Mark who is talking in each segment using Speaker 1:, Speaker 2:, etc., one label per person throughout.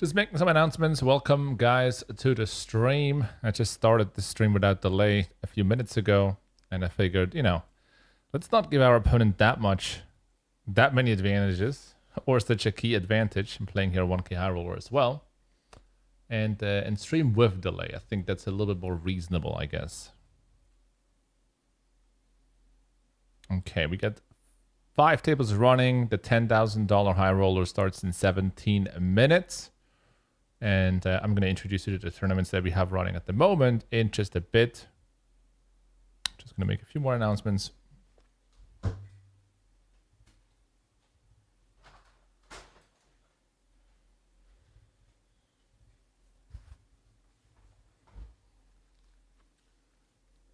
Speaker 1: Just making some announcements. Welcome, guys, to the stream. I just started the stream without delay a few minutes ago, and I figured, let's not give our opponent that many advantages, or such a key advantage. I'm playing here 1K high roller as well, and stream with delay. I think that's a little bit more reasonable, I guess. Okay, we got 5 tables running. The $10,000 high roller starts in 17 minutes. And I'm going to introduce you to the tournaments that we have running at the moment in just a bit. Just going to make a few more announcements.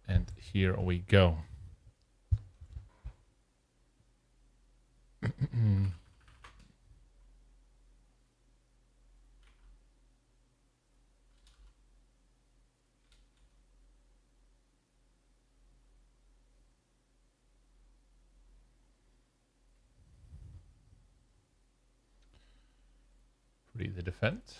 Speaker 1: And here we go. Pretty the defense.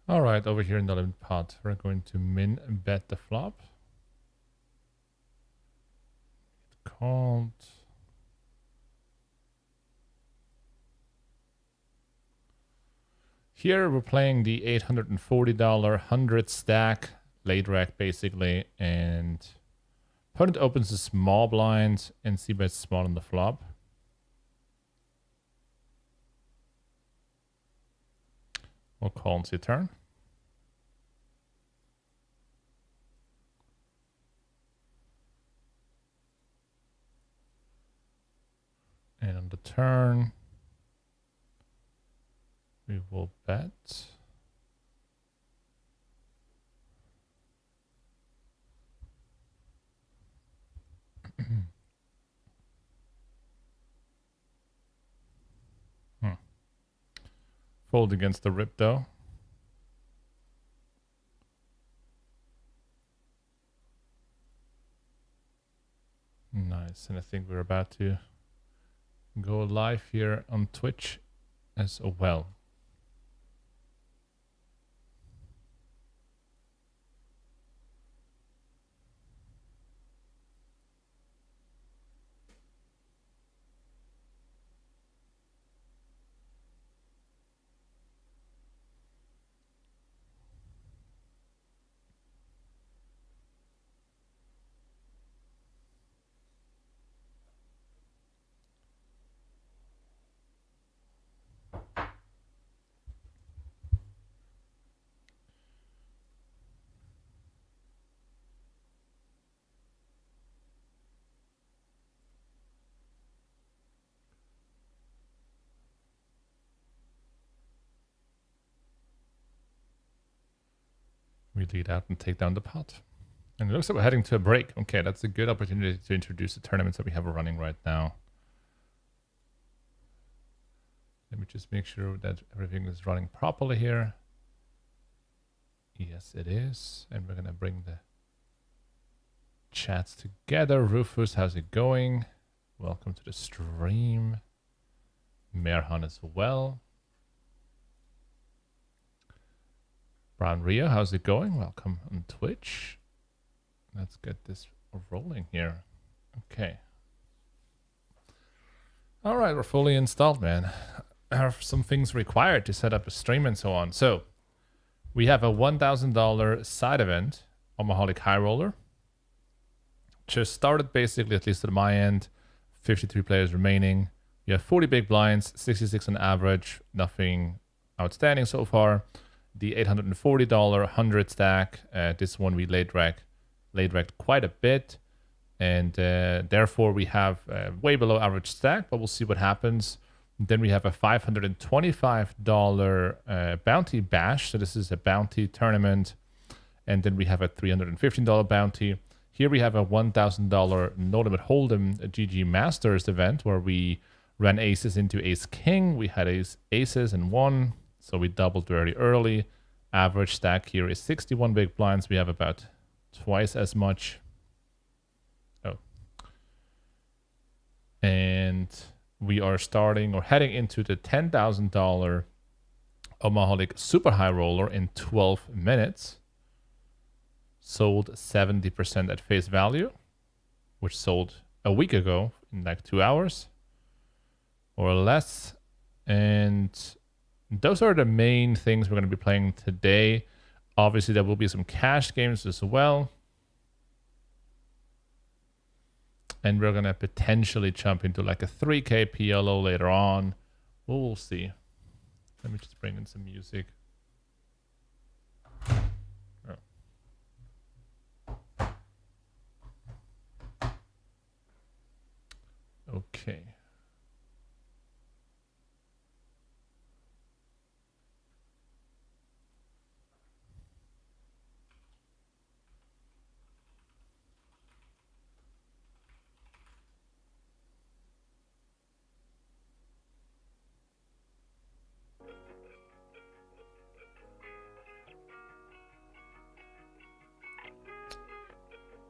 Speaker 1: All right, over here in the limit pot, we're going to min bet the flop. Called. Here we're playing the $840 100 stack late rack basically, and opponent opens a small blind and c-bets small on the flop. We'll call and see turn. And on the turn, we will bet. Fold against the rip though. Nice, and I think we're about to go live here on Twitch as well. We lead out and take down the pot. And it looks like we're heading to a break. Okay, that's a good opportunity to introduce the tournaments that we have running right now. Let me just make sure that everything is running properly here. Yes, it is. And we're going to bring the chats together. Rufus, how's it going? Welcome to the stream. Merhan as well. Brown Rio, how's it going? Welcome on Twitch. Let's get this rolling here. Okay. All right, we're fully installed, man. I have some things required to set up a stream and so on. So we have a $1,000 side event, Omaholic High Roller. Just started basically, at least at my end. 53 players remaining. We have 40 big blinds, 66 on average. Nothing outstanding so far. the $840 100 stack. This one we late racked quite a bit, and therefore we have way below average stack, but we'll see what happens. Then we have a $525 bounty bash. So this is a bounty tournament. And then we have a $315 bounty. Here we have a $1,000 no limit hold'em GG Masters event where we ran aces into ace king. We had aces and won. So we doubled very early. Average stack here is 61 big blinds. We have about twice as much. Oh. And we are starting or heading into the $10,000 Omaholic Super High Roller in 12 minutes. Sold 70% at face value, which sold a week ago in like 2 hours or less. And those are the main things we're going to be playing today. Obviously, there will be some cash games as well. And we're going to potentially jump into like a 3K PLO later on. We'll see. Let me just bring in some music. Oh. Okay.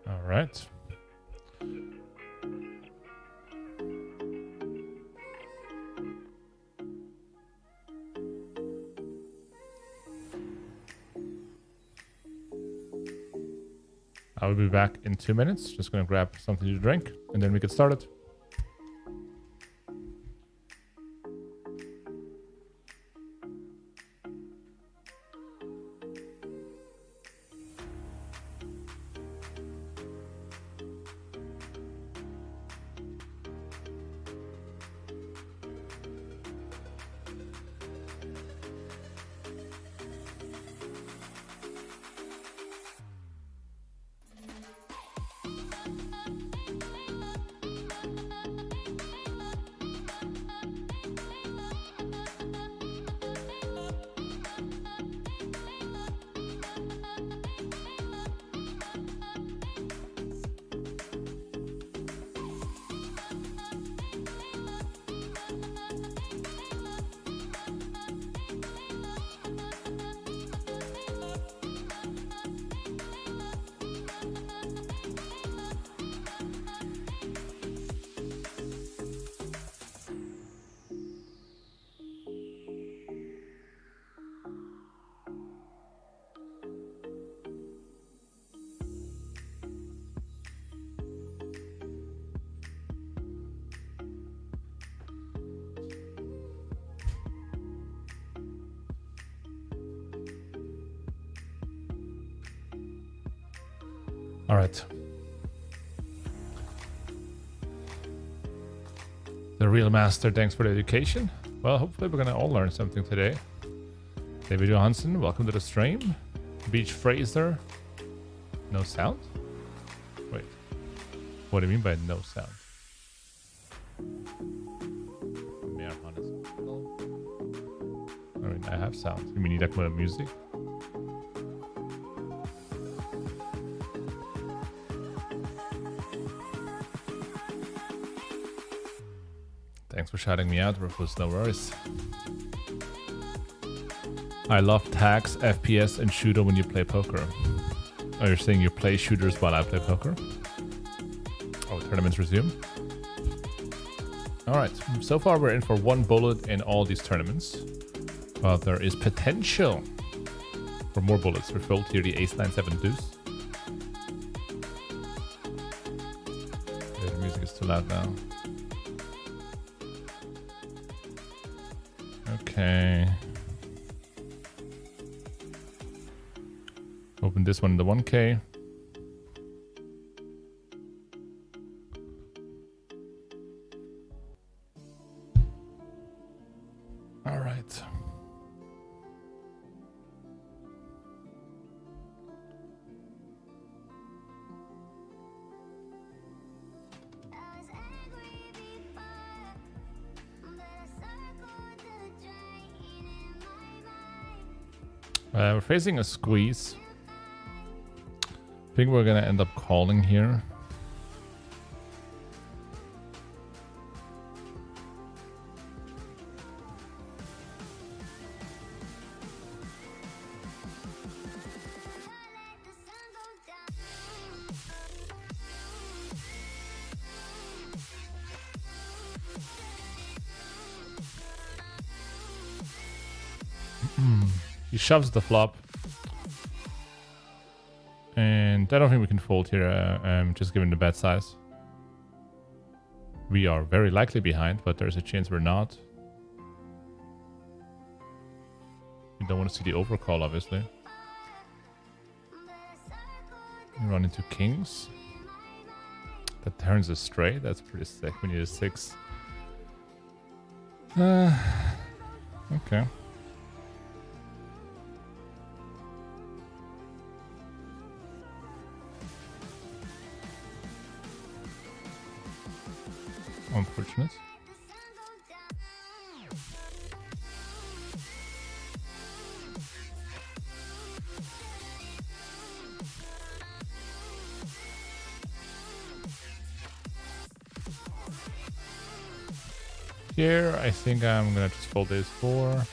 Speaker 1: All right. I will be back in 2 minutes. Just going to grab something to drink and then we get started. All right. The real master, thanks for the education. Well, hopefully we're gonna all learn something today. David Johansson, welcome to the stream. Beach Fraser, no sound? Wait, what do you mean by no sound? I mean, I have sound. You mean like music? Thanks for shouting me out, Rufus, no worries. I love tags, FPS, and shooter when you play poker. Oh, you're saying you play shooters while I play poker? Oh, tournaments resume? Alright, so far we're in for 1 bullet in all these tournaments. But there is potential for more bullets. We fold here the ace, 9, 7 deuce. The music is too loud now. Okay. Open this one in the 1K. All right. We're facing a squeeze. I think we're gonna end up calling here. He shoves the flop. And I don't think we can fold here, just given the bet size. We are very likely behind, but there's a chance we're not. You don't want to see the overcall, obviously. We run into kings. That turns us straight. That's pretty sick. We need a 6. Okay. Unfortunate. Here, I think I'm gonna just fold this 4.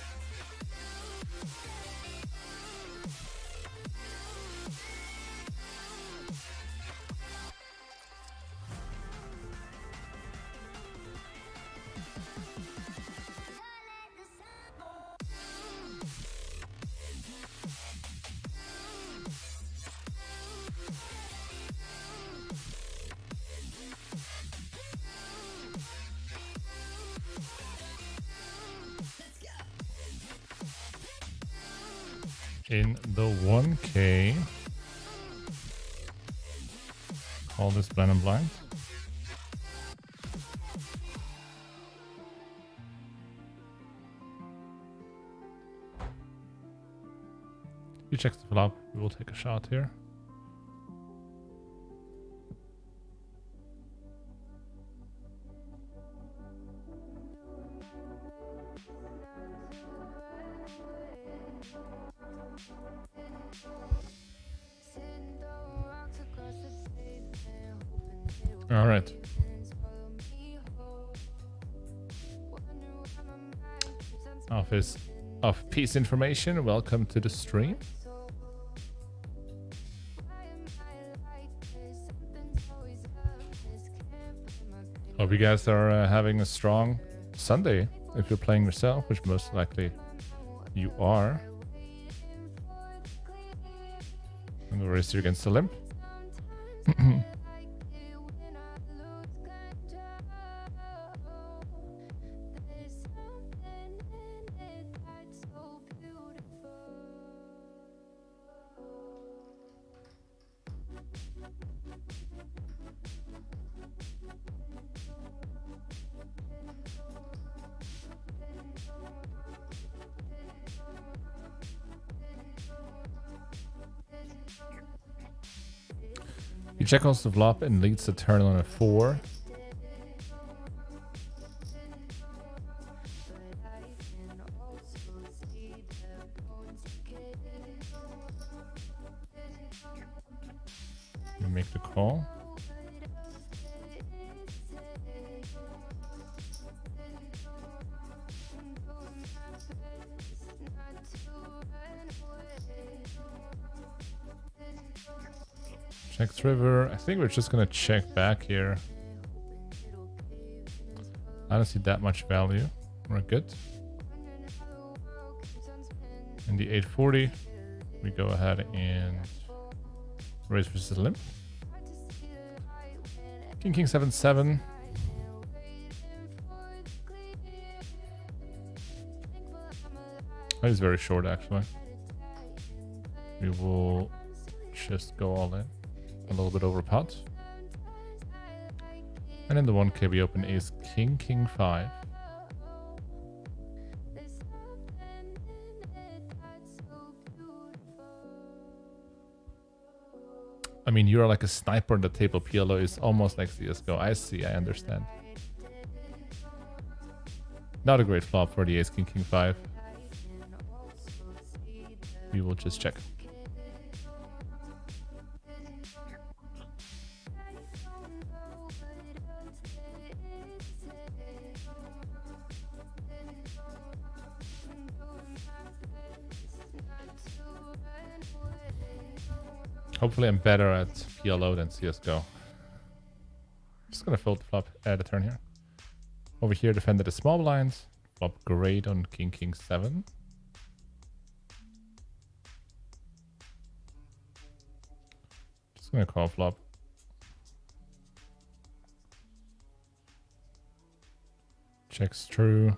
Speaker 1: In the 1K. Call this blind and blind. He checks the flop. We will take a shot here. All right. Office of Peace Information, welcome to the stream. Hope you guys are having a strong Sunday if you're playing yourself, which most likely you are. I'm gonna race you against the limp. He checks the flop and leads the turn on a 4. You make the call. Checks river. I think we're just gonna check back here. I don't see that much value. We're good. In the 840, we go ahead and raise versus limp. King 7-7. That is very short, actually. We will just go all in. A little bit over pot. And in the 1K we open ace king 5. I mean, you're like a sniper on the table. PLO is almost like CSGO. I see, I understand. Not a great flop for the ace king 5. we will just check. Hopefully I'm better at PLO than CSGO. Just gonna fold the flop at a turn here. Over here defended the small blinds. Flop great on King 7. Just gonna call flop. Checks true.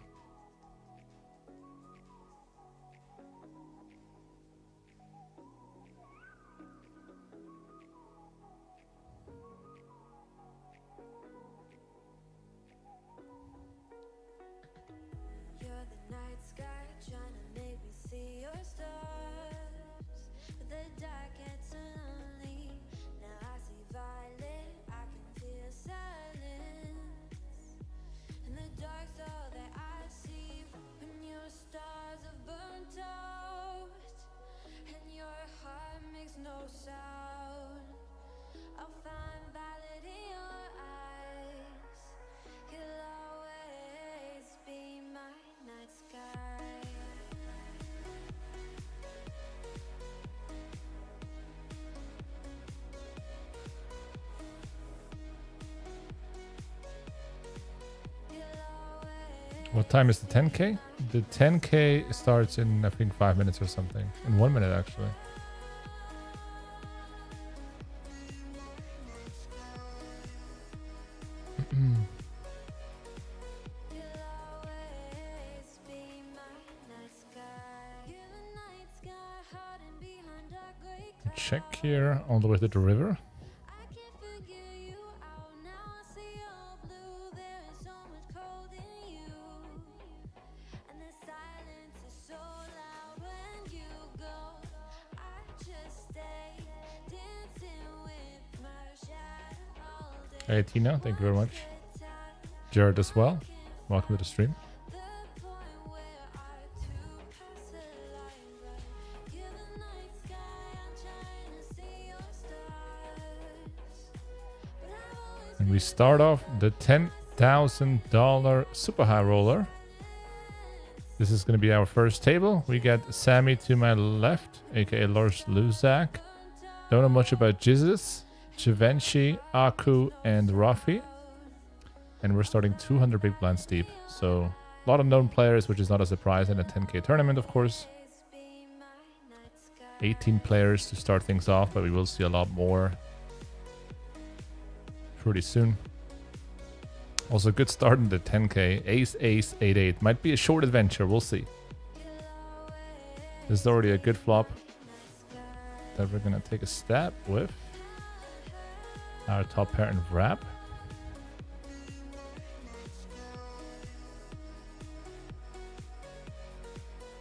Speaker 1: What time is the 10K? The 10K starts in, I think, 5 minutes or something. In 1 minute, actually. Check here, all the way to the river. Hey Tina, thank you very much. Jared as well. Welcome to the stream. And we start off the $10,000 super high roller. This is going to be our first table. We got Sammy to my left, aka Lars Luzak. Don't know much about Jesus. Givenchy, Aku, and Rafi. And we're starting 200 big blinds deep. So a lot of known players, which is not a surprise in a 10K tournament, of course. 18 players to start things off, but we will see a lot more pretty soon. Also, good start in the 10K. Ace, ace, 8, 8. Might be a short adventure. We'll see. This is already a good flop that we're going to take a stab with. Our top pair and wrap.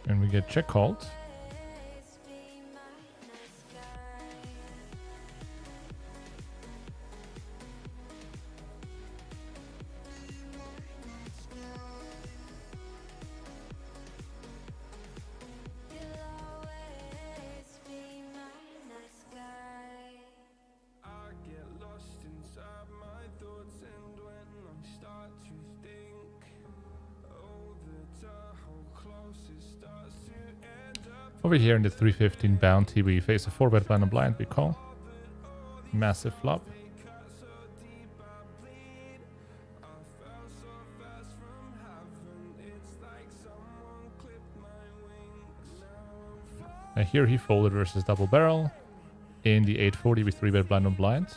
Speaker 1: And we get check called. Over here in the 315 bounty, we face a 4-bet blind on blind, we call. Massive flop. And here he folded versus double barrel. In the 840, we 3-bet blind on blind.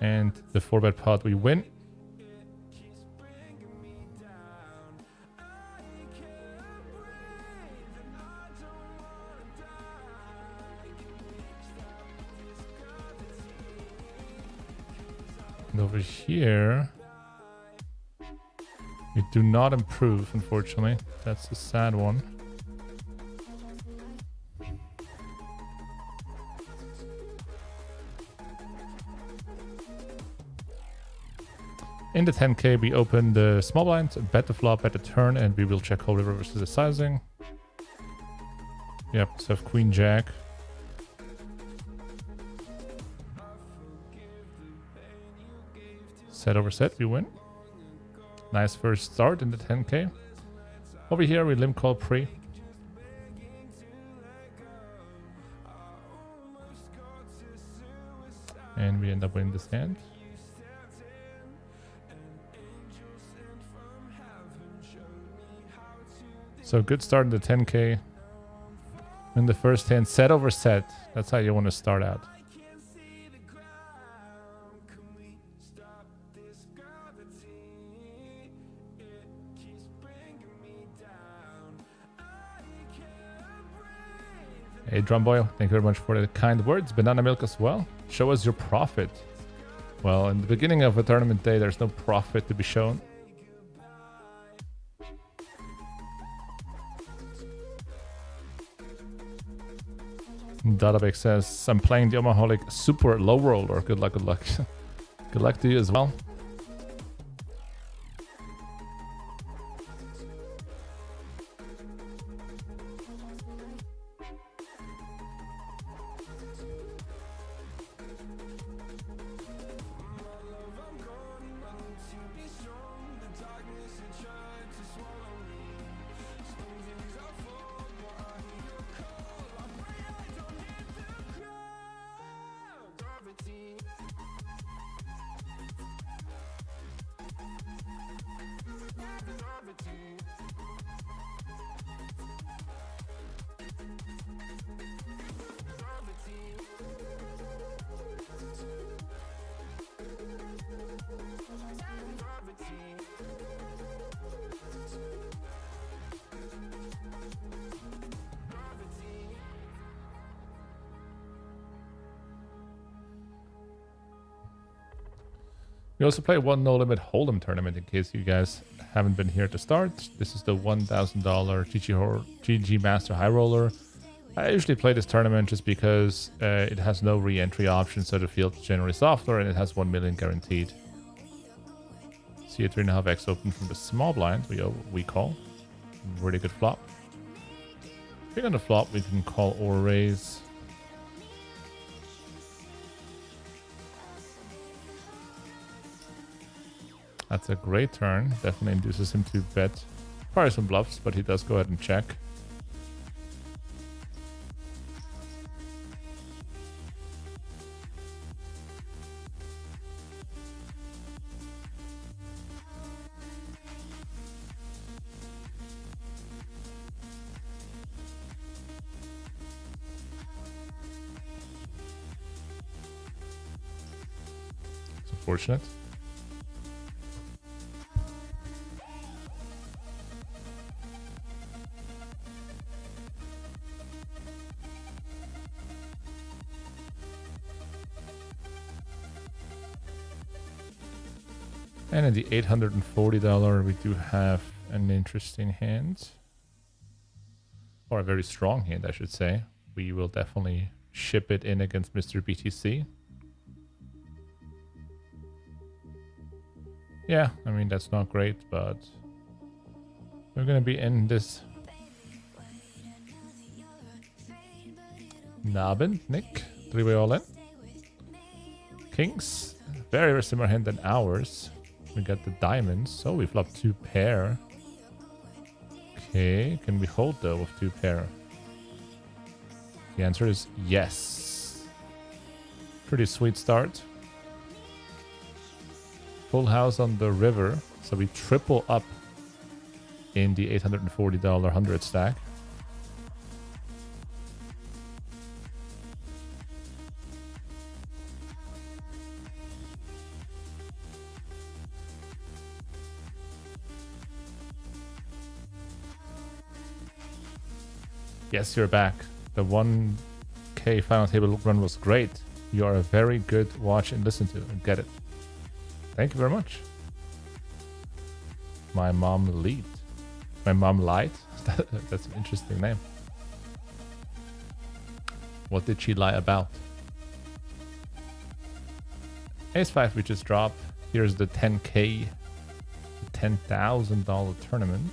Speaker 1: And the 4-bet pot, we win. And over here, we do not improve, unfortunately. That's a sad one. In the 10K, we open the small blind, bet the flop, bet the turn, and we will check call river versus the sizing. Yep, so Queen Jack. Set over set, we win. Nice first start in the 10k. Over here we limp call pre. And we end up winning this hand. So good start in the 10k. In the first hand, set over set. That's how you want to start out. Hey Drumboy, thank you very much for the kind words. Banana milk as well. Show us your profit. Well, in the beginning of a tournament day, there's no profit to be shown. Database says, I'm playing the Omaholic Super Low Roller. Good luck, good luck. Good luck to you as well. We also play one no limit hold'em tournament in case you guys haven't been here to start. This is the $1,000 GG Master High Roller. I usually play this tournament just because it has no re-entry option, so the field's generally softer and it has 1 million guaranteed. See a 3.5x open from the small blind. We call. Really good flop. Big on the flop, we can call or raise. That's a great turn. Definitely induces him to bet. Probably some bluffs, but he does go ahead and check. It's unfortunate. And in the $840, we do have an interesting hand. Or a very strong hand, I should say. We will definitely ship it in against Mr. BTC. Yeah, I mean, that's not great, but we're going to be in this. Nabin, Nick, three-way all in. Kings, very, very similar hand than ours. We got the diamonds, so we flop 2 pair. Okay, can we hold though with 2 pair? The answer is yes. Pretty sweet start. Full house on the river, so we triple up in the $840 100 stack. Yes, you're back. The 1K final table run was great. You are a very good watch and listen to and get it. Thank you very much. My mom lead. My mom lied? That's an interesting name. What did she lie about? Ace 5 we just dropped. Here's the 10K, $10,000 tournament.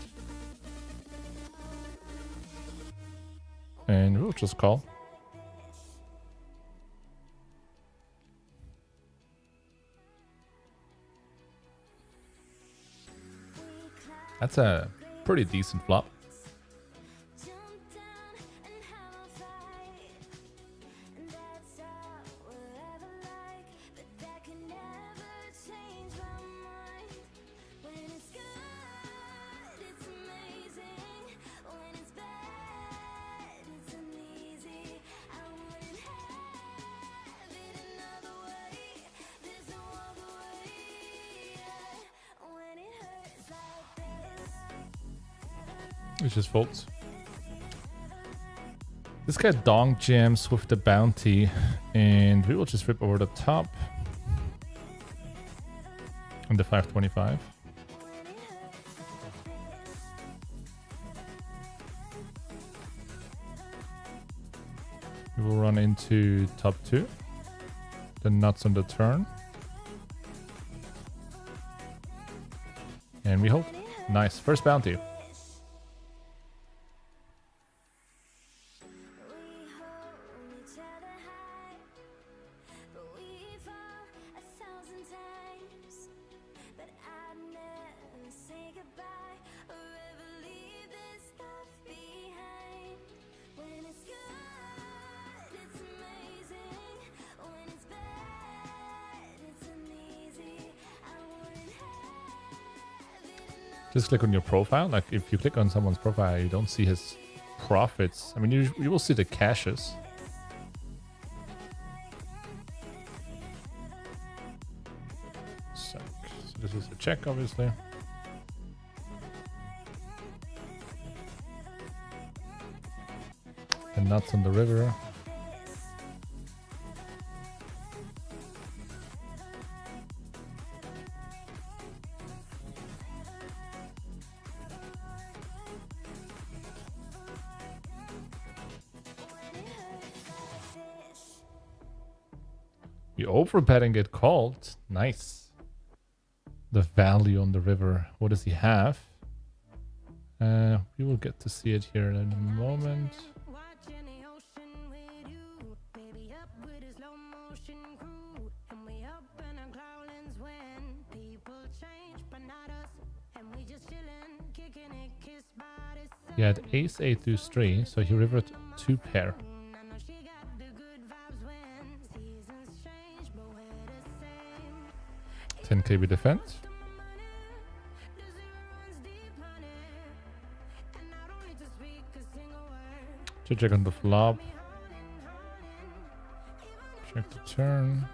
Speaker 1: And we'll just call. That's a pretty decent flop. It just folds. This guy donk jams with the bounty, and we will just rip over the top on the 525. We will run into top 2, the nuts on the turn, and we hold. Nice, first bounty. Just click on your profile. Like if you click on someone's profile, you don't see his profits. I mean, you will see the cashes. So this is a check, obviously. And nuts on the river. You overbet and get called. Nice. The value on the river. What does he have? We will get to see it here in a moment. He had ace 8 deuce 3, so he rivered 2 pair. 10k we defend. Check on the flop. Check the turn.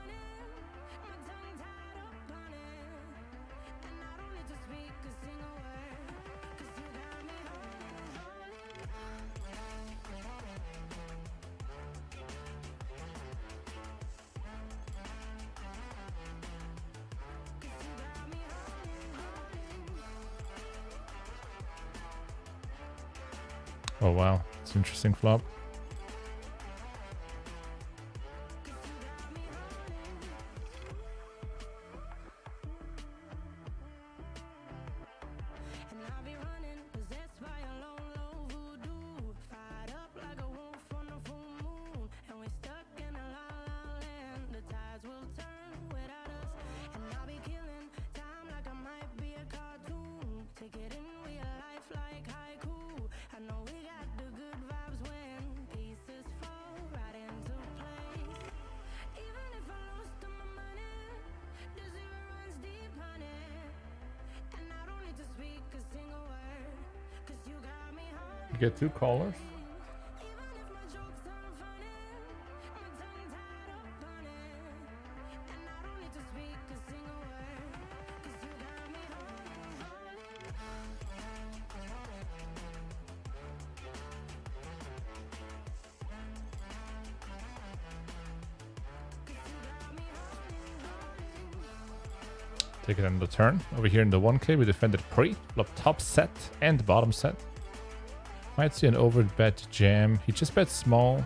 Speaker 1: Oh wow, it's an interesting flop. You get 2 callers. Take it on the turn. Over here in the 1k, we defended pre-flop top set and bottom set. Might see an overbet jam. He just bet small.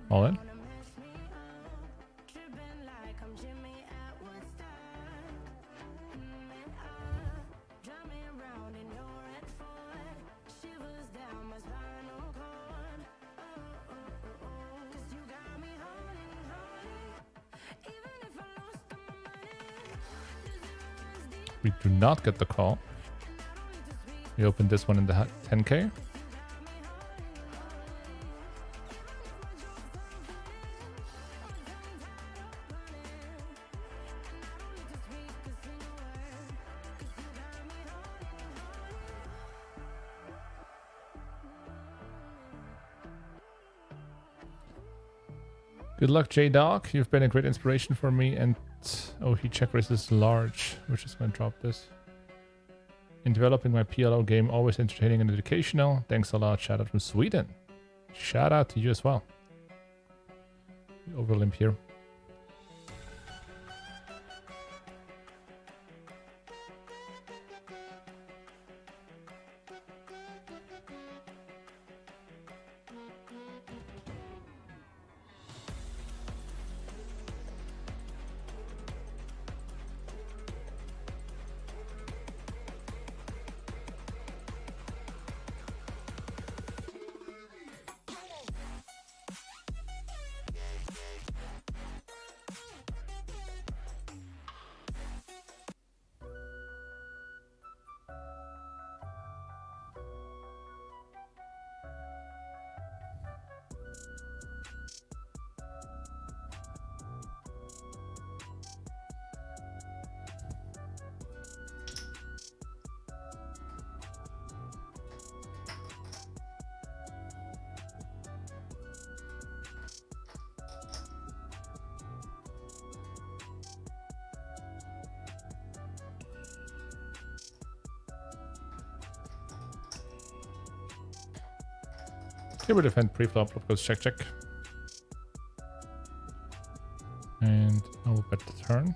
Speaker 1: All in. We do not get the call. We open this one in the 10K. Good luck, J-Dog. You've been a great inspiration for me. And oh, he check raises large. We're just going to drop this. In developing my PLO game, always entertaining and educational. Thanks a lot. Shout out from Sweden. Shout out to you as well. Overlimp here. Here we defend preflop, flop goes check check. And I will bet the turn.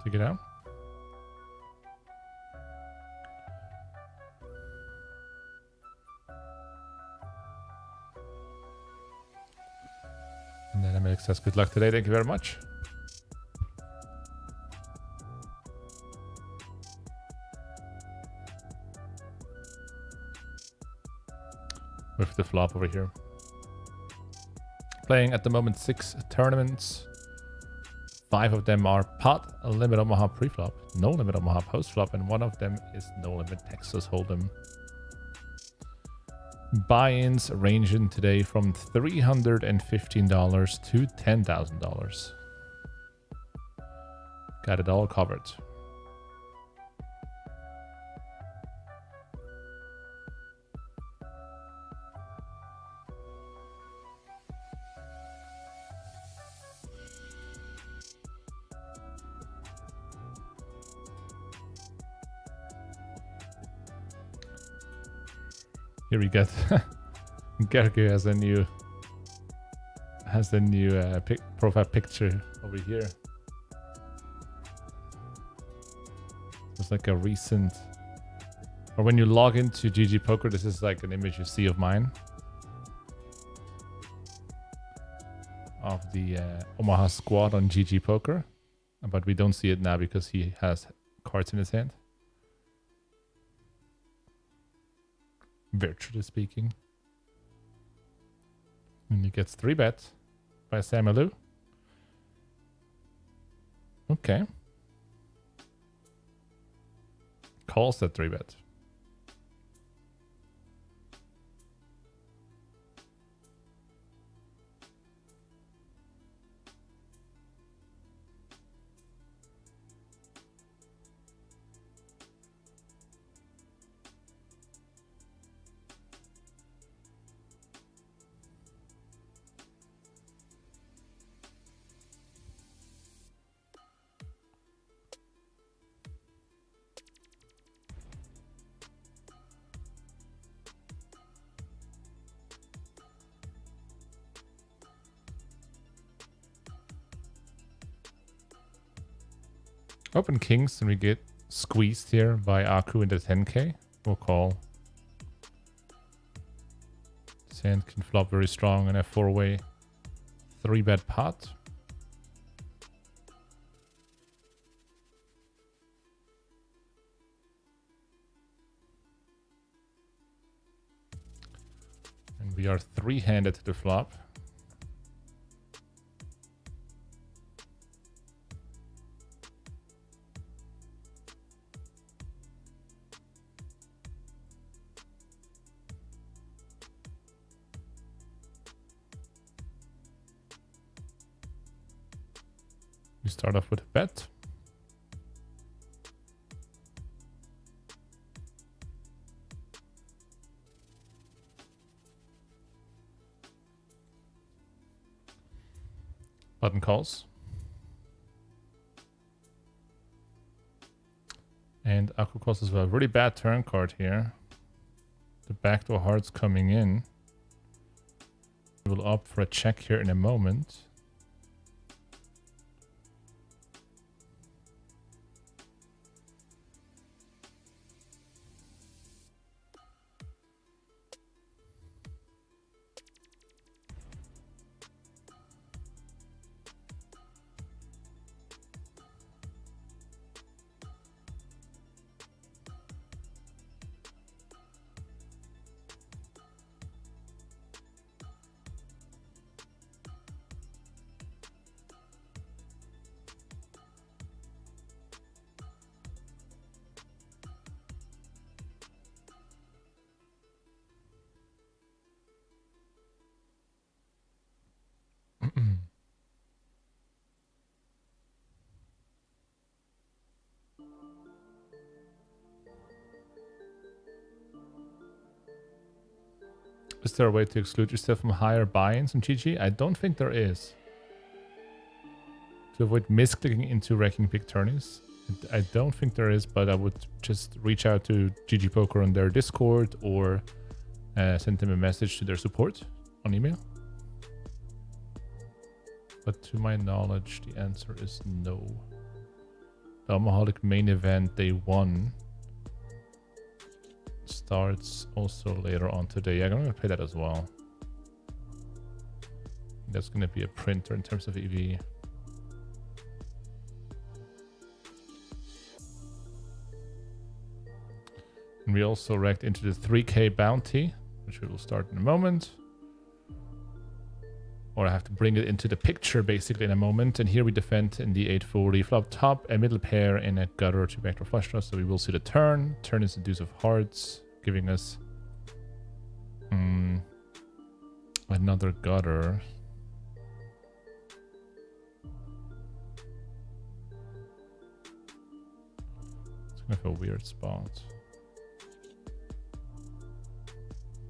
Speaker 1: Take it out. And then MX says good luck today, thank you very much. With the flop over here. Playing at the moment 6 tournaments. 5 of them are Pot Limit Omaha preflop, No Limit Omaha postflop, and one of them is No Limit Texas Hold'em. Buy-ins ranging today from $315 to $10,000. Got it all covered. Here we get Gerke has a new profile picture over here. It's like a recent, or when you log into GGPoker, this is like an image you see of mine of the Omaha squad on GGPoker, but we don't see it now because he has cards in his hand. Virtually speaking. And he gets 3-bet by Samuelu. Okay. Calls that 3-bet. Open kings and we get squeezed here by Aku into 10k. We'll call. This hand can flop very strong in a 4-way 3-bet pot. And we are 3-handed to the flop. We start off with a bet. Button calls. And Aku calls as well. Really bad turn card here. The backdoor hearts coming in. We will opt for a check here in a moment. Is there a way to exclude yourself from higher buy-ins on GG? I don't think there is. To avoid misclicking into wrecking big tourneys? I don't think there is, but I would just reach out to GGPoker on their Discord or send them a message to their support on email. But to my knowledge, the answer is no. The Omaholic main event, day 1, starts also later on today. Yeah, I'm going to play that as well. That's going to be a printer in terms of EV. And we also wrecked into the 3K bounty, which we will start in a moment. Or I have to bring it into the picture basically in a moment. And here we defend in the 840 flop top, a middle pair, and a gutter to backdoor flush draw. So we will see the turn. Turn is the deuce of hearts, giving us another gutter. It's kind of a weird spot.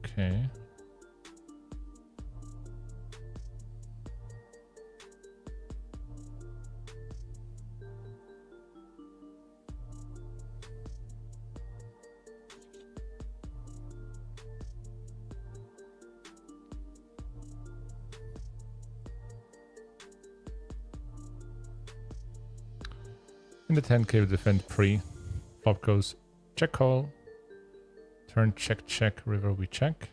Speaker 1: Okay. In the 10K we defend pre. Flop goes check call. Turn check check, river we check.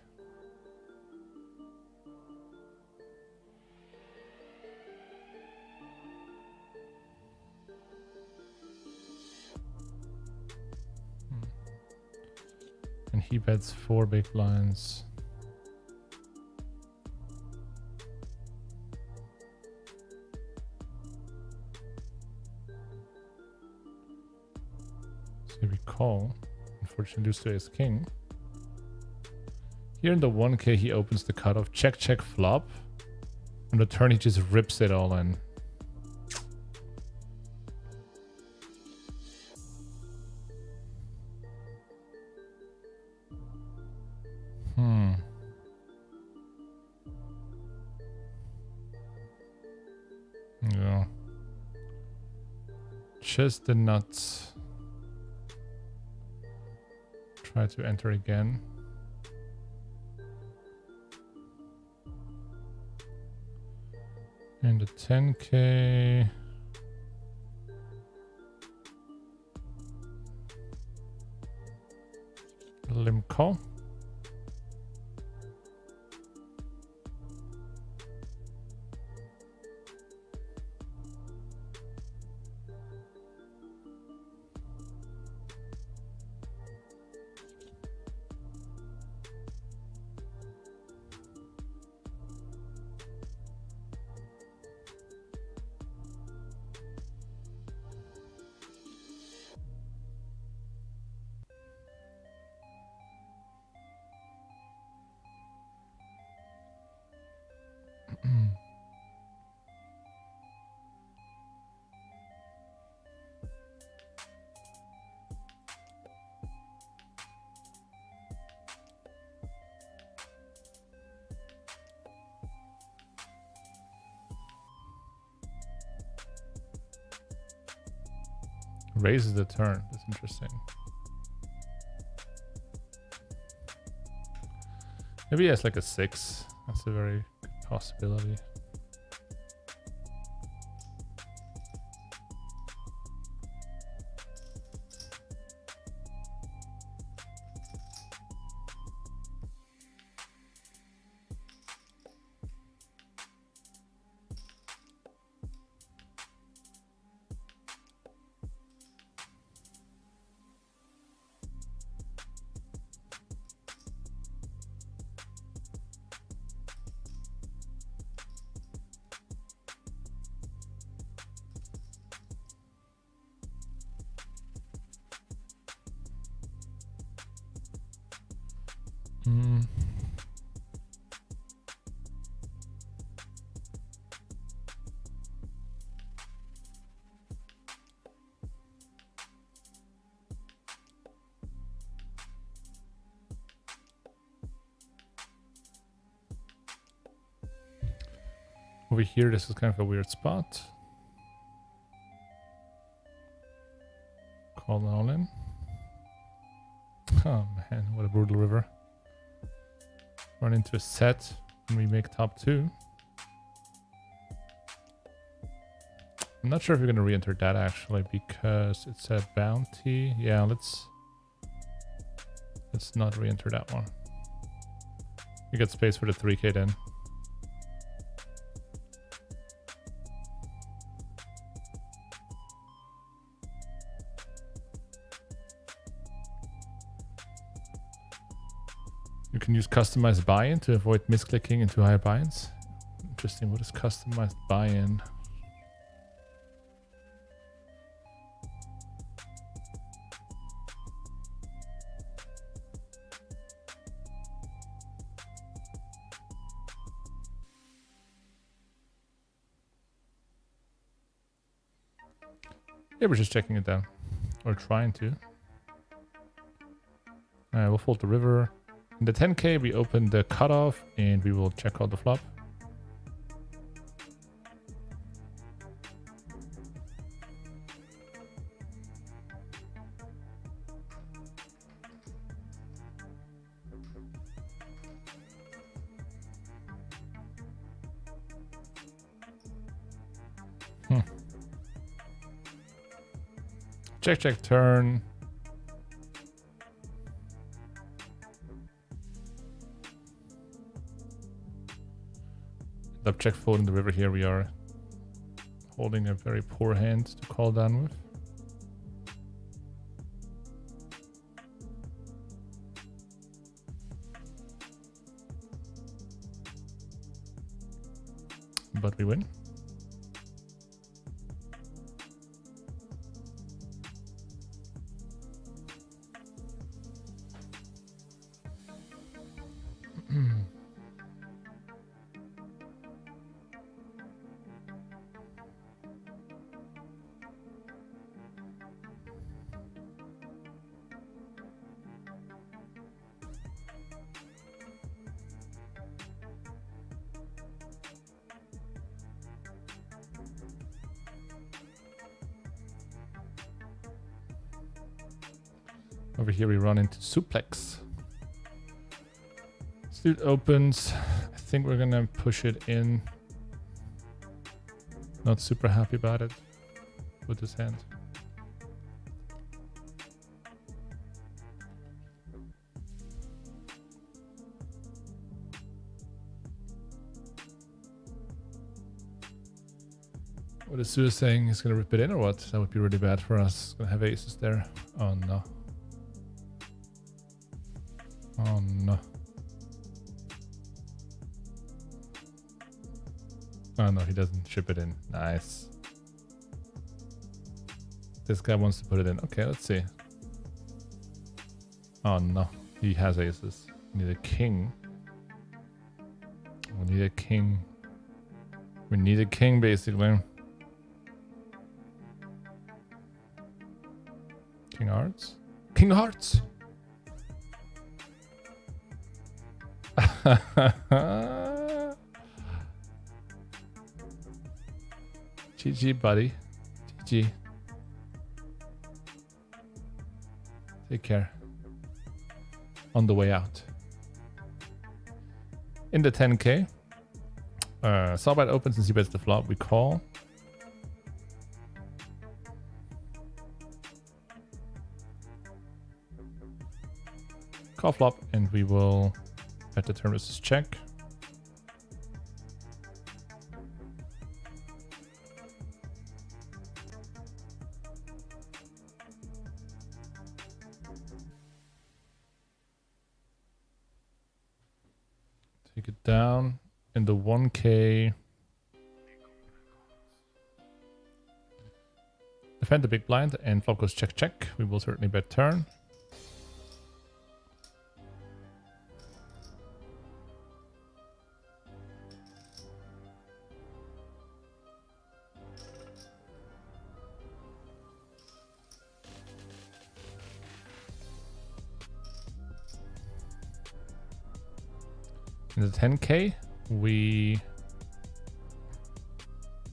Speaker 1: And he bets 4 big blinds. So we call. Unfortunately lose to ace king. Here in the 1K he opens the cutoff. Check check flop. On the turn he just rips it all in. Yeah. Just the nuts. Try to enter again. And the 10K. Limp call. Raises the turn. That's interesting. Maybe he has like a 6. That's a very good possibility. Over here, this is kind of a weird spot. Call all in. Oh man, what a brutal river. Run into a set and we make top 2. I'm not sure if you're going to re-enter that actually because it's a bounty. Yeah, let's not re-enter that one. You get space for the 3k then. You can use customized buy-in to avoid misclicking into higher buy-ins. Interesting. What is customized buy-in? Yeah, we're just checking it down. Or trying to. We'll fold the river. In the 10k, we open the cutoff and we will check out the flop. Check, check, turn. Check fold in the river here. We are holding a very poor hand to call down with. But we win. Over here we run into suplex. Suit opens. I think we're gonna push it in. Not super happy about it with this hand. What is Sue saying? He's gonna rip it in or what? That would be really bad for us. Gonna have aces there. Oh no. Oh no. Oh no, he doesn't ship it in. Nice. This guy wants to put it in. Okay, let's see. Oh no, he has aces. We need a king. We need a king. We need a king basically. King hearts? King hearts! GG, buddy. GG. Take care. On the way out. In the 10K. Saw bet opens and c-bets the flop. We call. Call flop, and we will bet the turn versus check. Take it down in the 1K. Defend the big blind, and flop goes check check. We will certainly bet turn. In the 10K, we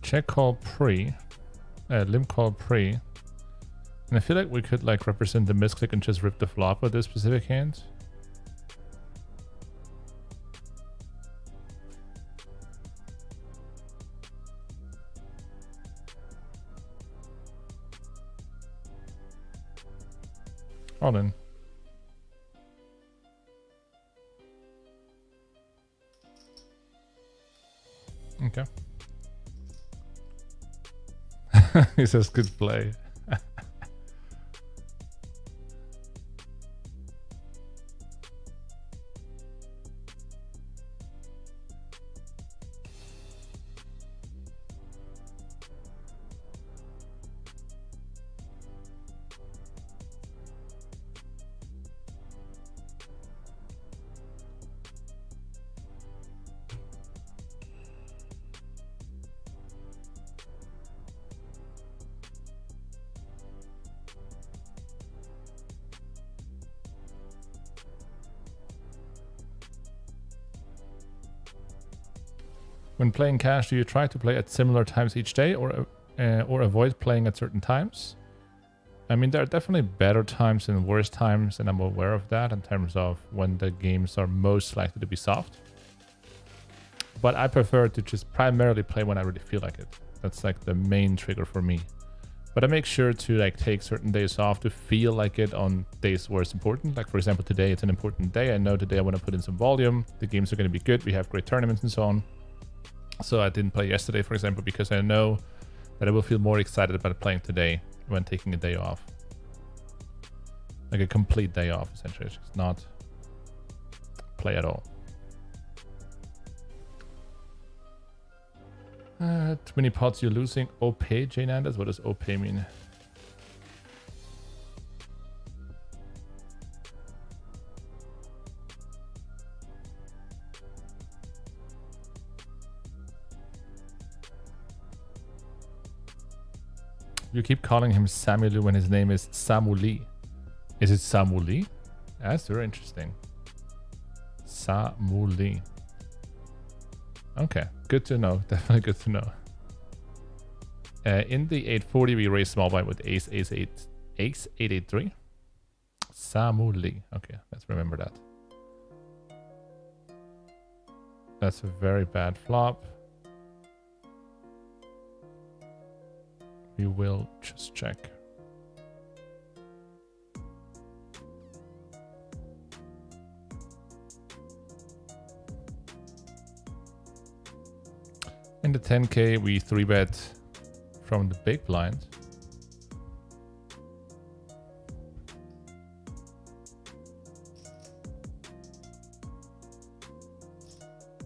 Speaker 1: check call pre, limp call pre, and I feel like we could like represent the misclick and just rip the flop with this specific hand. All in. Okay. He says good play. When playing cash, do you try to play at similar times each day, or avoid playing at certain times? I mean, there are definitely better times and worse times, and I'm aware of that in terms of when the games are most likely to be soft. But I prefer to just primarily play when I really feel like it. That's like the main trigger for me. But I make sure to like take certain days off to feel like it on days where it's important. Like for example, today it's an important day. I know today I want to put in some volume. The games are going to be good. We have great tournaments and so on. So I didn't play yesterday, for example, because I know that I will feel more excited about playing today when taking a day off. Like a complete day off, essentially. Just not play at all. Too many pots you're losing. OP, JNandez? What does OP mean? You keep calling him Samulu when his name is Samuli. Is it Samuli? That's very interesting. Samuli. Okay, good to know. Definitely good to know. In the 840, we raise small blind with ace 883. Samuli. Okay, let's remember that. That's a very bad flop. We will just check. In the 10K, we 3-bet from the big blind.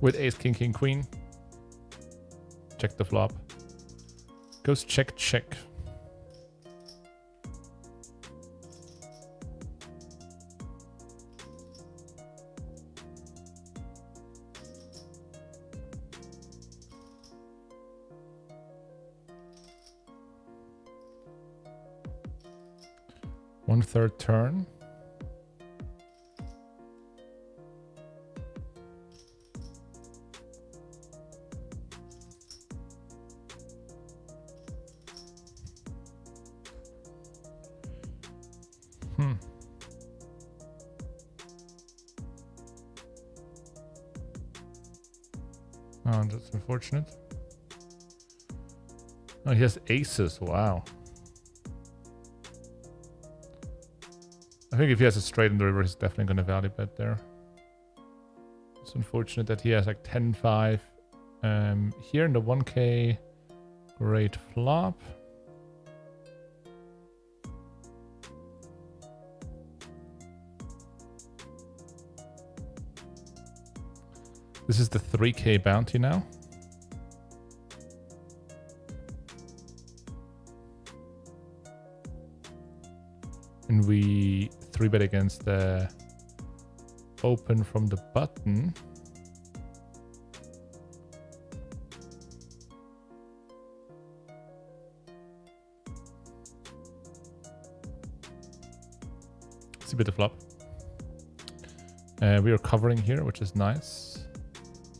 Speaker 1: With ace, king, king, queen. Check the flop. Goes check, check. One third turn. Oh, that's unfortunate. Oh, he has aces. Wow. I think if he has a straight in the river, he's definitely going to value bet there. It's unfortunate that he has like 10-5. Here in the 1K, great flop. This is the 3K bounty now. And we 3-bet against the open from the button. It's a bit of flop. We are covering here, which is nice.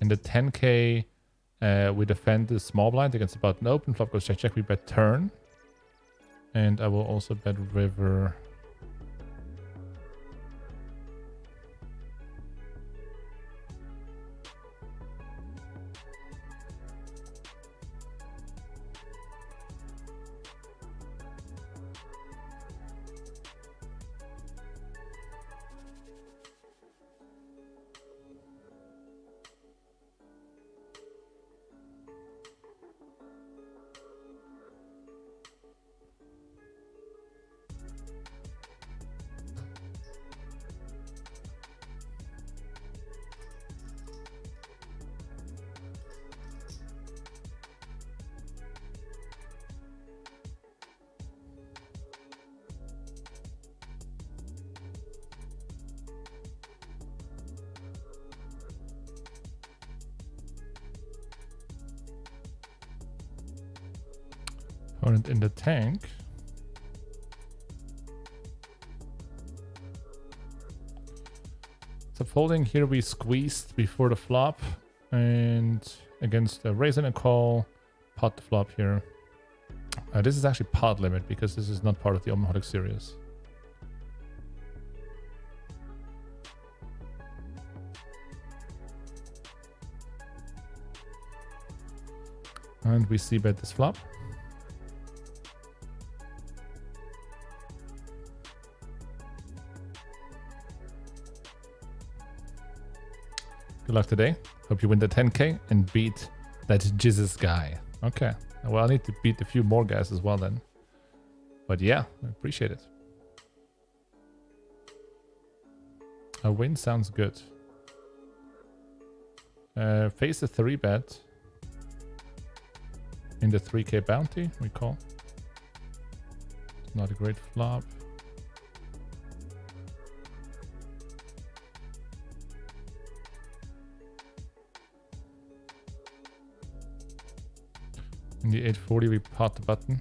Speaker 1: In the 10K, we defend the small blind against the button open. Flop goes check, check. We bet turn. And I will also bet river. Opponent in the tank. So folding here, we squeezed before the flop, and against the raise and a call, pot the flop here. This is actually pot limit because this is not part of the Omaholic Series. And we see bet this flop. Good luck today. Hope you win the 10K and beat that Jesus guy. Okay. Well, I need to beat a few more guys as well then. But yeah, I appreciate it. A win sounds good. Face a 3-bet. In the 3K bounty, we call. It's not a great flop. In the 840, we pot the button.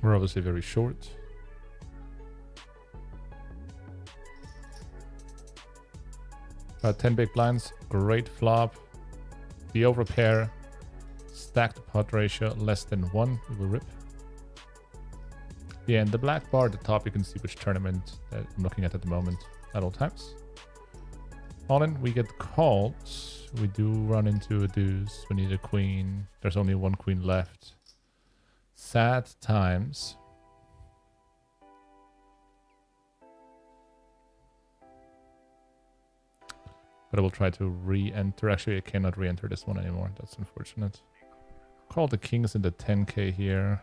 Speaker 1: We're obviously very short. About 10 big blinds, great flop. The overpair, stacked pot ratio less than 1, we will rip. Yeah, and the black bar at the top, you can see which tournament that I'm looking at the moment at all times. All in, we get called. We do run into a deuce. We need a queen. There's only one queen left. Sad times. But I will try to re-enter. Actually, I cannot re-enter this one anymore. That's unfortunate. Call the kings in the 10K here.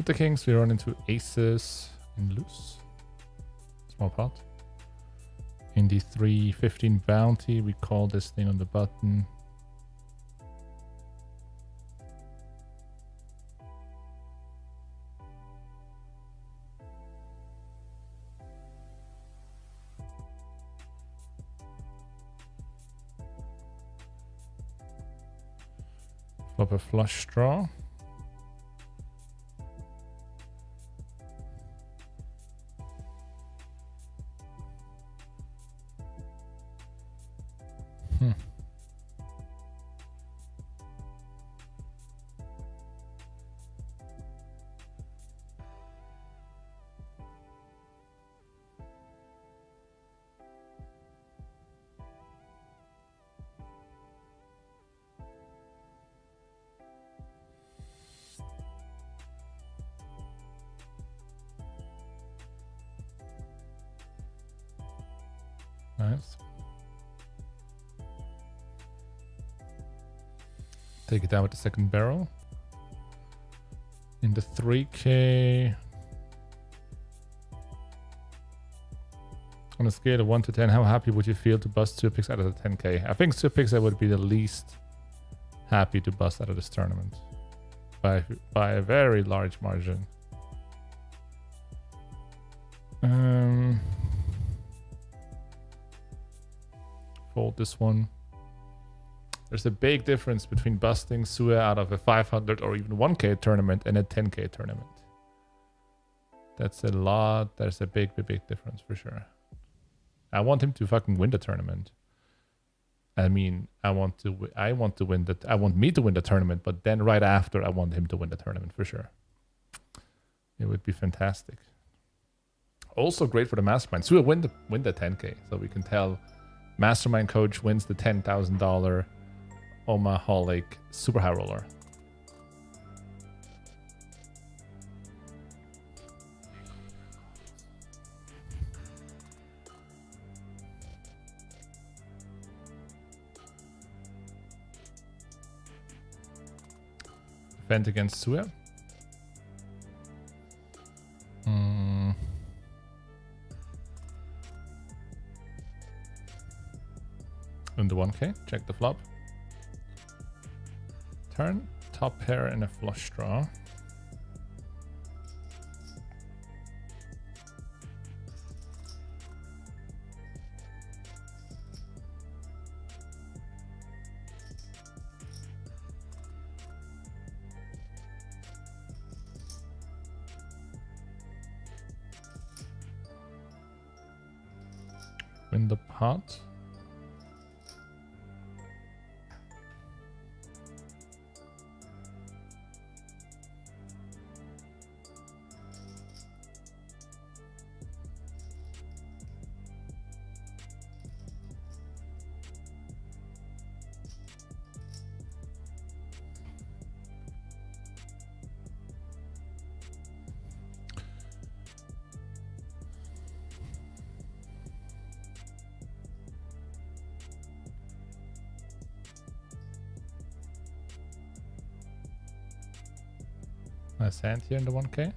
Speaker 1: the kings, we run into aces and loose. Small pot. In the 3-15 bounty, we call this thing on the button. Flop a flush draw. Nice. Take it down with the second barrel. In the 3K. On a scale of 1 to 10, how happy would you feel to bust 2 picks out of the 10K? I think 2 picks I would be the least happy to bust out of this tournament. By a very large margin. Fold this one. There's a big difference between busting Sue out of a 500 or even 1K tournament and a 10K tournament. That's a lot. There's a big difference for sure. I want him to fucking win the tournament. I mean, I want me to win the tournament, but then right after I want him to win the tournament for sure. It would be fantastic. Also great for the mastermind. Sue win the 10K, so we can tell Mastermind coach wins the $10,000 Omaholic Super High Roller. Defend against Sue. In the 1K, check the flop. Turn, top pair and a flush draw. Win the pot. Nice hand here in the 1K.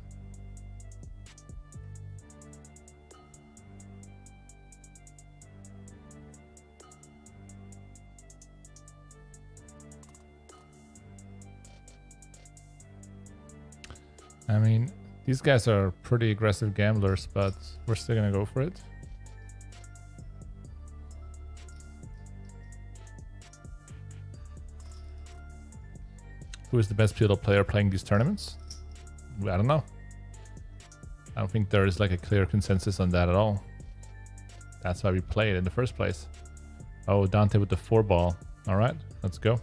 Speaker 1: I mean, these guys are pretty aggressive gamblers, but we're still gonna go for it. Who is the best PLO player playing these tournaments? I don't know. I don't think there is like a clear consensus on that at all. That's why we play it in the first place. Oh, Dante with the 4-ball. All right, let's go.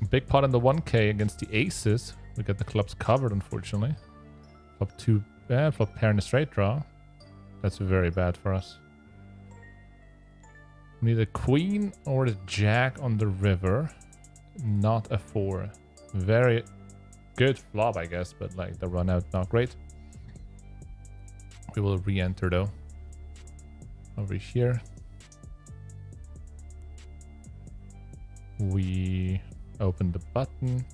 Speaker 1: Big pot in the 1K against the aces. We got the clubs covered, unfortunately. Flop 2, flop pair and a straight draw. That's very bad for us. We need a queen or a jack on the river. Not a 4. Very good flop, I guess, but like the run out, not great. We will re-enter though. Over here. We open the button.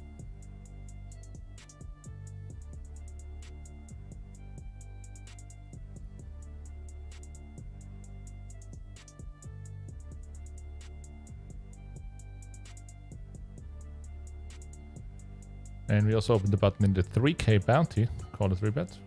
Speaker 1: And we also opened the button in the 3K bounty. Call it 3-bet.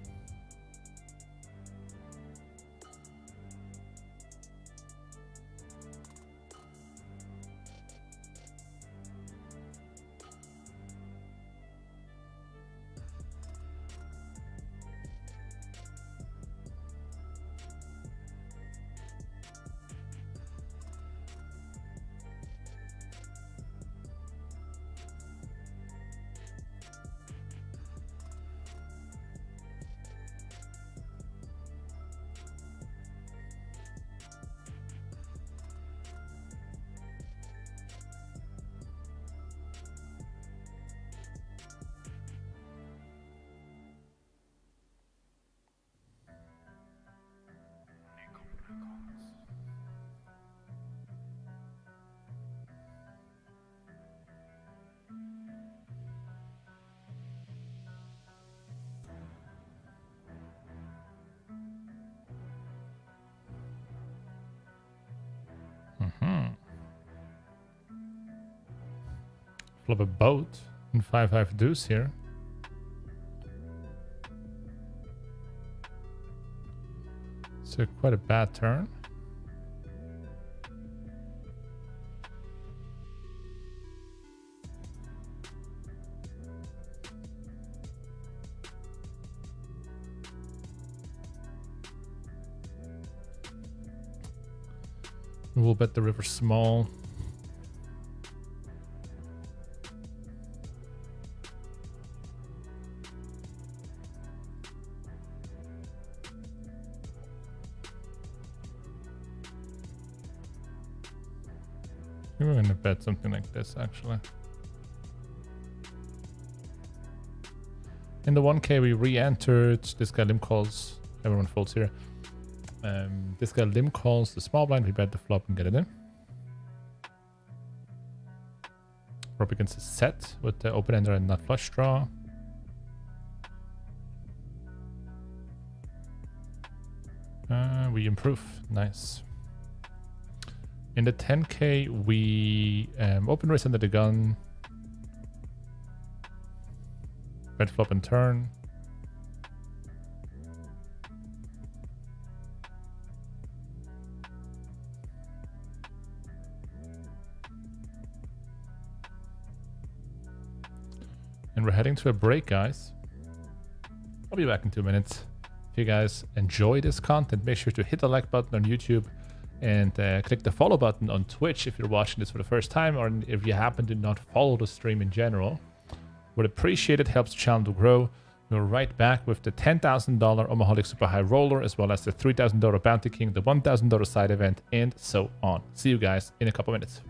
Speaker 1: Flop a boat and 5-5 deuce here. So quite a bad turn. We'll bet the river small. We're gonna bet something like this, actually. In the 1K, we re-entered. This guy limp calls. Everyone folds here. This guy limp calls the small blind. We bet the flop and get it in. We're up against a set with the open ender and nut flush draw. We improve. Nice. In the 10K, we open raise under the gun. Bet flop and turn. And we're heading to a break, guys. I'll be back in 2 minutes. If you guys enjoy this content, make sure to hit the like button on YouTube and click the follow button on Twitch if you're watching this for the first time, or if you happen to not follow the stream in general. Would appreciate it, helps the channel to grow. We're right back with the $10,000 Omaholic Super High Roller, as well as the $3,000 Bounty King, the $1,000 side event, and so on. See you guys in a couple minutes.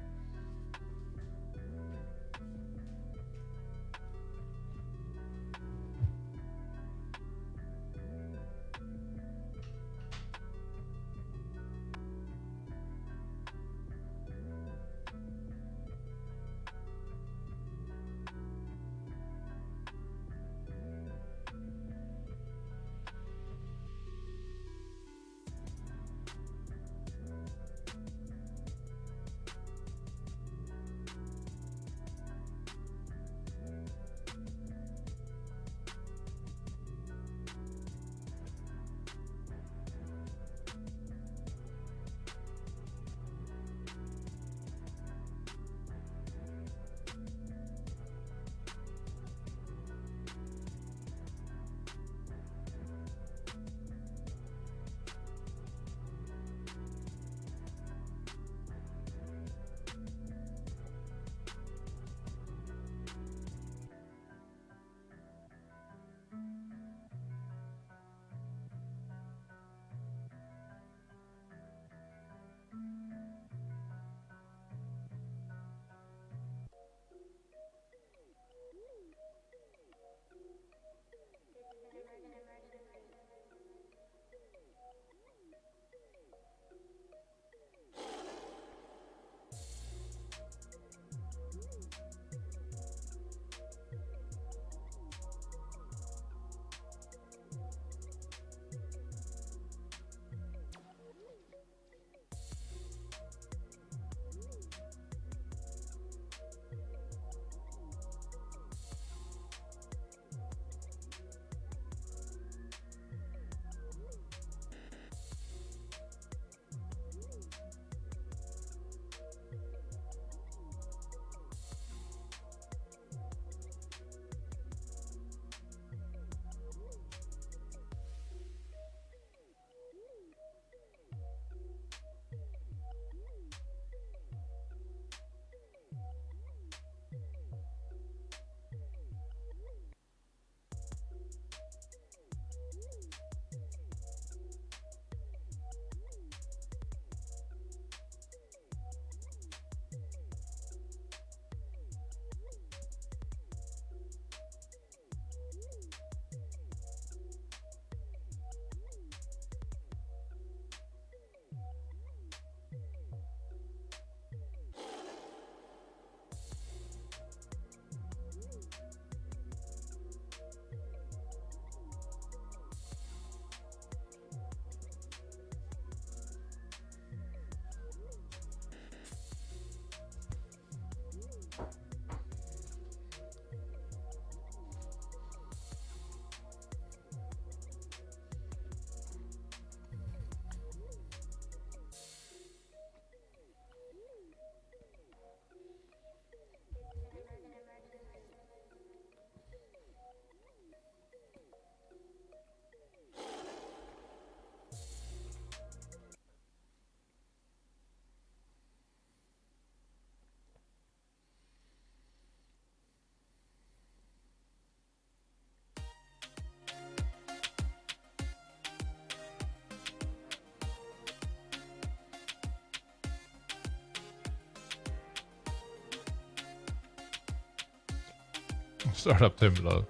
Speaker 1: Startup Timberlow.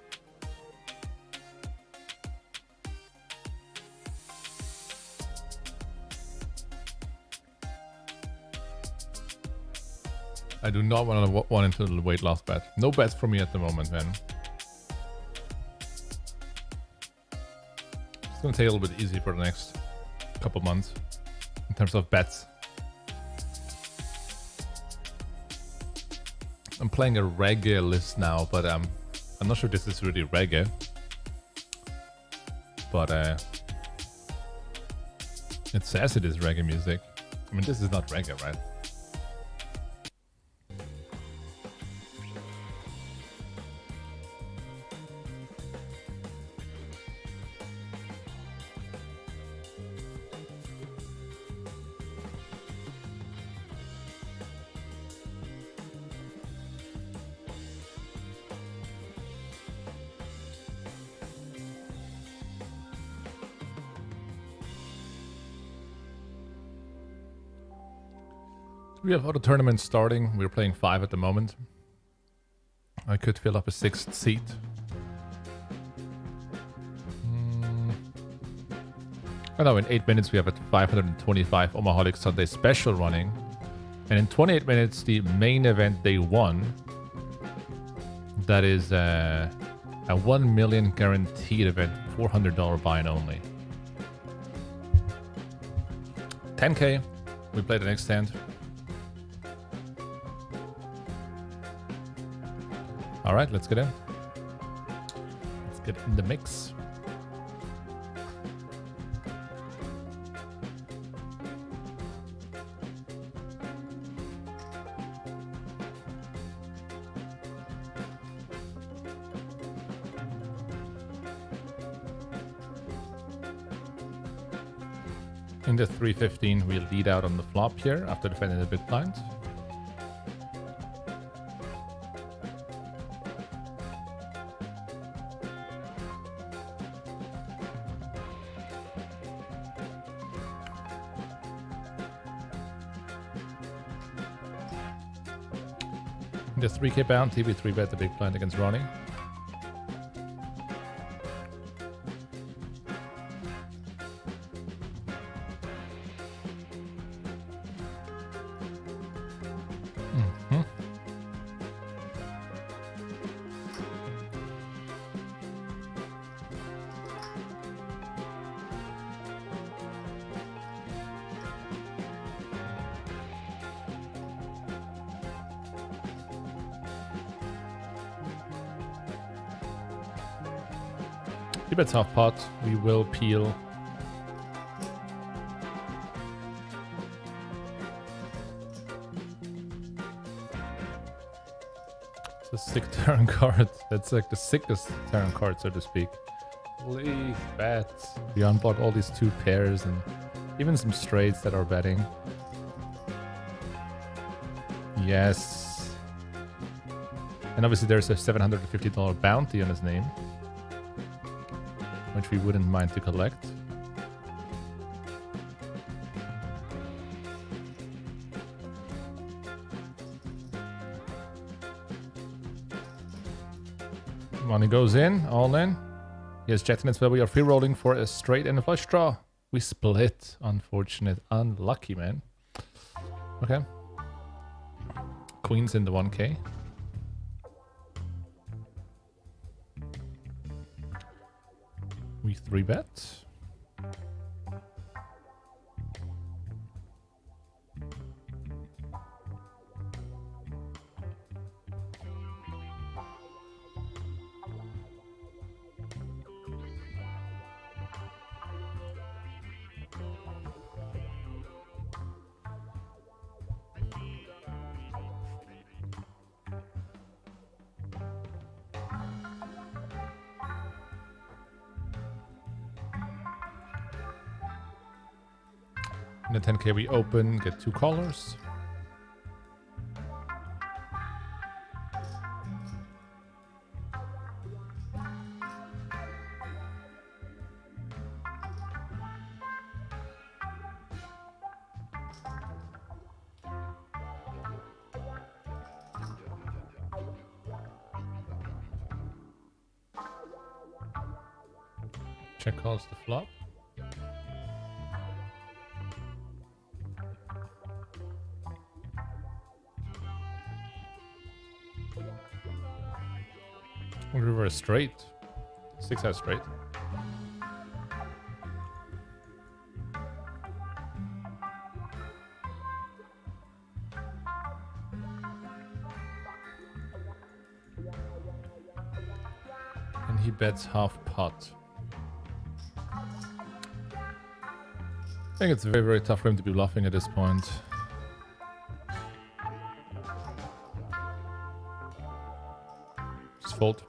Speaker 1: I do not want to want into the weight loss bet. No bets for me at the moment, man. It's gonna take a little bit easy for the next couple months in terms of bets. I'm playing a reggae list now, but I'm not sure this is really reggae. But it says it is reggae music. I mean, this is not reggae, right? We have other tournaments starting. We're playing 5 at the moment. I could fill up a 6th seat. I know in 8 minutes we have a 525 Omaholic Sunday special running. And in 28 minutes, the main event day 1. That is a 1 million guaranteed event, $400 buy-in only. 10K. We play the next hand. All right, let's get in. Let's get in the mix. In the 315, we'll lead out on the flop here after defending the big blind. The 3K bounty, we 3-bet the big blind against Ronny. He bets half pot. We will peel. It's a sick turn card. That's like the sickest turn card, so to speak. Please bet. We unbought all these 2 pairs and even some straights that are betting. Yes. And obviously there's a $750 bounty on his name, which we wouldn't mind to collect. Money goes in, all in. Yes, JNandez, where we are free rolling for a straight and a flush draw. We split. Unfortunate. Unlucky, man. Okay. Queens in the 1K. We 3-bet. In the 10K we open, get 2 callers. Check calls the flop. River straight. 6 out straight. And he bets half pot. I think it's very, very tough for him to be bluffing at this point. Just fold.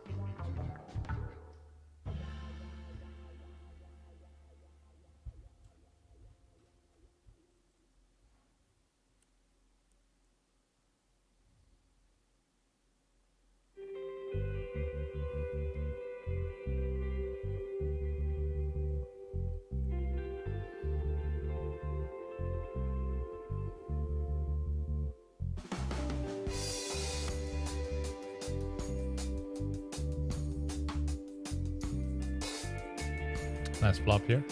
Speaker 1: Nice flop here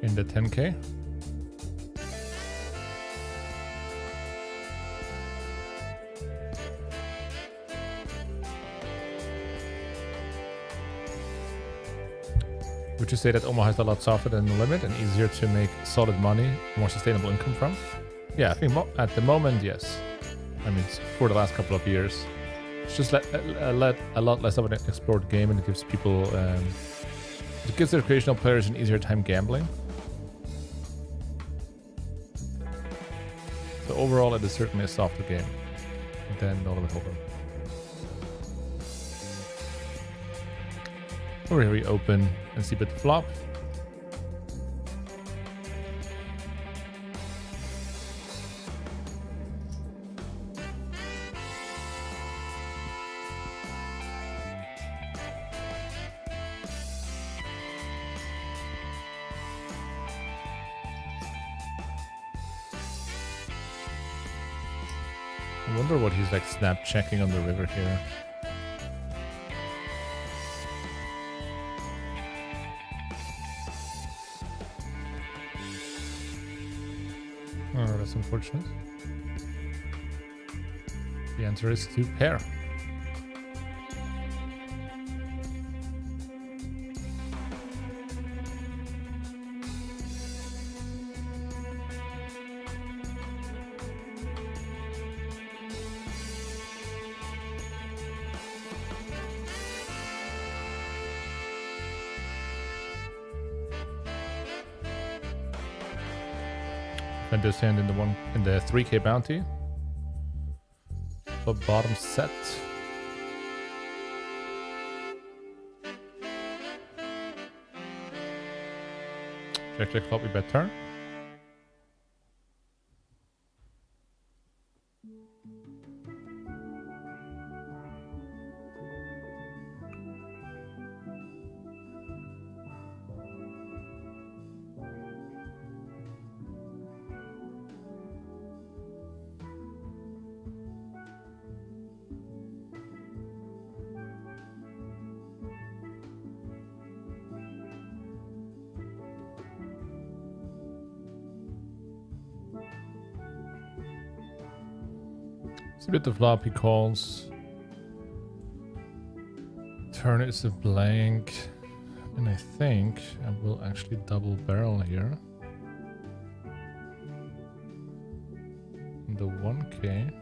Speaker 1: in the 10K. Would you say that Omaha is a lot softer than the limit and easier to make solid money, more sustainable income from? Yeah, I think at the moment, yes. I mean, for the last couple of years, it's just a lot less of an explored game, and it gives people, it gives the recreational players an easier time gambling. So overall, it is certainly a softer game than the limit hold'em. Over here we open and see bet the flop. I wonder what he's like snap checking on the river here. Oh, that's unfortunate. The answer is to pair. And this hand in the 3K bounty. The bottom set. Check, check, flop, we bet turn. It's a bit of flop, he calls. Turn is a blank. And I think I will actually double barrel here. The 1K.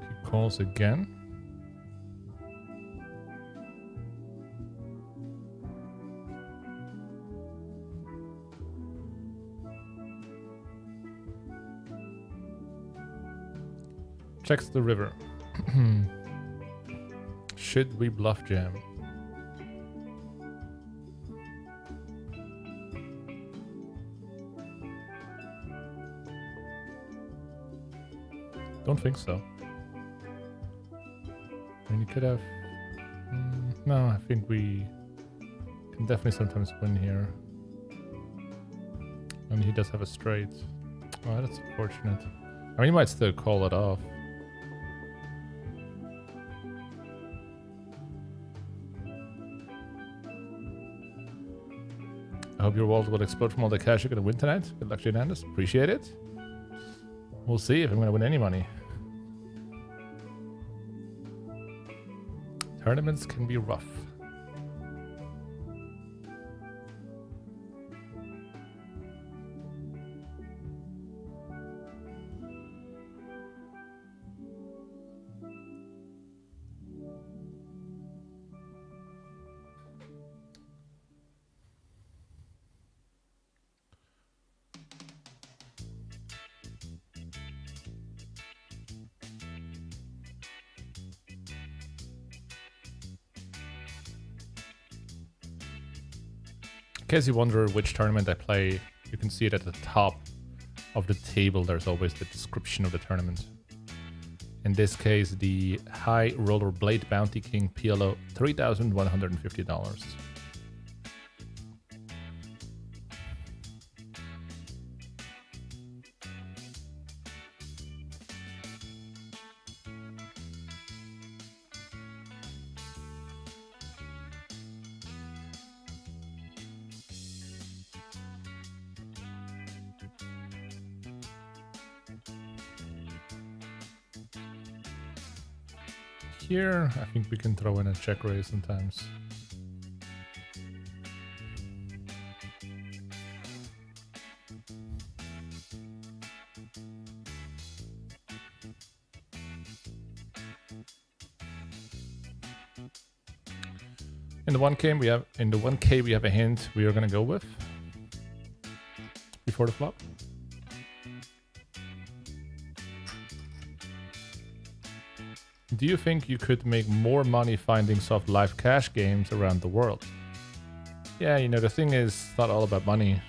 Speaker 1: He calls again. Checks the river. Should we bluff jam? Don't think so. I mean, you could have... no, I think we can definitely sometimes win here. And he does have a straight. Oh, that's unfortunate. I mean, he might still call it off. I hope your wallet will explode from all the cash you're going to win tonight. Good luck, JNandez. Appreciate it. We'll see if I'm going to win any money. Tournaments can be rough. In case you wonder which tournament I play, you can see it at the top of the table. There's always the description of the tournament. In this case, the High Roller Blade Bounty King PLO $3,150. Here, I think we can throw in a check raise sometimes. In the 1K we have a hint we are gonna go with before the flop. Do you think you could make more money finding soft live cash games around the world? Yeah, you know, the thing is, it's not all about money.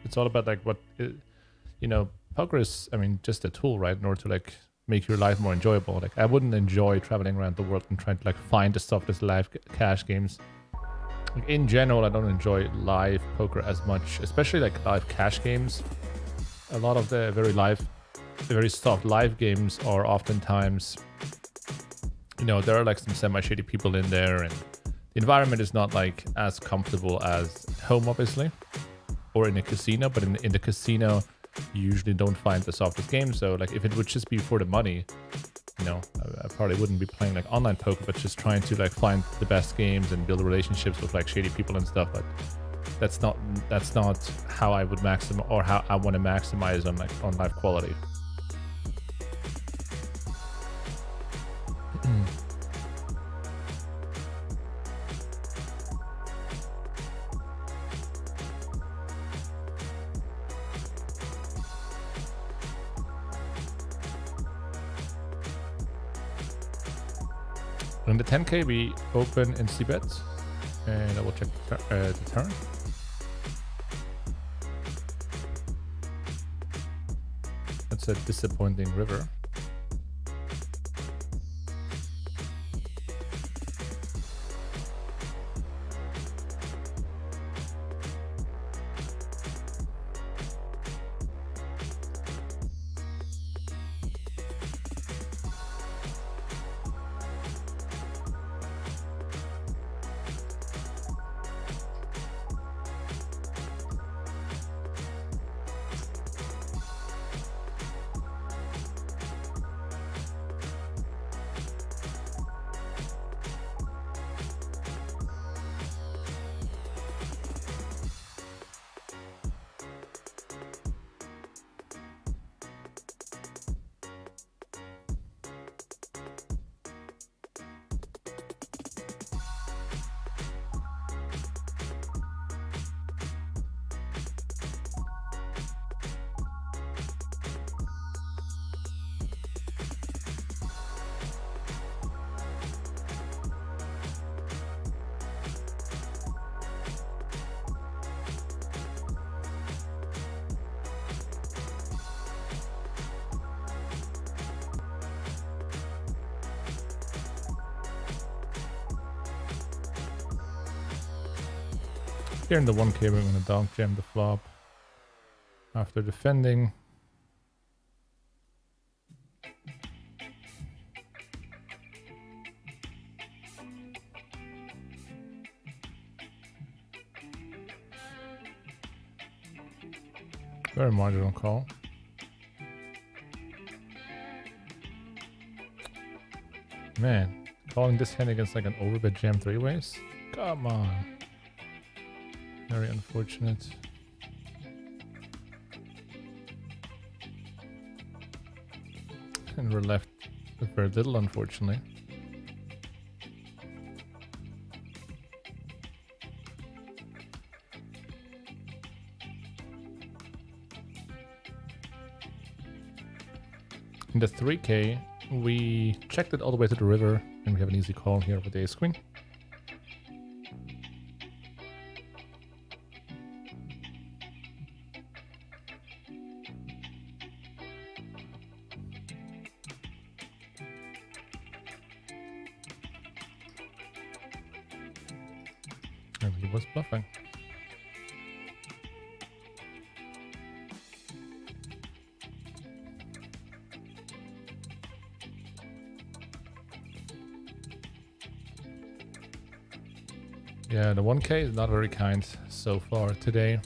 Speaker 1: It's all about like you know, poker is, I mean, just a tool, right? In order to like make your life more enjoyable. Like I wouldn't enjoy traveling around the world and trying to like find the softest live cash games. Like, in general, I don't enjoy live poker as much, especially like live cash games. A lot of the very soft live games are oftentimes, you know, there are like some semi-shady people in there, and the environment is not like as comfortable as home, obviously, or in a casino. But in the casino, you usually don't find the softest game. So like if it would just be for the money, you know, I probably wouldn't be playing like online poker, but just trying to like find the best games and build relationships with like shady people and stuff. But that's not how I would maximize, or how I want to maximize on live quality. In the 10K, we open in c-bet, and I will check the turn. That's a disappointing river. Here in the 1K, we're going to donk jam the flop. after defending. Very marginal call. Man, calling this hand against like an overbet jam 3-ways? Come on. Very unfortunate. And we're left with very little, unfortunately. In the 3K, we checked it all the way to the river, and we have an easy call here with the ace queen. And he was bluffing. Yeah, the 1K is not very kind so far today.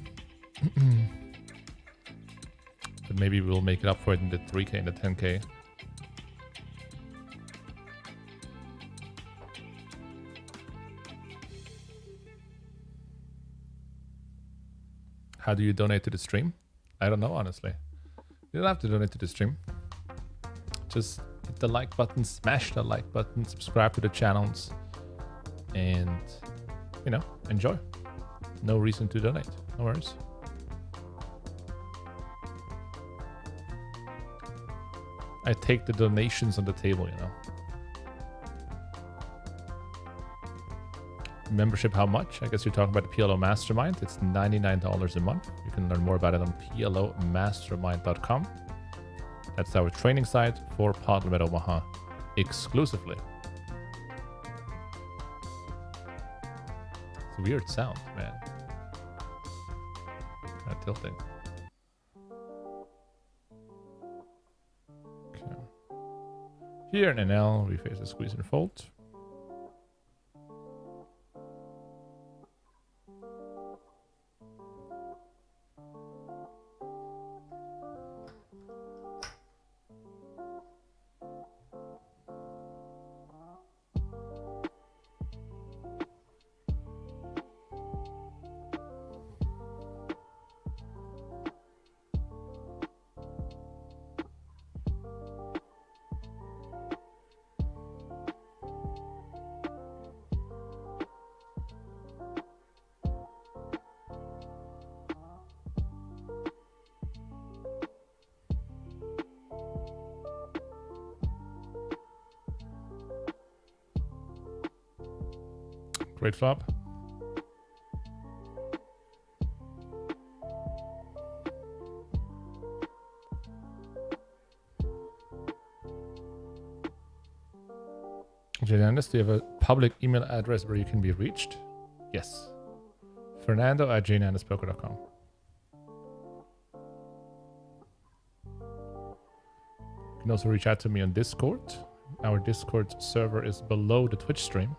Speaker 1: But maybe we'll make it up for it in the 3K and the 10K. How do you donate to the stream? I don't know, honestly. You don't have to donate to the stream. Just hit the like button, smash the like button, subscribe to the channels, and, you know, enjoy. No reason to donate. No worries. I take the donations on the table, you know. Membership, how much? I guess you're talking about the PLO Mastermind. It's $99 a month. You can learn more about it on PLOmastermind.com. That's our training site for Pot Limit Omaha exclusively. It's a weird sound, man. Kind of tilting. Okay. Here in NL, we face a squeeze and fold. Great flop. JNandez, do you have a public email address where you can be reached? Yes. Fernando@JNandezPoker.com. You can also reach out to me on Discord. Our Discord server is below the Twitch stream.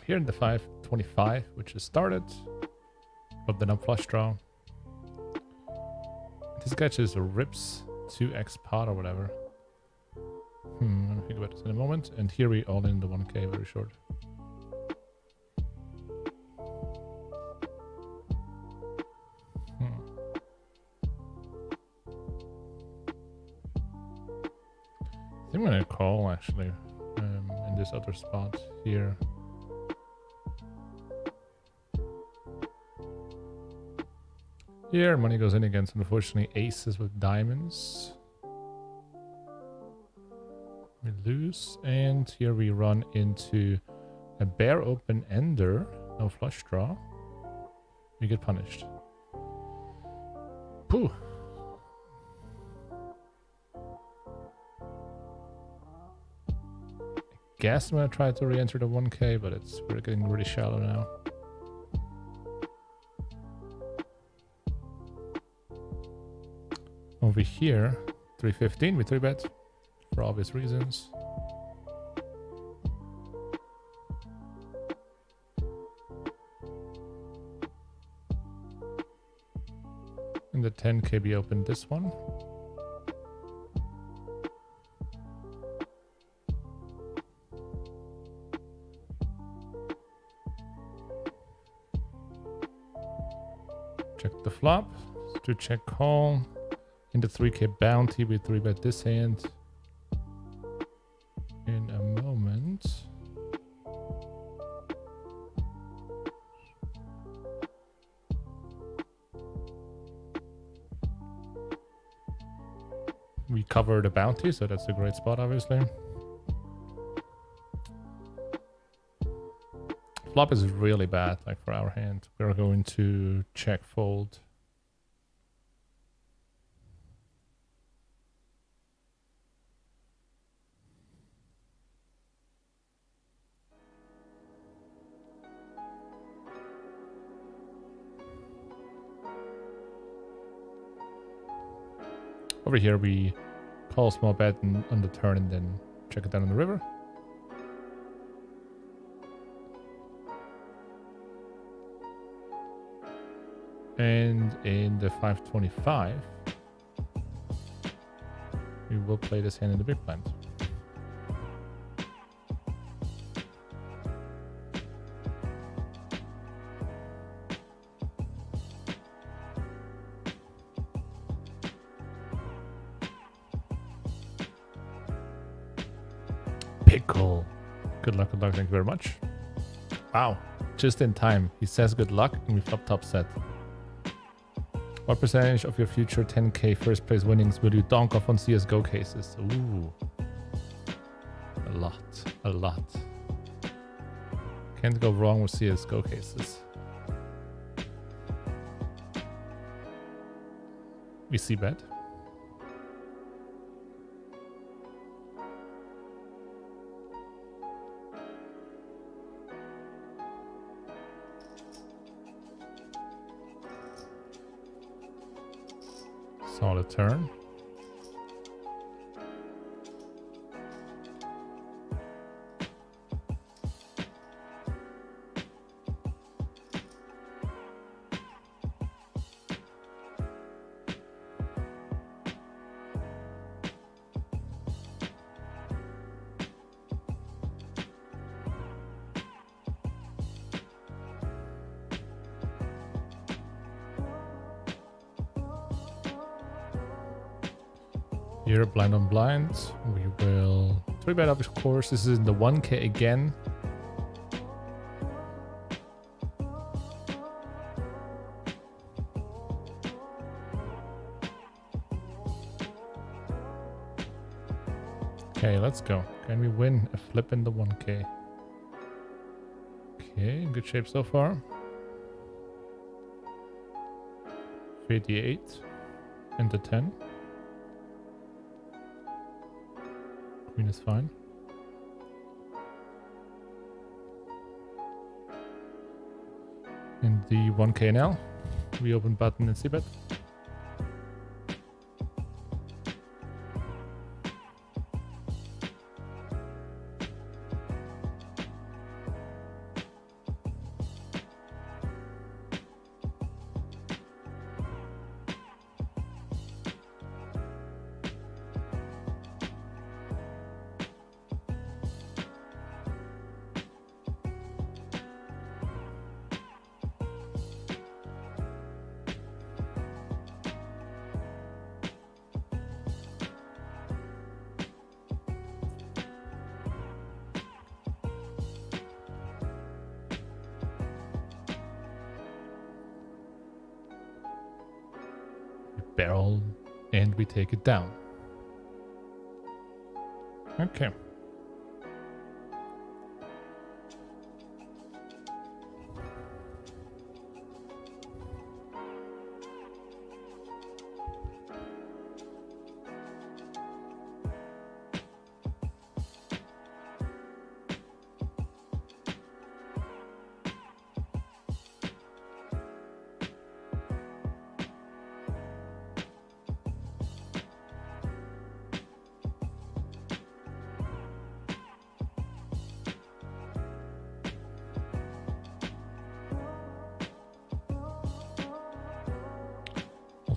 Speaker 1: Here in the 525, which has started, of the nub flush draw. This guy just rips 2x pot or whatever. I'll think about this in a moment. And here we all in the 1K, very short. I think I'm gonna call actually in this other spot here. Here, money goes in against, unfortunately, aces with diamonds. We lose, and here we run into a bare open ender, no flush draw. We get punished. Pooh. guess I'm gonna try to re-enter the 1K, but we're getting really shallow now. Over here, 315, we 3-bet for obvious reasons. And the 10K we opened this one. Check the flop to check call. In the 3K bounty, we 3-bet this hand. In a moment. We cover the bounty, so that's a great spot, obviously. Flop is really bad, like for our hand. We're going to check fold. Over here, we call small bet on the turn and then check it down on the river. And in the 525, we will play this hand in the big blind. Pickle. Good luck, thank you very much. Wow, just in time. He says good luck and we flop top set. What percentage of your future 10K first place winnings will you donk off on CSGO cases? Ooh. A lot. Can't go wrong with CSGO cases. We see bet. Solid turn. Here, blind on blind. We will 3-bet up, of course. This is in the 1K again. Okay, let's go. Can we win a flip in the 1K? Okay, in good shape so far. 58 and the 10. Queen is fine. In the 1K now, we open button and c-bet. Barrel and we take it down. Okay.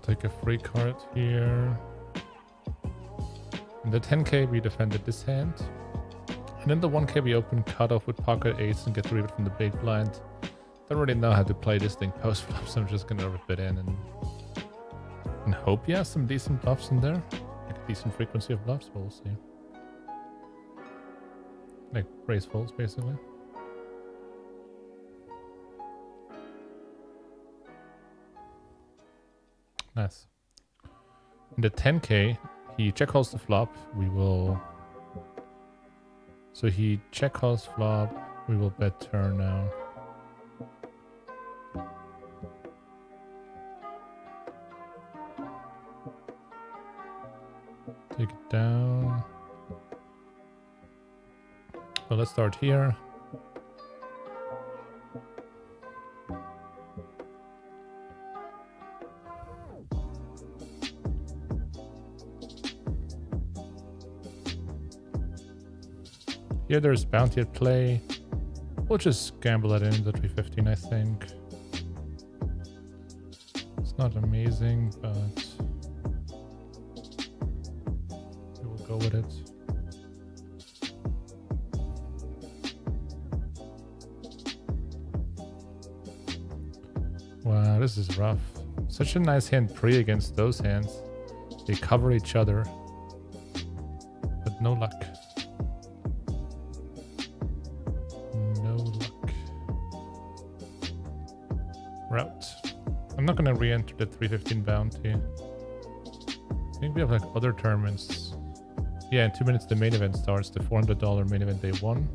Speaker 1: Take a free card here. In the 10k we defended this hand. And in the 1k we open cutoff with pocket eights and get rid from the big blind. Don't really know how to play this thing post flop, so I'm just gonna rip it in and hope he has some decent bluffs in there. Like a decent frequency of bluffs, but we'll see. Like raise folds basically. Nice. In the 10k, he check calls the flop. We will. So he check calls flop. We will bet turn now. Take it down. So let's start here. Here there's bounty at play. We'll just gamble it in the 315, I think. It's not amazing, but we will go with it. Wow, this is rough. Such a nice hand pre against those hands. They cover each other, but no luck. Route. I'm not gonna re-enter the 315 bounty. I think we have like other tournaments. Yeah, in 2 minutes the main event starts. The $400 main event day 1.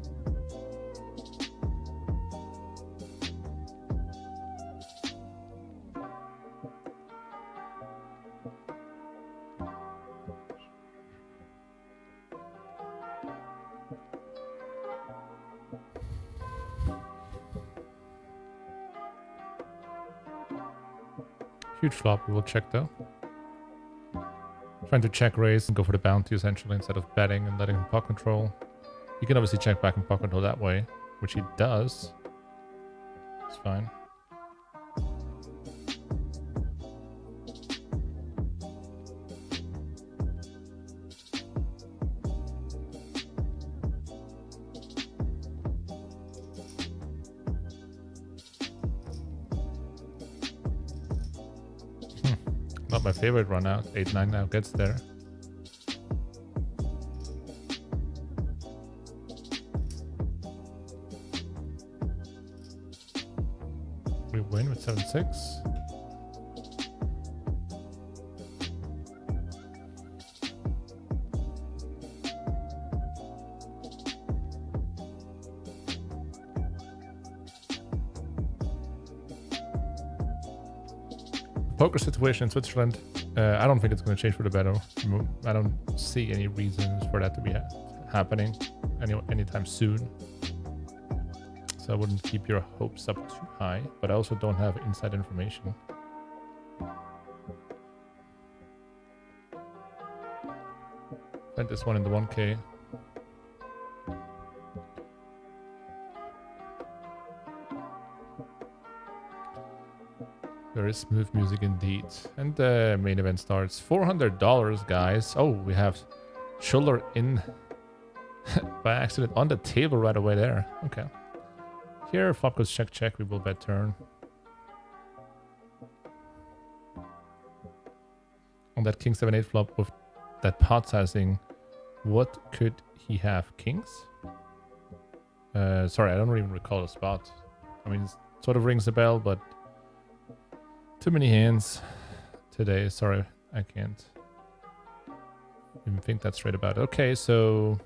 Speaker 1: Huge flop, we will check though. Trying to check raise and go for the bounty essentially instead of betting and letting him pot control. He can obviously check back and pot control that way, which he does. It's fine. Not my favorite run out. 8-9 now gets there. We win with 7-6. Poker situation in Switzerland, I don't think it's going to change for the better. I don't see any reasons for that to be happening anytime soon. So I wouldn't keep your hopes up too high, but I also don't have inside information. Sent this one in the 1K. Very smooth music indeed. And the main event starts. $400, guys. Oh, we have shoulder in by accident on the table right away there. Okay. Here, flop goes check, check. We will bet turn. On that king 7-8 flop with that pot sizing, what could he have? Kings? Sorry, I don't even recall the spot. I mean, it sort of rings a bell, but too many hands today. Sorry, I can't even think that straight about it. Okay, so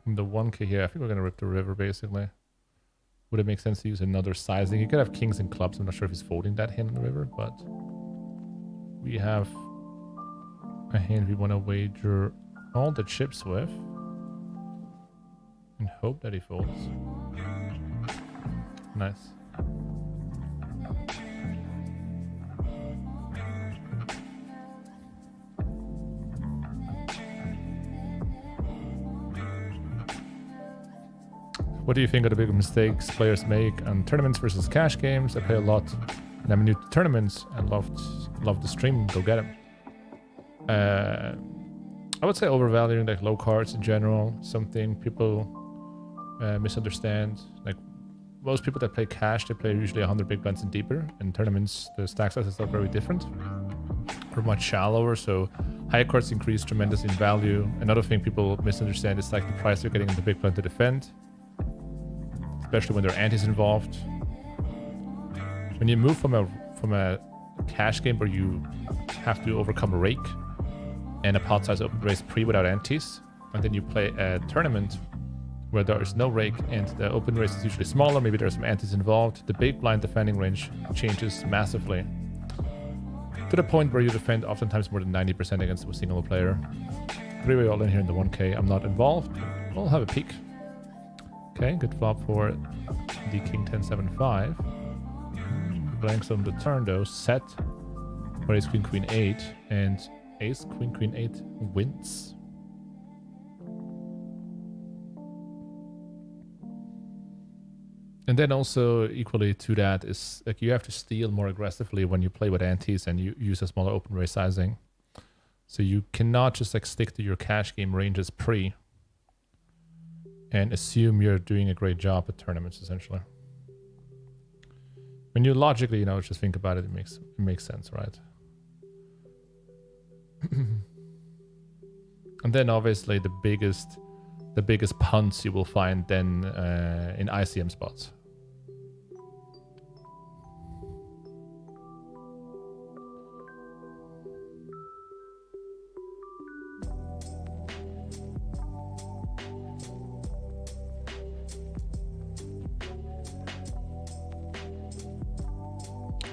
Speaker 1: in the 1K here, I think we're going to rip the river basically. Would it make sense to use another sizing? You could have kings and clubs. I'm not sure if he's folding that hand in the river, but we have a hand we want to wager all the chips with and hope that he folds. Nice. What do you think are the big mistakes players make on tournaments versus cash games? I play a lot and I'm new to tournaments and love the stream, go get them. I would say overvaluing like low cards in general, something people misunderstand. Like most people that play cash, they play usually 100 big blinds and deeper. In tournaments, the stack sizes are very different. Or much shallower, so high cards increase tremendously in value. Another thing people misunderstand is like the price they're getting in the big blind to defend, especially when there are antis involved. When you move from a cash game where you have to overcome a rake and a pot size open raise pre without antis, and then you play a tournament where there is no rake and the open raise is usually smaller, maybe there's some antis involved, the big blind defending range changes massively to the point where you defend oftentimes more than 90% against a single player. 3-way all in here in the 1k. I'm not involved. We'll have a peek. Okay, good flop for the king 10-7-5. Blanks on the turn though. Set for ace queen queen 8, and ace queen queen 8 wins. And then also equally to that is like you have to steal more aggressively when you play with antis and you use a smaller open raise sizing. So you cannot just like stick to your cash game ranges pre and assume you're doing a great job at tournaments essentially. When you logically, just think about it, it makes sense, right? And then obviously the biggest punts you will find then in ICM spots.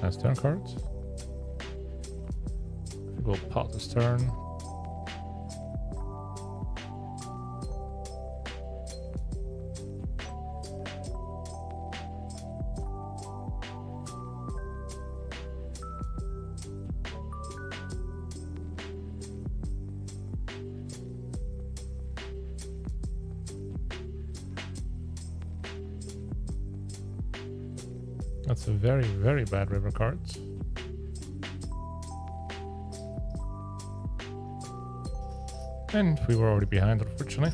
Speaker 1: Nice turn cards. We'll pot this turn. That's a very, very bad river card. And we were already behind, unfortunately.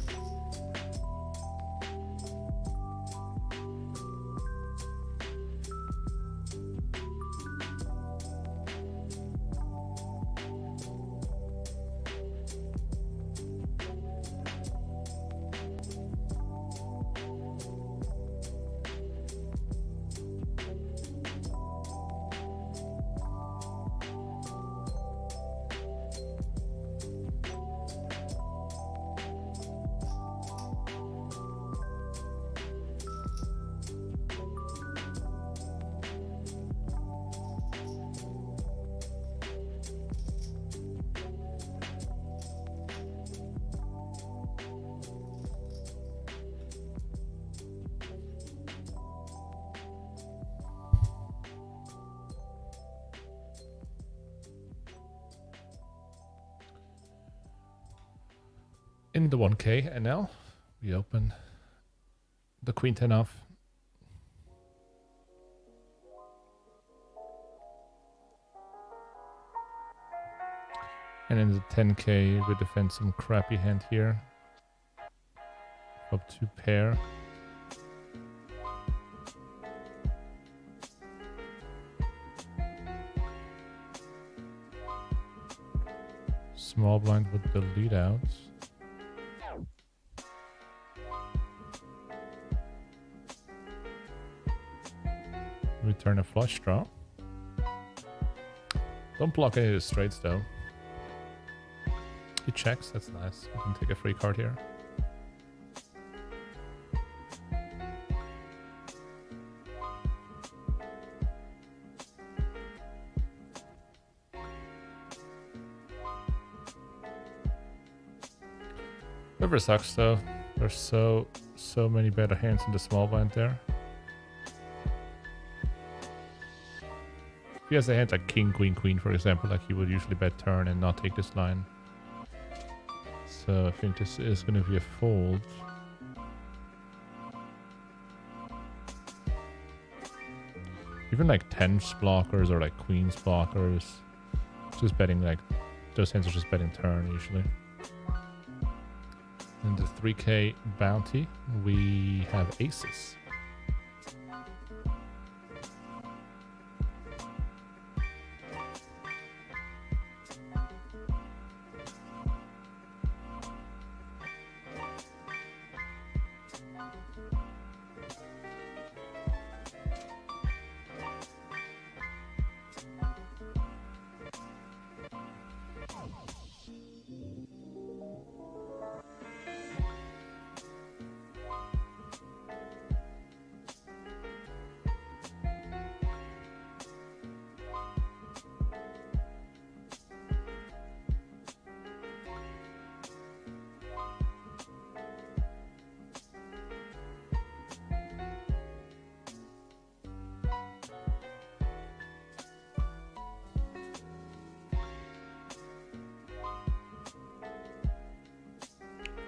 Speaker 1: In the 1k, and now we open the queen 10 off. And in the 10k, we defend some crappy hand here. Up 2 pair. Small blind with the lead out. Return a flush draw. Don't block any of the straights though. He checks, that's nice. We can take a free card here. River sucks though. There's so many better hands in the small blind there. If he has a hand like king, queen, queen, for example, like he would usually bet turn and not take this line. So I think this is going to be a fold. If even like tens blockers or like queens blockers. Just betting like those hands are just betting turn usually. In the 3K bounty, we have aces.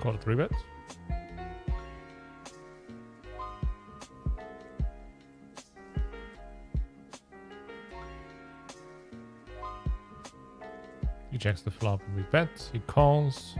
Speaker 1: Call it 3-bet. He checks the flop and we bet. He calls.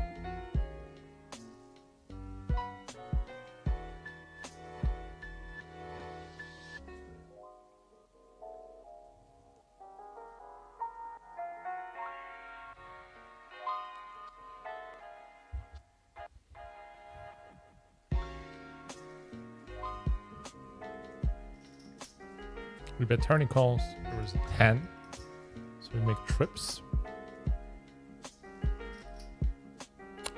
Speaker 1: We bet turn, he calls. There was a 10. So we make trips.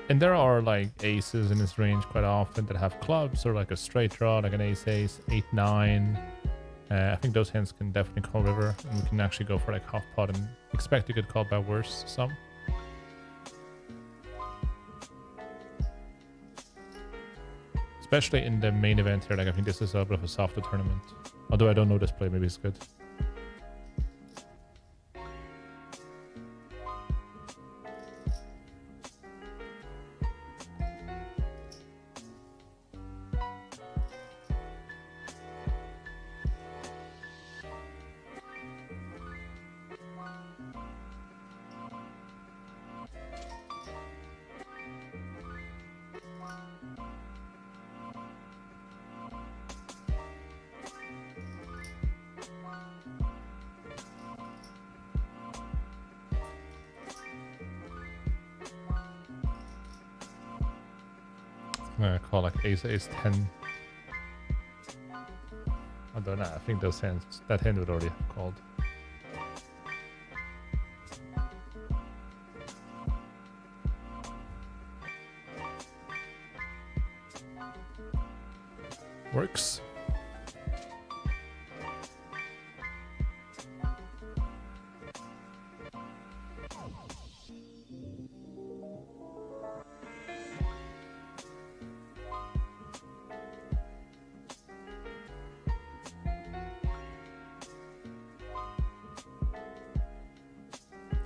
Speaker 1: And there are like aces in this range quite often that have clubs or like a straight draw, like an ace, 8-9. I think those hands can definitely call river, and we can actually go for like half pot and expect to get called by worse some. Especially in the main event here, like I think this is a bit of a softer tournament. Although I don't know this play, maybe it's good. I'm gonna call like ace 10. I don't know. I think those hands, that hand would already have called. Works.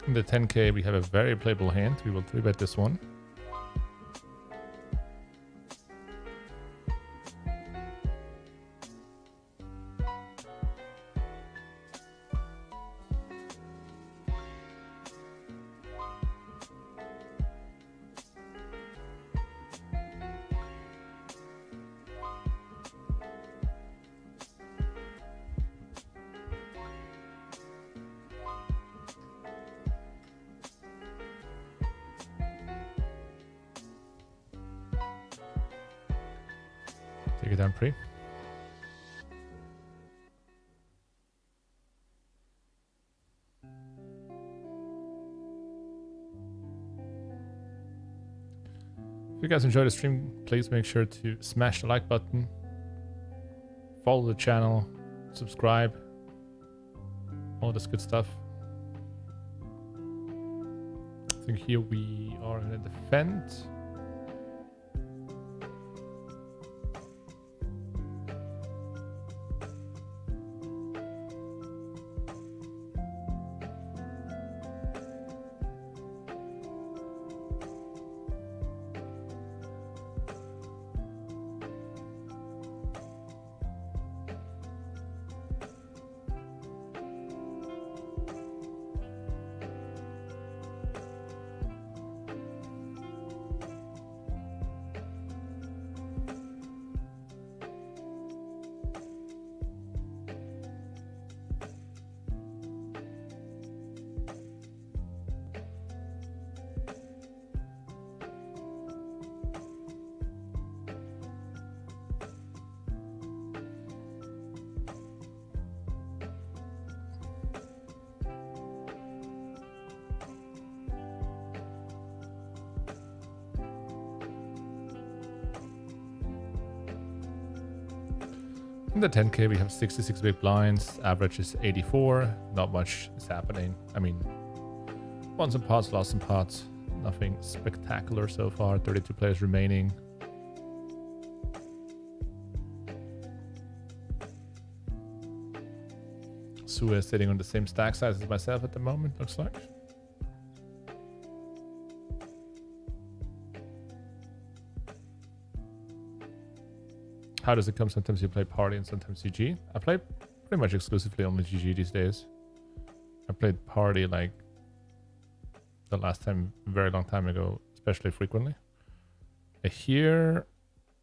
Speaker 1: In the 10K, we have a very playable hand. We will 3-bet this one. Take it down pre. If you guys enjoyed the stream, please make sure to smash the like button, follow the channel, subscribe, all this good stuff. I think here we are going to defend. In the 10K, we have 66 big blinds. Average is 84. Not much is happening. I mean, won some pots, lost some pots. Nothing spectacular so far. 32 players remaining. Sue is sitting on the same stack size as myself at the moment, looks like. How does it come? Sometimes you play party and sometimes GG. I play pretty much exclusively only GG these days. I played party like the last time, a very long time ago, especially frequently. Here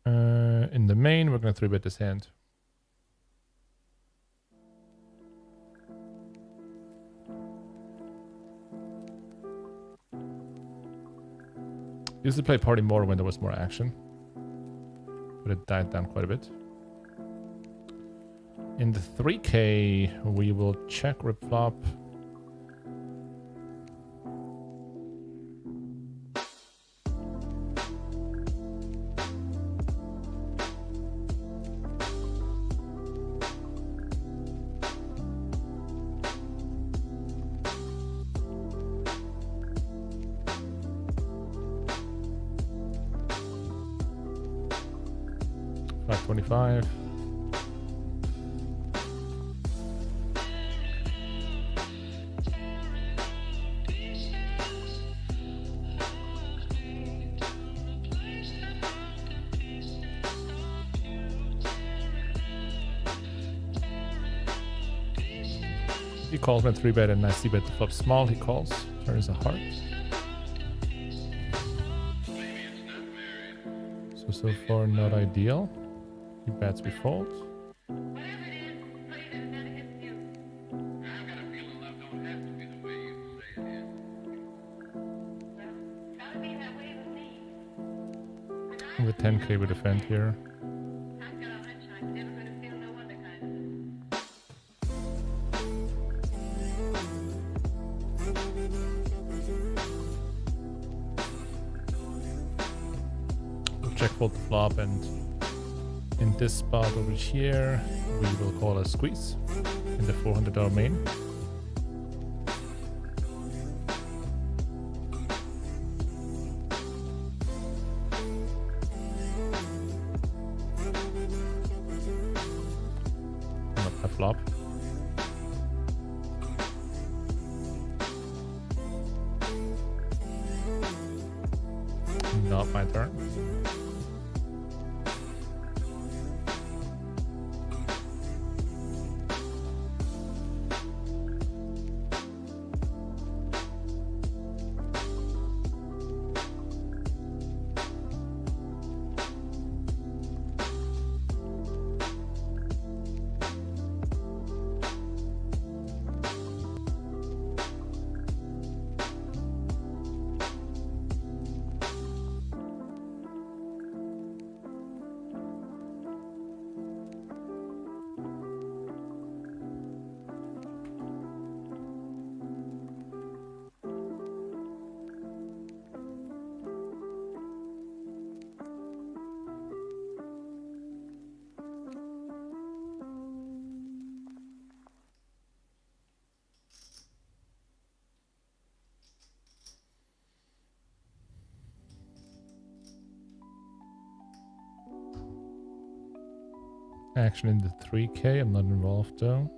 Speaker 1: in the main, we're going to 3-bet this hand. Used to play party more when there was more action, but it died down quite a bit. In the 3K, we will check rip flop. $5.25. He calls my 3-bet and I c-bet the flop small. He calls. Turn is a heart. So far not ideal. He bets, we fold. With 10K we defend here. Check fold the flop, and in this spot over here we will call a squeeze in the $400 main. Not a flop. Not my turn. Action in the 3K, I'm not involved though.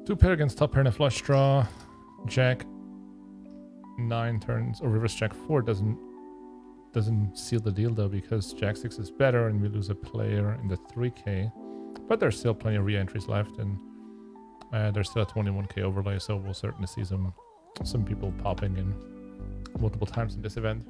Speaker 1: 2-pair against top pair and a flush draw. Jack 9 turns, or reverse Jack 4 doesn't seal the deal though, because Jack 6 is better and we lose a player in the 3K. But there's still plenty of re-entries left, and there's still a 21K overlay, so we'll certainly see some people popping in multiple times in this event.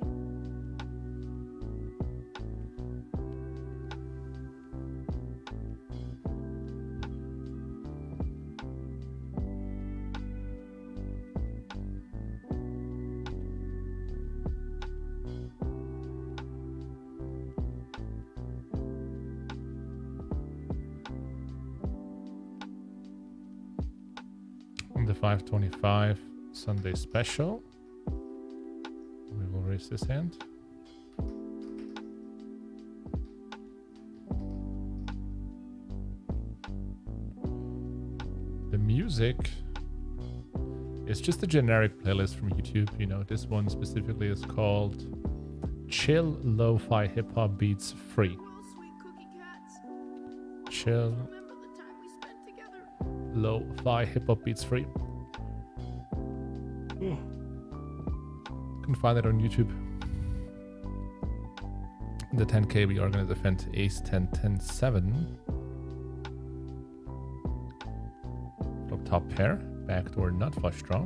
Speaker 1: The 525 Sunday special. We will raise this hand. music is just a generic playlist from YouTube. You know, this one specifically is called Chill Lo-Fi Hip Hop Beats Free. Chill Lo-Fi Hip Hop Beats Free. You can find it on YouTube. The 10K we organize event Ace 10 10 7. Flop top pair, backdoor nut flush draw.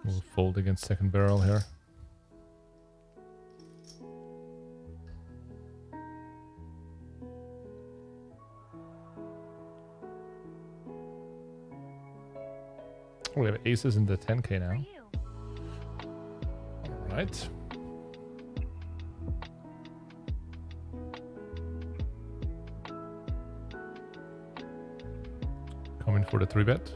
Speaker 1: We'll fold against second barrel here. We have aces in the 10K now. All right. Coming for the 3-bet.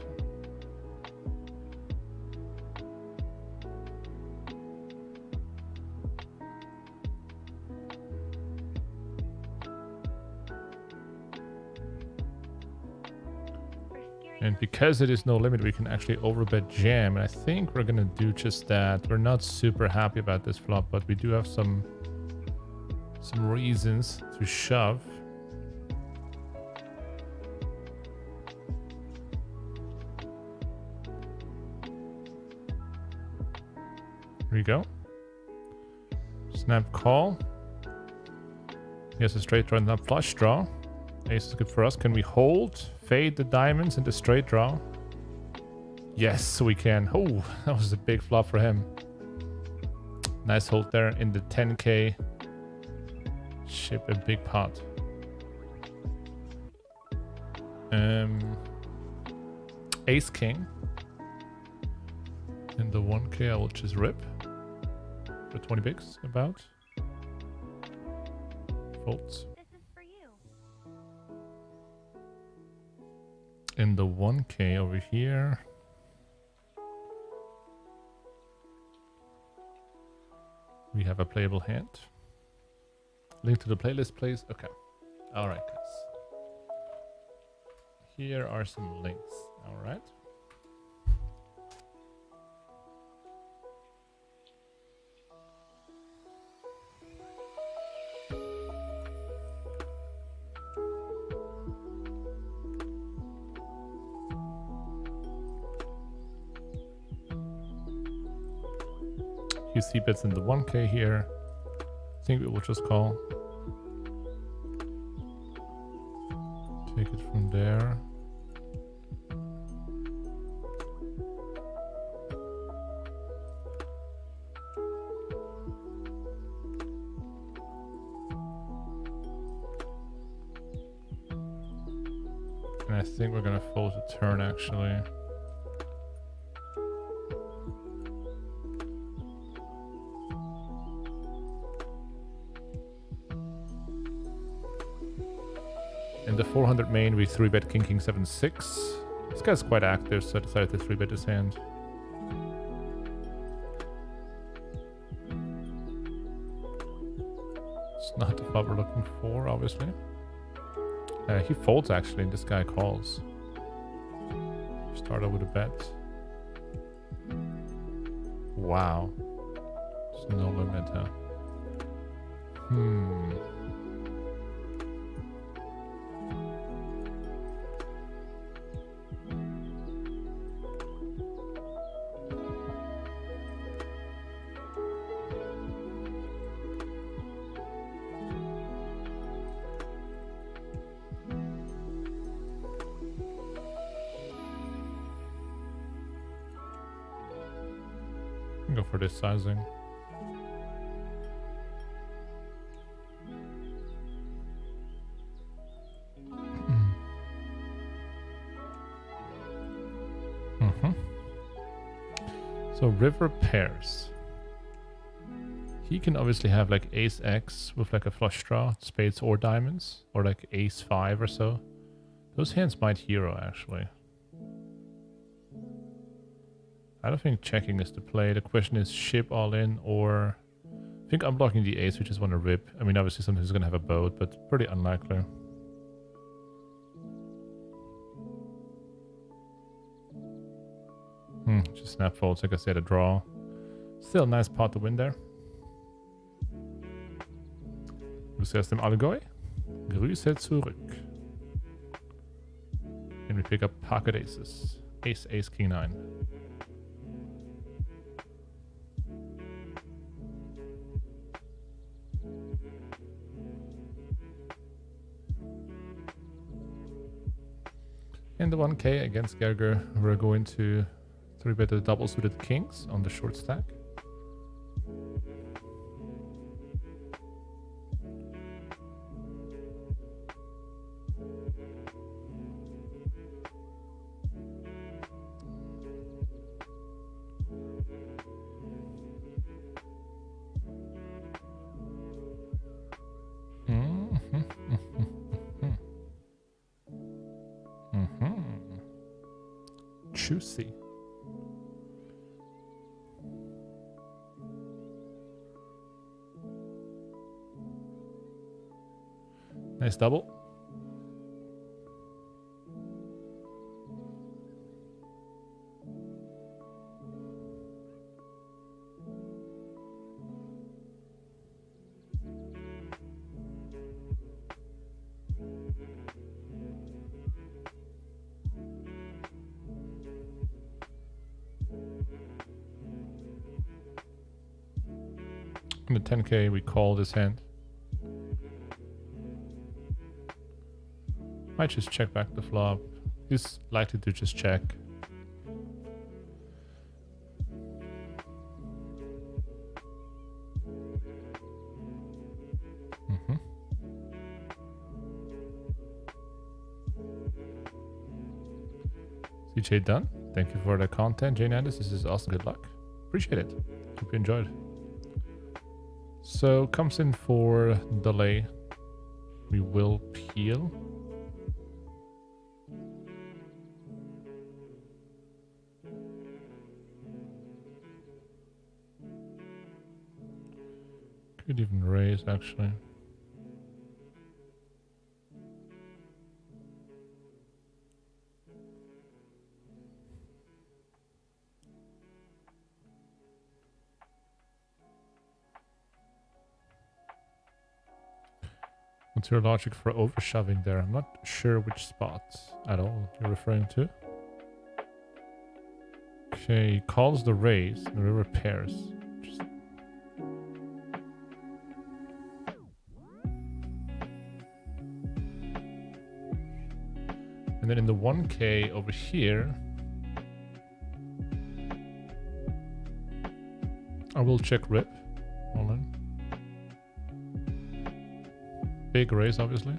Speaker 1: And because it is no limit, we can actually overbet jam. And I think we're going to do just that. We're not super happy about this flop, but we do have some reasons to shove. Here we go. Snap call. He has a straight draw and a flush draw. Ace is good for us. Can we hold? Fade the diamonds in the straight draw. Yes, we can. Oh, that was a big flop for him. Nice hold there in the 10K. Ship a big pot. Ace king. In the 1K, I will just rip. For 20 bigs, about. Folds. In the 1K over here. We have a playable hand. Link to the playlist, please. Okay. All right, guys. Here are some links. All right. You see bets in the 1K here. I think we will just call. Take it from there. And I think we're gonna fold a turn actually. In the 400 main, we 3-bet king, king, 7, 6. This guy's quite active, so I decided to 3-bet his hand. It's not the flop we're looking for, obviously. He folds actually, and this guy calls. Start out with a bet. Wow. There's no limit, huh? Go for this sizing. So river pairs. He can obviously have like ace X with like a flush draw, spades or diamonds, or like ace 5 or so. Those hands might hero actually. I don't think checking is the play. The question is ship all in, or I think unblocking the ace, we just want to rip. I mean, obviously sometimes he's going to have a boat, but pretty unlikely. Just snap folds, like I said, a draw. Still a nice pot to win there. Grüße aus dem Allgäu. Grüße zurück. And we pick up pocket aces. Ace, ace, king 9. In the 1K against Gerger, we're going to 3-bet the double suited kings on the short stack. Juicy. Nice double. In the 10K, we call this hand. Might just check back the flop. He's likely to just check. CJ done. Thank you for the content, JNandez. This is awesome. Good luck. Appreciate it. Hope you enjoyed. So comes in for delay. We will peel. Could even raise actually. What's your logic for overshoving there? I'm not sure which spot at all you're referring to. Okay, he calls the raise, the river pairs. And then in the 1K over here, I will check rip. All in. Big raise, obviously.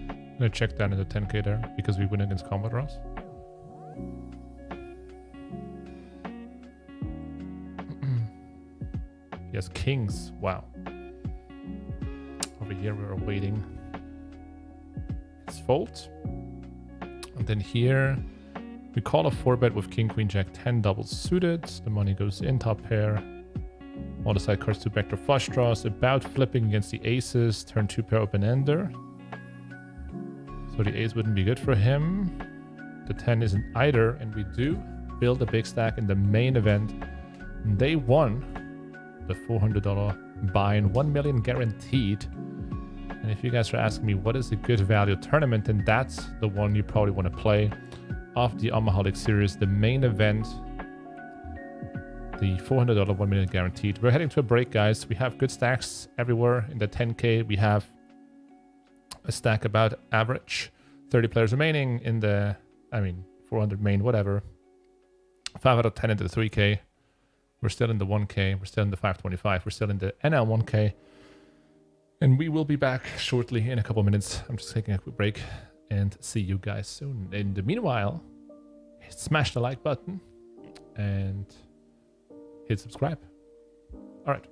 Speaker 1: I'm gonna check down in the 10K there because we win against combat draws. Yes, kings. Wow. Over here we are waiting. It's fold. And then here we call a 4-bet with king, queen, jack 10 doubles suited. The money goes in top pair. All the side cards to backdoor flush draws. About flipping against the aces. Turn 2 pair open ender. So the ace wouldn't be good for him. The 10 isn't either. And we do build a big stack in the main event. Day 1. The $400 buy-in, 1 million guaranteed. And if you guys are asking me what is a good value tournament, then that's the one you probably want to play. Of the Omaholic Series, the main event. The $400 1 million guaranteed. We're heading to a break, guys. We have good stacks everywhere. In the 10K, we have a stack about average. 30 players remaining in the, 400 main, whatever. 5 out of 10 into the 3K. We're still in the 1K. We're still in the 525. We're still in the NL 1K. And we will be back shortly in a couple minutes. I'm just taking a quick break and see you guys soon. In the meanwhile, smash the like button and hit subscribe. All right.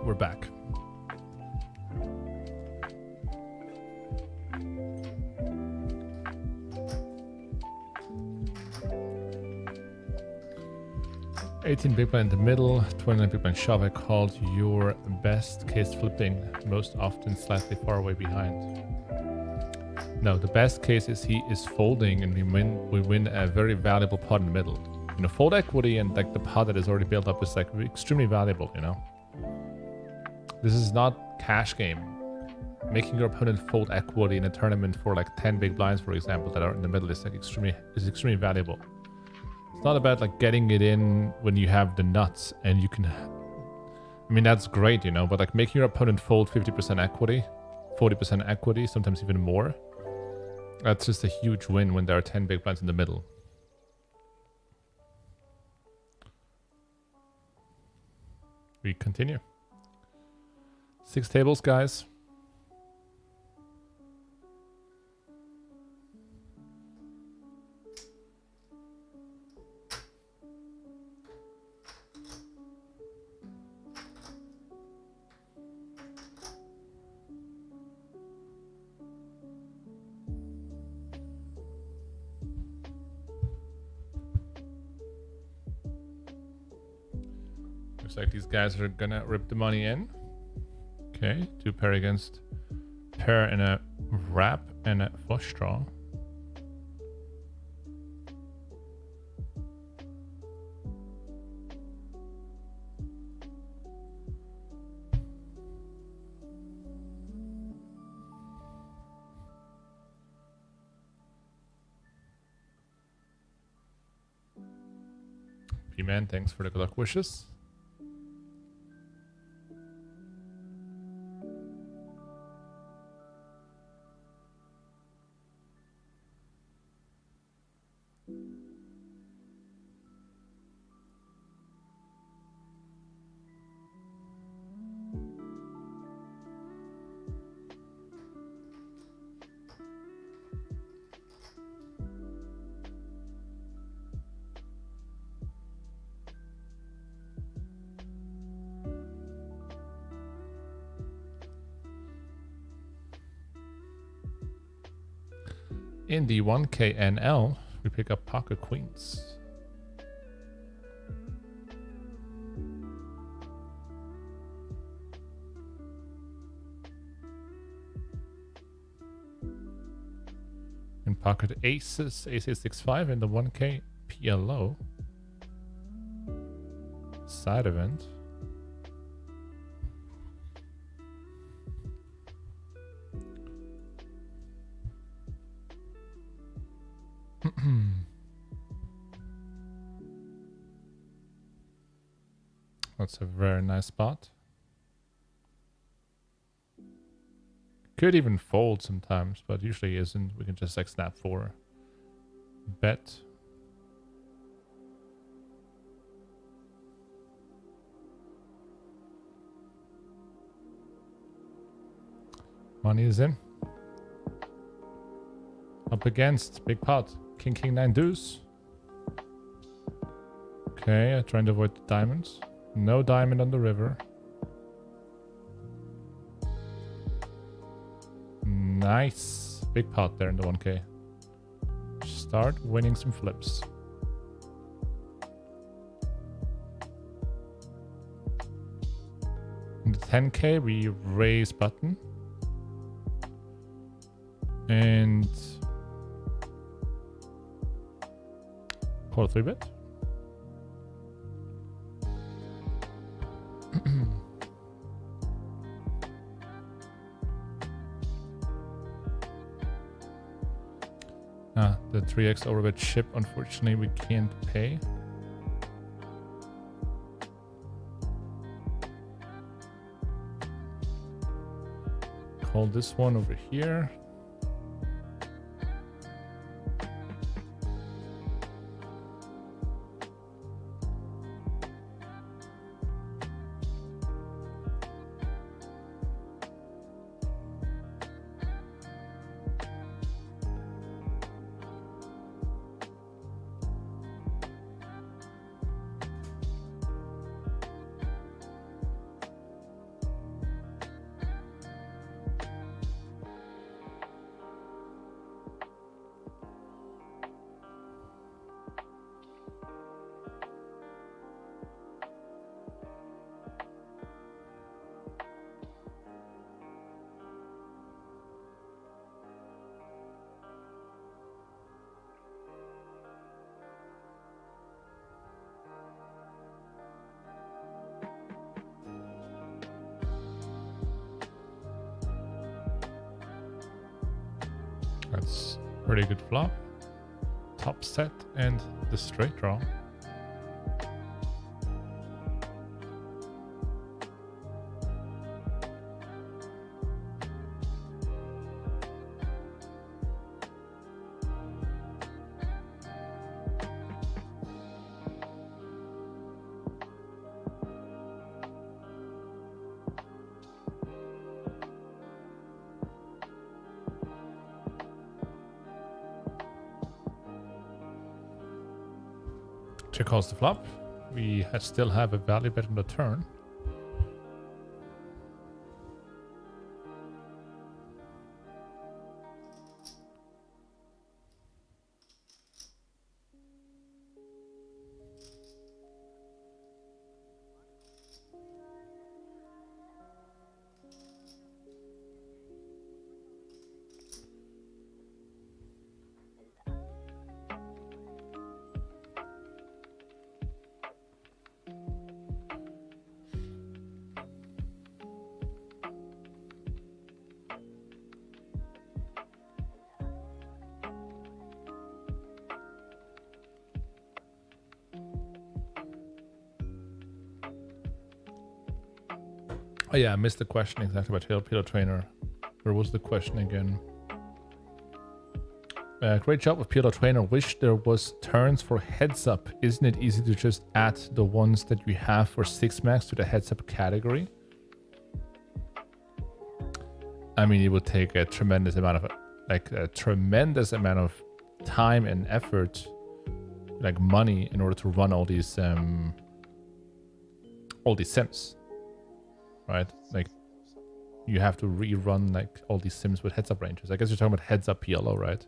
Speaker 1: We're back. $18 big blind in the middle, 29 big blind shove. I called your best case flipping, most often slightly far away behind. No, the best case is he is folding and we win a very valuable pot in the middle. You know, fold equity and like the pot that is already built up is like extremely valuable, you know. This is not cash game. Making your opponent fold equity in a tournament for like 10 big blinds, for example, that are in the middle is like extremely valuable. It's not about like getting it in when you have the nuts and you can, I mean, that's great, you know, but like making your opponent fold 50% equity, 40% equity, sometimes even more. That's just a huge win when there are 10 big blinds in the middle. We continue. 6 tables, guys. Looks like these guys are gonna rip the money in. Okay, 2 pair against pair and a wrap and a flush draw. P-Man, thanks for the good luck wishes. In the 1K NL, we pick up pocket queens. In pocket aces, ace-6-5 in the 1K PLO. Side event. That's a very nice spot. Could even fold sometimes, but usually isn't. We can just like snap 4. Bet. Money is in. Up against big pot. King, king, 9 deuce. Okay, I'm trying to avoid the diamonds. No diamond on the river. Nice. Big pot there in the 1K. Start winning some flips. In the 10K, we raise button. And call 3-bet. The 3x overbet chip, unfortunately, we can't pay. Call this one over here. That's pretty good flop. Top set and the straight draw. Check calls the flop. We still have a value bet on the turn. Oh yeah, I missed the question exactly about PLO Trainer. Where was the question again? Great job with PLO Trainer. Wish there was turns for heads up. Isn't it easy to just add the ones that you have for 6-max to the heads up category? I mean, it would take a tremendous amount of time and effort, like money, in order to run all these sims, right? Like, you have to rerun like all these sims with heads up ranges. I guess you're talking about heads up PLO, right?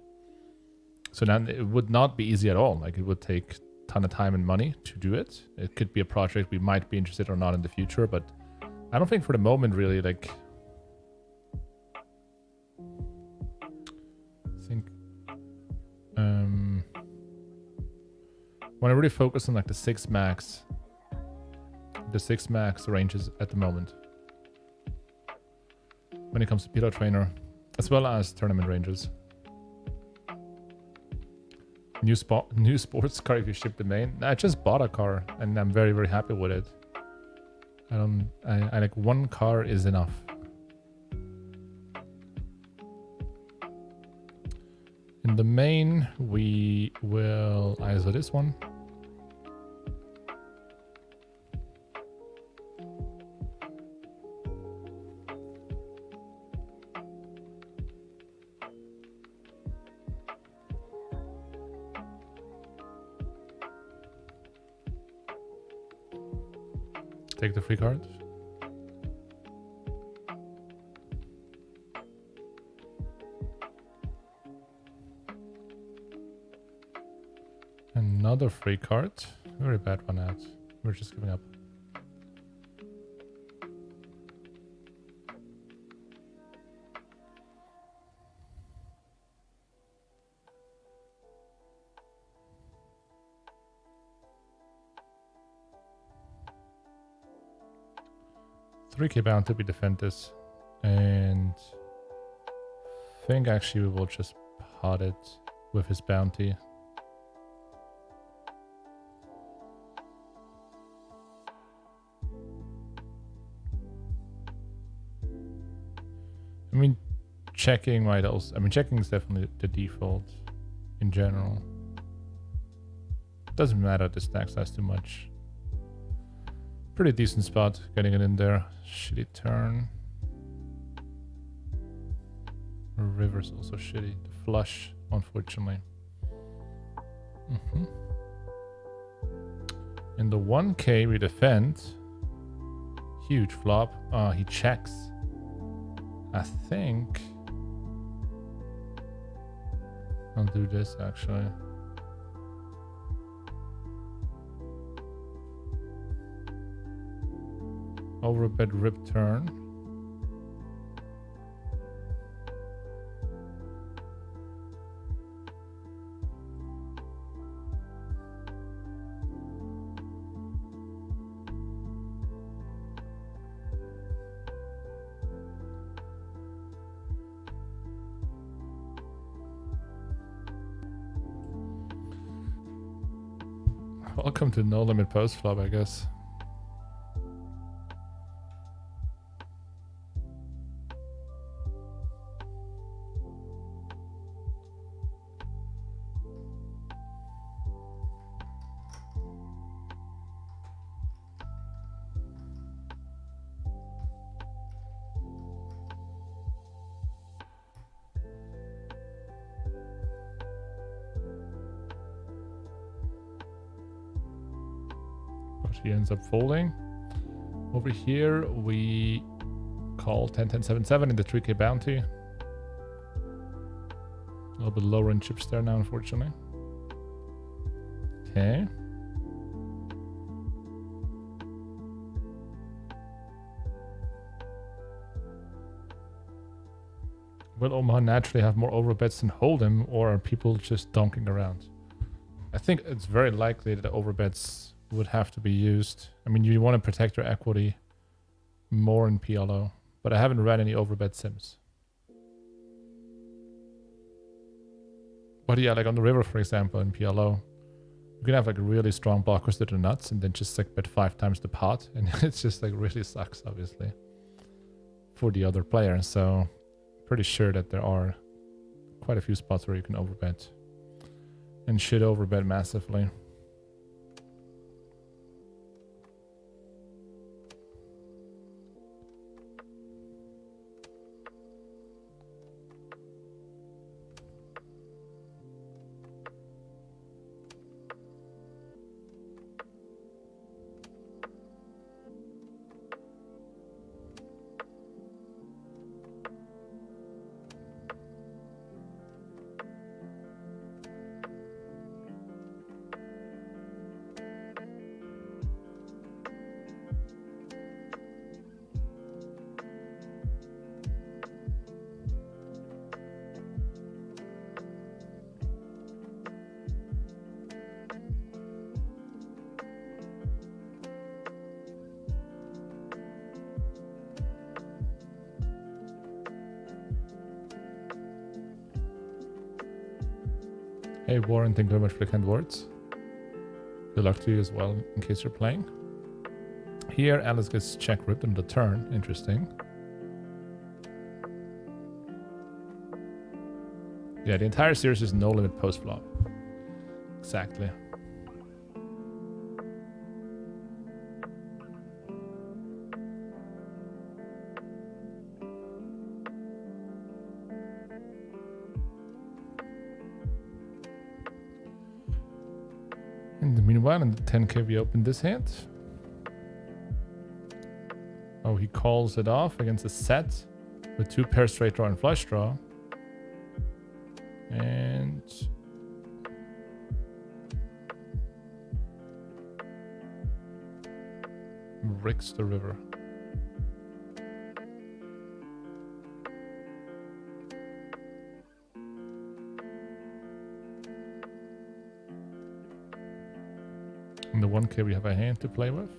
Speaker 1: So now it would not be easy at all. Like, it would take a ton of time and money to do it. It could be a project we might be interested or not in the future, but I don't think for the moment really, like, I think when I really focus on like the 6-max ranges at the moment when it comes to PLO Trainer, as well as tournament ranges. New sports car if you ship the main. I just bought a car and I'm very, very happy with it. I like one car is enough. In the main, we will ISO this one. Take the free card. Another free card. Very bad one out. We're just giving up. $3K bounty, we defend this, and I think actually we will just pot it with his bounty. I mean, checking might also. I mean, checking is definitely the default in general. Doesn't matter the stack size too much. Pretty decent spot, getting it in there. Shitty turn. River's also shitty. The flush, unfortunately. In the 1K we defend. Huge flop. He checks. I think I'll do this actually. Overbet rip turn. Welcome to no limit post flop, I guess. He ends up folding. Over here, we call 10-10-7-7 in the 3K bounty. A little bit lower in chips there now, unfortunately. Okay. Will Omaha naturally have more overbets than hold'em, or are people just donking around? I think it's very likely that the overbets would have to be used. I mean, you want to protect your equity more in PLO, but I haven't read any overbet sims. But yeah, like on the river, for example, in PLO, you can have like really strong blockers that are nuts and then just like bet 5 times the pot, and it's just like really sucks, obviously. for the other player. So pretty sure that there are quite a few spots where you can overbet and should overbet massively. Hey Warren, thank you very much for the kind words. Good luck to you as well, in case you're playing. Here, Alice gets check ripped on the turn. Interesting. Yeah, the entire series is no limit post flop. Exactly. In the meanwhile, in the 10k, we open this hand. Oh, he calls it off against a set with 2 pair straight draw and flush draw. And ricks the river. In the 1k, we have a hand to play with.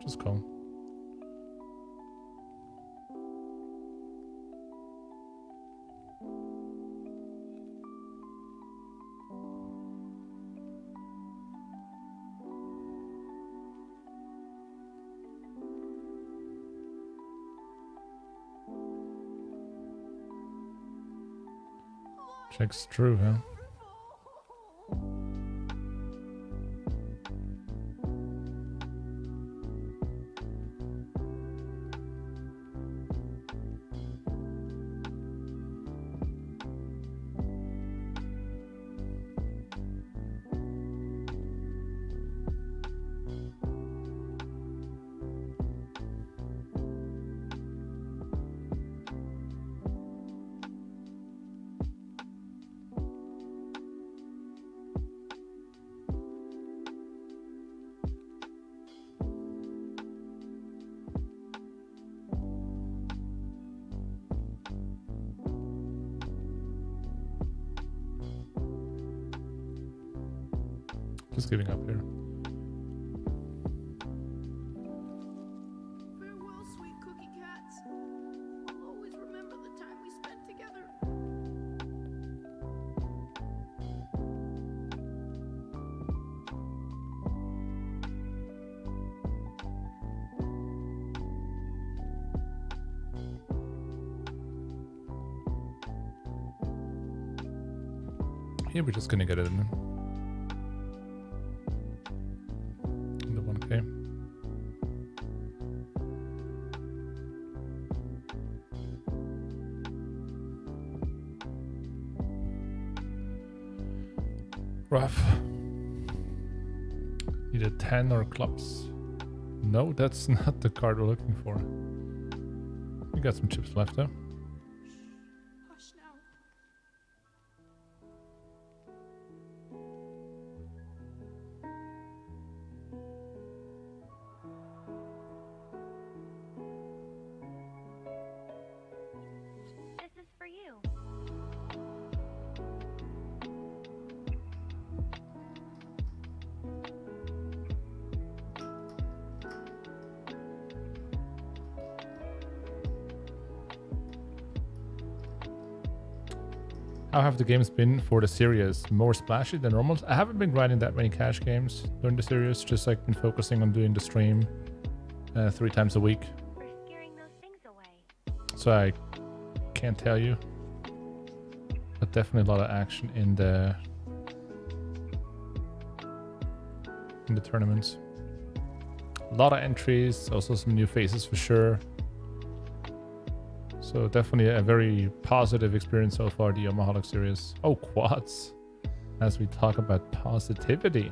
Speaker 1: Just call. Checks true, huh? Just giving up here.
Speaker 2: Farewell, sweet cookie cats. I'll always remember the time we spent together.
Speaker 1: Here we're just gonna get it in. The 1k. Rough. Need a 10 or clubs. No, that's not the card we're looking for. We got some chips left though.
Speaker 2: Hush now.
Speaker 3: This is for you.
Speaker 1: How have the games been for the series? More splashy than normal? I haven't been grinding that many cash games during the series, just like been focusing on doing the stream 3 times a week.
Speaker 3: For scaring those things away.
Speaker 1: So I can't tell you. But definitely a lot of action in the tournaments. A lot of entries, also some new faces for sure. So definitely a very positive experience so far, the Omaholic Series. Oh, quads. As we talk about positivity.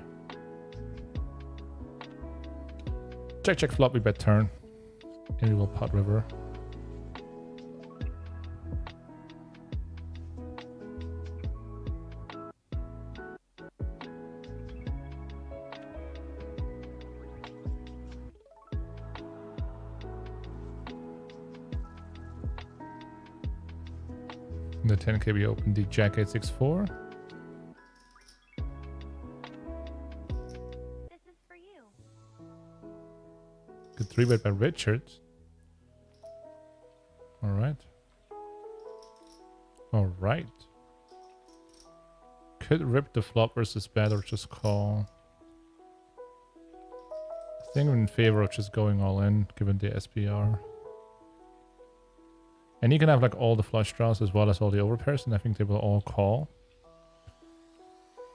Speaker 1: Check flop, we bet turn. And we will pot river. In the 10k we open the Jack 864.
Speaker 3: This is for you.
Speaker 1: Good 3-bet by Richard. Alright. Alright. Could rip the flop versus bet or just call. I think I'm in favor of just going all in, given the SPR. And you can have like all the flush draws as well as all the overpairs, and I think they will all call.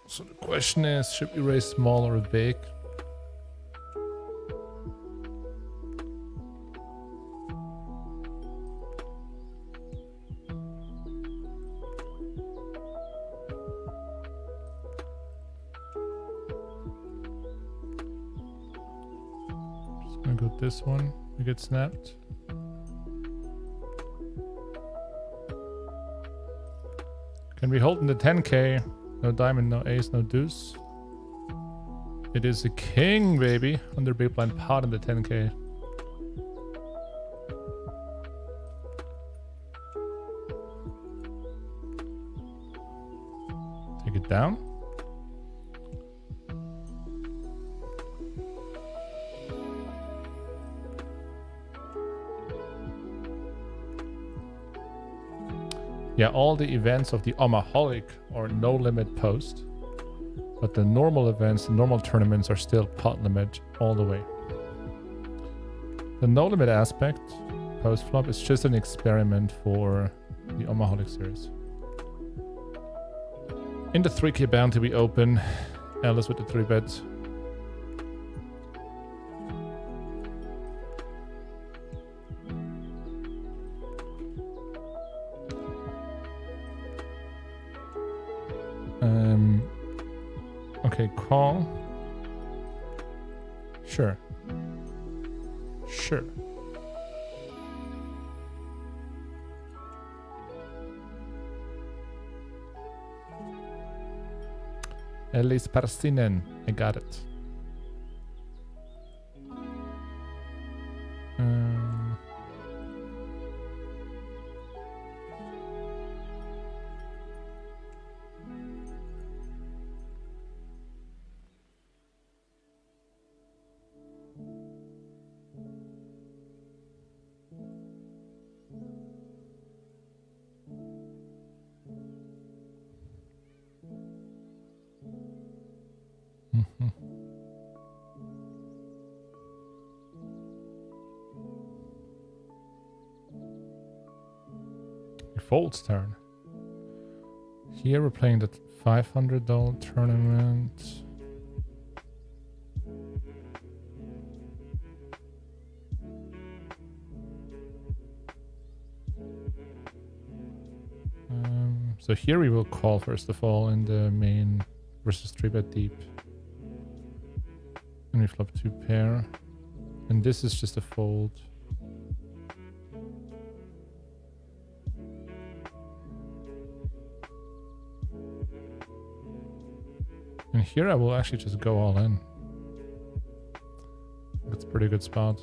Speaker 1: So the question is, should we raise small or big? Just gonna go this one. We get snapped. Can we hold in the 10k? No diamond, no ace, no deuce. It is a king, baby. Under big blind pot in the 10k. Take it down. Yeah, all the events of the Omaholic are no limit post, but the normal events, the normal tournaments are still pot limit all the way. The no limit aspect post flop is just an experiment for the Omaholic series. In the 3k bounty we open Eelis with the 3-bet. Okay, call. Sure. Sure. Eelis Parssinen. I got it. Folds turn. Here we're playing the $500 tournament. So here we will call first of all in the main versus 3-bet deep. And we flop 2 pair. And this is just a fold. And here I will actually just go all in. That's a pretty good spot.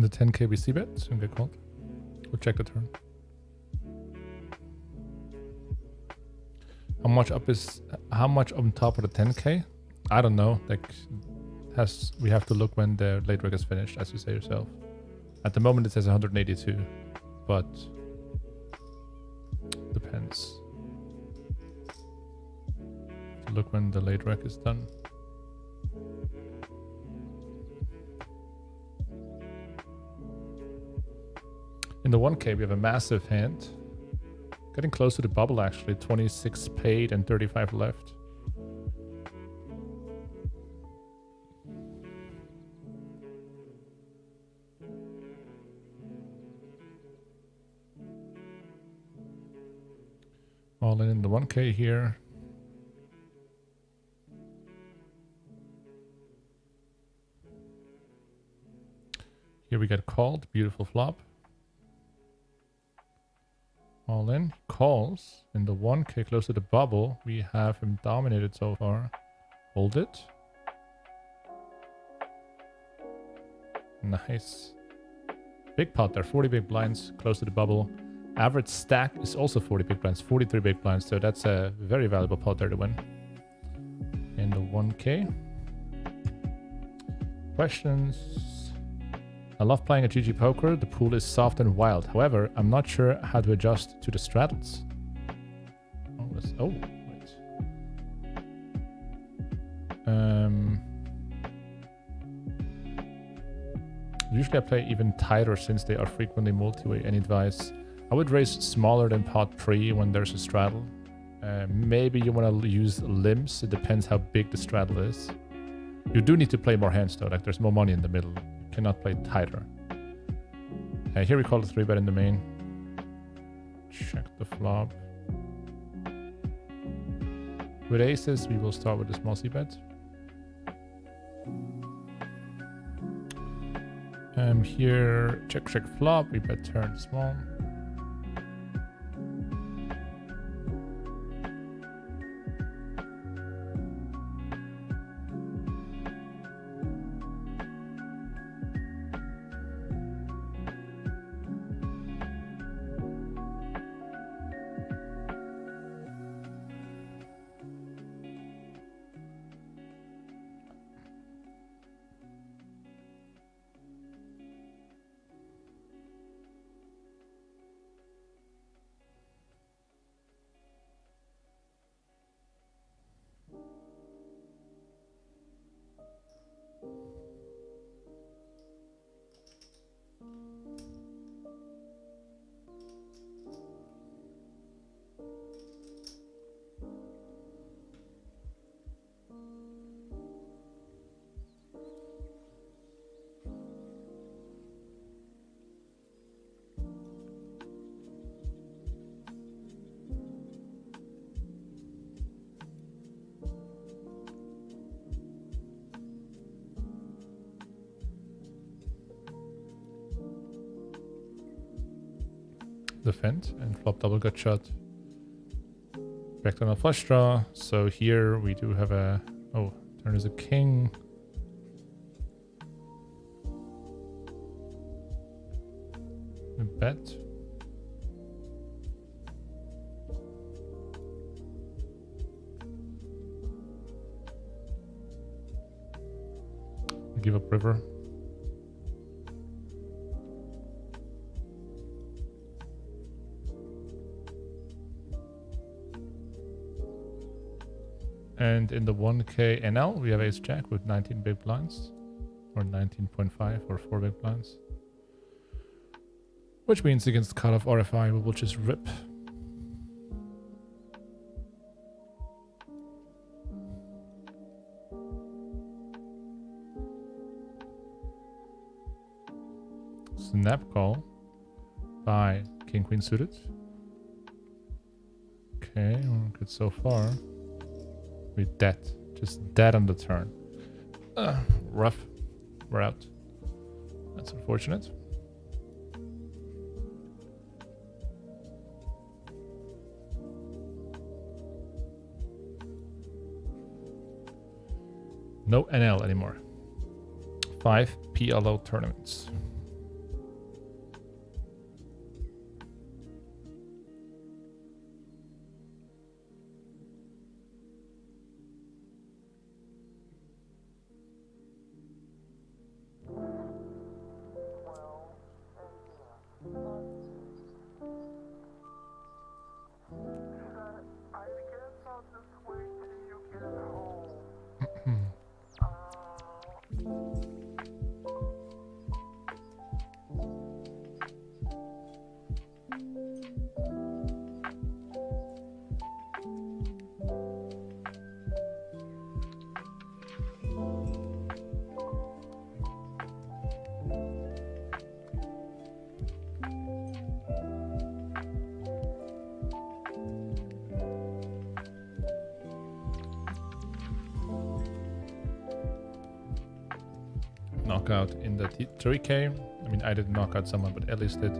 Speaker 1: In the 10k we see bet and get called. We'll check the turn. How much on top of the 10k? I don't know. Like we have to look when the late reg is finished, as you say yourself. At the moment it says 182, but depends. Look when the late rec is done. In the 1k we have a massive hand. Getting close to the bubble actually. 26 paid and 35 left. All in the 1k here. Here we get called. Beautiful flop. All in. Calls. In the 1k close to the bubble. We have him dominated so far. Hold it. Nice. Big pot there. 40 big blinds close to the bubble. Average stack is also 40 big blinds. 43 big blinds. So that's a very valuable pot there to win. In the 1k. Questions. I love playing at GGPoker. The pool is soft and wild. However, I'm not sure how to adjust to the straddles. Oh, wait. Usually I play even tighter since they are frequently multi-way. Any advice? I would raise smaller than pot pre when there's a straddle. Maybe you want to use limbs. It depends how big the straddle is. You do need to play more hands though. Like there's more money in the middle. Cannot play tighter. Here we call the 3-bet in the main. Check the flop. With aces, we will start with the small c-bet. Here, check flop. We bet turn small. Defend and flop double gut shot. Back on a flush draw. So here we do have a turn is a king. A bet. Give up river. And in the 1k NL, we have ace jack with 19 big blinds, or 19.5 or 4 big blinds. Which means against cutoff RFI, we will just rip. Snap call by king queen suited. Okay, well, good so far. We dead, just dead on the turn. Rough. We're out. That's unfortunate. No NL anymore. 5 PLO tournaments. knockout in the 3K. I mean, I didn't knock out someone, but Eelis did.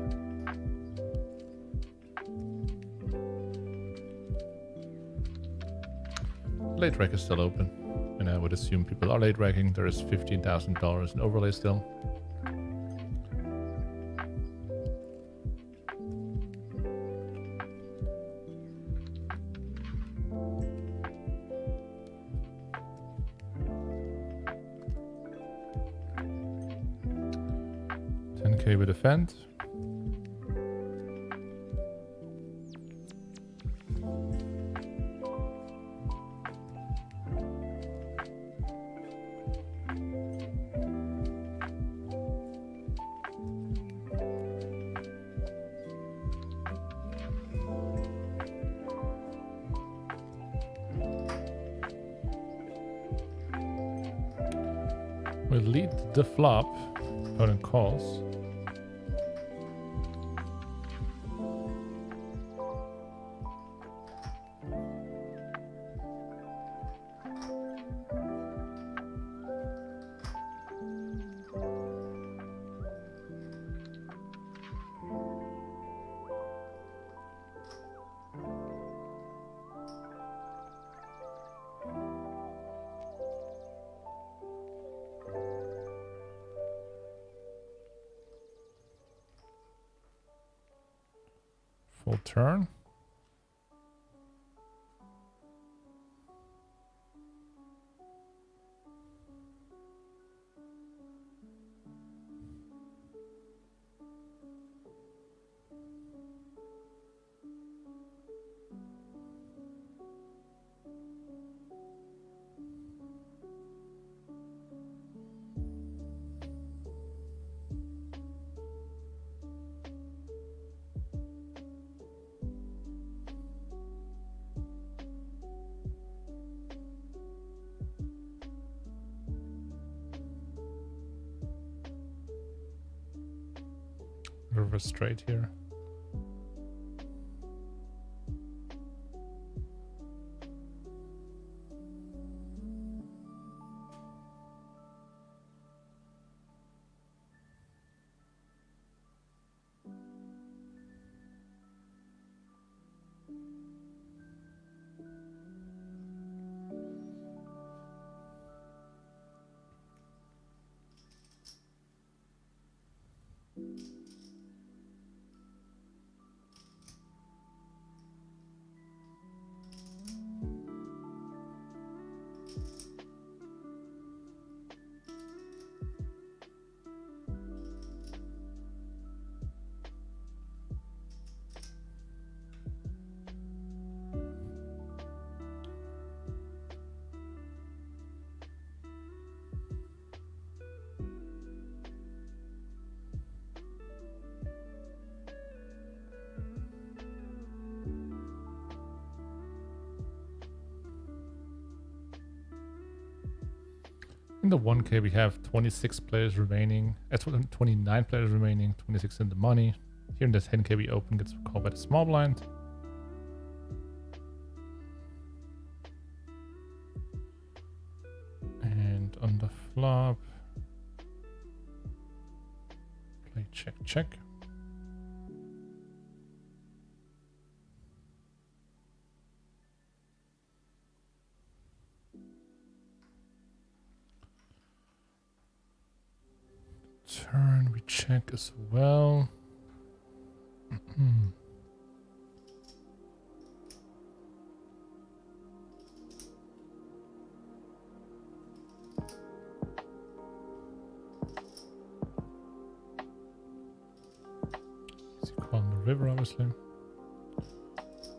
Speaker 1: Late rec is still open, and I would assume people are late racking. There is $15,000 in overlay still. $10K with defend. We lead the flop. Opponent calls. Full turn. River straight here. In the 1K we have 26 players remaining. That's 29 players remaining, 26 in the money. Here in the 10K we open, gets called by the small blind. And on the flop, play check, check. Turn, we check as well. Easy call on the river, obviously.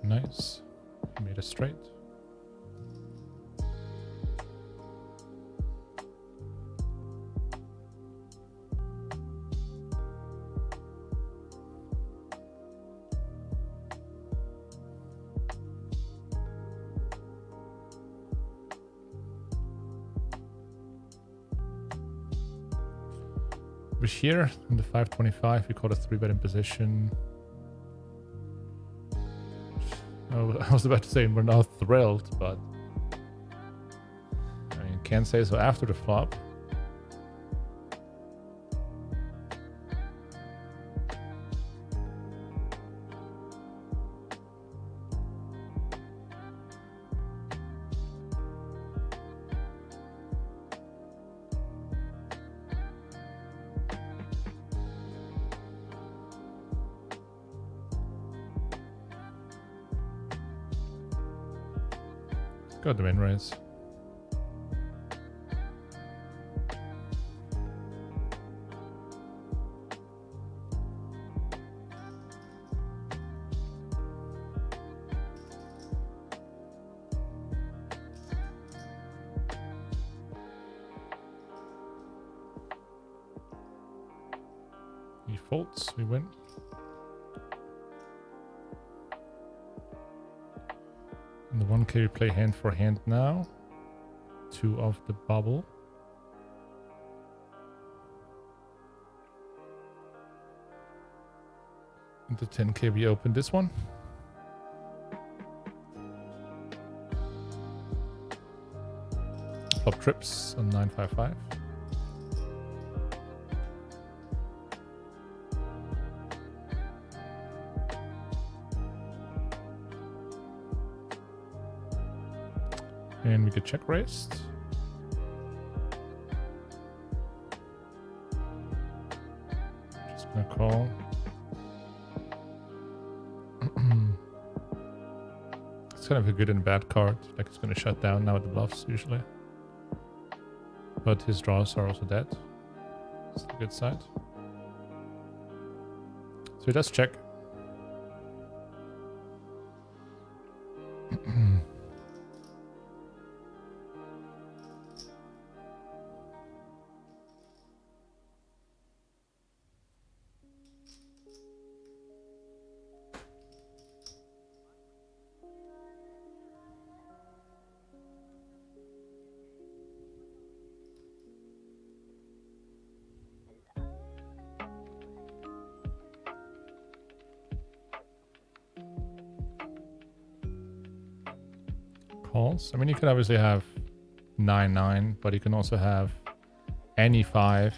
Speaker 1: Nice. He made a straight. Over here in the 525, we caught a 3-bet in position. Oh, I was about to say we're not thrilled, but I mean, can't say so after the flop. Got the min raise. He folds, we win. And the 1k we play hand for hand now. 2 of the bubble. And the 10k we open this one. Flop trips on 955. And we get check raised. Just gonna call. It's kind of a good and bad card. Like it's gonna shut down now with the bluffs usually. But his draws are also dead. It's the good side. So he does check. Calls. I mean, you can obviously have 9-9, but you can also have any 5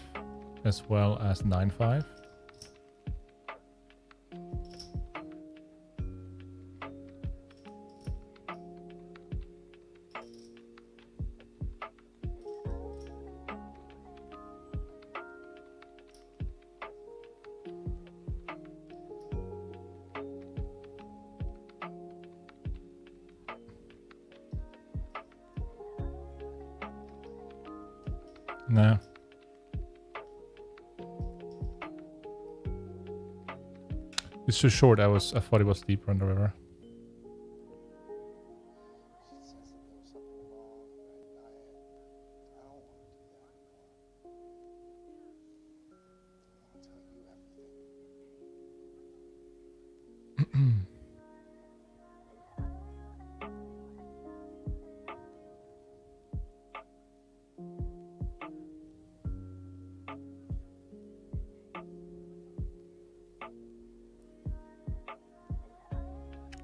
Speaker 1: as well as 9-5. No. It's too short. I thought it was deeper on the river.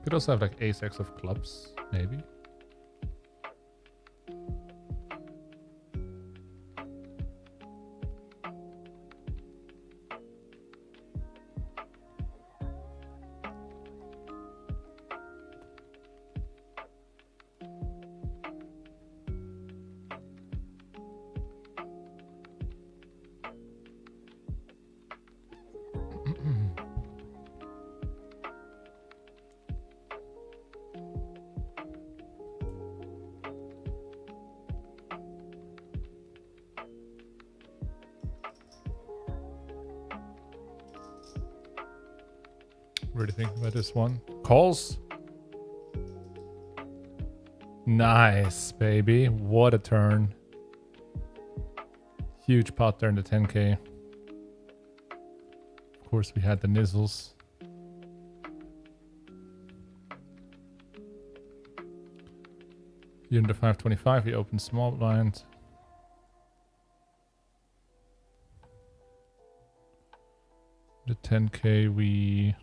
Speaker 1: Could also have like ace-x of clubs, maybe. Really thinking about this one. Calls. Nice, baby. What a turn. Huge pot there in the 10k. Of course, we had the nizzles. Here in the 525, we open small blind. The 10k, we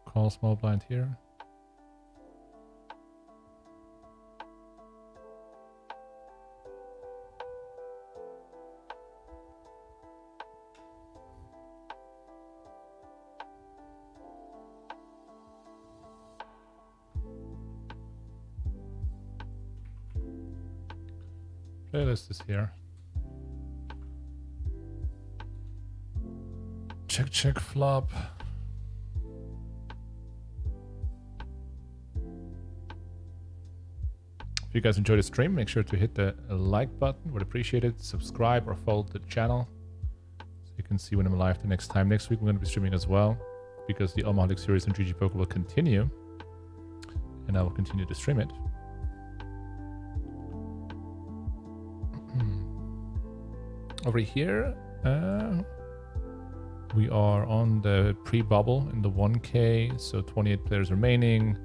Speaker 1: call small blind here. Playlist is here. Check, check, flop. you guys enjoyed the stream, make sure to hit the like button. Would appreciate it. Subscribe or follow the channel so you can see when I'm live the next time. Next week, I'm going to be streaming as well because the Omaholic Series on GGPoker will continue. And I will continue to stream it. Over here, we are on the pre-bubble in the 1K. So 28 players remaining,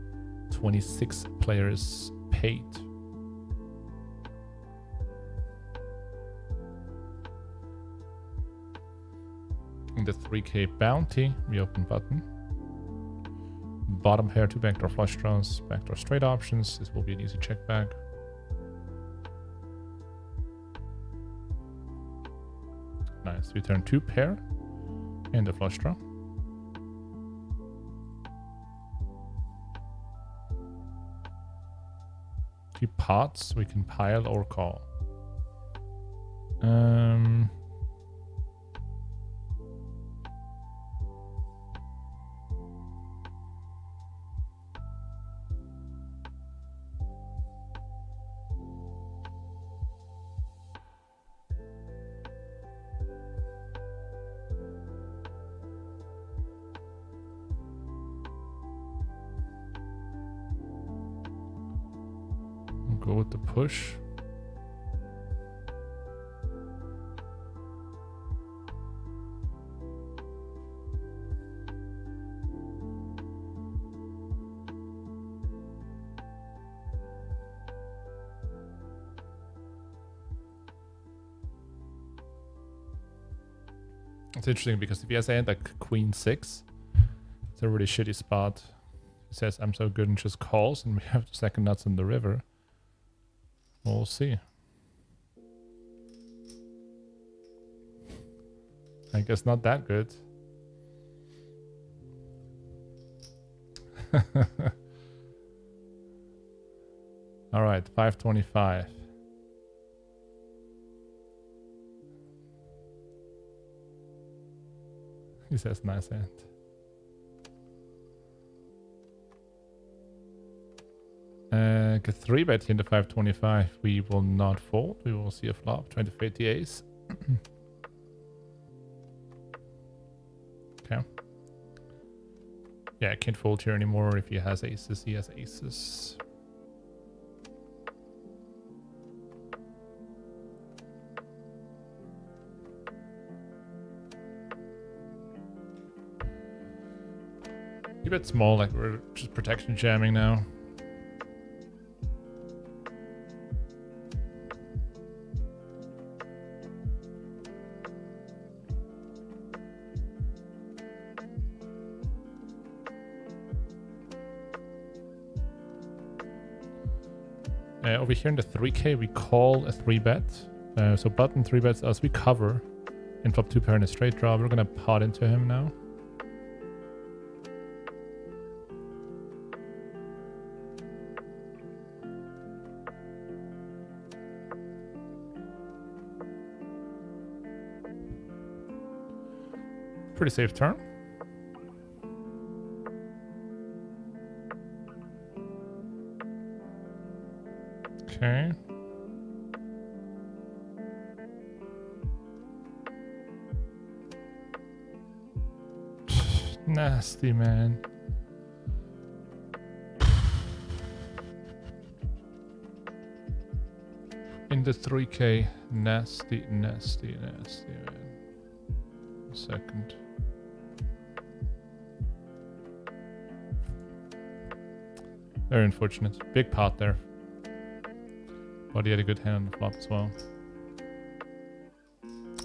Speaker 1: 26 players paid. In the 3K bounty, reopen button. Bottom pair, 2 backdoor flush draws, backdoor straight options. This will be an easy check back. Nice. We turn 2 pair and the flush draw. Keep pots. We can pile or call. Go with the push. It's interesting because if he has a hand like Queen 6, it's a really shitty spot. He says, I'm so good and just calls, and we have the second nuts in the river. We'll see. I guess not that good. All right, 525. He says nice hand. Get 3-bet into 525. We will not fold. We will see a flop. Trying to fade the ace. Okay. Yeah, I can't fold here anymore. If he has aces, he has aces. Keep it small, like we're just protection jamming now. Over here in the 3K, we call a 3-bet. So button 3-bets us. We cover and flop 2 pair in a straight draw. We're gonna pot into him now. Pretty safe turn. Okay. Nasty, man. In the 3K, nasty, nasty, nasty, man. A second. Very unfortunate. Big pot there. But he had a good hand on the flop as well.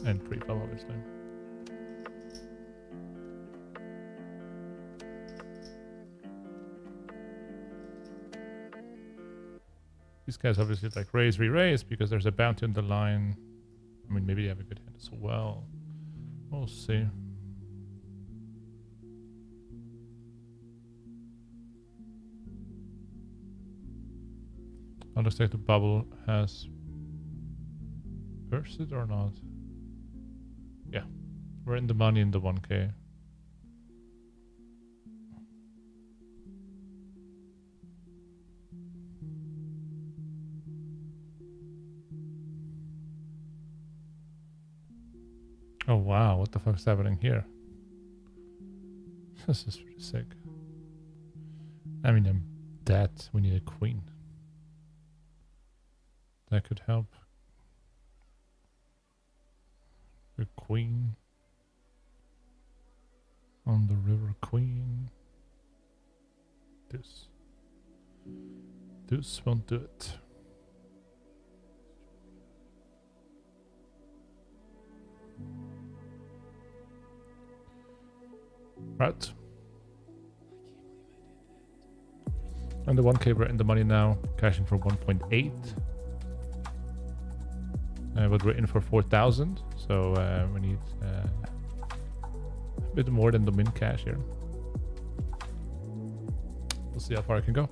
Speaker 1: And pre-flop, obviously. These guys obviously like raise, re-raise because there's a bounty on the line. I mean, maybe they have a good hand as well. We'll see. I'll just take the bubble has bursted or not. Yeah, we're in the money in the 1K. Oh wow, what the fuck's happening here? This is pretty sick. I mean, I'm dead. We need a queen. That could help. A queen. On the river, queen. Deuce. Deuce won't do it. Right. And the 1K we're in the money now, cashing for 1.8. But we're in for 4,000, so we need a bit more than the min cash here. We'll see how far I can go.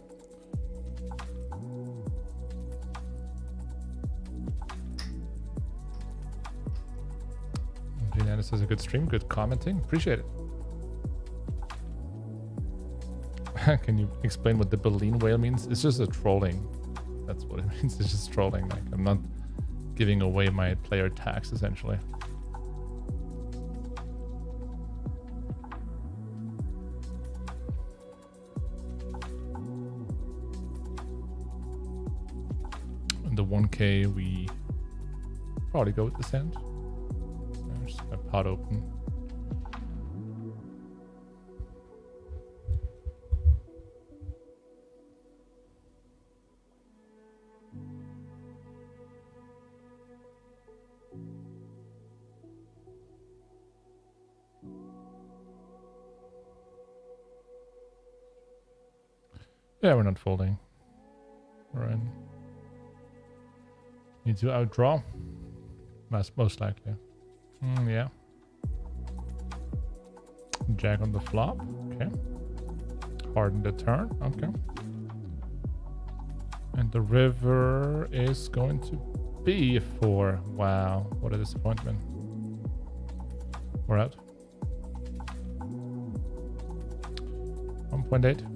Speaker 1: JNandez has a good stream, good commenting. Appreciate it. Can you explain what the baleen whale means? It's just a trolling. That's what it means. It's just trolling. Like, I'm not giving away my player tax, essentially. And the 1K, we probably go with this hand. There's a pot open. Yeah, we're not folding. We're in. Need to outdraw. Most likely. Yeah. Jack on the flop. Okay. Harden the turn. Okay. And the river is going to be a 4. Wow. What a disappointment. We're out. 1.8.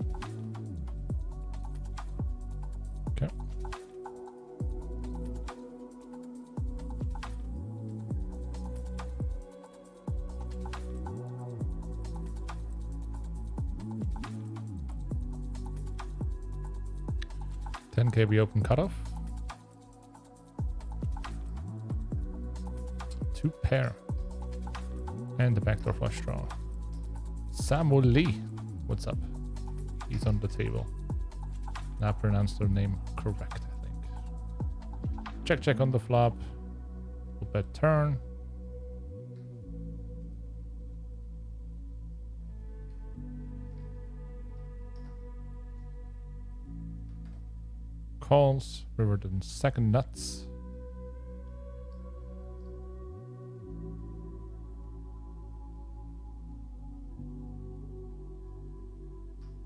Speaker 1: Okay. $10K we open cutoff. 2 pair. And the backdoor flush draw. Samuel Lee. What's up? He's on the table. Now pronounced their name correct, I think. Check, check on the flop. We'll bet turn. Calls. River then second nuts.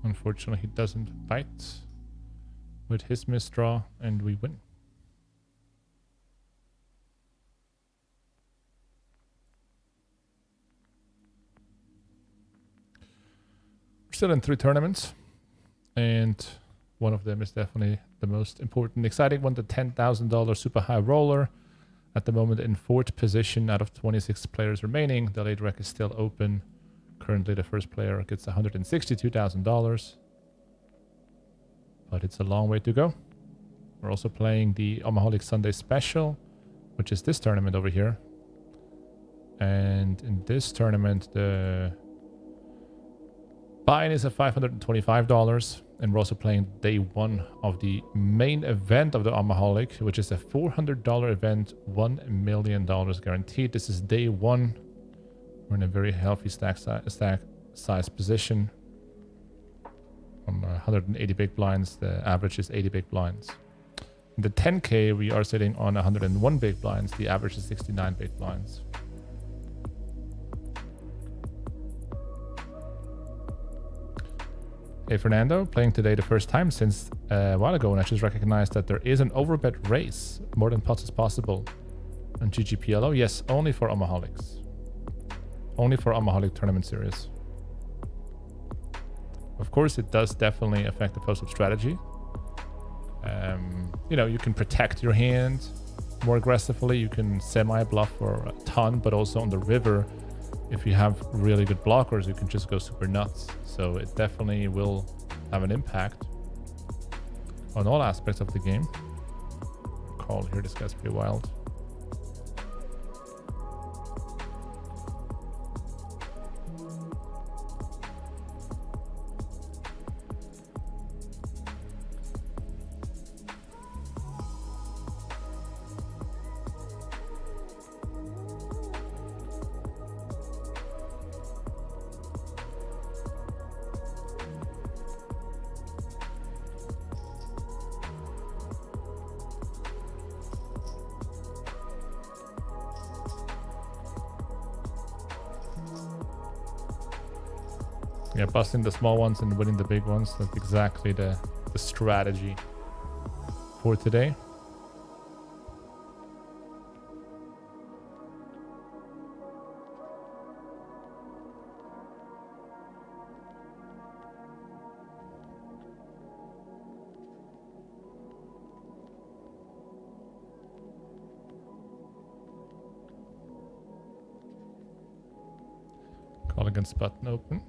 Speaker 1: Unfortunately, he doesn't bite with his misdraw, and we win. We're still in 3 tournaments, and one of them is definitely the most important, exciting one, the $10,000 super high roller. At the moment in 4th position out of 26 players remaining. The late rec is still open. Currently, the first player gets $162,000. But it's a long way to go. We're also playing the Omaholic Sunday Special, which is this tournament over here. And in this tournament, the buy-in is at $525. And we're also playing day 1 of the main event of the Omaholic, which is a $400 event, $1 million guaranteed. This is day 1. We're in a very healthy stack size position. From 180 big blinds, the average is 80 big blinds. In the 10K, we are sitting on 101 big blinds. The average is 69 big blinds. Hey Fernando, playing today the first time since a while ago, and I just recognized that there is an overbet race, more than pots as possible, on GGPLO. Yes, only for Omaholics. Only for Omaholic Tournament Series. Of course, it does definitely affect the post-flop strategy. You know, you can protect your hand more aggressively. You can semi-bluff for a ton, but also on the river, if you have really good blockers, you can just go super nuts. So it definitely will have an impact on all aspects of the game. Call here, this guy's pretty wild. Yeah, busting the small ones and winning the big ones. That's exactly the strategy for today. Call against button open.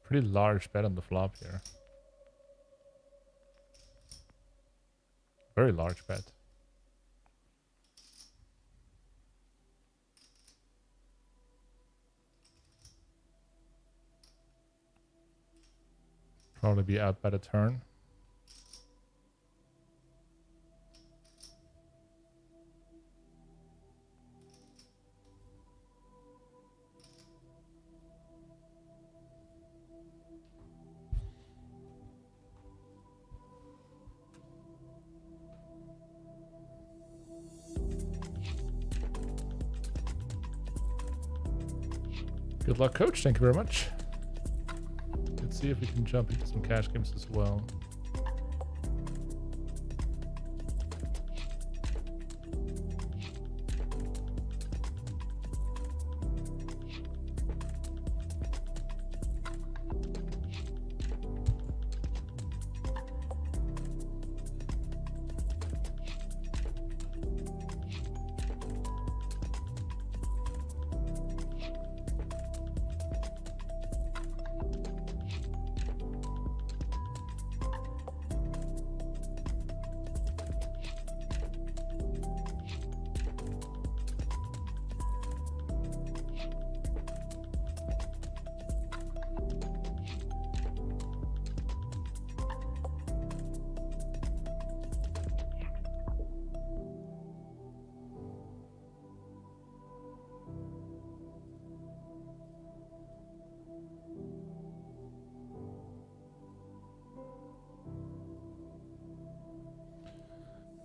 Speaker 1: Pretty large bet on the flop here. Very large bet. Probably be out by the turn. Good luck, coach. Thank you very much. Let's see if we can jump into some cash games as well.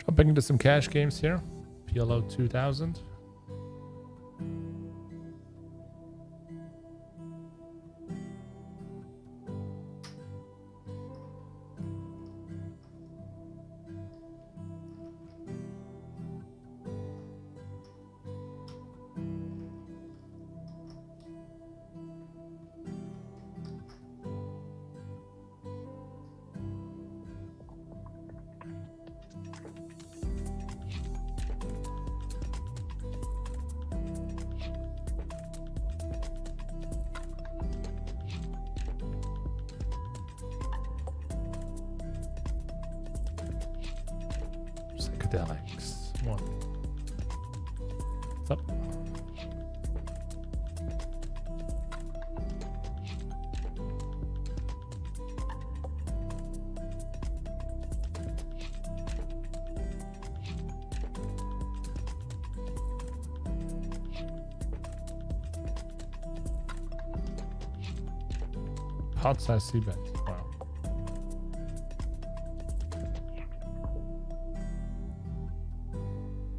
Speaker 1: Jumping into some cash games here. PLO 2000. Psychedelics. One. What's up? Pot size C-bet. Wow.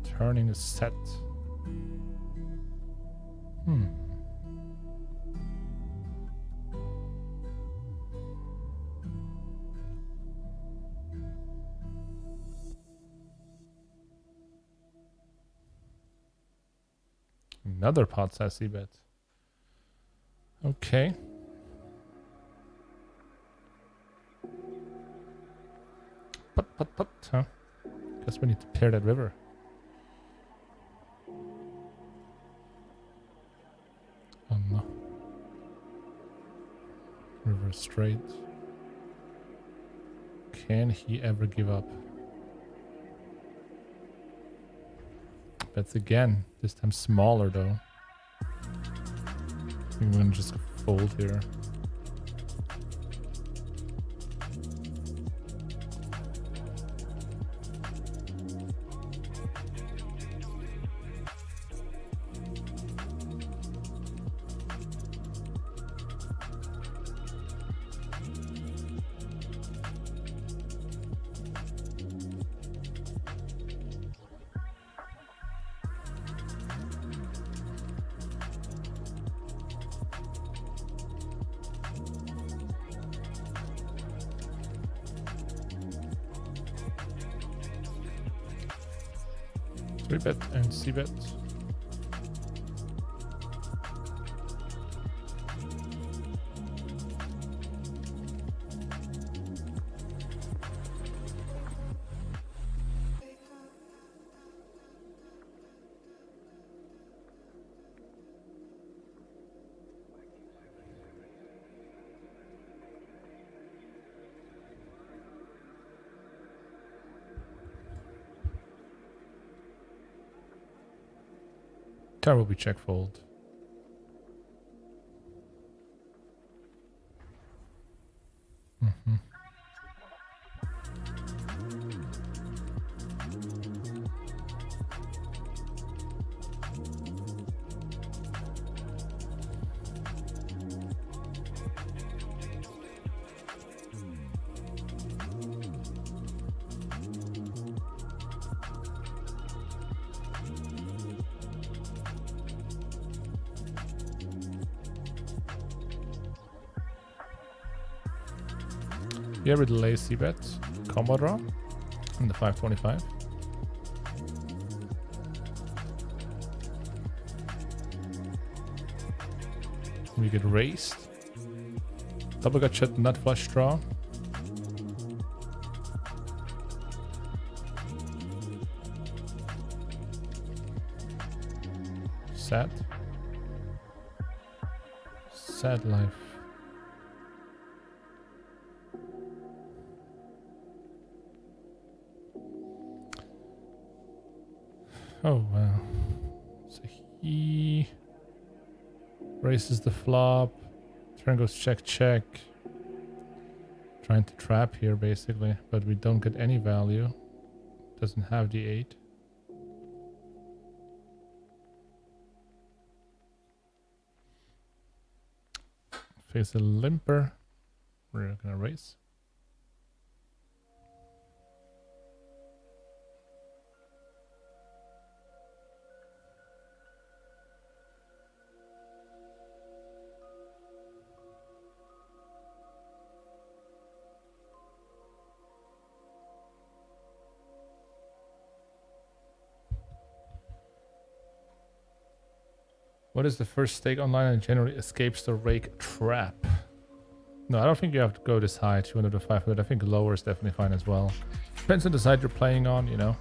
Speaker 1: Turning a set. Another pot size C-bet. Okay. But, huh? Guess we need to pair that river. Oh no. River straight. Can he ever give up? Bets again. This time smaller though. I think we're gonna just fold here. Three bet and C bet. Turn will be check fold. Yeah, with the lazy bet, combo draw, and the 525. We get raised. Double gut shot, nut flush draw. Sad. Sad life. Oh wow. So he raises the flop. Turn goes check check. Trying to trap here basically, but we don't get any value. Doesn't have the 8. Face a limper. We're gonna raise. What is the first stake online and generally escapes the rake trap? No, I don't think you have to go this high, 200 to 500. I think lower is definitely fine as well. Depends on the side you're playing on, you know.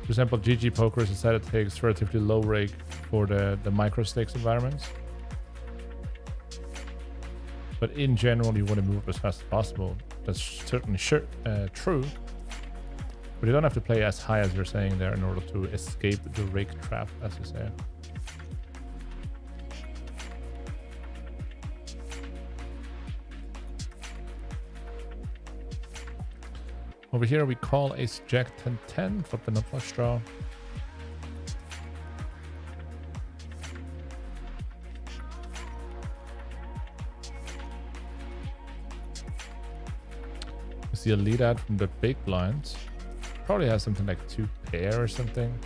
Speaker 1: For example, GGPoker is a side that takes relatively low rake for the micro stakes environments. But in general, you want to move as fast as possible. That's certainly true. But you don't have to play as high as you're saying there in order to escape the rake trap, as you say. Over here we call ace jack 10-10, flip the nut flush draw. We see a lead out from the big blinds. Probably has something like 2 pair or something.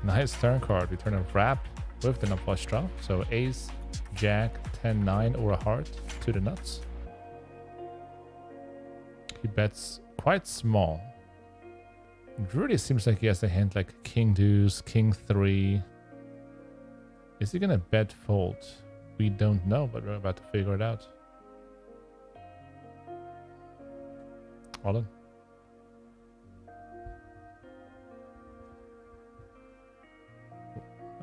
Speaker 1: Nice turn card. We turn a wrap with the nut flush draw. So ace, jack, 10-9 or a heart to the nuts. He bets quite small. It really seems like he has a hand like king deuce, king three. Is he gonna bet fold? We don't know, but we're about to figure it out. All in.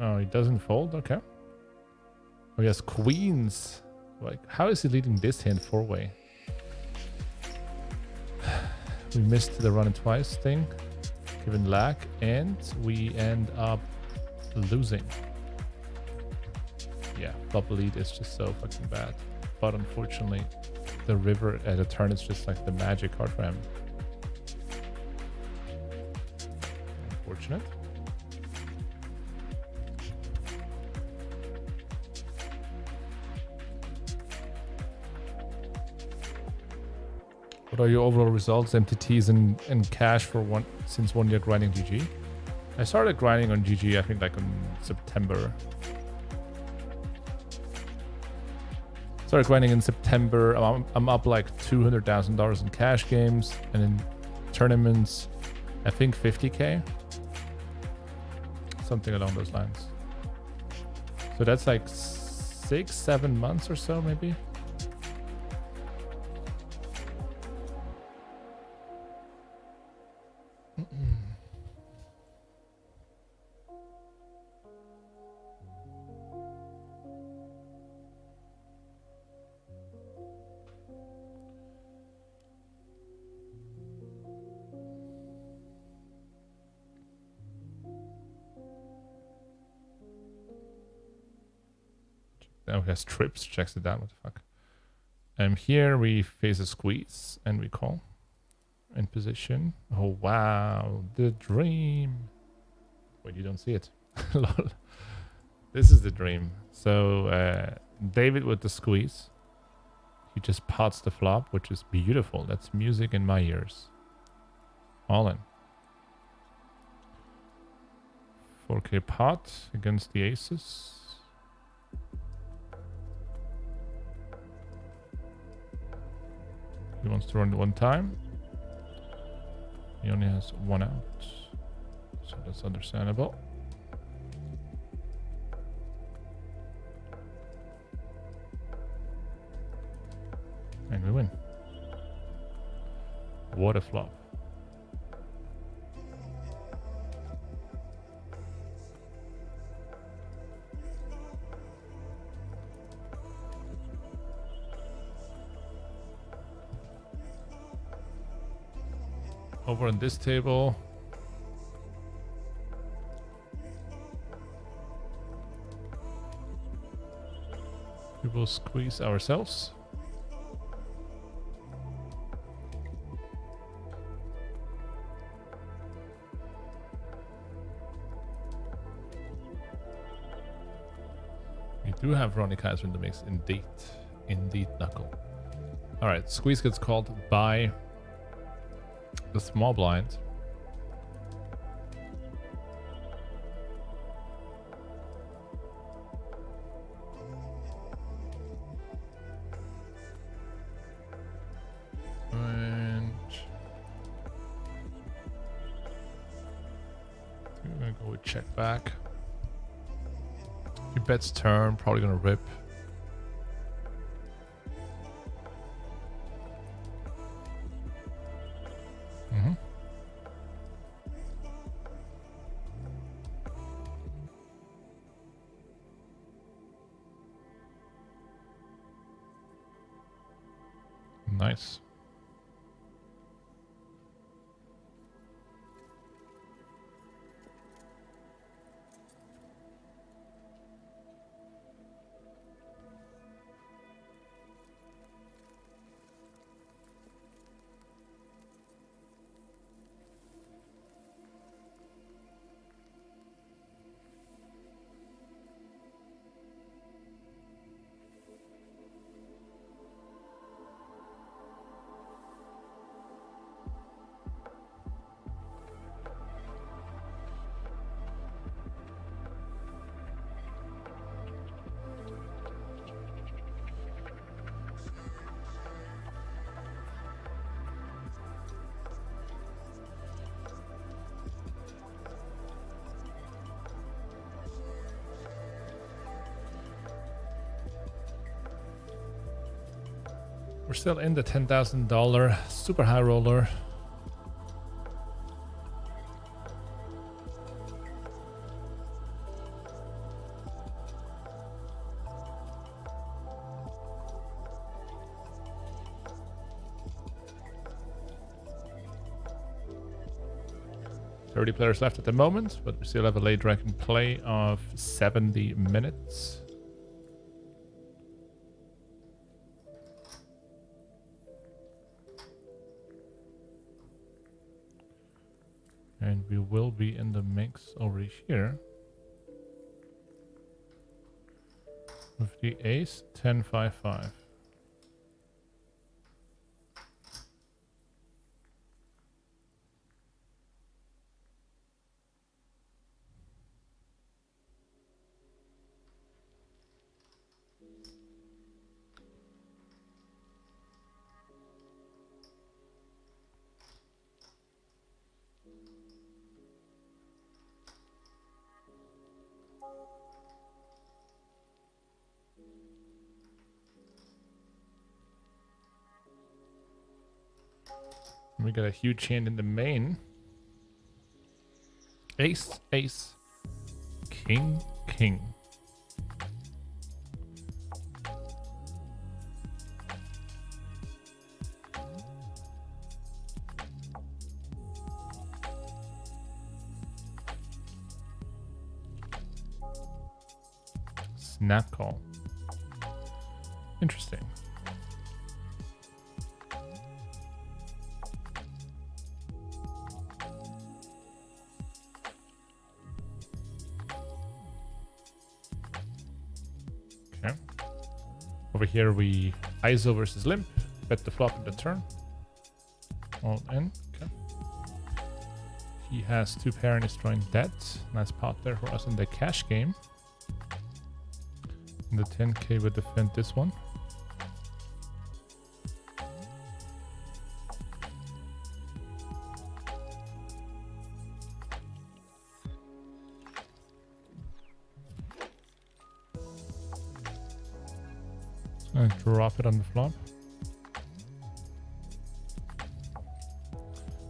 Speaker 1: Oh, he doesn't fold? Okay. Oh, he has queens. Like, how is he leading this hand four-way? We missed the run it twice thing, given lag, and we end up losing. Yeah, flop lead is just so fucking bad. But unfortunately, the river at a turn is just like the magic card for him. Unfortunate. What are your overall results, MTTs and cash for since 1 year grinding GG? I started grinding on GG, I think like in September. Started grinding in September. I'm up like $200,000 in cash games, and in tournaments, I think 50K. Something along those lines. So that's like 6-7 months or so, maybe. Oh, he has trips, checks it down, what the fuck. Here we face a squeeze and we call in position. Oh wow, the dream. Wait, you don't see it. Lol. This is the dream. So David with the squeeze. He just pots the flop, which is beautiful. That's music in my ears. All in. 4K pot against the aces. He wants to run it one time. He only has one out. So that's understandable. And we win. What a flop. Over on this table, we will squeeze ourselves. We do have Ronny Kaiser in the mix, indeed. Indeed, knuckle. Alright, squeeze gets called by the small blind. And we're gonna go with check back. He bets turn, probably gonna rip. Nice. We're still in the $10,000 super high roller. Players left at the moment, but we still have a late dragon play of 70 minutes. And we will be in the mix over here with the ace 10-5-5. We got a huge hand in the main. Ace, ace, king, king. Snap call. Interesting. Okay. Over here we ISO versus limp. Bet the flop in the turn. All in. Okay. He has 2 pair and is drawing dead. Nice pot there for us in the cash game. And the 10k would defend this one. And drop it on the flop.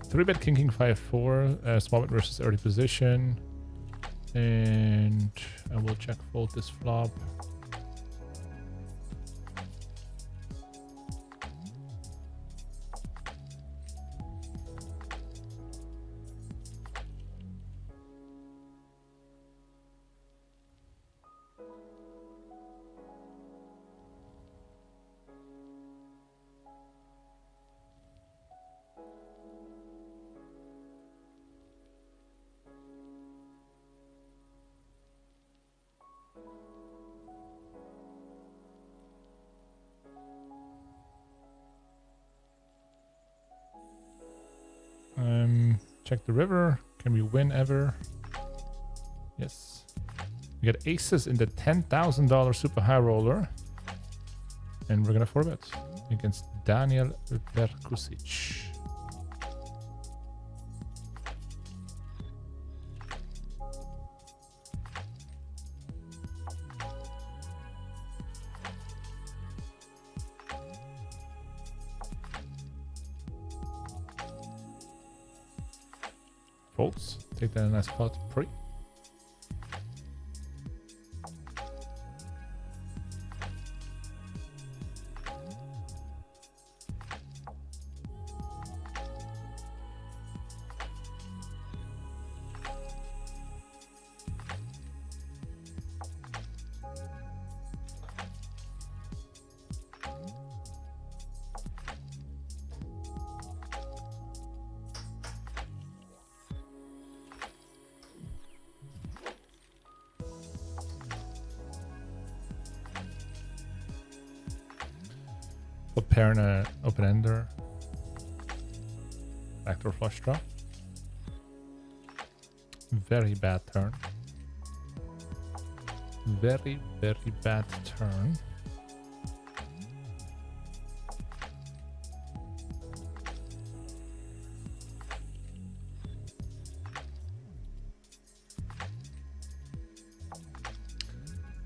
Speaker 1: 3-bet king king 5-4, small bet versus early position, and I will check fold this flop. Check the river. Can we win ever? Yes. We got aces in the $10,000 super high roller. And we're gonna 4-bet against Daniel Perkusic. Folds. Take that in a nice pot. Pre. Flop pair and an open ender. Backdoor flush draw. Very bad turn. Very, very bad turn.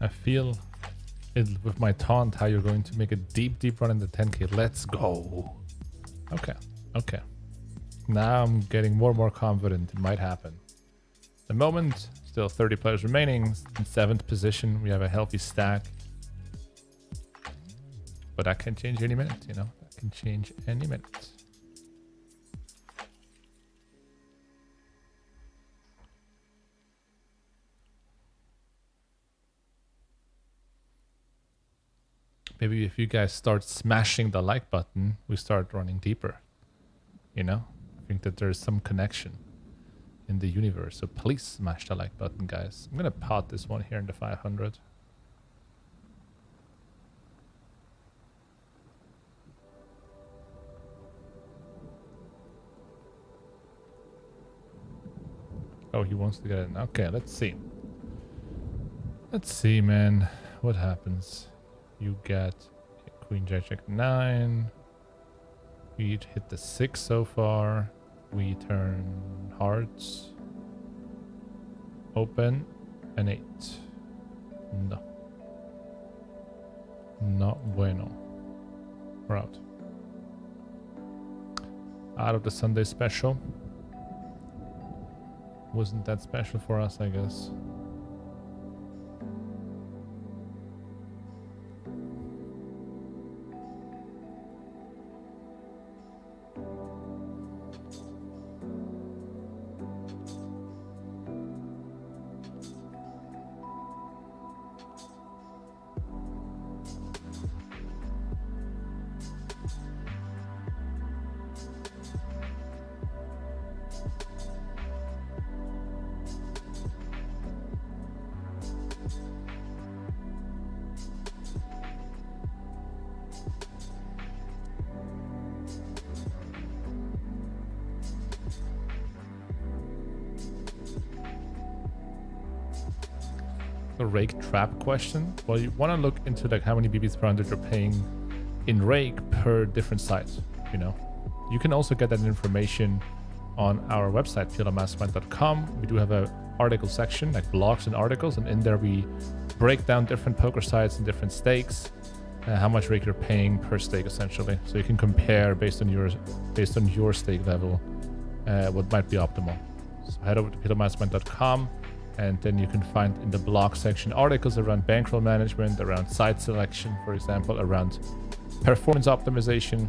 Speaker 1: I feel with my taunt how you're going to make a deep run in the 10k. Let's go. Okay, okay. Now I'm getting more and more confident it might happen. The moment, still 30 players remaining. In 7th position, we have a healthy stack. But that can change any minute, you know? That can change any minute. Maybe if you guys start smashing the like button, we start running deeper. You know? I think that there's some connection in the universe. So please smash the like button, guys. I'm gonna pot this one here in the 500. Oh, he wants to get in. Okay, let's see. Let's see, man. What happens? You get Queen Jack Jack 9. We hit the 6 so far. We turn hearts. Open. An 8. No. Not bueno. We're out. Out of the Sunday special. Wasn't that special for us, I guess. The rake trap question. Well, you want to look into like how many BBs per 100 you're paying in rake per different site. You know, you can also get that information on our website PLOmastermind.com. We do have a article section like blogs and articles, and in there we break down different poker sites and different stakes, how much rake you're paying per stake essentially, so you can compare based on your stake level what might be optimal. So head over to PLOmastermind.com. And then you can find in the blog section articles around bankroll management, around site selection, for example, around performance optimization.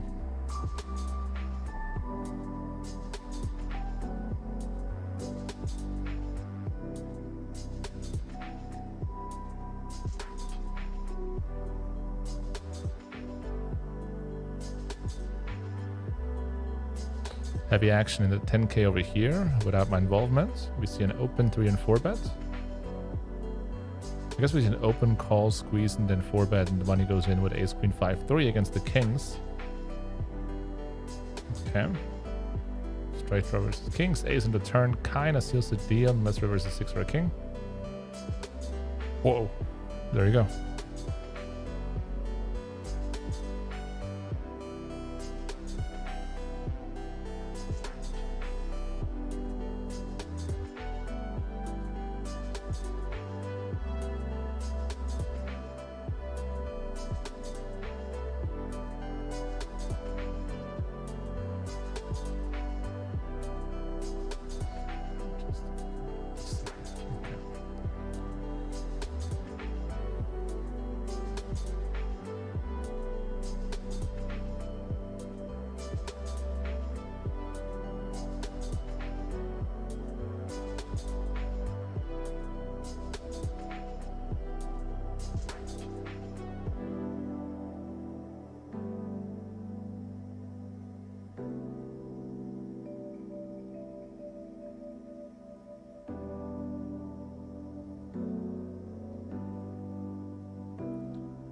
Speaker 1: Heavy action in the 10k over here without my involvement. We see an open 3 and 4 bet. I guess we see an open call, squeeze, and then 4 bet, and the money goes in with ace queen 5-3 against the kings. Okay. Straight throw versus kings. Ace on the turn kind of seals the deal unless river versus 6 or a king. Whoa. There you go.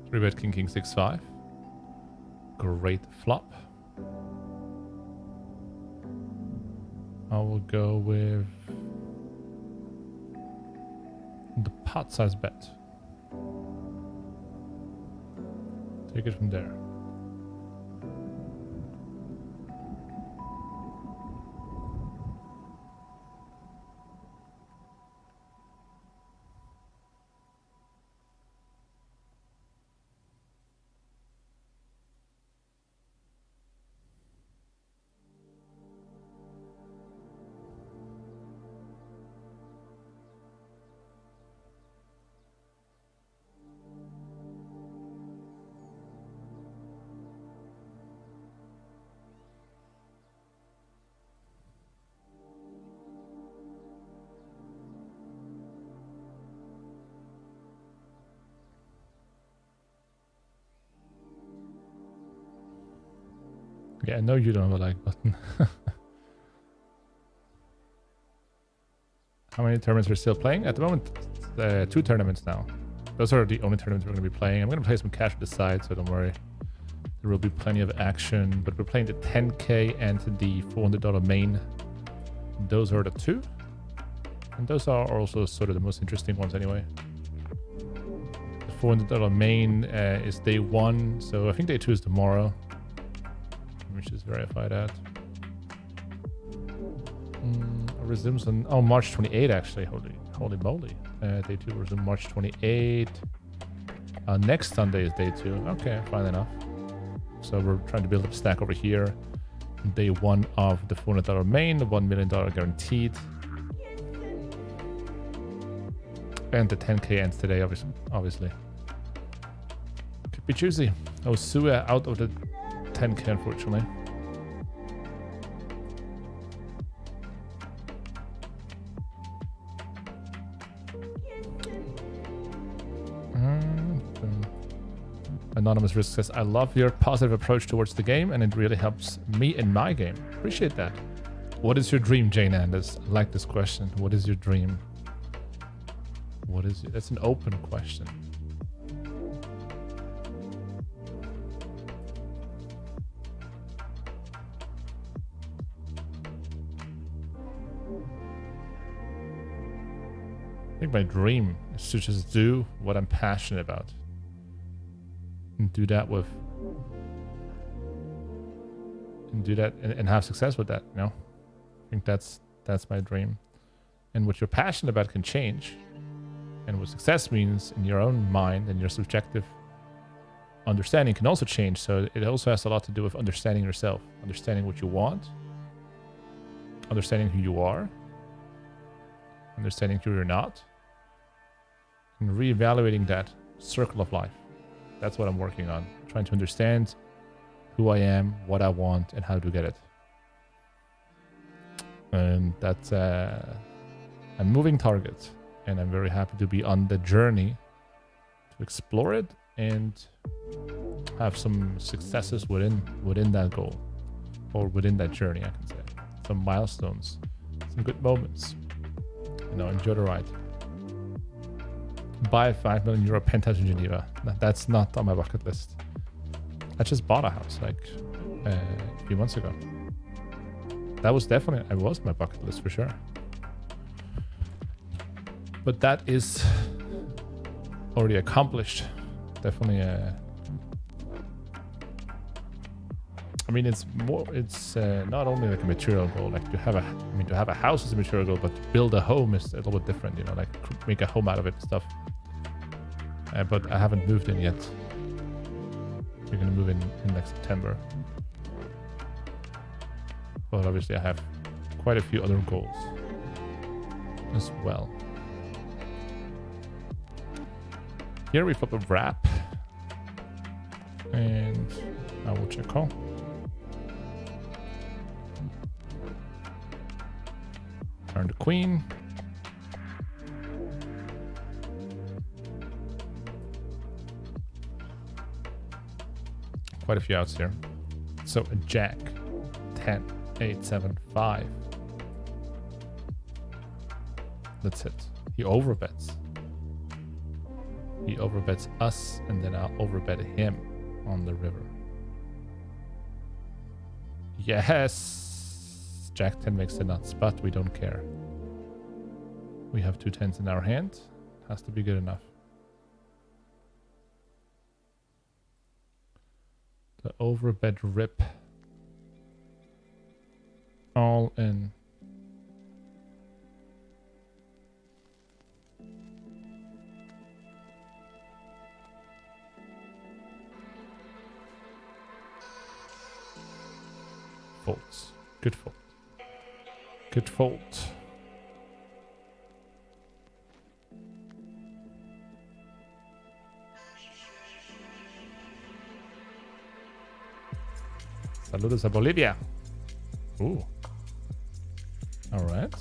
Speaker 1: Three-bet king, king, 6-5. Great flop. I will go with the pot size bet. Take it from there. Yeah, no, you don't have a like button. How many tournaments are still playing? At the moment, 2 tournaments now. Those are the only tournaments we're going to be playing. I'm going to play some cash at the side, so don't worry. There will be plenty of action, but we're playing the 10K and the $400 main. Those are the 2. And those are also sort of the most interesting ones anyway. The $400 main is day 1, so I think day 2 is tomorrow. Let me just verify that. Resumes on March 28 actually. Holy moly. Day 2 resumes March 28. Next Sunday is day 2. Okay, fine enough. So we're trying to build up a stack over here. Day 1 of the $400 main, the $1 million guaranteed. And the 10K ends today, obviously. Could be juicy. Sue out of the 10K, unfortunately. Anonymous Risk says, I love your positive approach towards the game, and it really helps me in my game. Appreciate that. What is your dream, JNandez? I like this question. What is your dream? What is it? That's an open question. I think my dream is to just do what I'm passionate about. And do that and have success with that, you know? I think that's my dream. And what you're passionate about can change. And what success means in your own mind and your subjective understanding can also change. So it also has a lot to do with understanding yourself, understanding what you want, understanding who you are, understanding who you're not, and reevaluating that circle of life. That's what I'm working on. Trying to understand who I am, what I want, and how to get it. And that's a moving target. And I'm very happy to be on the journey to explore it and have some successes within that goal. Or within that journey, I can say. Some milestones. Some good moments. You know, enjoy the ride. Buy a €5 million penthouse in Geneva. That's not on my bucket list. I just bought a house like a few months ago. That was definitely, it was my bucket list for sure. But that is already accomplished. Definitely I mean, it's not only like a material goal, like to have a house is a material goal, but to build a home is a little bit different, you know, like make a home out of it and stuff. But I haven't moved in yet. We're gonna move in next September. But obviously I have quite a few other goals as well. Here we flip a wrap. And I will check call. Turn the queen. Quite a few outs here. So a jack, 10, 8, 7, 5. That's it. He overbets. He overbets us, and then I'll overbet him on the river. Yes! Jack 10 makes the nuts, but we don't care. We have 2 10s in our hand. Has to be good enough. The overbet rip. All in. Folds. Good fold. Good fold. Saludos a Bolivia. Ooh. All right.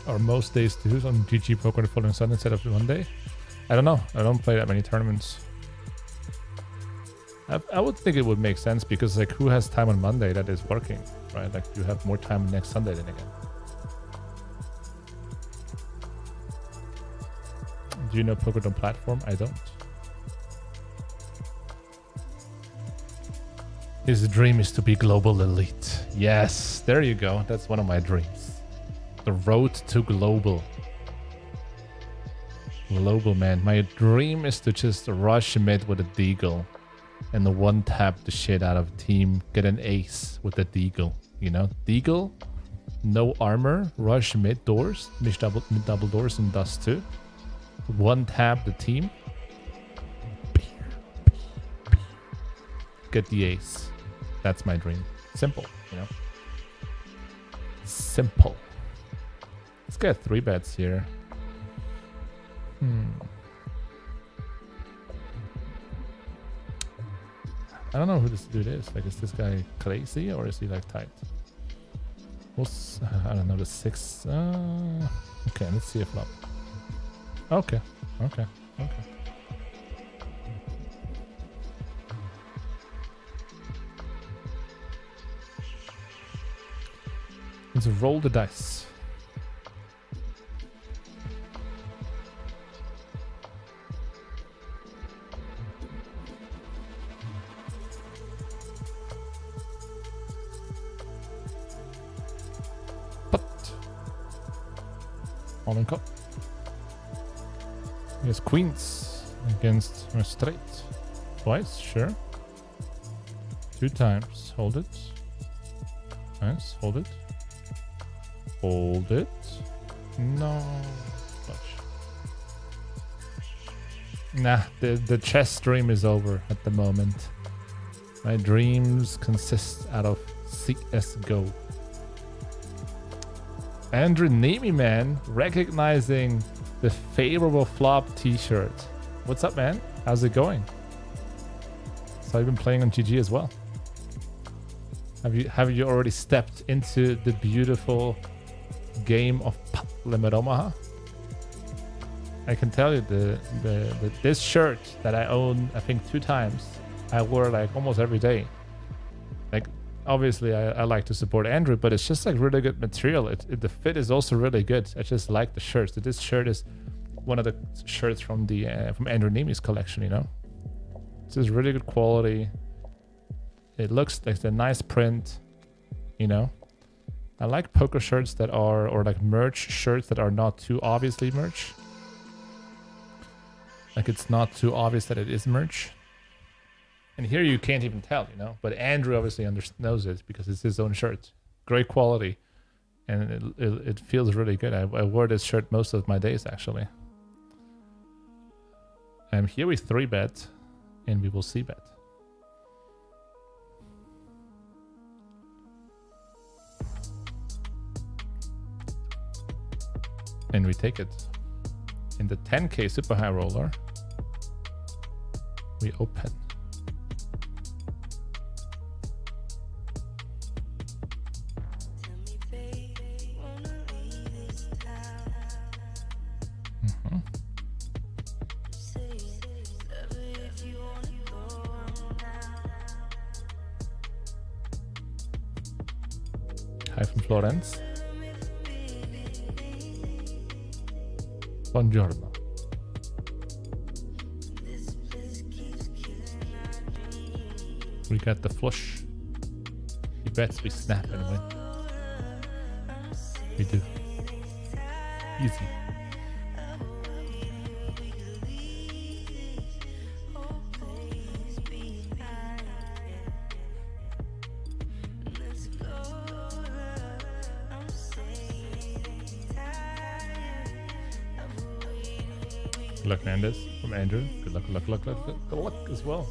Speaker 1: or most days to on GGPoker the following Sunday instead of one day. I don't know. I don't play that many tournaments. I would think it would make sense because like who has time on Monday that is working, right? Like you have more time next Sunday than again. Do you know PokerDome platform? I don't. His dream is to be global elite. Yes, there you go. That's one of my dreams. The road to global. Global, man. My dream is to just rush mid with a deagle and the one tap the shit out of a team, get an ace with the deagle. You know, deagle, no armor, rush mid doors, mid double doors and dust too. One tap the team, get the ace. That's my dream. Simple, you know. Simple. Let's get 3 bets here. I don't know who this dude is. Like, is this guy crazy or is he like tight? What's, I don't know, the 6. Okay, let's see a flop. Okay. Let's roll the dice. All in cup. Yes, queens against a straight. Twice, sure. 2 times. Hold it. Nice. Hold it. Hold it. No. Flush. Nah, the chess dream is over at the moment. My dreams consist out of CSGO. Andrew Nemi, man, recognizing the favorable flop t-shirt. What's up, man? How's it going? So I've been playing on GG as well. Have you already stepped into the beautiful game of Pot Limit Omaha? I can tell you this shirt that I own, I think 2 times, I wear like almost every day. Like, obviously I like to support Andrew, but it's just like really good material. The fit is also really good. I just like the shirt. So this shirt is one of the shirts from the from Andrew Nemi's collection, you know. This is really good quality. It looks like a nice print, you know. I like poker shirts that are, or like merch shirts that are not too obviously merch. Like it's not too obvious that it is merch. And here you can't even tell, you know. But Andrew obviously knows it because it's his own shirt. Great quality. And it feels really good. I wore this shirt most of my days, actually. And here we 3-bet. And we will c-bet. And we take it. In the 10K super high roller, we open. Hi from Florence. Buongiorno. We got the flush. He bets we snap and win. We do. Easy. Good luck, JNandez from Andrew. Good luck, good luck as well.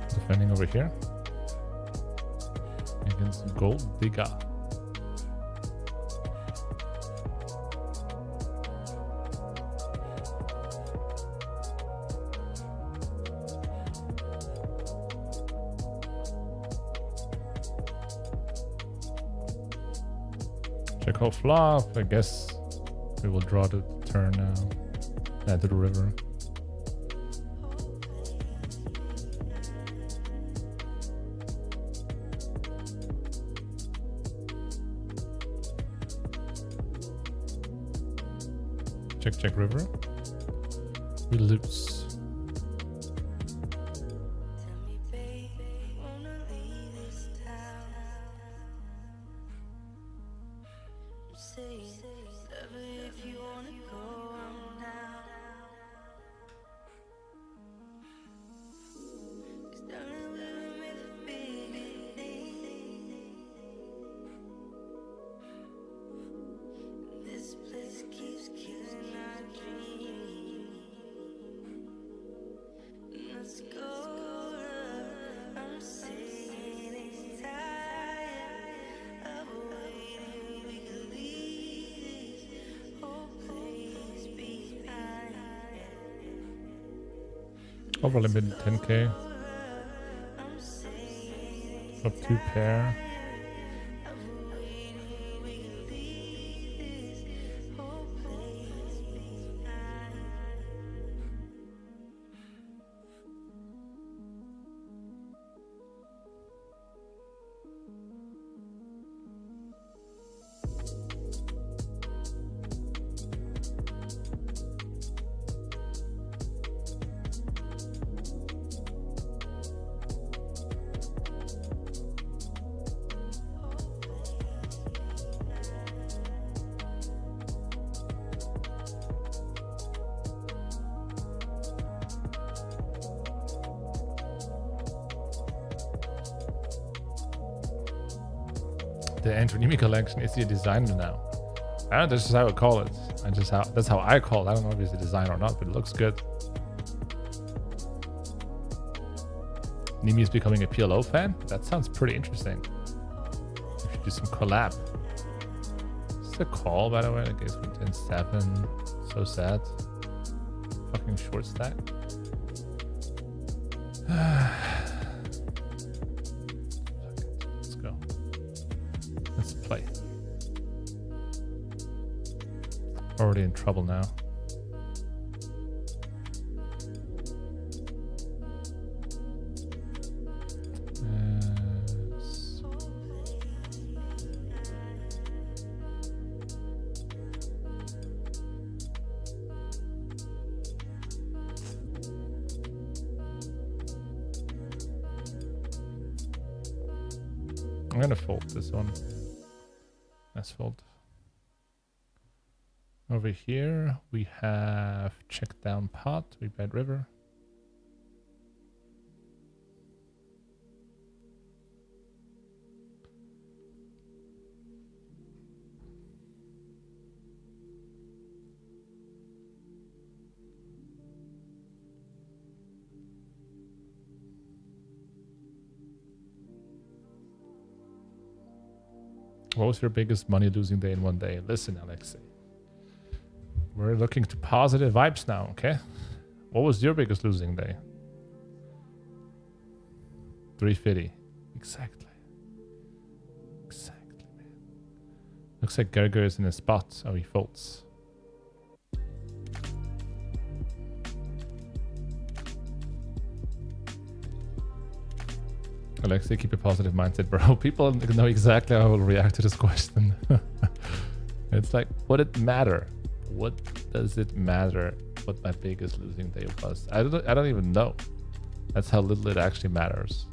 Speaker 1: Defending over here against Gold Digger. Check whole flop. I guess we will draw the turn now. To the river. Check river. We lose. Over limit 10k. Up 2 pair. The Antonimi collection is he a designer now? I don't know, this is how I call it. That's how I call it. I don't know if he's a designer or not, but it looks good. Nimi is becoming a PLO fan? That sounds pretty interesting. We should do some collab. It's a call, by the way. I guess 10-7. So sad. Fucking short stack. Let's go. Let's play. Already in trouble now. I'm gonna fold this one. Let's fold. Over here we have check down pot, we bet river. What was your biggest money losing day in one day? Listen, Alexei. We're looking to positive vibes now, okay? What was your biggest losing day? 350. Exactly. Exactly, man. Looks like Gerger is in a spot. Oh, he folds. Alexei, keep a positive mindset, bro. People know exactly how I will react to this question. It's like, would it matter? What does it matter what my biggest losing day was? I don't even know. That's how little it actually matters.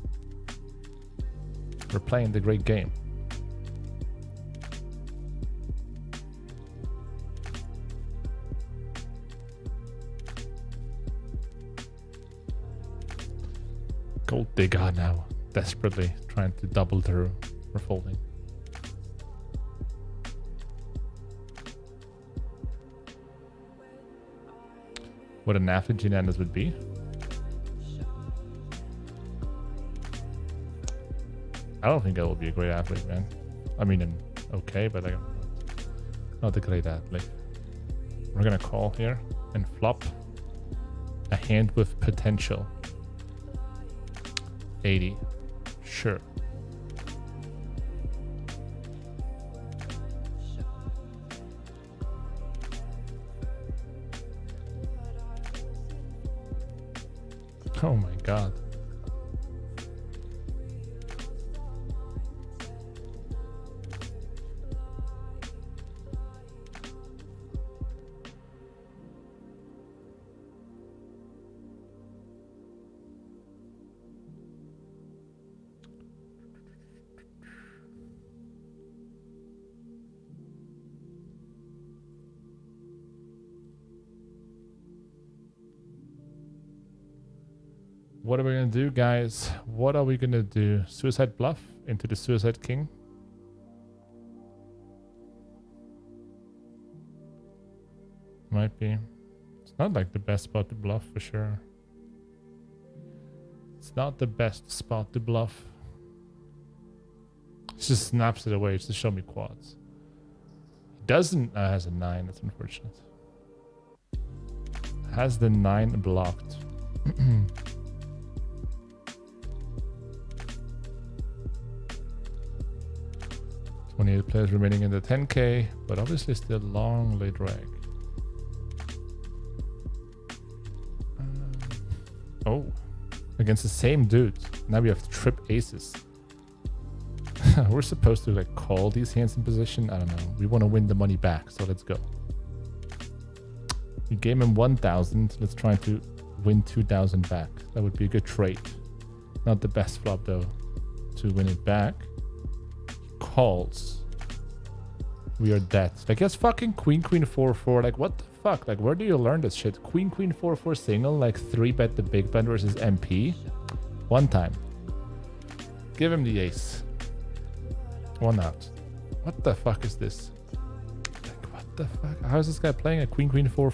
Speaker 1: We're playing the great game. Gold digger now. Desperately trying to double through. We're folding. What an athlete JNandez would be. I don't think I will be a great athlete, man. I mean, okay, but not a great athlete. We're gonna call here and flop a hand with potential. 80. Sure. Oh my god. What are we gonna do, guys? What are we gonna do? Suicide bluff into the Suicide King? Might be. It's not like the best spot to bluff for sure. It's not the best spot to bluff. It just snaps it away just to show me quads. He doesn't has a 9, that's unfortunate. Has the 9 blocked. 28 players remaining in the 10k, but obviously still long late drag. Oh, against the same dude. Now we have trip aces. We're supposed to like call these hands in position. I don't know. We want to win the money back, so let's go. We gave him 1,000. Let's try to win 2,000 back. That would be a good trade. Not the best flop though to win it back. Calls. We are dead. Like, yes, fucking queen 4-4. Like, what the fuck? Like, where do you learn this shit? Queen 4-4 single, like 3-bet the big blind versus MP. One time. Give him the ace. One out. What the fuck is this? Like, what the fuck? How is this guy playing a queen 4-4?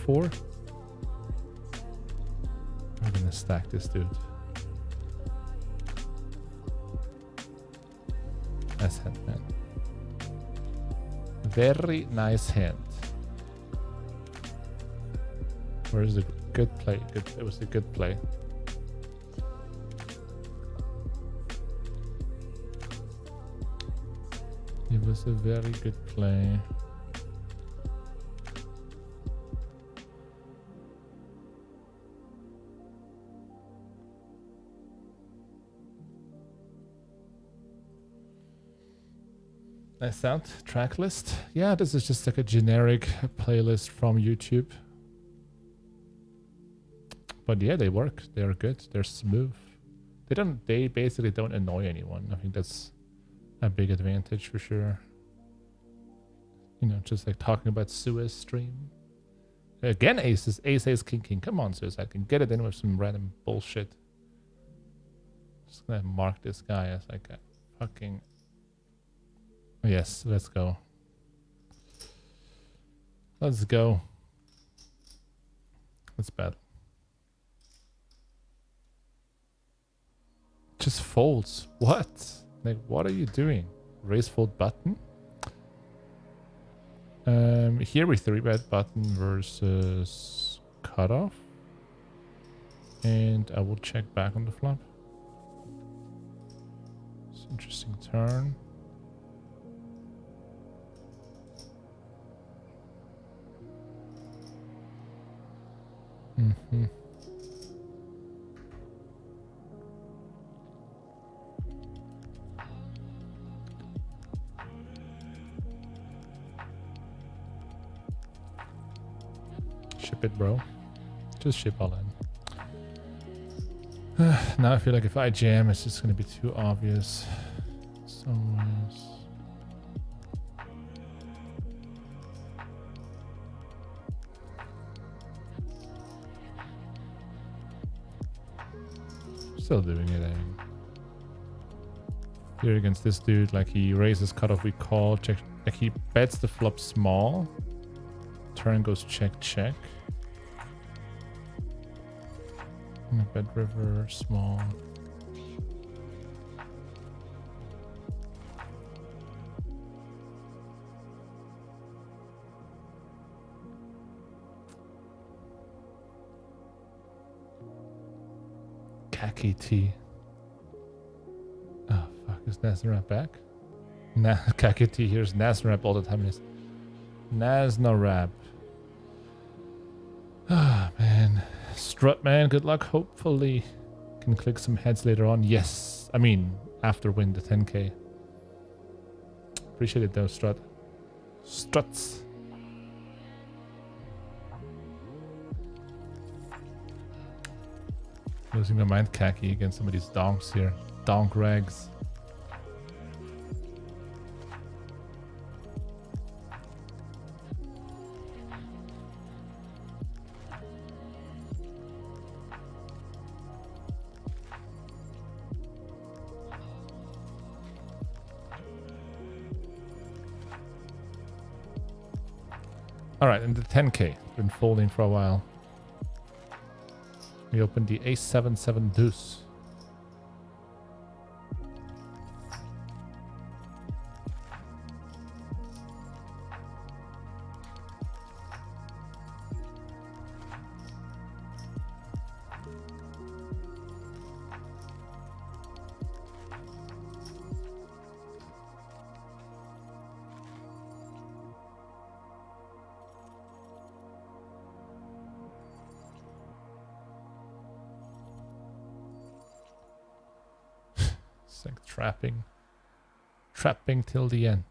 Speaker 1: We're gonna stack this dude. Nice hand, man. Very nice hand. Where's the good play? It was a good play. It was a very good play. Nice sound. Track list. Yeah, this is just like a generic playlist from YouTube. But yeah, they work. They are good. They're smooth. They basically don't annoy anyone. I think that's a big advantage for sure. You know, just like talking about Suez stream. Again, aces. Ace, king. Come on, Suez. I can get it in with some random bullshit. Just gonna mark this guy as like a fucking... Yes, let's go. Let's go. Let's battle. Just folds. What? Like, what are you doing? Raise fold button? Here we 3-bet button versus cutoff. And I will check back on the flop. It's an interesting turn. Mm-hmm. Ship it, bro. Just ship all in. Now I feel like if I jam, it's just gonna be too obvious. So nice. Still doing it, Here against this dude, like he raises cutoff, we call, check, like he bets the flop small. Turn goes check. And a bet river, small. Khaki T. Oh fuck, is Nasrap back? Nah, Khaki T, here's Nasrap all the time. Is Nasrap. Ah man. Strut man, good luck. Hopefully Can click some heads later on. Yes. I mean, after win the 10k. Appreciate it though, Struts. Losing my mind khaki against some of these donks here. Donk rags. Alright, and the 10k. Been folding for a while. We opened the ace-7-7 deuce. Trapping till the end.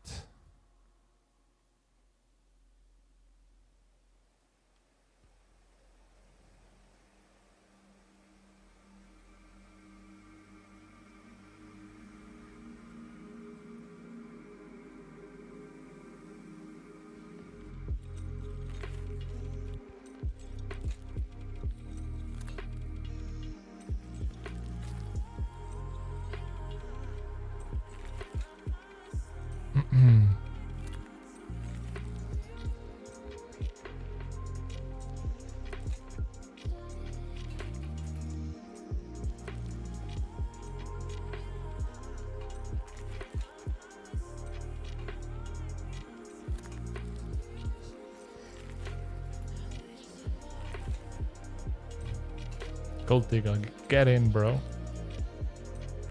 Speaker 1: Gold digger, get in, bro.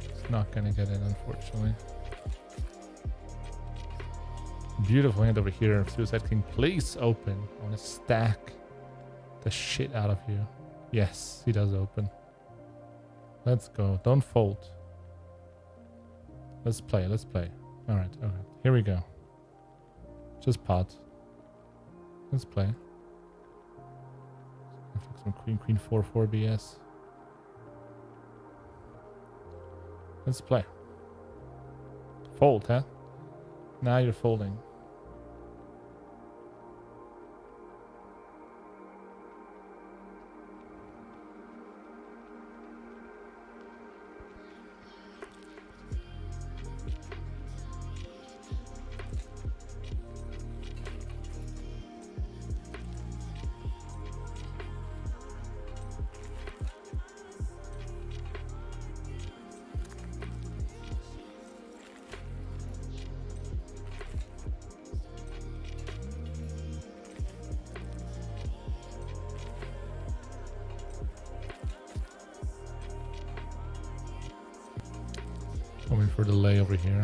Speaker 1: It's not gonna get in, unfortunately. Beautiful hand over here. Suicide King, please open. I want to stack the shit out of you. Yes, he does open. Let's go. Don't fold. Let's play. Let's play. All right. Okay. Here we go. Just pot. Let's play. Some queen 4 BS. Let's play. Fold, huh? Now you're folding. Going for the lay over here.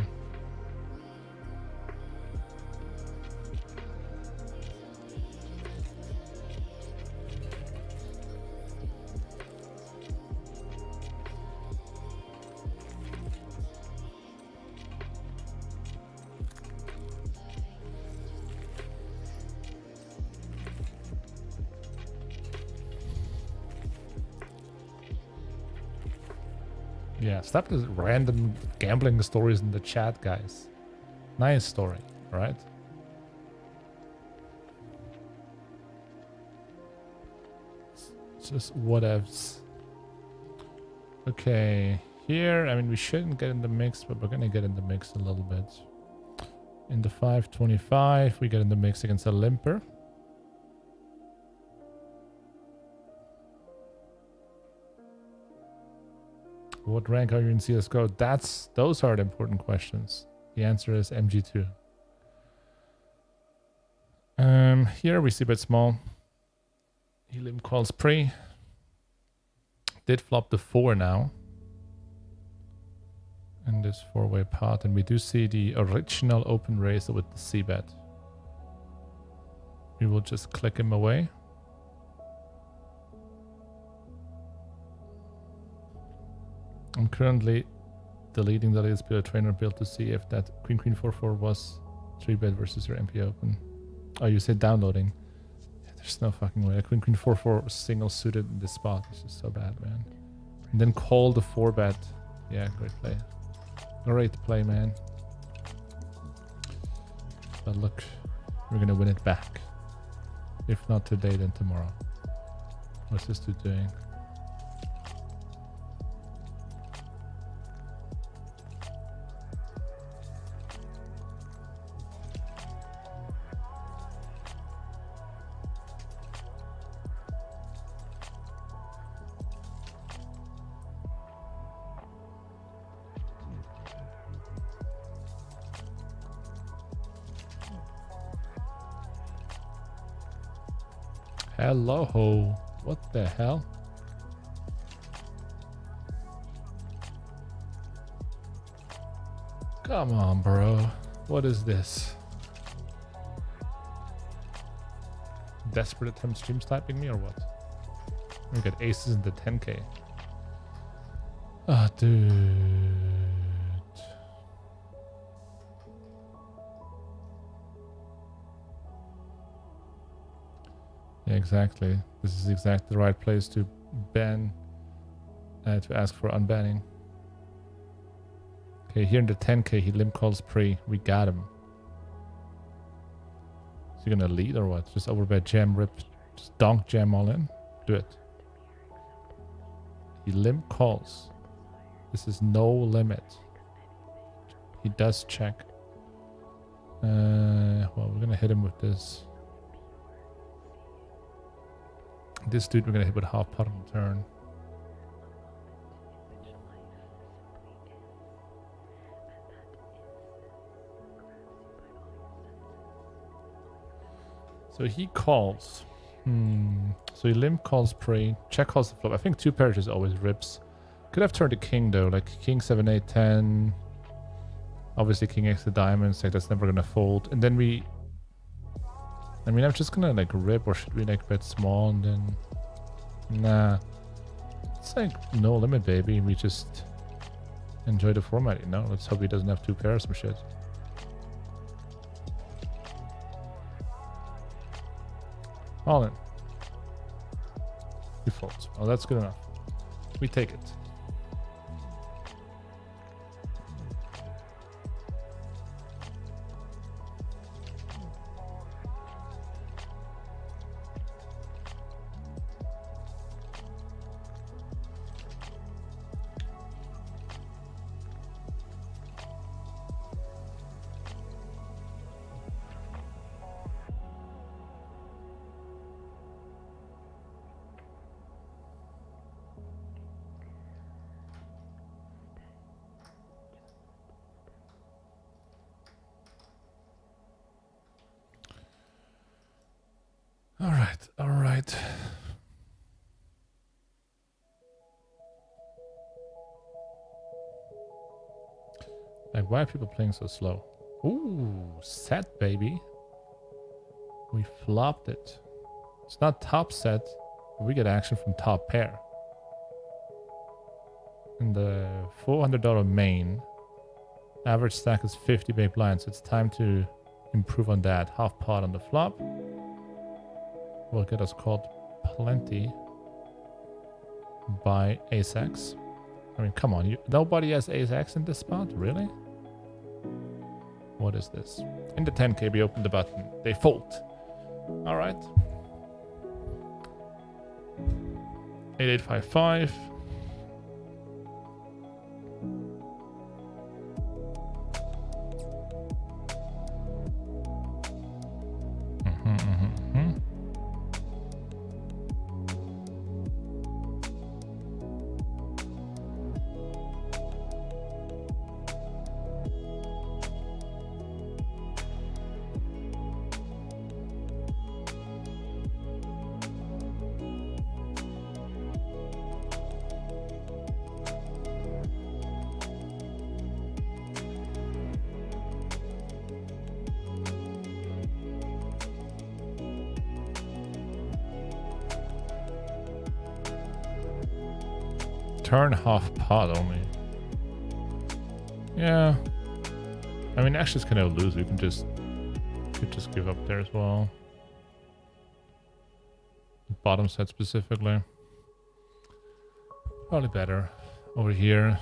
Speaker 1: Yeah, stop this random gambling stories in the chat, guys. Nice story, right? It's just whatevs. Okay, here, I mean, we shouldn't get in the mix, but we're gonna get in the mix a little bit. In the 525, we get in the mix against a limper. What rank are you in CSGO? Those are the important questions. The answer is MG2. Here we see bet small. He limb calls pre. Did flop the 4 now. In this 4-way pot. And we do see the original open raise with the C bet. We will just click him away. I'm currently deleting the latest PLO Trainer build to see if that Queen Queen 4-4 was 3-bet versus your MP open. Oh, you said downloading. Yeah, there's no fucking way. A Queen Queen 4-4 single suited in this spot. It's just so bad, man. And then call the 4-bet. Yeah, great play. Great play, man. But look, we're gonna win it back. If not today, then tomorrow. What's this dude doing? Hello, what the hell? Come on, bro. What is this? Desperate attempt stream sniping me or what? We got aces in the 10k. Ah, dude. Yeah, exactly. This is exactly the right place to ban, to ask for unbanning. Okay, here in the 10k, he limp calls pre. We got him. Is he gonna lead or what? Just overbet jam, rip, just donk jam all in? Do it. He limp calls. This is no limit. He does check. Well, we're gonna hit him with this. This dude we're gonna hit with half pot on the turn. So he calls. So he limp calls pre, check calls the flop. I think 2 pairs is always rips. Could have turned a king though, like king 7, 8, 10. Obviously king x the diamonds, like that's never gonna fold. And then we, I mean, I'm just gonna like rip, or should we like bet small and then, nah. It's like no limit, baby. We just enjoy the format, you know? Let's hope he doesn't have 2 pairs or shit. All in. He folds. Oh, that's good enough. We take it. All right. Like, why are people playing so slow? Ooh, set, baby. We flopped it. It's not top set, but we get action from top pair. And the $400 main, average stack is 50 big blinds. So it's time to improve on that. Half pot on the flop will get us called plenty by ace-x. I mean, come on, nobody has ace-x in this spot, really? What is this? In the 10k, we open the button. They fold. All right. 8855. Turn half pot only. Yeah. I mean, Ash is kind of loose. We could just give up there as well. Bottom set specifically. Probably better over here.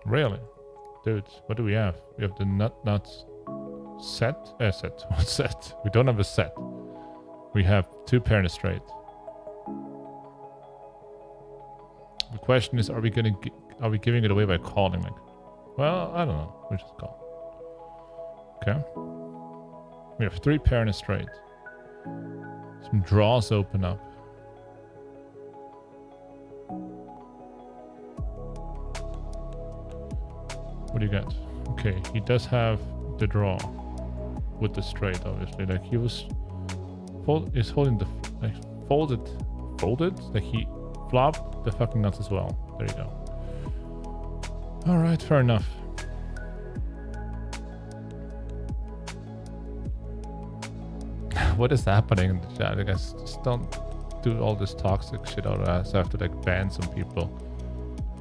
Speaker 1: Really? Dudes, what do we have? We have the nuts set? Set. What set? We don't have a set. We have 2 pair and a straight. The question is, are we giving it away by calling? Like, well, I don't know. We just call. Okay. We have 3 pair and a straight. Some draws open up. What do you got? Okay, he does have the draw with the straight, obviously. Like he was holding the folded. Like he flopped the fucking nuts as well. There you go. All right, fair enough. What is happening in the chat? I guess just don't do all this toxic shit out of us. I have to like ban some people.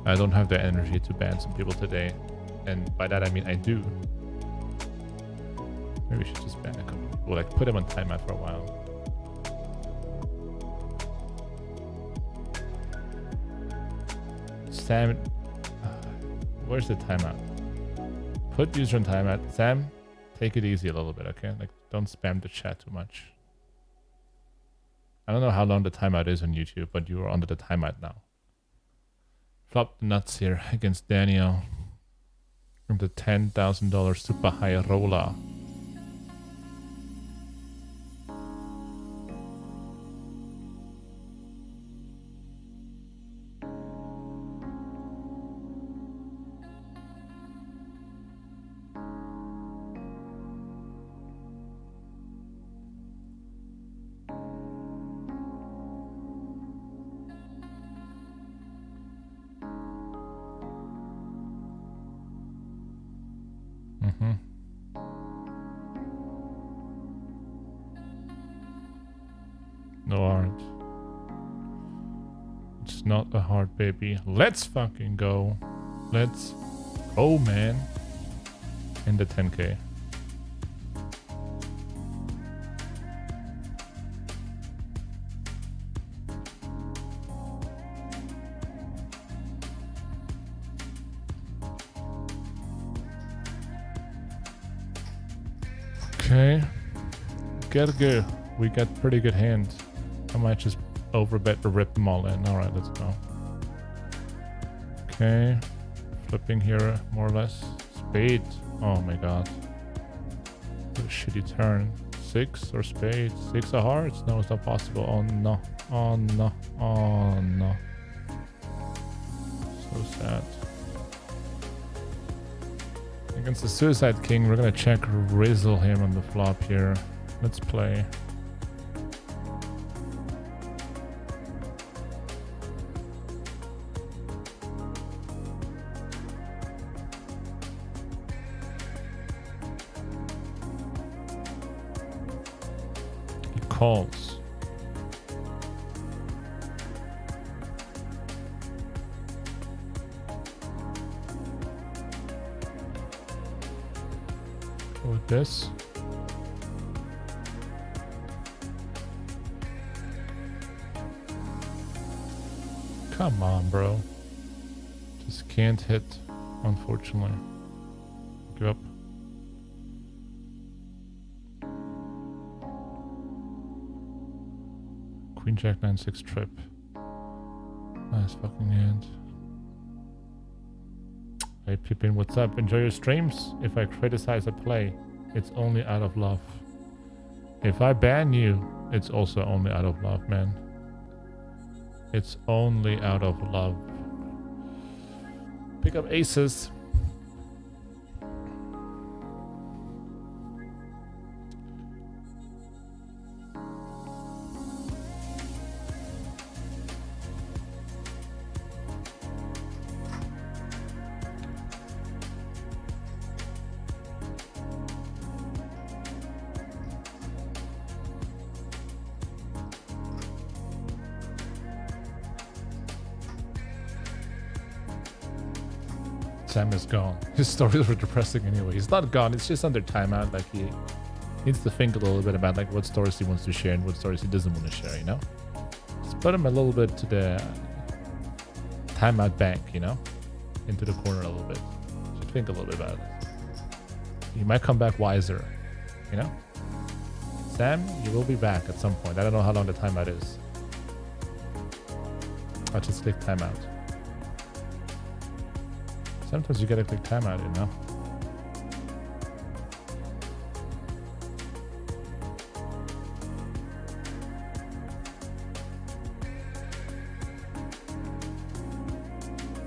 Speaker 1: I don't have the energy to ban some people today. And by that I mean I do. Maybe we should just ban a couple people, like put them on timeout for a while. Sam, where's the timeout? Put user on timeout. Sam, take it easy a little bit, okay? Like don't spam the chat too much. I don't know how long the timeout is on YouTube, but you are under the timeout now. Flop the nuts here against Daniel. From the $10,000 super high roller. No heart. It's not a heart, baby. Let's fucking go. Let's go, man. In the 10K. Okay. Gerger. We got pretty good hands. I might just overbet or rip them all in. Alright, let's go. Okay. Flipping here, more or less. Spade. Oh my god. What a shitty turn. 6 or spade? 6 of hearts? No, it's not possible. Oh no. Oh no. Oh no. So sad. Against the Suicide King, we're gonna check Rizzle him on the flop here. Let's play. He calls. With this. Come on, bro. Just can't hit, unfortunately. Give up. Queen Jack 9-6 trip. Nice fucking hand. Hey Pippin, what's up? Enjoy your streams? If I criticize a play, it's only out of love. If I ban you, it's also only out of love, man. It's only out of love. Pick up aces. Sam is gone. His stories were depressing anyway. He's not gone. It's just under timeout. Like he needs to think a little bit about like what stories he wants to share and what stories he doesn't want to share. You know, just put him a little bit to the timeout bank. You know, into the corner a little bit. Should think a little bit about it. He might come back wiser. You know, Sam, you will be back at some point. I don't know how long the timeout is. I'll just click timeout. Sometimes you gotta click timeout, you know.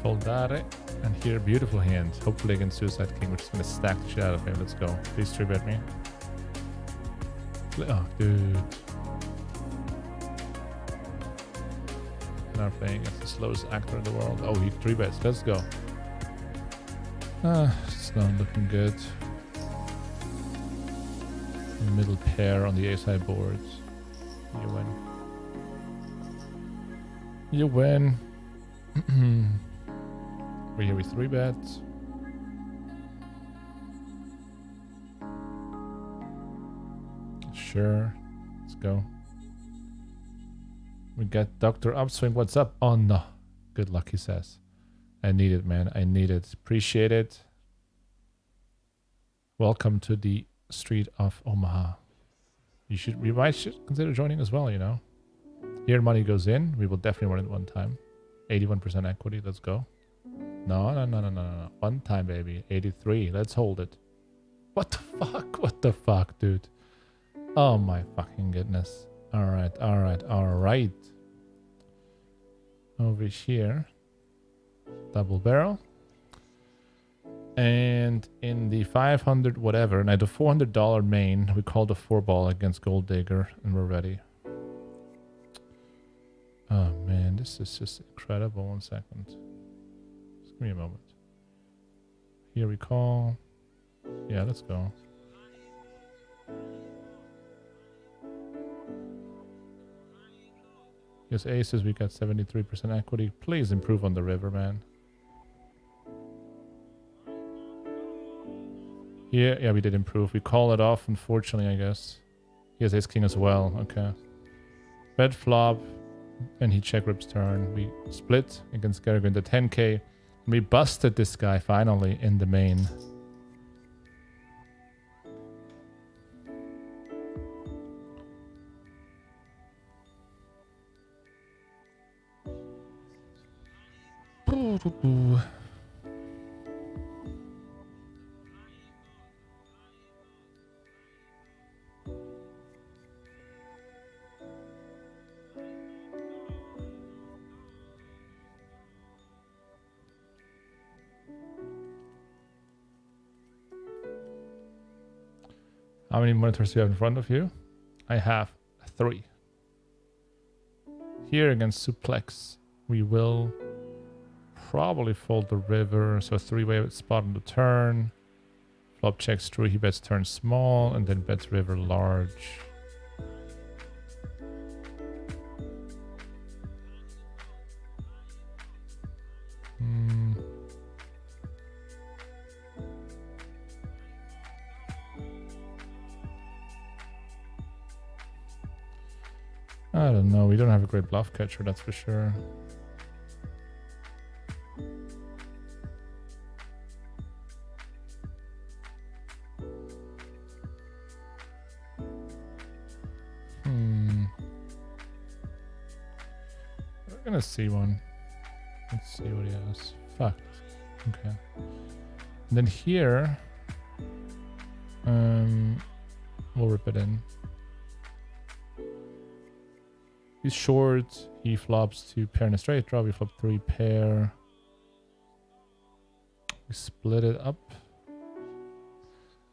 Speaker 1: Foldare. And here, beautiful hand. Hopefully against Suicide King, which is gonna stack the shit out of him. Let's go. Please 3-bet me. Oh, dude. Now playing as the slowest actor in the world. Oh, he 3-bets. Let's go. It's not looking good. Middle pair on the ace-high boards. You win. You win. We're here with 3-bets. Sure. Let's go. We got Dr. Upswing. What's up? Oh no. Good luck, he says. I need it, man. I need it. Appreciate it. Welcome to the street of Omaha. We might consider joining as well, you know. Here money goes in. We will definitely run it one time. 81% equity. Let's go. No. One time, baby. 83. Let's hold it. What the fuck? What the fuck, dude? Oh my fucking goodness. All right. Over here. Double barrel. And in the 500 whatever, now the $400 main, we call the 4-ball against Gold Digger, and we're ready. Oh man, this is just incredible. 1 second. Just give me a moment. Here we call. Yeah, let's go. Yes, aces, we got 73% equity. Please improve on the river, man. Yeah, we did improve. We call it off, unfortunately, I guess. He has ace-king as well. Okay. Bet flop, and he check rips turn. We split against Garrigan to 10k. We busted this guy finally in the main. How many monitors do you have in front of you? I have 3. Here against Suplex, we will probably fold the river. So 3-way spot on the turn. Flop checks through, he bets turn small, and then bets river large. I don't know. We don't have a great bluff catcher, that's for sure. We're gonna see one. Let's see what he has. Fuck. Okay. And then here, we'll rip it in. He's short. He flops 2 pair and a straight draw. We flop 3 pair. We split it up.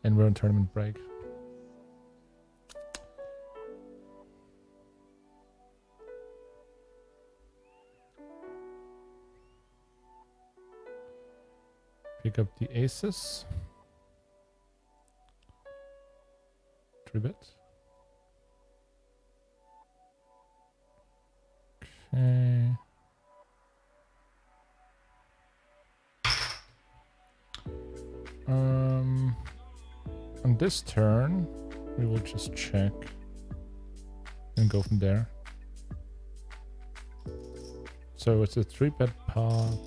Speaker 1: And we're on tournament break. Pick up the aces. 3-bet. Okay. On this turn, we will just check and go from there. So it's a 3-bet pot.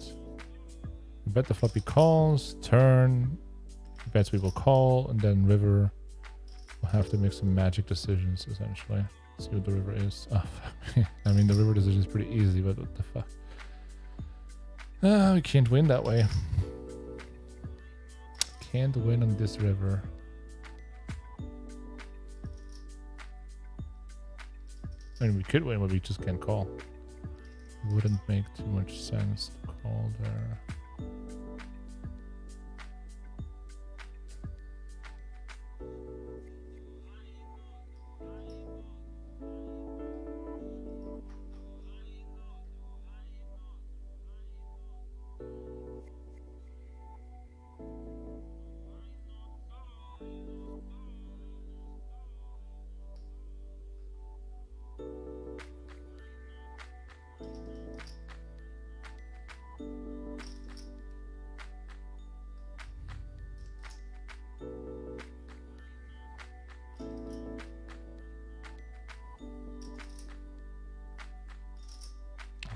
Speaker 1: We bet the flop he calls. Turn. He bets we will call. And then river. We'll have to make some magic decisions, essentially. See what the river is. Oh, fuck. I mean, the river decision is pretty easy, but what the fuck? We can't win that way. Can't win on this river. I mean, we could win, but we just can't call. Wouldn't make too much sense to call there.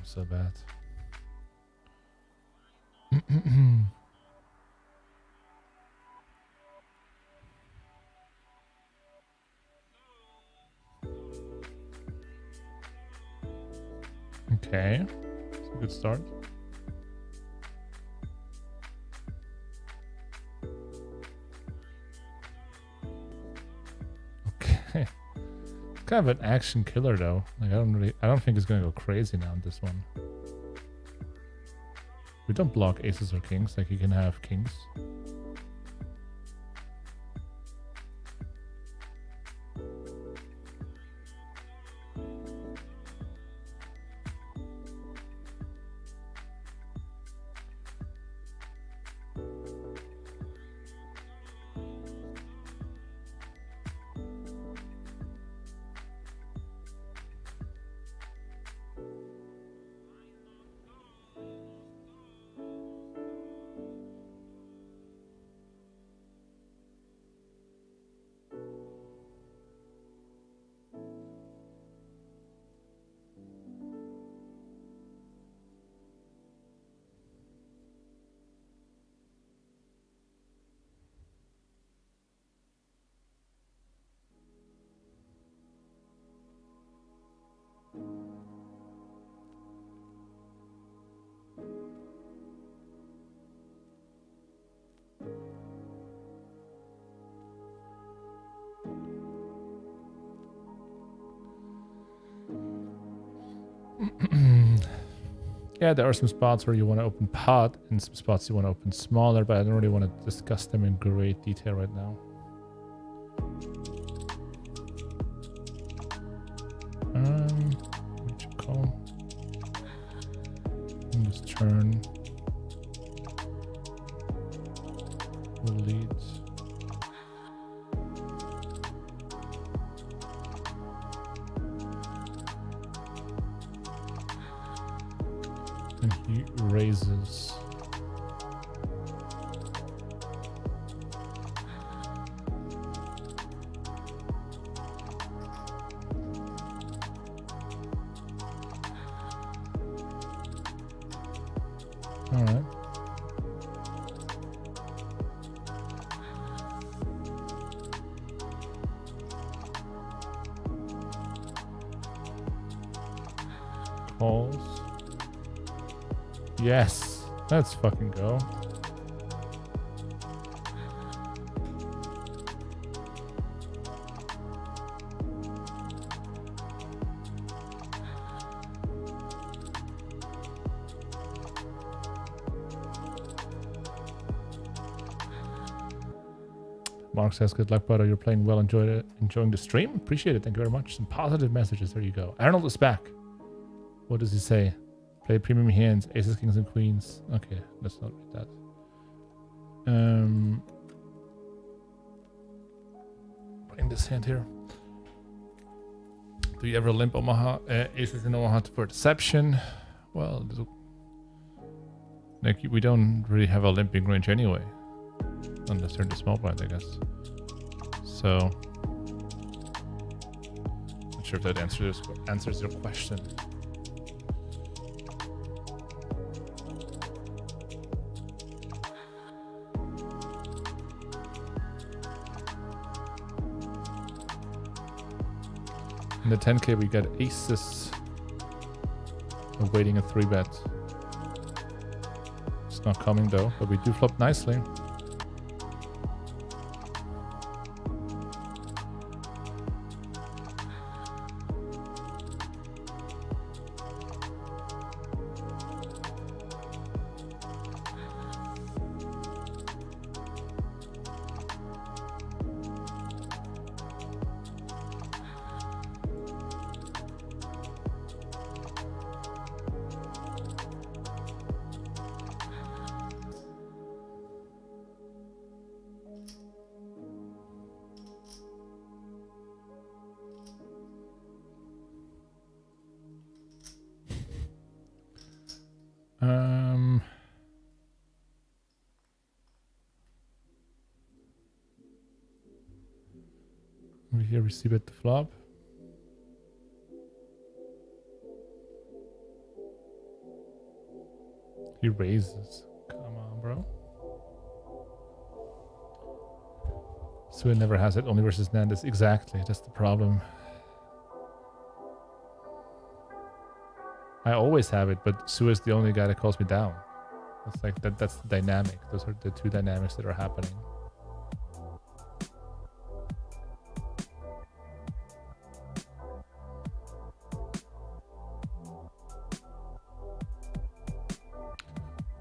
Speaker 1: So bad. Okay, it's a good start. Okay. Kind of an action killer though. Like I don't think it's gonna go crazy now on this one. We don't block aces or kings, like you can have kings. Yeah, there are some spots where you want to open pot and some spots you want to open smaller, but I don't really want to discuss them in great detail right now. What you call? On this turn, we'll lead. And he raises. All right. Calls. Yes, let's fucking go. Mark says, good luck, brother. You're playing well. Enjoying the stream. Appreciate it. Thank you very much. Some positive messages. There you go. Arnold is back. What does he say? Play premium hands, aces, kings, and queens. Okay, let's not read that. Bring this hand here. Do you ever limp Omaha aces in Omaha for deception? Well, like we don't really have a limping range anyway. Unless they're in the small blind, I guess. So, not sure if that answers your question. In the 10K, we got aces awaiting a 3-bet. It's not coming though, but we do flop nicely. Over here we see bet the flop. He raises. Come on, bro. Sue never has it, only versus Nandez. Exactly, that's the problem. I always have it, but Sue is the only guy that calls me down. It's like that's the dynamic. Those are the two dynamics that are happening.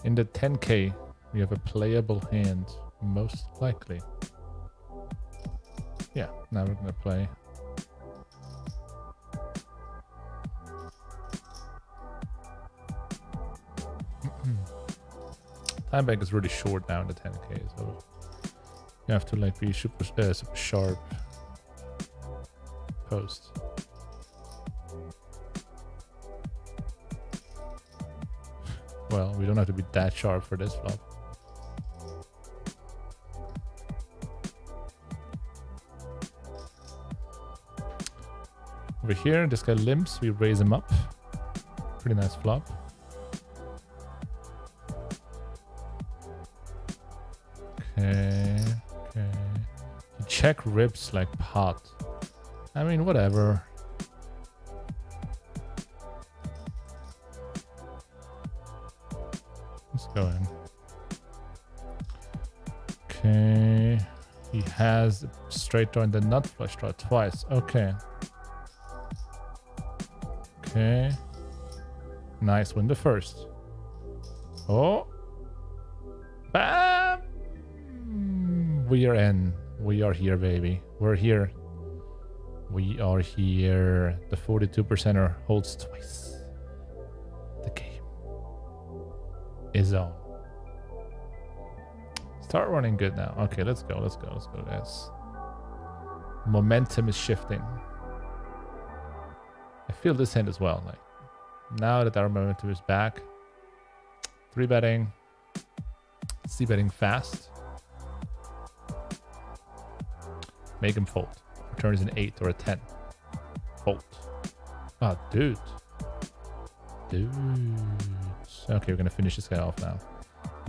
Speaker 1: In the 10K, we have a playable hand, most likely. Yeah, now we're gonna play. Time bank is really short now in the 10K, so you have to like be super sharp post. Well, we don't have to be that sharp for this flop. Over here, this guy limps, we raise him up. Pretty nice flop. Okay. He check rips like pot. I mean, whatever. Let's go in. Okay. He has a straight draw and the nut flush draw twice. Okay. Okay. Nice. Win the first. Oh. Bam! We are in. We are here, baby. We're here. We are here. The 42%er holds twice. The game is on. Start running good now. Okay, let's go. Let's go. Let's go, guys. Momentum is shifting. I feel this hand as well. Like now that our momentum is back, 3-betting, C-betting fast. Make him fold. Return is an 8 or a 10. Fold. Ah, dude. Dude. Okay, we're gonna finish this guy off now.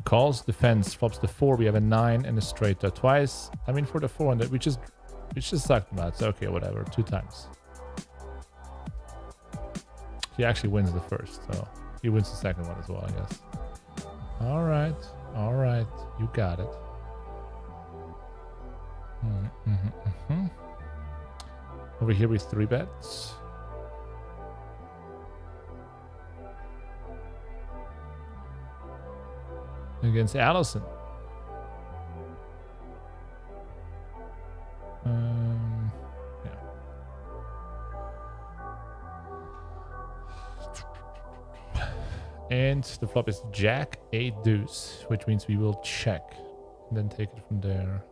Speaker 1: Calls, defense, flops the 4. We have a 9 and a straight draw twice. I mean, for the 4 we just sucked about. So okay, whatever. 2 times. He actually wins the first, so he wins the second one as well, I guess. All right, you got it. Over here with 3 bets. Against Allison. Yeah. And the flop is Jack 8 deuce, which means we will check and then take it from there.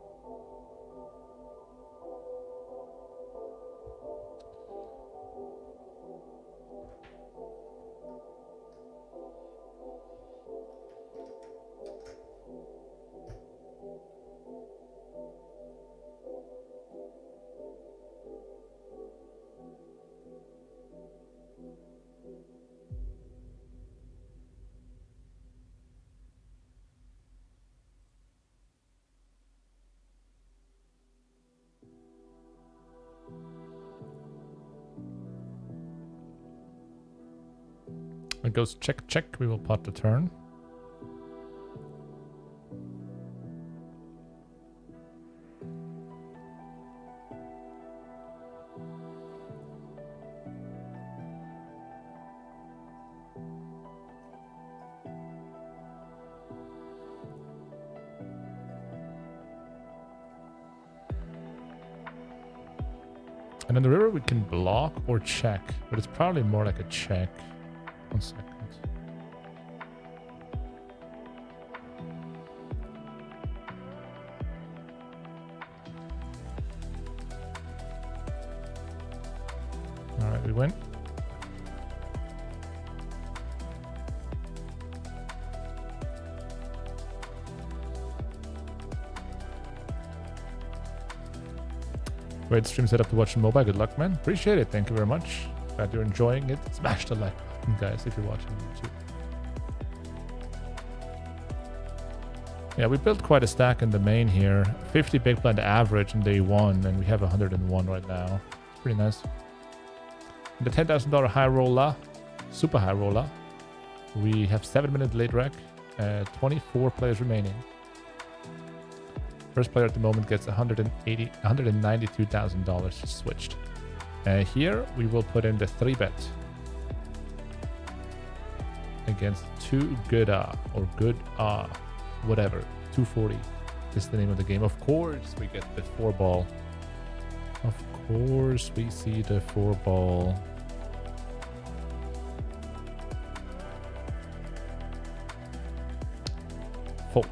Speaker 1: It goes check, check. We will pot the turn. And on the river we can block or check, but it's probably more like a check. 1 second. All right, we win. Great stream setup to watch on mobile. Good luck, man. Appreciate it. Thank you very much. Glad you're enjoying it. Smash the like button, guys, if you're watching on YouTube. Yeah, we built quite a stack in the main here. 50 big blind average in day 1, and we have 101 right now. It's pretty nice. In the $10,000 high roller, super high roller, we have 7-minute late rec, 24 players remaining. First player at the moment gets $192,000 switched. Here we will put in the 3-bet against Too Good or Good whatever. 240 is the name of the game. Of course we get the 4-ball. Of course we see the 4-ball. Fold.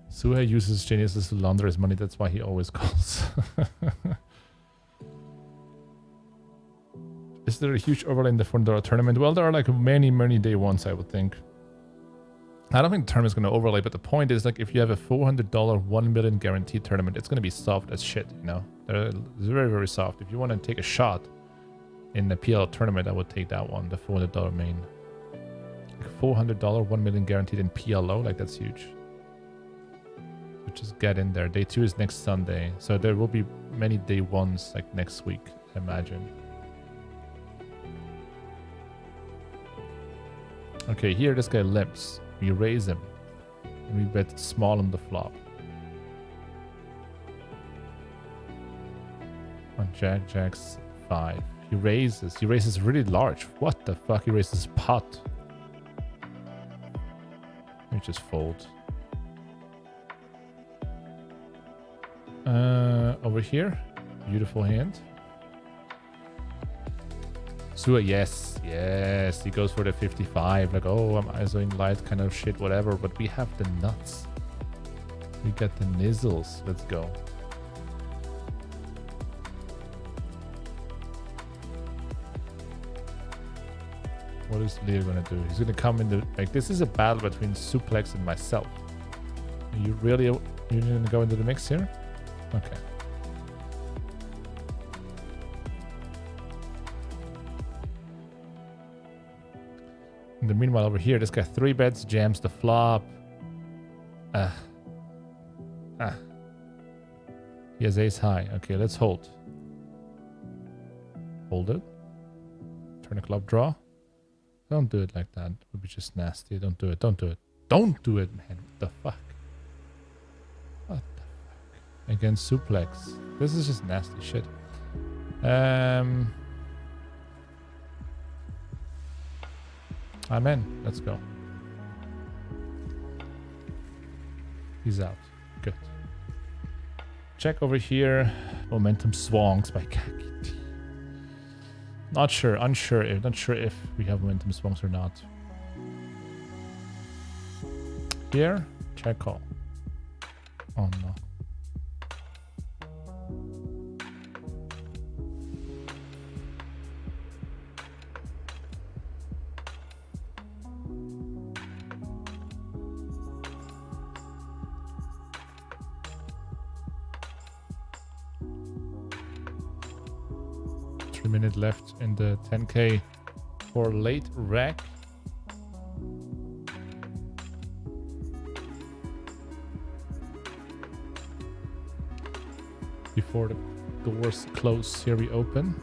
Speaker 1: Suhe uses geniuses to launder his money. That's why he always calls. Is there a huge overlay in the $400 tournament? Well, there are like many day ones, I would think. I don't think the tournament's going to overlay, but the point is, like, if you have a $400 1 million guaranteed tournament, it's going to be soft as shit, you know? It's very soft. If you want to take a shot in the PLO tournament, I would take that one, the $400 main. Like $400 1 million guaranteed in PLO, like, that's huge. Just get in there. Day 2 is next Sunday, so there will be many day 1s like next week, I imagine. Okay, here this guy limps. We raise him and we bet small on the flop. On Jack's 5, he raises really large. What the fuck? He raises pot. We just fold. Over here, beautiful hand. Sua, yes, he goes for the 55. Like, oh, I'm ISOing light kind of shit, whatever. But we have the nuts. We got the nizzles. Let's go. What is Leo gonna do? He's gonna come in the like. This is a battle between Suplex and myself. Are you really? You're gonna go into the mix here? Okay. In the meanwhile, over here, this guy 3-bets, jams the flop. He has ace high. Okay, let's hold. Hold it. Turn a club draw. Don't do it like that. It would be just nasty. Don't do it. Don't do it. Don't do it, man. What the fuck? What the fuck? Against Suplex. This is just nasty shit. I'm in. Let's go. He's out. Good. Check over here. Momentum swongs by Kaki. Not sure. Unsure. Not sure if we have momentum swongs or not. Here. Check call. Oh no. Minute left in the 10K for late rec. before the doors close. Here we open.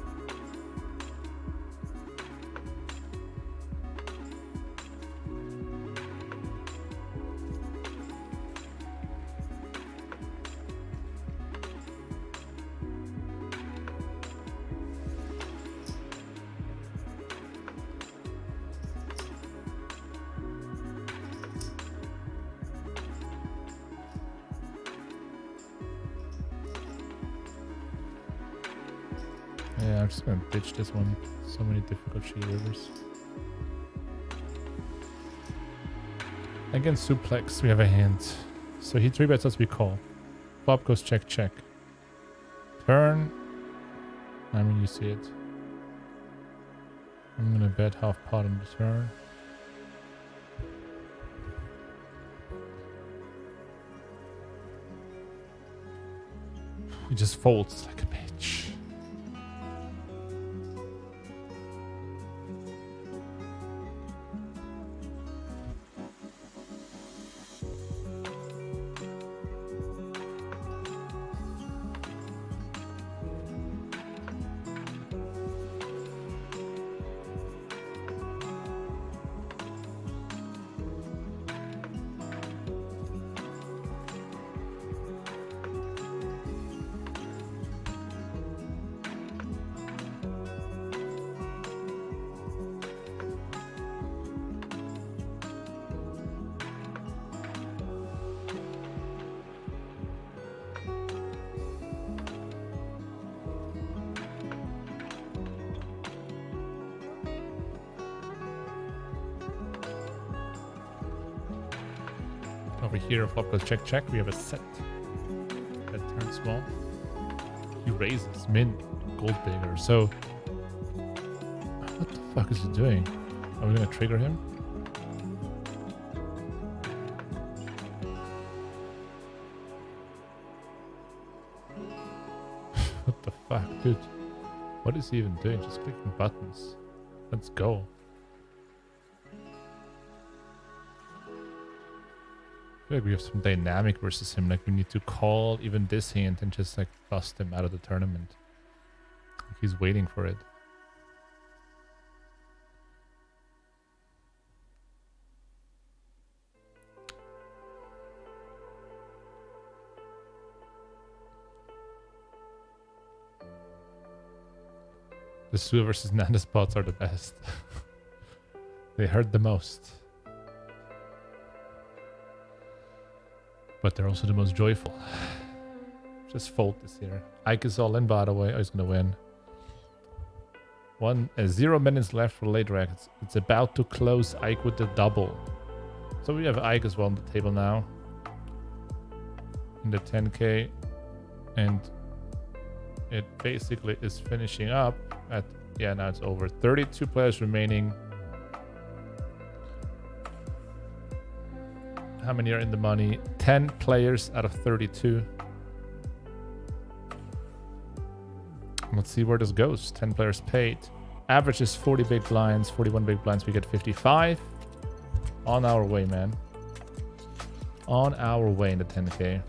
Speaker 1: Yeah, I'm just gonna ditch this one. So many difficult she rivers. Against suplex, we have a hand. So he 3-bets us, we call. Flop goes check, check. Turn. I mean, you see it. I'm gonna bet half pot on the turn. He just folds like a bitch. Over here, flop goes check, check. We have a set. That turns small. He raises, min, gold digger. So, what the fuck is he doing? Are we gonna trigger him? What the fuck, dude? What is he even doing? Just clicking buttons. Let's go. I feel like we have some dynamic versus him. Like we need to call even this hand and just like bust him out of the tournament. Like he's waiting for it. The Sue versus JNandez spots are the best. They hurt the most. But they're also the most joyful. Just fold this here. Ike is all in, by the way. Oh, he's gonna win. 0 minutes left for late rackets. It's about to close Ike with the double. So we have Ike as well on the table now. In the 10K. And it basically is finishing up at, yeah, now it's over. 32 players remaining. How many are in the money? 10 players out of 32. Let's see where this goes. 10 players paid. Average is 40 big blinds, 41 big blinds. We get 55. On our way, man. On our way in the 10K.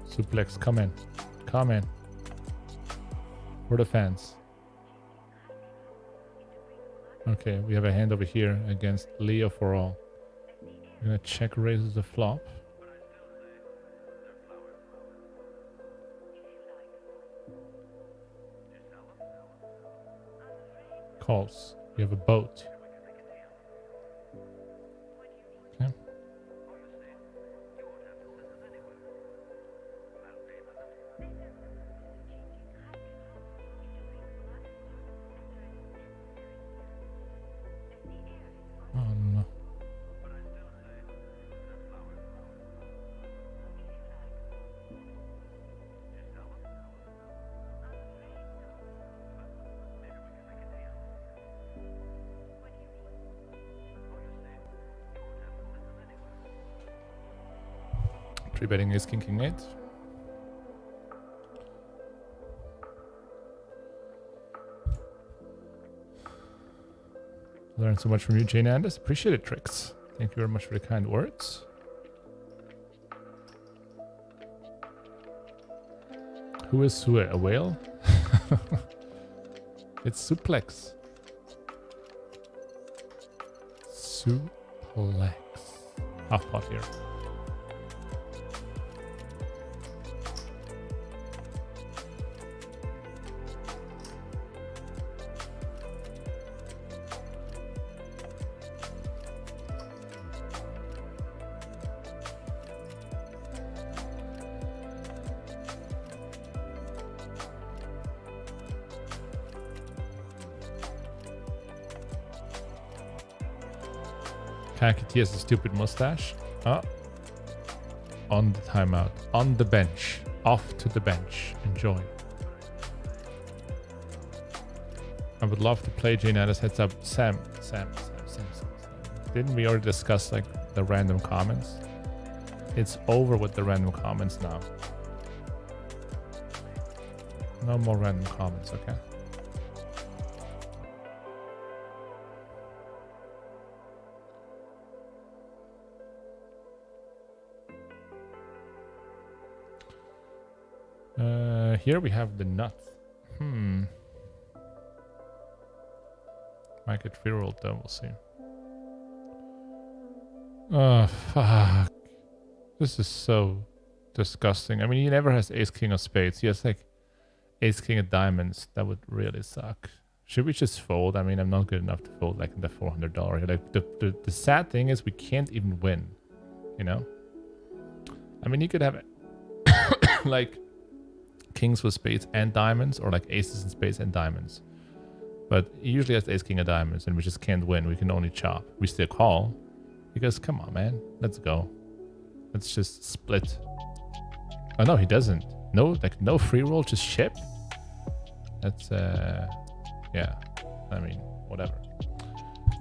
Speaker 1: Suplex, come in. Come in. For the fans. Okay, we have a hand over here against Leo for all. We're gonna check raises the flop. Calls. We have a boat. Okay. Oh no. Three betting is king 8. Learned so much from you, JNandez. Appreciate it, Tricks. Thank you very much for the kind words. Who is Sue? A whale? It's Suplex. Suplex. Half pot here. Kakiti has a stupid mustache. Oh. On the timeout. On the bench. Off to the bench. Enjoy. I would love to play JNandez heads up. Sam. Didn't we already discuss like the random comments? It's over with the random comments now. No more random comments, okay? Here we have the nuts. Might get free rolled though, we'll see. Oh, fuck. This is so disgusting. I mean, he never has ace king of spades. He has like ace king of diamonds. That would really suck. Should we just fold? I mean, I'm not good enough to fold like in the $400. Like the sad thing is we can't even win, you know? I mean, you could have like kings with spades and diamonds, or like aces and spades and diamonds. But he usually has ace king of diamonds and we just can't win. We can only chop. We still call because come on, man, let's go. Let's just split. Oh no, he doesn't. No, like no free roll, just ship. That's yeah, I mean, whatever.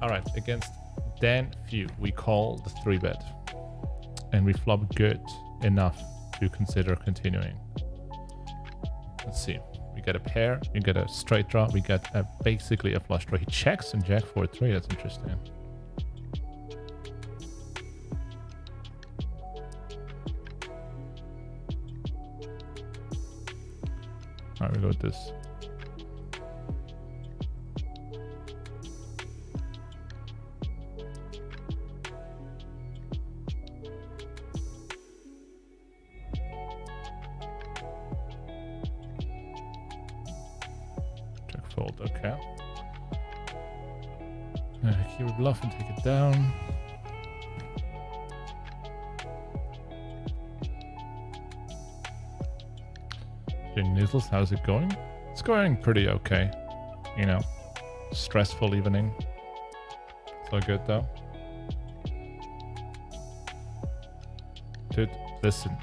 Speaker 1: All right, against Dan Few, we call the 3-bet and we flop good enough to consider continuing. Let's see. We get a pair, we get a straight draw, we get basically a flush draw. He checks and jack 4-3. That's interesting. All right, we go with this. Fold, okay. Here we bluff and take it down. JNandez, how's it going? It's going pretty okay. You know, stressful evening. It's all good though. Dude, listen.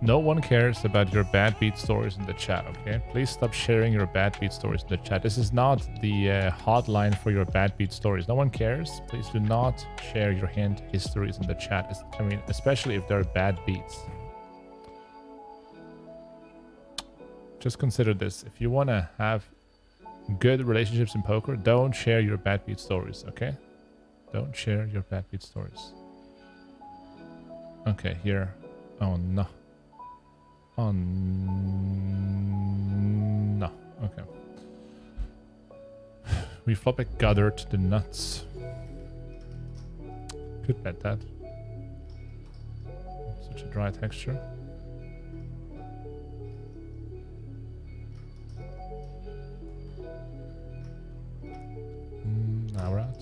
Speaker 1: No one cares about your bad beat stories in the chat, okay? Please stop sharing your bad beat stories in the chat. This is not the hotline for your bad beat stories. No one cares. Please do not share your hand histories in the chat. I mean, especially if they're bad beats. Just consider this. If you want to have good relationships in poker, don't share your bad beat stories, okay? Don't share your bad beat stories. Okay, here. Oh, no. Oh, no. Okay. We flop a gutter to the nuts. Could bet that. Such a dry texture. Now we're out.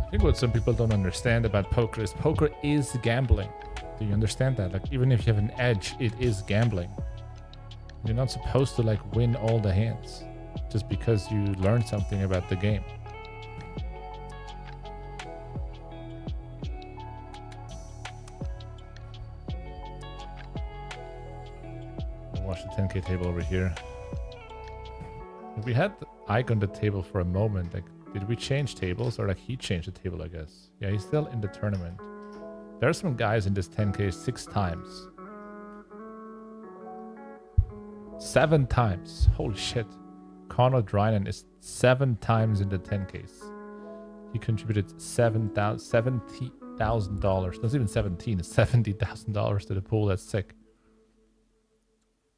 Speaker 1: I think what some people don't understand about poker is gambling. Do you understand that? Like, even if you have an edge, it is gambling. You're not supposed to like win all the hands just because you learned something about the game. 10K table over here. We had Ike on the table for a moment. Like, did we change tables or like he changed the table? I guess. Yeah, he's still in the tournament. There are some guys in this 10K 6 times. 7 times. Holy shit. Conor Drynan is 7 times in the 10Ks. He contributed $70,000. Not even 17, it's $70,000 to the pool. That's sick.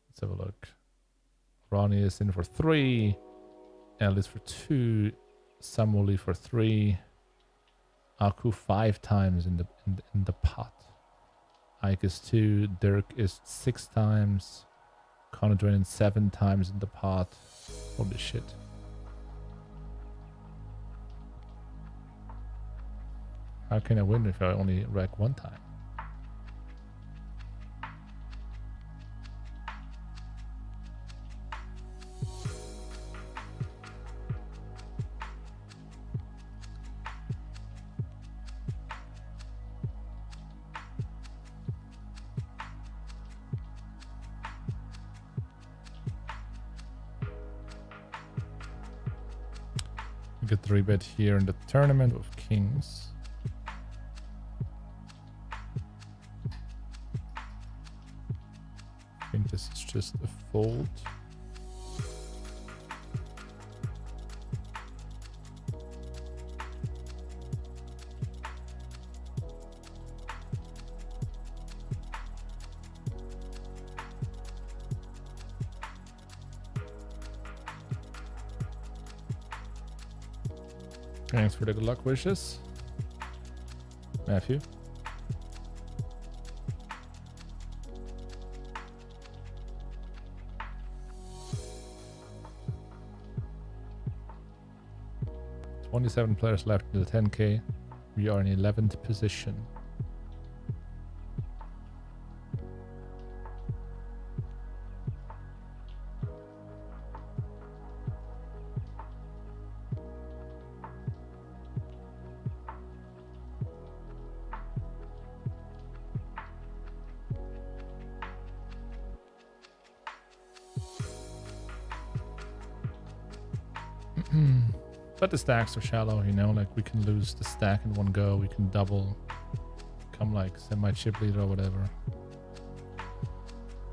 Speaker 1: Let's have a look. Ronny is in for 3. Eelis for 2. Samueli for 3. Aku 5 times in the pot. Ike is 2. Dirk is 6 times. Conor Drynan 7 times in the pot. Holy shit. How can I win if I only rack 1 time? We get 3-bet here in the tournament with kings. I think this is just a fold. Thanks for the good luck wishes, Matthew. Twenty-seven players left in the 10K. We are in 11th position. But the stacks are shallow, you know, like we can lose the stack in one go, we can double, come like semi-chip leader or whatever.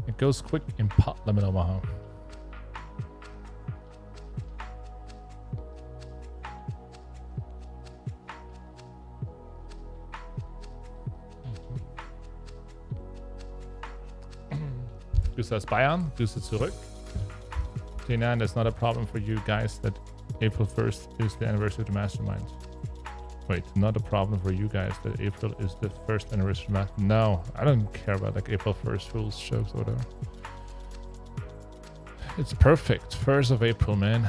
Speaker 1: It goes quick in Pot Limit Omaha. Grüße aus Bayern, Grüße zurück. JNandez, not a problem for you guys that April 1st is the anniversary of the Mastermind. Wait, not a problem for you guys that April is the first anniversary of the Mastermind. No, I don't care about like April 1st rules, jokes, or whatever. It's perfect. 1st of April, man.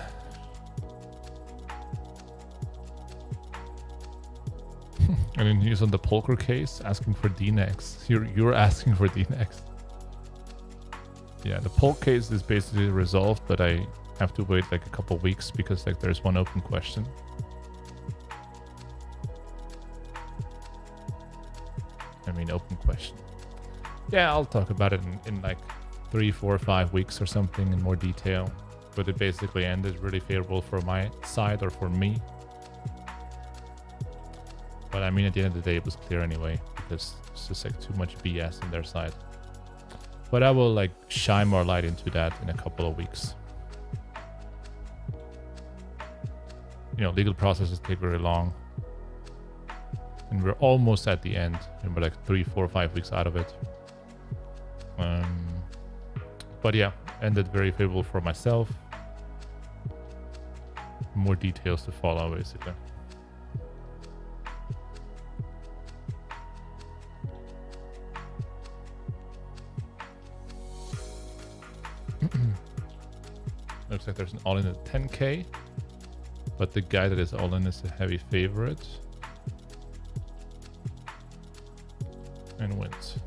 Speaker 1: And then he's on the poker case asking for D-Nex. You're asking for D-Nex. Yeah, the poll case is basically resolved, but I have to wait like a couple weeks because like there's one open question. I mean, open question. Yeah, I'll talk about it in like 3, 4, 5 weeks or something in more detail. But it basically ended really favorable for my side or for me. But I mean, at the end of the day, it was clear anyway because it's just like too much BS on their side. But I will like shine more light into that in a couple of weeks. You know, legal processes take very long. And we're almost at the end. And we're like 3, 4, 5 weeks out of it. But yeah, ended very favorable for myself. More details to follow, basically. Looks like there's an all-in at 10K, but the guy that is all-in is a heavy favorite and wins.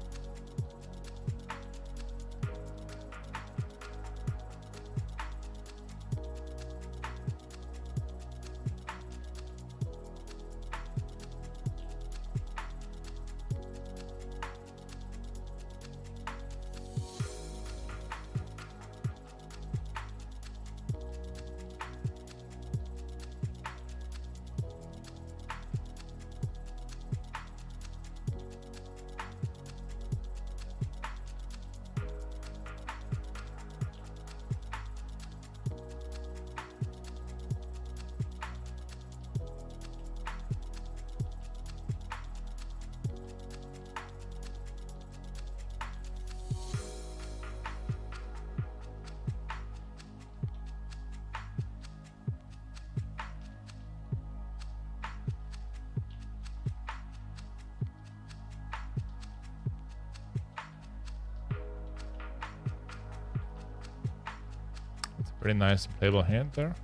Speaker 1: Pretty nice playable hand there.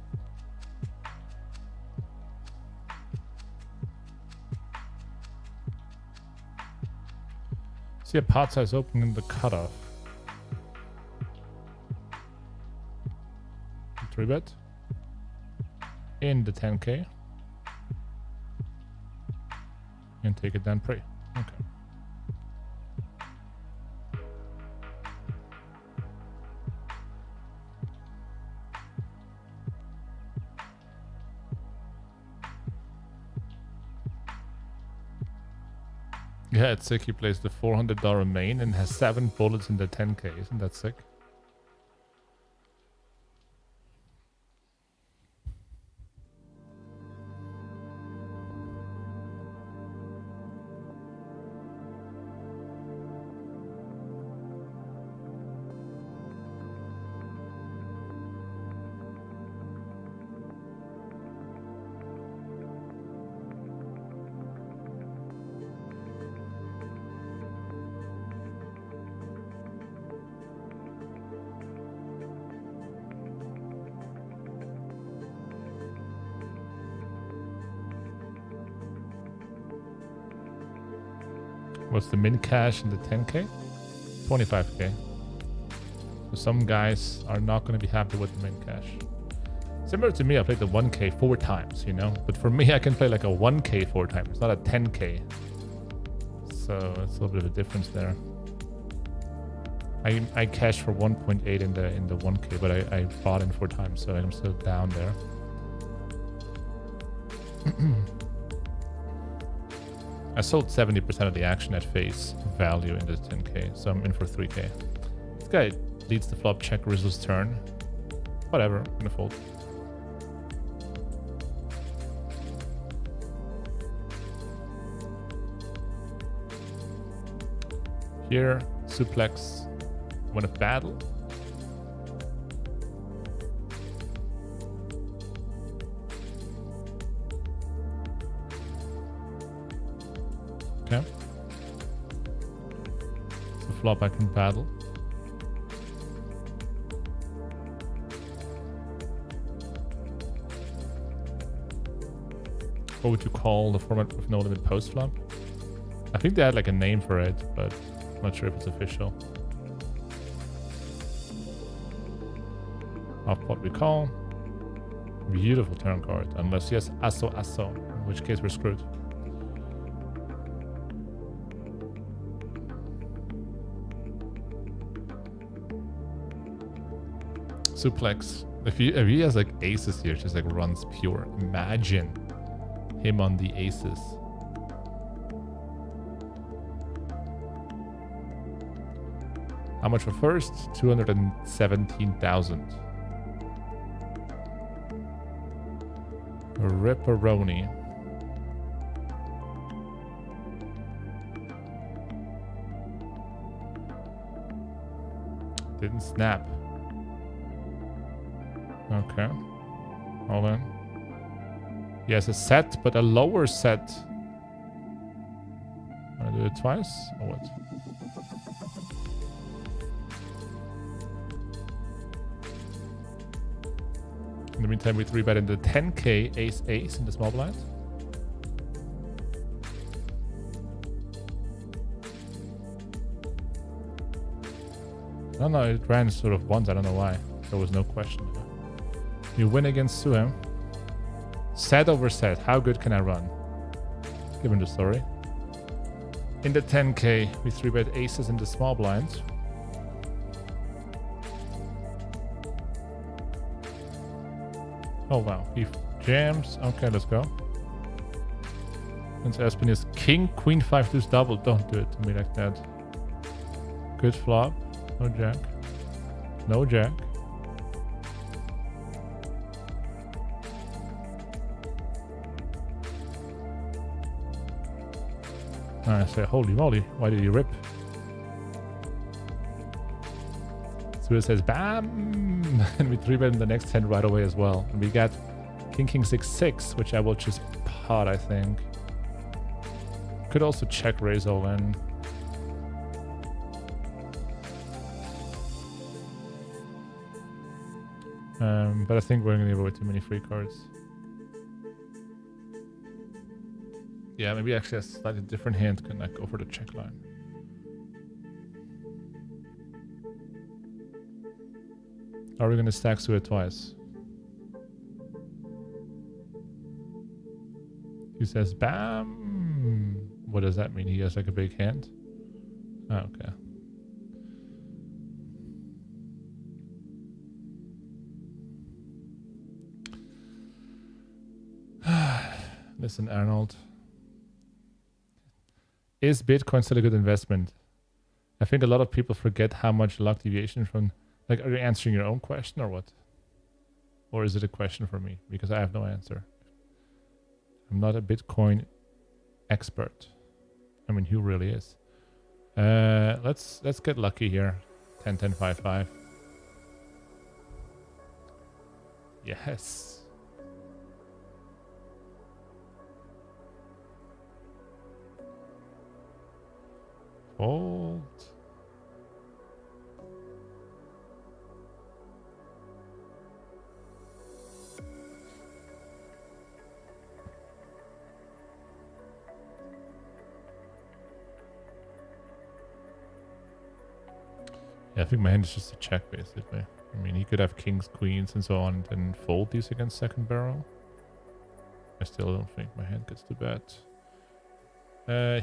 Speaker 1: See a pot size open in the cutoff. 3-bet in the 10k and take it down pre. Okay. Yeah, it's sick. He plays the $400 main and has 7 bullets in the 10k. Isn't that sick? What's the min cash in the 10k? 25k. So some guys are not going to be happy with the min cash. Similar to me, I played the 1k 4 times, you know? But for me, I can play like a 1k 4 times. It's not a 10k. So it's a little bit of a difference there. I cashed for 1.8 in the 1k, but I bought in 4 times, so I'm still down there. I sold 70% of the action at face value in the 10k, so I'm in for 3k. This guy leads the flop, check Rizzo's turn. Whatever, I'm gonna fold. Here, suplex, win a battle. Okay. So flop I can battle. What would you call the format with no limit post flop? I think they had like a name for it, but I'm not sure if it's official. Off pot we call. Beautiful turn card, unless he has asso, in which case we're screwed. Suplex. If he has like aces here, just like runs pure. Imagine him on the aces. How much for first? 217,000. Ripperoni. Didn't snap. Okay. Hold on. He has a set, but a lower set. Wanna do it twice? Or what? In the meantime, we 3-bet in the 10k ace-ace in the small blind. I don't know, it ran sort of once, I don't know why. There was no question. You win against Suhem. Set over set. How good can I run? Given the story. In the 10k, we 3-bet aces in the small blind. Oh wow, he jams. Okay, let's go. Since Aspen is king, queen 5 deuce double. Don't do it to me like that. Good flop. No jack. No jack. I say, holy moly, why did you rip? So it says, bam! And we 3-bet in the next hand right away as well. And we got king, king, 6, 6, which I will just pot, I think. Could also check raise all in. But I think we're gonna give away too many free cards. Yeah, maybe actually a slightly different hand can like go for the check line. Are we gonna stack to it twice? He says bam. What does that mean? He has like a big hand? Oh, okay. Listen, Arnold. Is Bitcoin still a good investment? I think a lot of people forget how much luck deviation from... Like, are you answering your own question or what? Or is it a question for me? Because I have no answer. I'm not a Bitcoin expert. I mean, who really is? Let's get lucky here. 10, 10, 5, 5. Yes. Fold. Yeah, I think my hand is just a check, basically. I mean, he could have kings, queens, and so on, and then fold these against second barrel. I still don't think my hand gets too bad.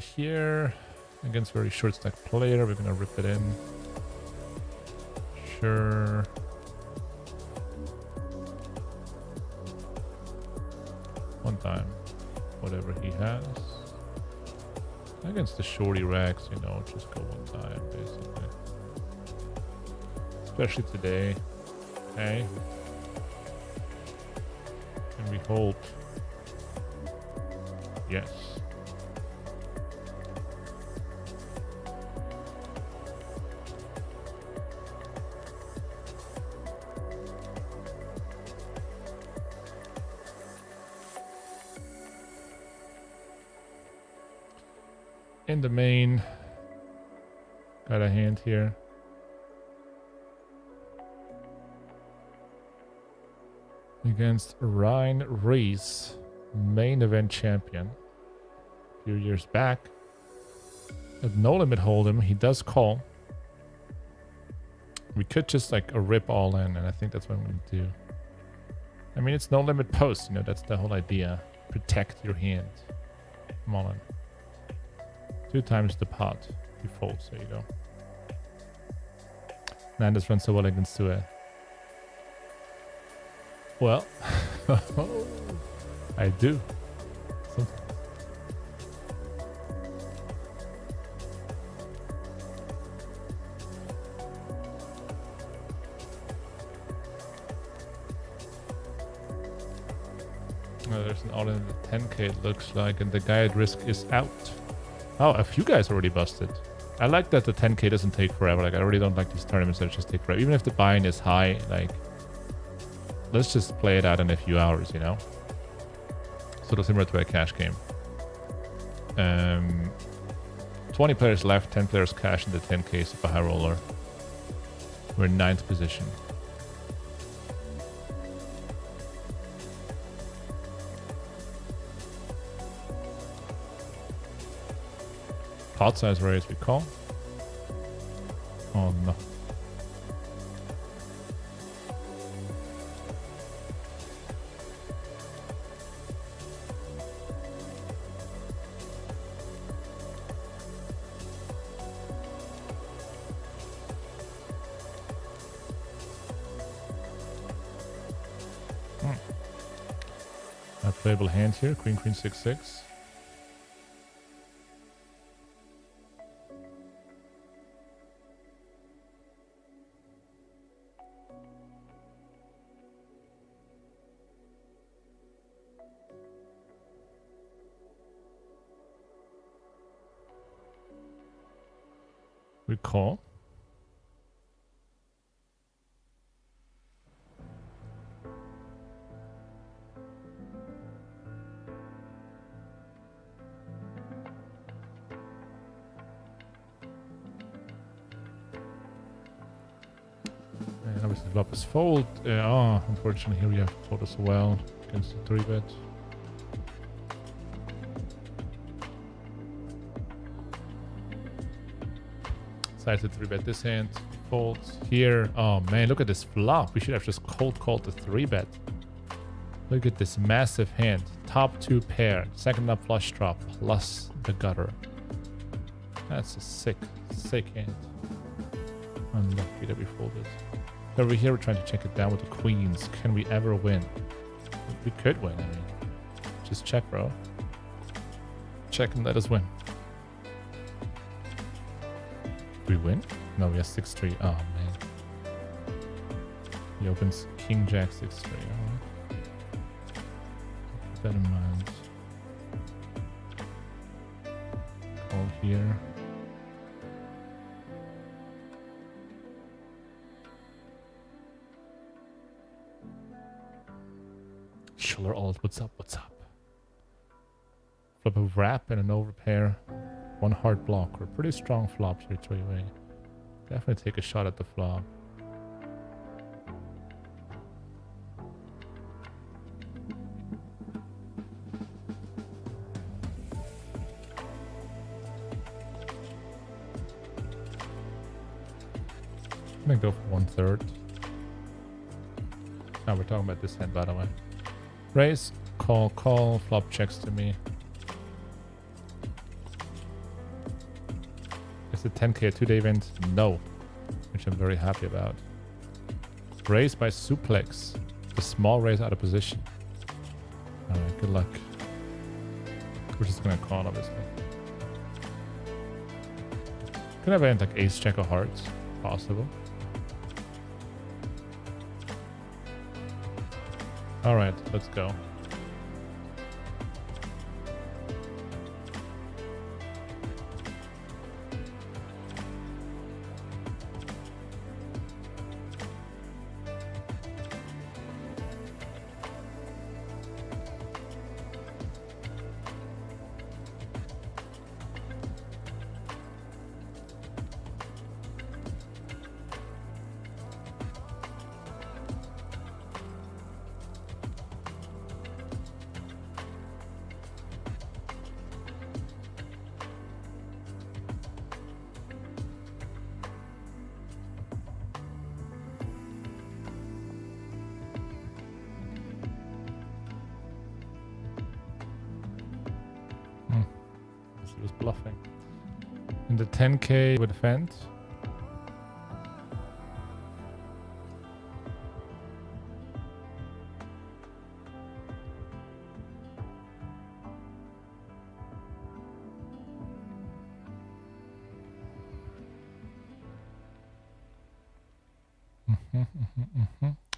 Speaker 1: Here, against very short stack player, we're gonna rip it in. Sure. One time, whatever he has. Against the shorty racks, you know, just go one time, basically. Especially today. Okay. Can we hold? Yes. In the main, got a hand here. Against Ryan Reese, main event champion. A few years back. At no limit hold'em, he does call. We could just like a rip all in, and I think that's what I'm gonna do. I mean, it's no limit post, you know, that's the whole idea. Protect your hand. Mullen. 2 times the pot. He folds, there you go. JNandez runs so well against Sue. Well, I do. Sometimes. Oh, there's an all-in at 10k it looks like, and the guy at risk is out. Oh, a few guys already busted. I like that the 10k doesn't take forever. Like, I really don't like these tournaments that just take forever. Even if the buy-in is high, like, let's just play it out in a few hours, you know? Sort of similar to a cash game. 20 players left, 10 players cash in the 10k of a high roller. We're in 9th position. Pot size raise we call. Oh no. A playable hand here, queen, queen, 6-6. We call. And Next flop is fold. Unfortunately here we have fold as well against the 3-bet. Decides to 3-bet this hand. Folds here. Oh man, look at this flop. We should have just cold called the 3-bet. Look at this massive hand. Top 2 pair. Second up flush draw plus the gutter. That's a sick hand. Unlucky that we folded. Over here we're trying to check it down with the queens. Can we ever win? We could win, I mean. Just check, bro. Check and let us win. Do we win? No, we have 6-3. Oh man. He opens King Jack 6-3. Alright. Keep that in mind. Call here. Schuller alt, what's up? Flop a wrap and an overpair. One hard block. We're pretty strong flops here, 3-way. Definitely take a shot at the flop. I'm gonna go for 1/3. Now we're talking about this hand, by the way. Raise, call, flop checks to me. Is it 10k a 2-day event? No, which I'm very happy about. Raise by suplex. The small raise out of position. Alright, good luck. We're just gonna call, obviously. Could have end like ace jack of hearts. Possible. Alright, let's go. He was bluffing. In the 10k with vent.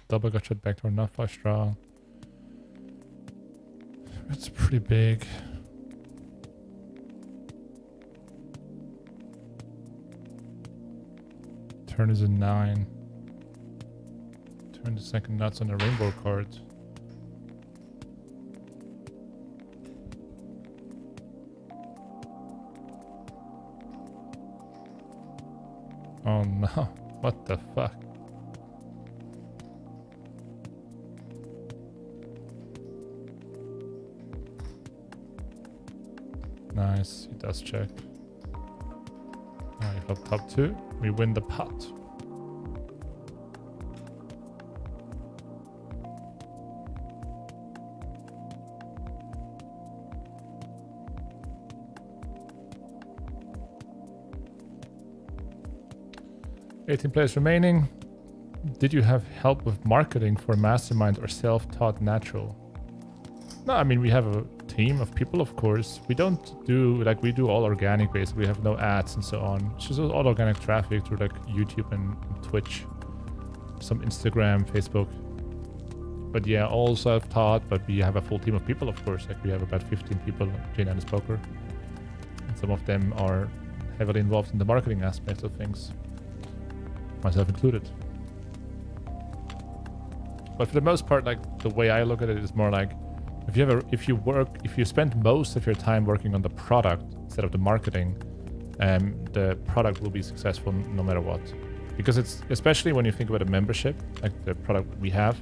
Speaker 1: Double gut shot backdoor, not flush draw. It's pretty big. Turn is a 9. Turn the second nuts on the rainbow card. Oh no, what the fuck? Nice, he does check. Alright, flop top 2. We win the pot. $18 players remaining. Did you have help with marketing for Mastermind or self-taught natural? No, I mean, we have a team of people, of course. We don't do, like, we do all organic based. We have no ads and so on. It's just all organic traffic through, like, YouTube and Twitch. Some Instagram, Facebook. But yeah, all self-taught, but we have a full team of people, of course. Like, we have about 15 people at JNandez Poker. And some of them are heavily involved in the marketing aspects of things. Myself included. But for the most part, like, the way I look at it is more like, if you spend most of your time working on the product instead of the marketing, the product will be successful no matter what. because it's, especially when you think about a membership, like the product we have,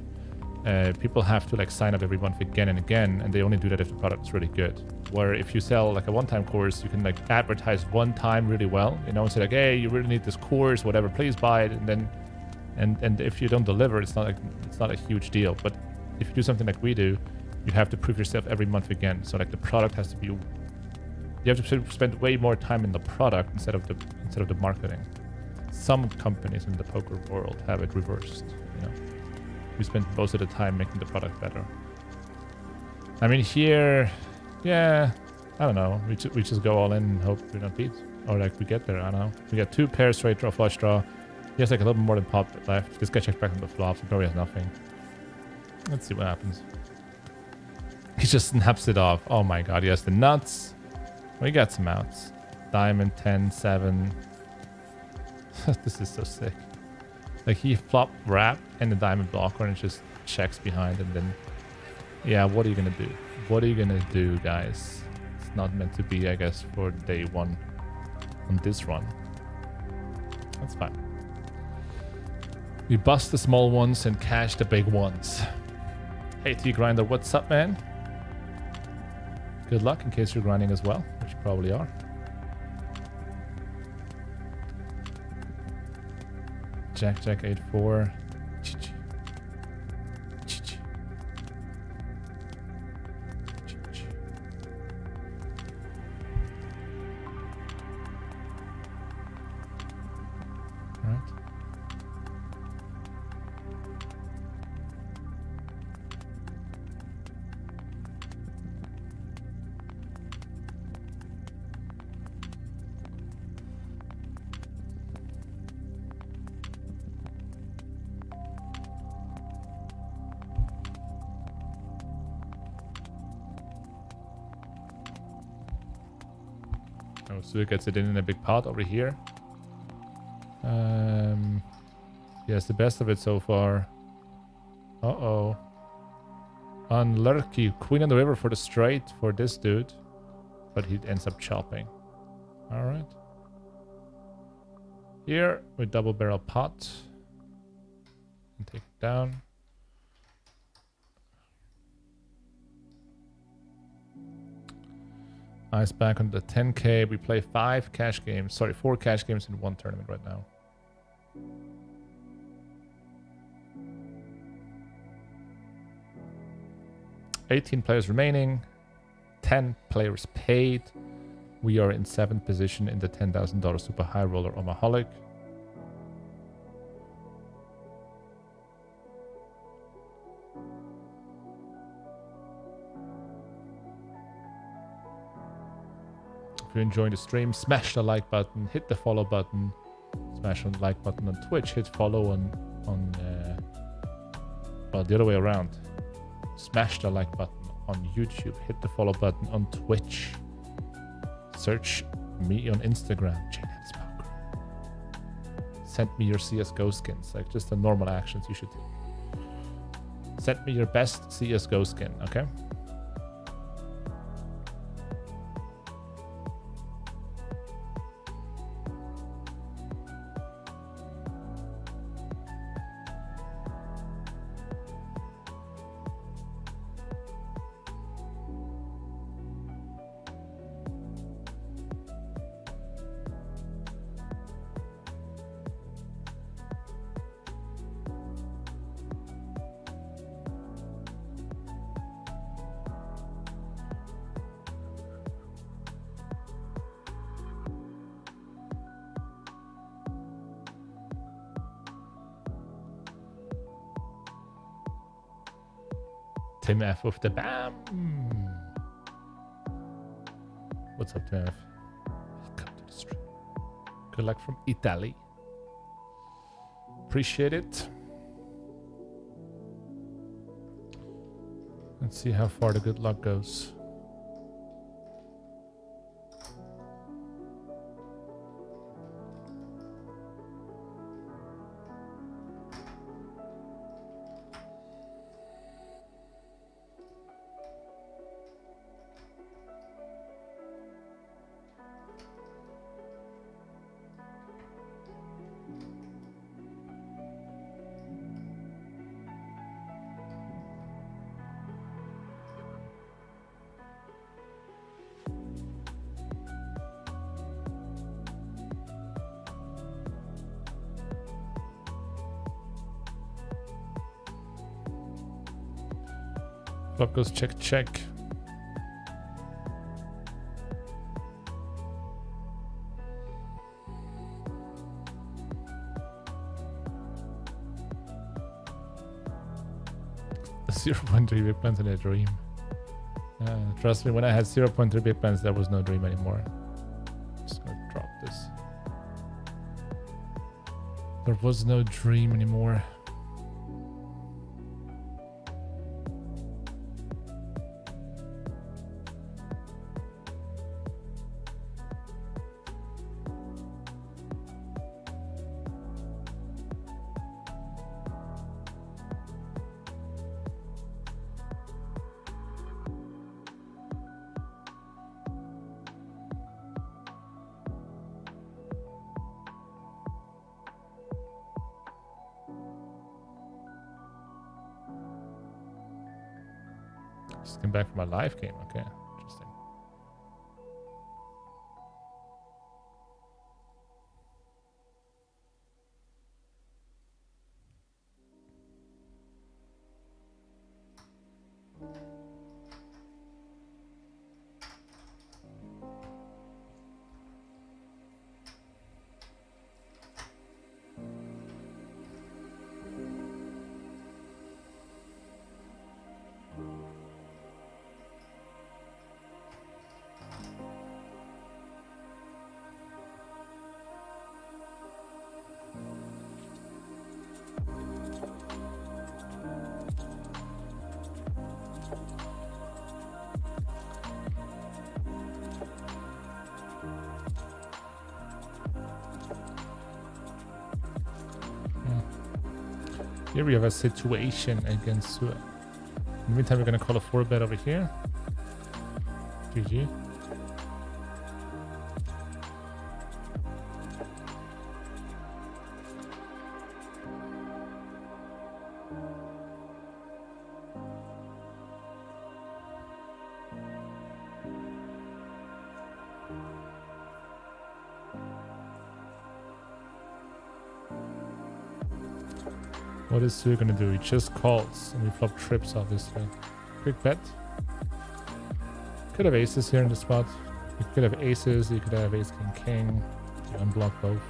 Speaker 1: people have to like sign up every month again and again, and they only do that if the product is really good. Where if you sell like a one-time course, you can like advertise one time really well, you know, and say like, hey, you really need this course, whatever, please buy it, and then and if you don't deliver, it's not a huge deal. But if you do something like we do, you have to prove yourself every month again. So like the product has to be, you have to spend way more time in the product instead of the marketing. Some companies in the poker world have it reversed, you know. We spend most of the time making the product better. I mean here, yeah, I don't know. We just go all in and hope we don't beat, or like we get there. I don't know. We got 2 pairs, straight draw, flush draw. He has like a little more than pop left. This guy checks back on the flops. He probably has nothing. Let's see what happens. He just snaps it off. Oh my god, he has the nuts. We got some outs. Diamond 10, 7. This is so sick. Like he flop wrap and the diamond blocker and just checks behind, and then yeah, what are you gonna do? What are you gonna do, guys? It's not meant to be, I guess, for day 1 on this run. That's fine. We bust the small ones and cash the big ones. Hey T Grinder, what's up, man? Good luck in case you're grinding as well, which you probably are. Jack, 8-4. So gets it in a big pot over here. Yes, the best of it so far. Uh-oh. Unlucky. Queen on the river for the straight for this dude. But he ends up chopping. Alright. Here, we double barrel pot. And take it down. Ice back on the 10k. We play 5 cash games. Sorry, 4 cash games in 1 tournament right now. $18 players remaining. 10 players paid. We are in 7th position in the $10,000 super high roller Omaholic. If you're enjoying the stream, smash the like button, hit the follow button, smash on the like button on Twitch, hit follow on well, the other way around. Smash the like button on YouTube, hit the follow button on Twitch. Search me on Instagram, JNandez Poker. Send me your CSGO skins, like just the normal actions you should take. Send me your best CSGO skin, okay? Tim F with the BAM. What's up, Tim F? Welcome to the stream. Good luck from Italy. Appreciate it. Let's see how far the good luck goes. Preflop goes check, check. Zero 0.3 big blinds in a dream. Trust me, when I had 0.3 big blinds, there was no dream anymore. Just gonna drop this. There was no dream anymore. Just came back from my live game. Okay, interesting. Here we have a situation against Sue. In the meantime, we're going to call a 4-bet over here. GG. What is Sue gonna do? He just calls and we flop trips, obviously. Quick bet. Could have aces here in the spot. You could have aces, you could have ace king king. You unblock both.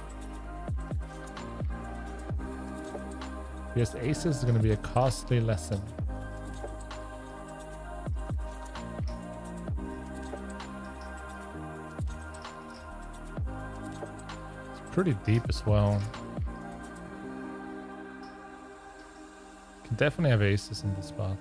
Speaker 1: If he has aces, it's gonna be a costly lesson. It's pretty deep as well. Definitely have aces in this spot.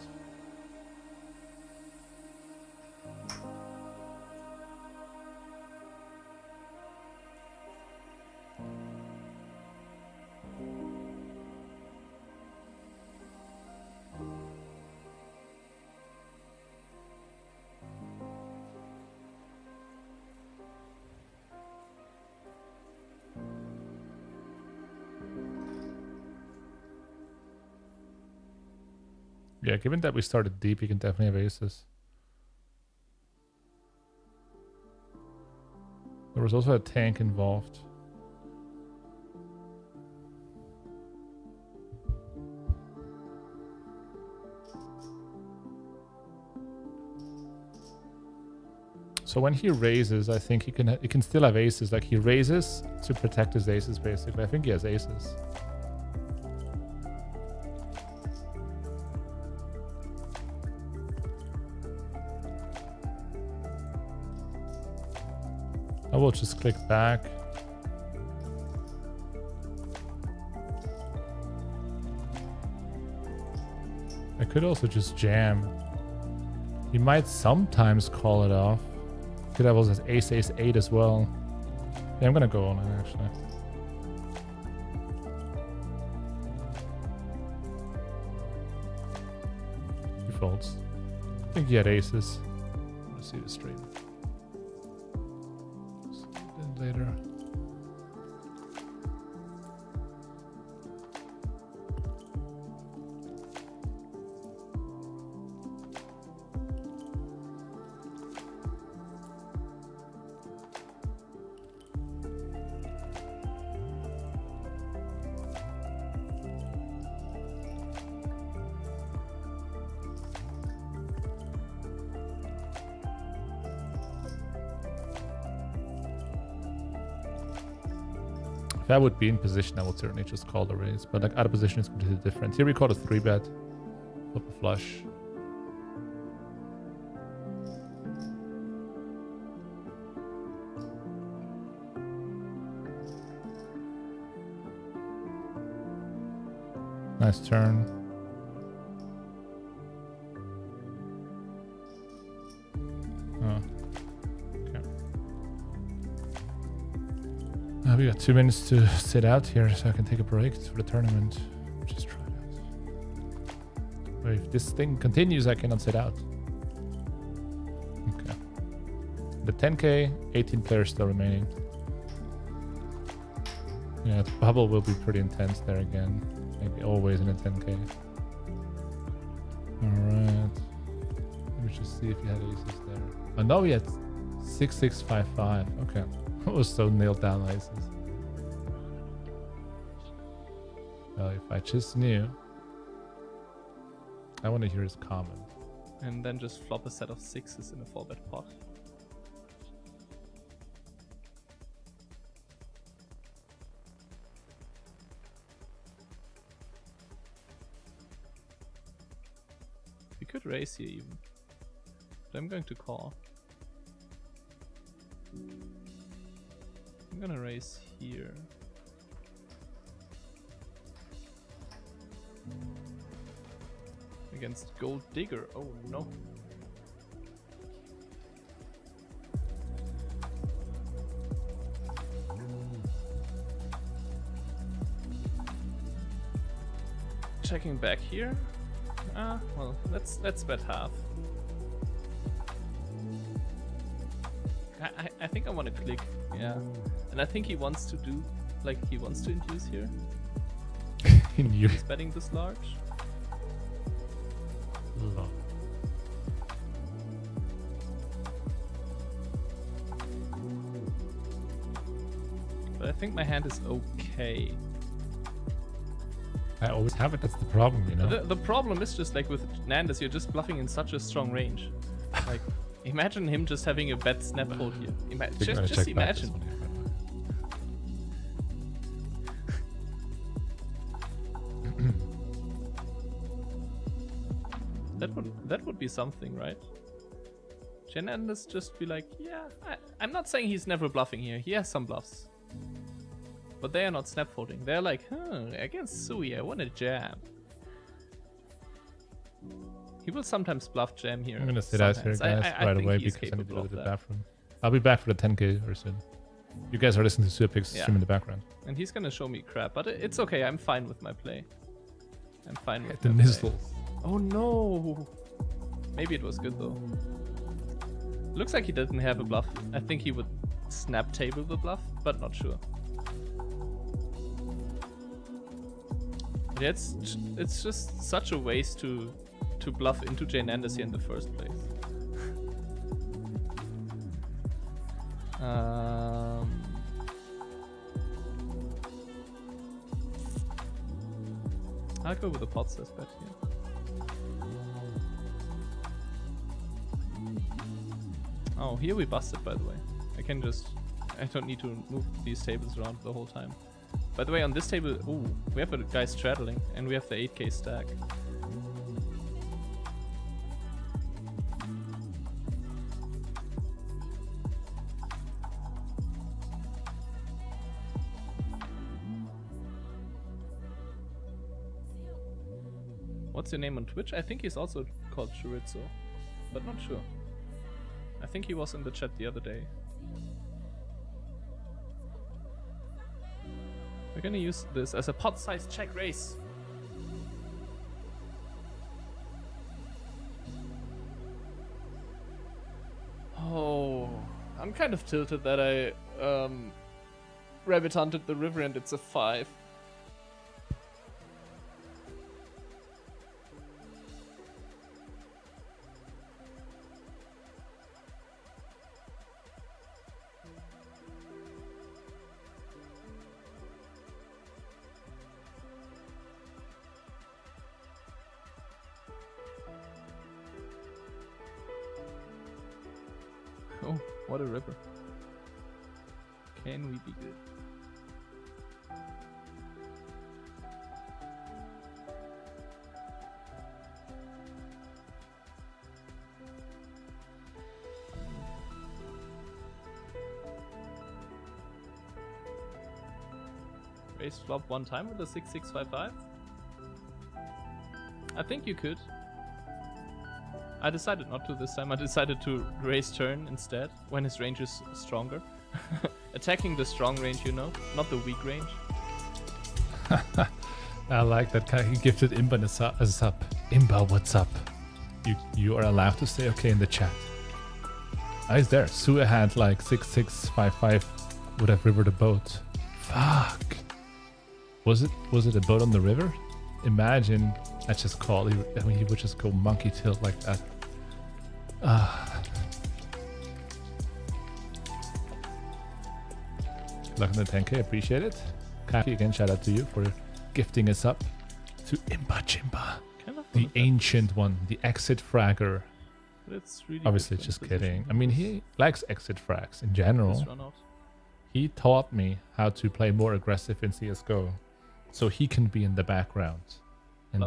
Speaker 1: Yeah, given that we started deep, you can definitely have aces. There was also a tank involved. So when he raises, I think he can still have aces. Like he raises to protect his aces, basically. I think he has aces. I will just click back. I could also just jam. He might sometimes call it off. Could have also ace ace 8 as well. Yeah, I'm gonna go on it actually. He folds. I think he had aces. Let's see the stream. Later. I would be in position, I would certainly just call the raise. But like out of position is completely different. Here we call a 3-bet. Flip a flush. Nice turn. Oh. Okay. We got 2 minutes to sit out here so I can take a break for the tournament. Just try that. But if this thing continues, I cannot sit out. Okay. The 10K, 18 players still remaining. Yeah, the bubble will be pretty intense there again. Maybe always in a 10K. Alright. Let me just see if he had aces there. Oh no, he had 6655. Okay. That was so nailed down aces. Well, if I just knew. I want to hear his comment.
Speaker 4: And then just flop a set of 6s in a 4-bet pot. We could raise here even. But I'm going to call. I'm gonna raise here. Against Gold Digger. Oh no. Checking back here. Well, let's bet half. I think I want to click, yeah. And I think he wants to do, like, he wants to induce here.
Speaker 1: He knew.
Speaker 4: He's betting this large.
Speaker 1: Lol.
Speaker 4: But I think my hand is okay.
Speaker 1: I always have it, that's the problem, you know?
Speaker 4: The problem is just like with JNandez, you're just bluffing in such a strong range. Like, imagine him just having a bad snap fold here. Just imagine. That would be something, right? JNandez just be like, yeah, I'm not saying he's never bluffing here. He has some bluffs. But they are not snap folding. They're like, against Sui, I want to jam. He will sometimes bluff jam here.
Speaker 1: I'm gonna sit out here, guys, right away because I need to go to the bathroom. I'll be back for the 10K very soon. You guys are listening to Superpix stream in the background.
Speaker 4: And he's gonna show me crap, but it's okay. I'm fine with my play. I'm fine with
Speaker 1: the
Speaker 4: my
Speaker 1: nizzle.
Speaker 4: play. Oh no! Maybe it was good though. Looks like he didn't have a bluff. I think he would snap table the bluff, but not sure. But it's just such a waste to bluff into JNandez here in the first place. I'll go with a pot size bet here. Oh, here we busted, by the way. I don't need to move these tables around the whole time. By the way, on this table, ooh, we have a guy straddling, and we have the 8K stack. What's your name on Twitch? I think he's also called Chorizo, but not sure. I think he was in the chat the other day. We're gonna use this as a pot-sized check raise. Oh, I'm kind of tilted that I rabbit hunted the river and it's a 5. Oh, what a river. Can we be good? Raise flop one time with a 6-6-5-5? I think you could. I decided not to this time. I decided to raise turn instead when his range is stronger. Attacking the strong range, you know, not the weak range.
Speaker 1: I like that guy. He gifted Imba a sub. Imba, what's up? You are allowed to say okay in the chat. Ah, he's there. Sue had like 6-6-5-5. Would have rivered a boat. Fuck. Was it a boat on the river? Imagine I just call. I mean, he would just go monkey tilt like that. Luck on the 10k, appreciate it. Kaki, again, shout out to you for gifting us up to Imba Jimba, the ancient one, the exit fragger.
Speaker 4: It's really
Speaker 1: obviously just kidding. I mean, he likes exit frags in general. He taught me how to play more aggressive in CSGO, so he can be in the background and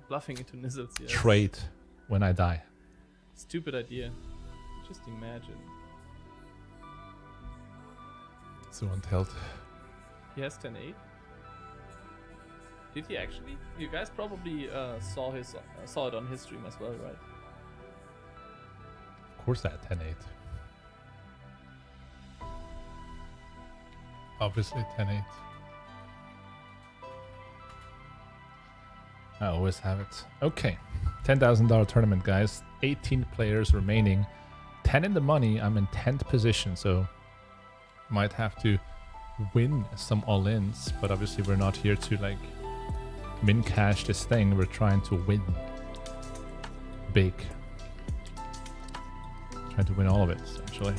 Speaker 4: bluffing into nizzles, yes.
Speaker 1: Trade when I die.
Speaker 4: Stupid idea. Just imagine.
Speaker 1: So untilt.
Speaker 4: He has 10-8. Did he actually? You guys probably saw it on his stream as well, right?
Speaker 1: Of course I had 10-8. Obviously 10-8. I always have it. Okay. $10,000 tournament, guys. 18 players remaining. 10 in the money. I'm in 10th position, so might have to win some all-ins, but obviously we're not here to like min cash this thing. We're trying to win big. Trying to win all of it, essentially.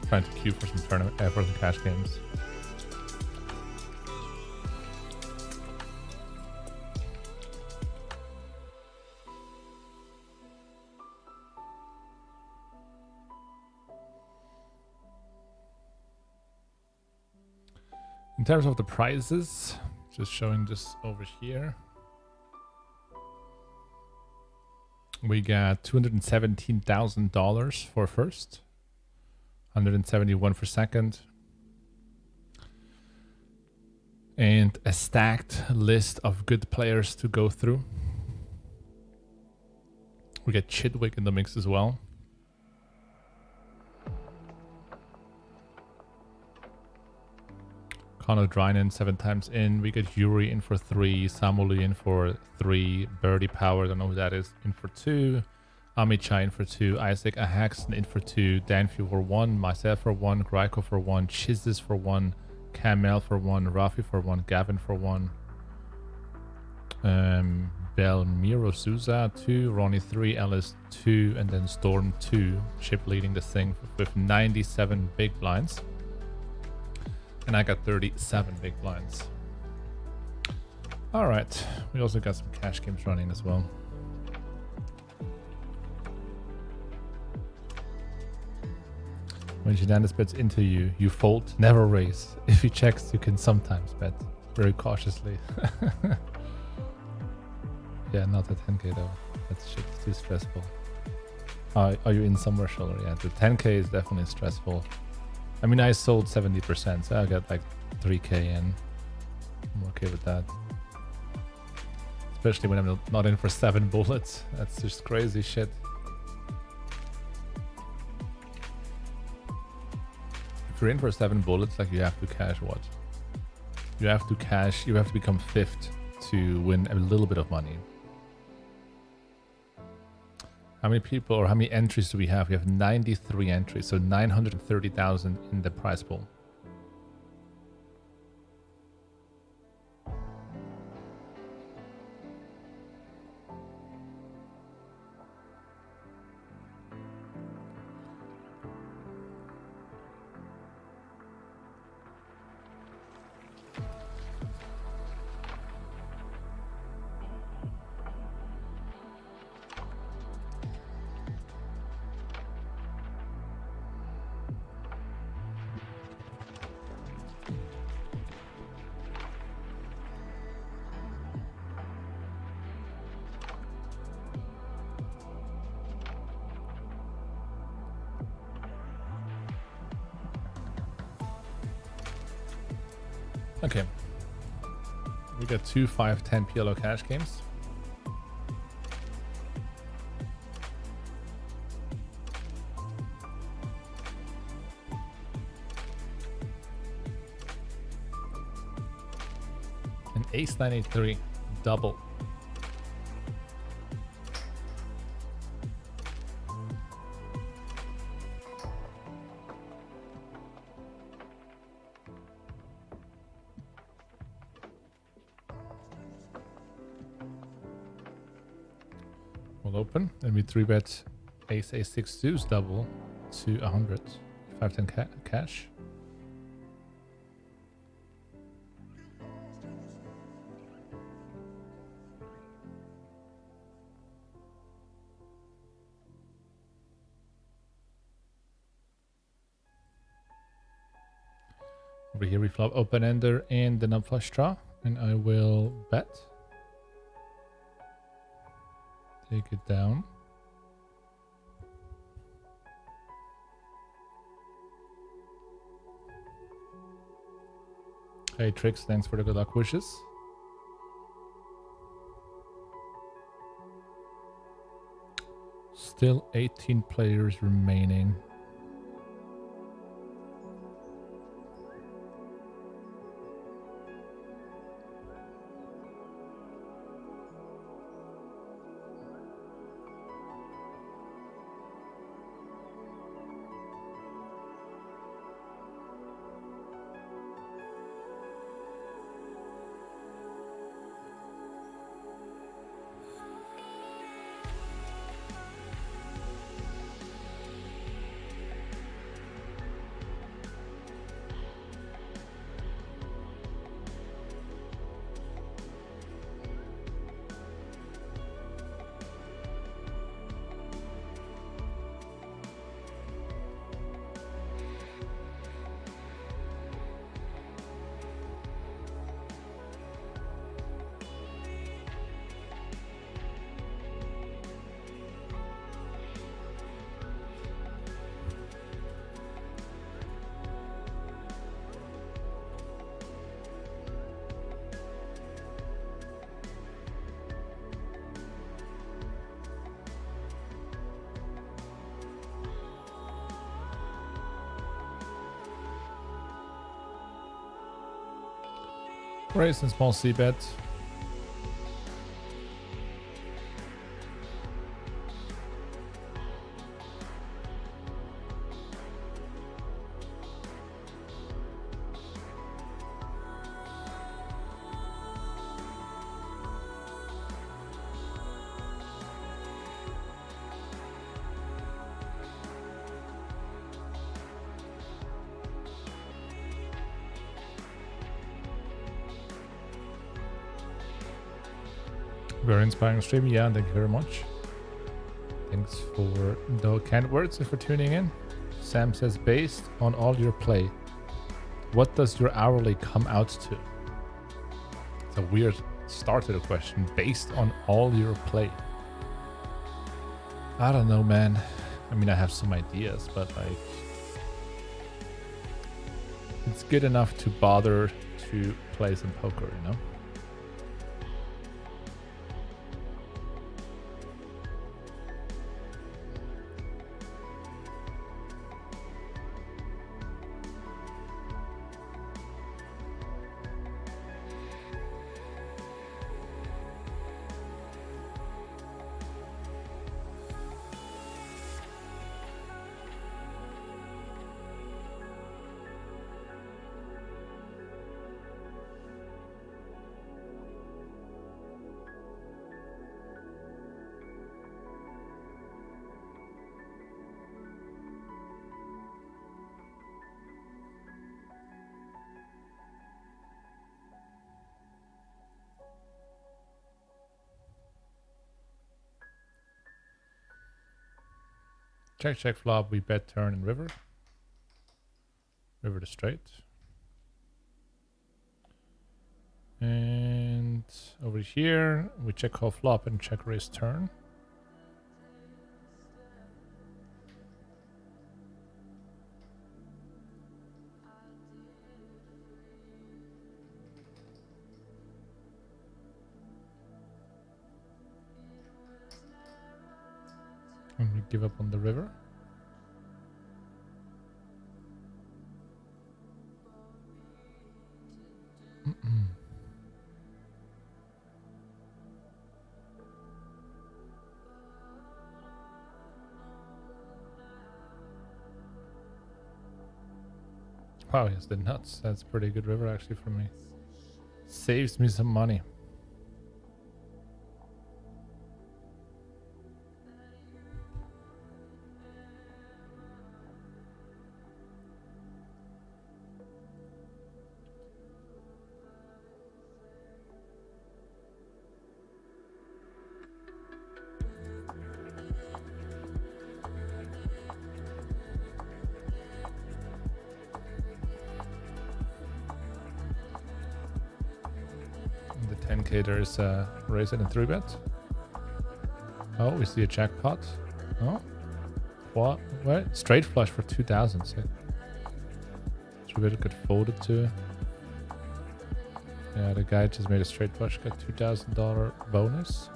Speaker 1: Trying to queue for some tournament for some cash games. In terms of the prizes, just showing this over here. We got $217,000 for first. 171 for second, and a stacked list of good players to go through. We get Chidwick in the mix as well. Conor Drynan 7 times in. We get Yuri in for 3, Samuli in for 3, Birdie Power, don't know who that is, in for 2. Amichai in for 2, Isaac Haxton in for 2, Danfu for 1, myself for 1, Graiko for 1, Chizis for 1, Kamel for 1, Rafi for 1, Gavin for 1, Belmiro Souza 2, Ronny 3, Ellis 2, and then Storm 2, Chip leading this thing with 97 big blinds. And I got 37 big blinds. Alright, we also got some cash games running as well. When JNandez bets into you, you fold, never raise. If he checks, you can sometimes bet, very cautiously. Yeah, not the 10k though. That's shit, too stressful. Are you in somewhere, Shuller? Yeah, the 10k is definitely stressful. I mean, I sold 70%, so I got like 3k in. I'm okay with that. Especially when I'm not in for 7 bullets. That's just crazy shit. If you're in for 7 bullets, like you have to cash what? You have to cash, you have to become 5th to win a little bit of money. How many people or how many entries do we have? We have 93 entries, so 930,000 in the prize pool. Okay. We got 2 5-10 PLO cash games. An ace 983 double. We'll open and we 3-bet ace a6 deuce double to 100. 5-10 cash. Over here we flop open ender and the nub flush draw, and I will bet. Take it down. Hey Tricks, thanks for the good luck wishes. Still 18 players remaining. Raise and small c bet. Very inspiring stream. Yeah, thank you very much. Thanks for the kind words and for tuning in. Sam says, based on all your play, what does your hourly come out to? It's a weird start to the question. Based on all your play. I don't know, man. I mean, I have some ideas, but like, it's good enough to bother to play some poker, you know? Check, check, flop. We bet turn and river. River to straight. And over here, we check call flop and check raise turn. And we give up on the river. Wow, yes, the nuts. That's a pretty good river actually for me. Saves me some money. The 10k there's raise it in 3-bet. Oh, we see a jackpot. Oh, what? Wait, straight flush for 2,000. So 3-bet got folded too. Yeah, the guy just made a straight flush, got $2,000 bonus.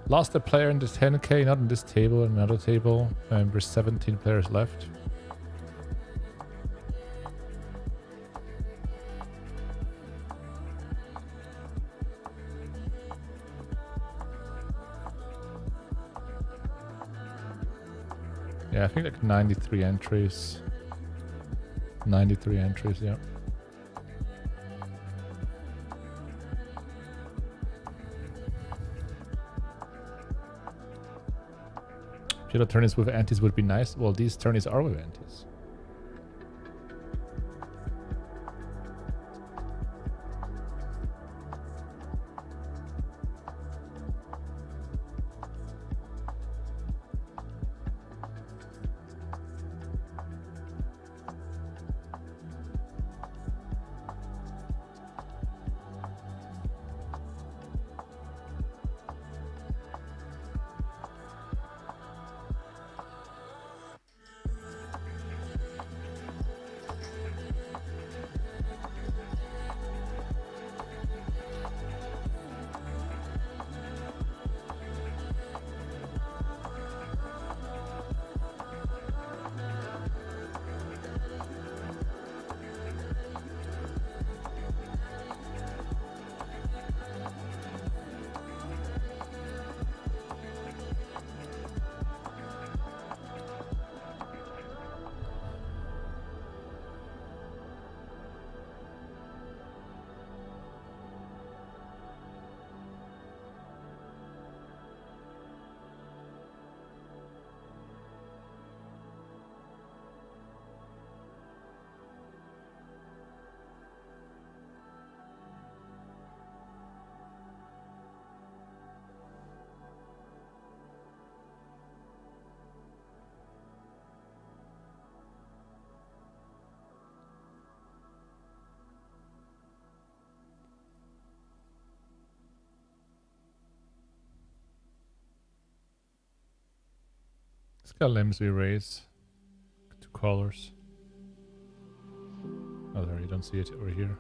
Speaker 1: Lost a player in this 10k, not in this table, another table. There's 17 players left. Yeah, I think like 93 entries. 93 entries, yeah. PLO tourneys with antis would be nice. Well, these tourneys are with antis. It's got limbs we raise. 2 callers. Oh, there, you don't see it over here.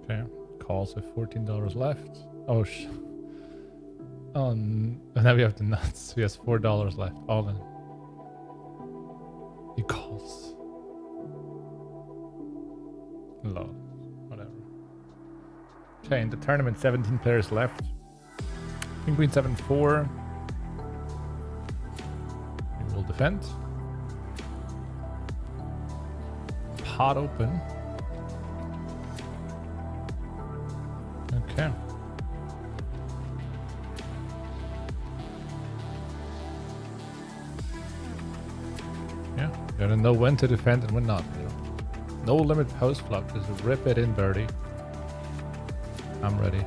Speaker 1: Okay, calls with $14 left. Oh, oh, and now we have the nuts. He has $4 left. All in. He calls. Lol. Whatever. Okay, in the tournament, 17 players left. King Queen 7-4. We will defend. Pot open. Okay. Yeah, gotta know when to defend and when not. You know? No limit post flop, just rip it in, birdie. I'm ready.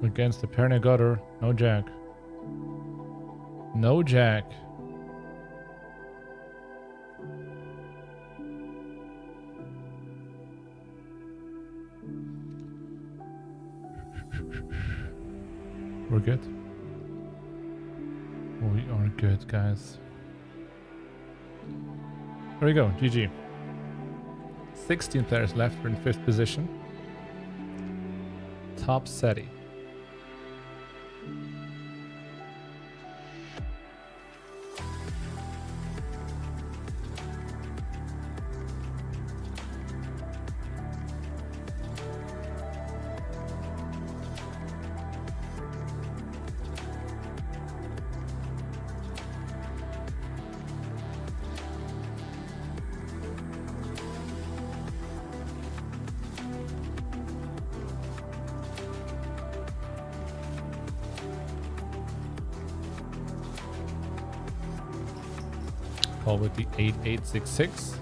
Speaker 1: Against the Perna gutter, no jack. No jack. We're good. We are good, guys. There we go. GG. 16 players left. We're in 5th position. Top SETI. Call with the 8866.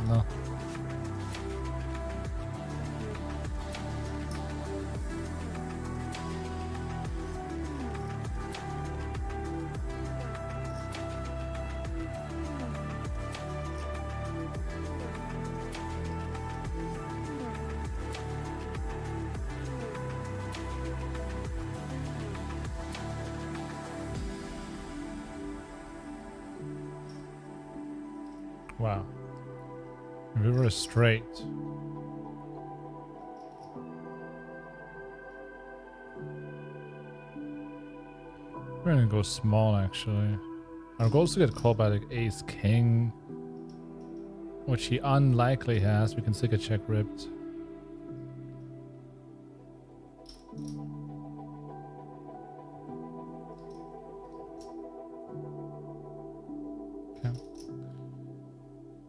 Speaker 1: No. Wow. We were straight. We're gonna go small actually. Our goal is to get called by like ace king, which he unlikely has. We can stick a check ripped. Okay.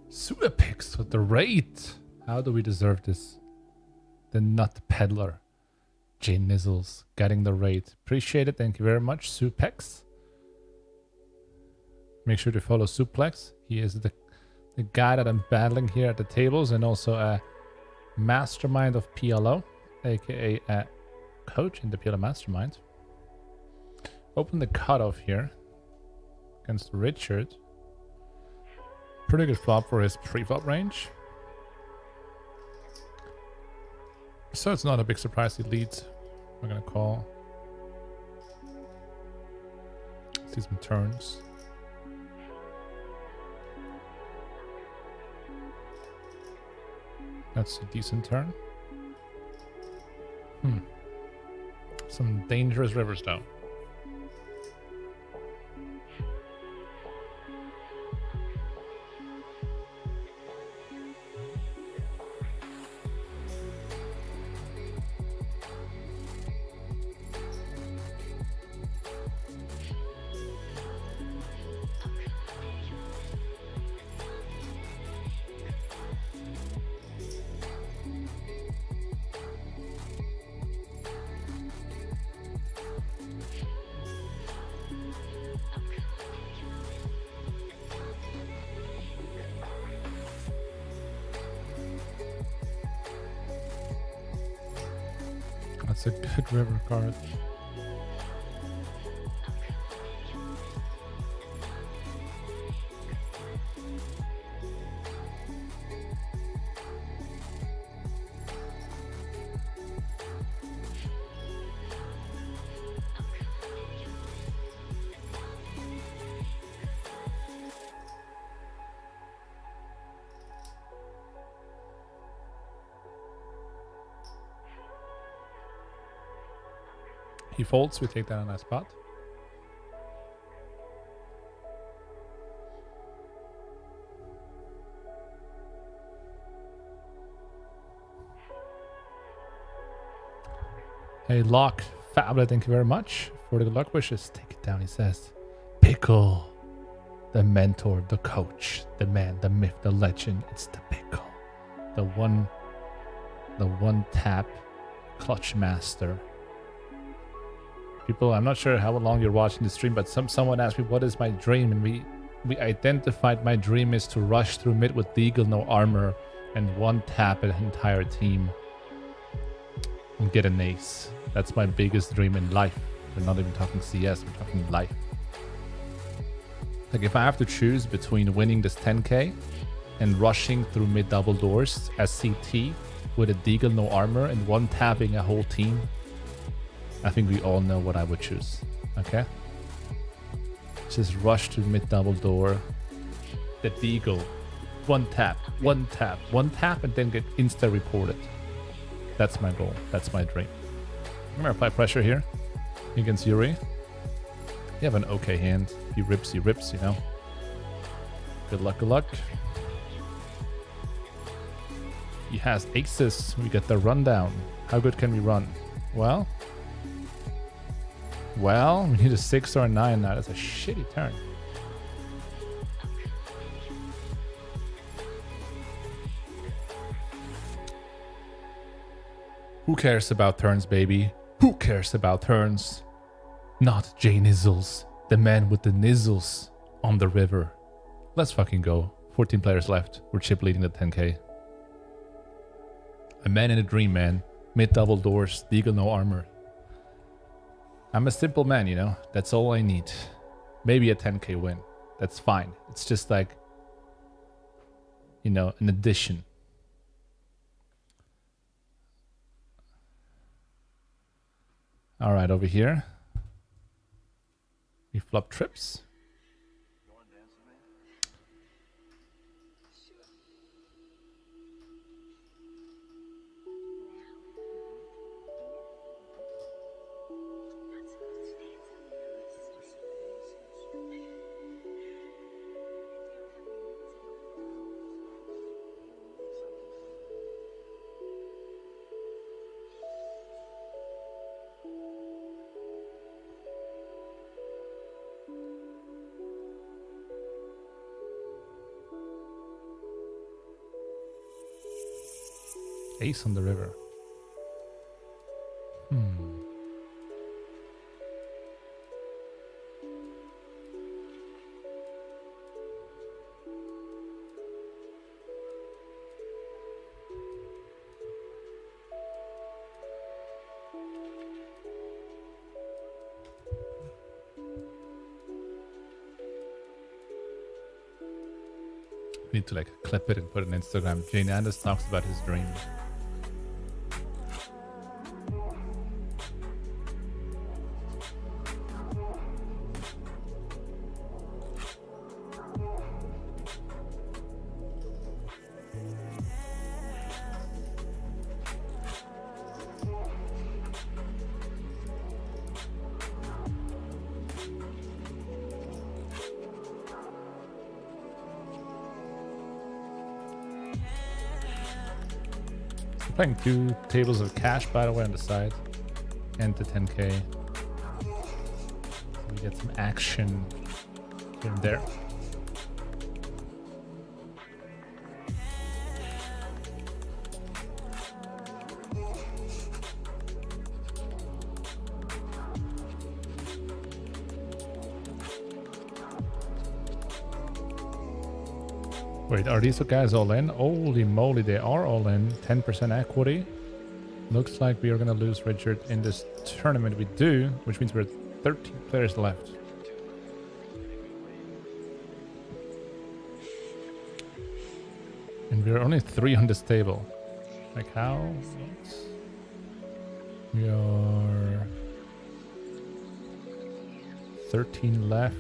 Speaker 1: Super picks with the rate. How do we deserve this? The nut peddler. JNandez getting the rate. Appreciate it. Thank you very much, Supex. Make sure to follow Suplex. He is the guy that I'm battling here at the tables and also a mastermind of PLO, aka a coach in the PLO Mastermind. Open the cutoff here against Richard. Pretty good flop for his pre-flop range. So it's not a big surprise he leads. We're gonna call. See some turns. That's a decent turn. Some dangerous rivers though. That's a good river card. He folds, we take that on that spot. Hey, Lock, Fablet, thank you very much for the good luck wishes. Take it down, he says. Pickle, the mentor, the coach, the man, the myth, the legend. It's the Pickle, the one tap clutch master. People, I'm not sure how long you're watching the stream, but someone asked me what is my dream, and we identified my dream is to rush through mid with Deagle, no armor, and one tap an entire team and get an ace. That's my biggest dream in life. We're not even talking CS, we're talking life. Like, if I have to choose between winning this 10k and rushing through mid double doors as CT with a Deagle, no armor, and one tapping a whole team, I think we all know what I would choose. Okay? Just rush to mid double door, the Deagle, one tap, and then get insta reported. That's my goal. That's my dream. I'm gonna apply pressure here against Yuri. You have an okay hand. He rips, you know. Good luck, good luck. He has aces. We get the rundown. How good can we run? Well, we need a 6 or a 9 now. That's a shitty turn. Who cares about turns, baby? Who cares about turns? Not JNandez, the man with the nizzles on the river. Let's fucking go. 14 players left. We're chip leading the 10k. A man in a dream, man. Mid double doors, Deagle, no armor. I'm a simple man, you know. That's all I need. Maybe a 10k win. That's fine. It's just like, you know, an addition. All right, over here. We flop trips. Ace on the river. We need to like clip it and put it on Instagram. JNandez talks about his dreams. Playing 2 tables of cash, by the way, on the side, and the 10k. So we get some action here and there. Wait, are these guys all in? Holy moly, they are all in. 10% equity. Looks like we are going to lose Richard in this tournament. We do, which means we're 13 players left. And we're only 3 on this table. Like how? We are 13 left.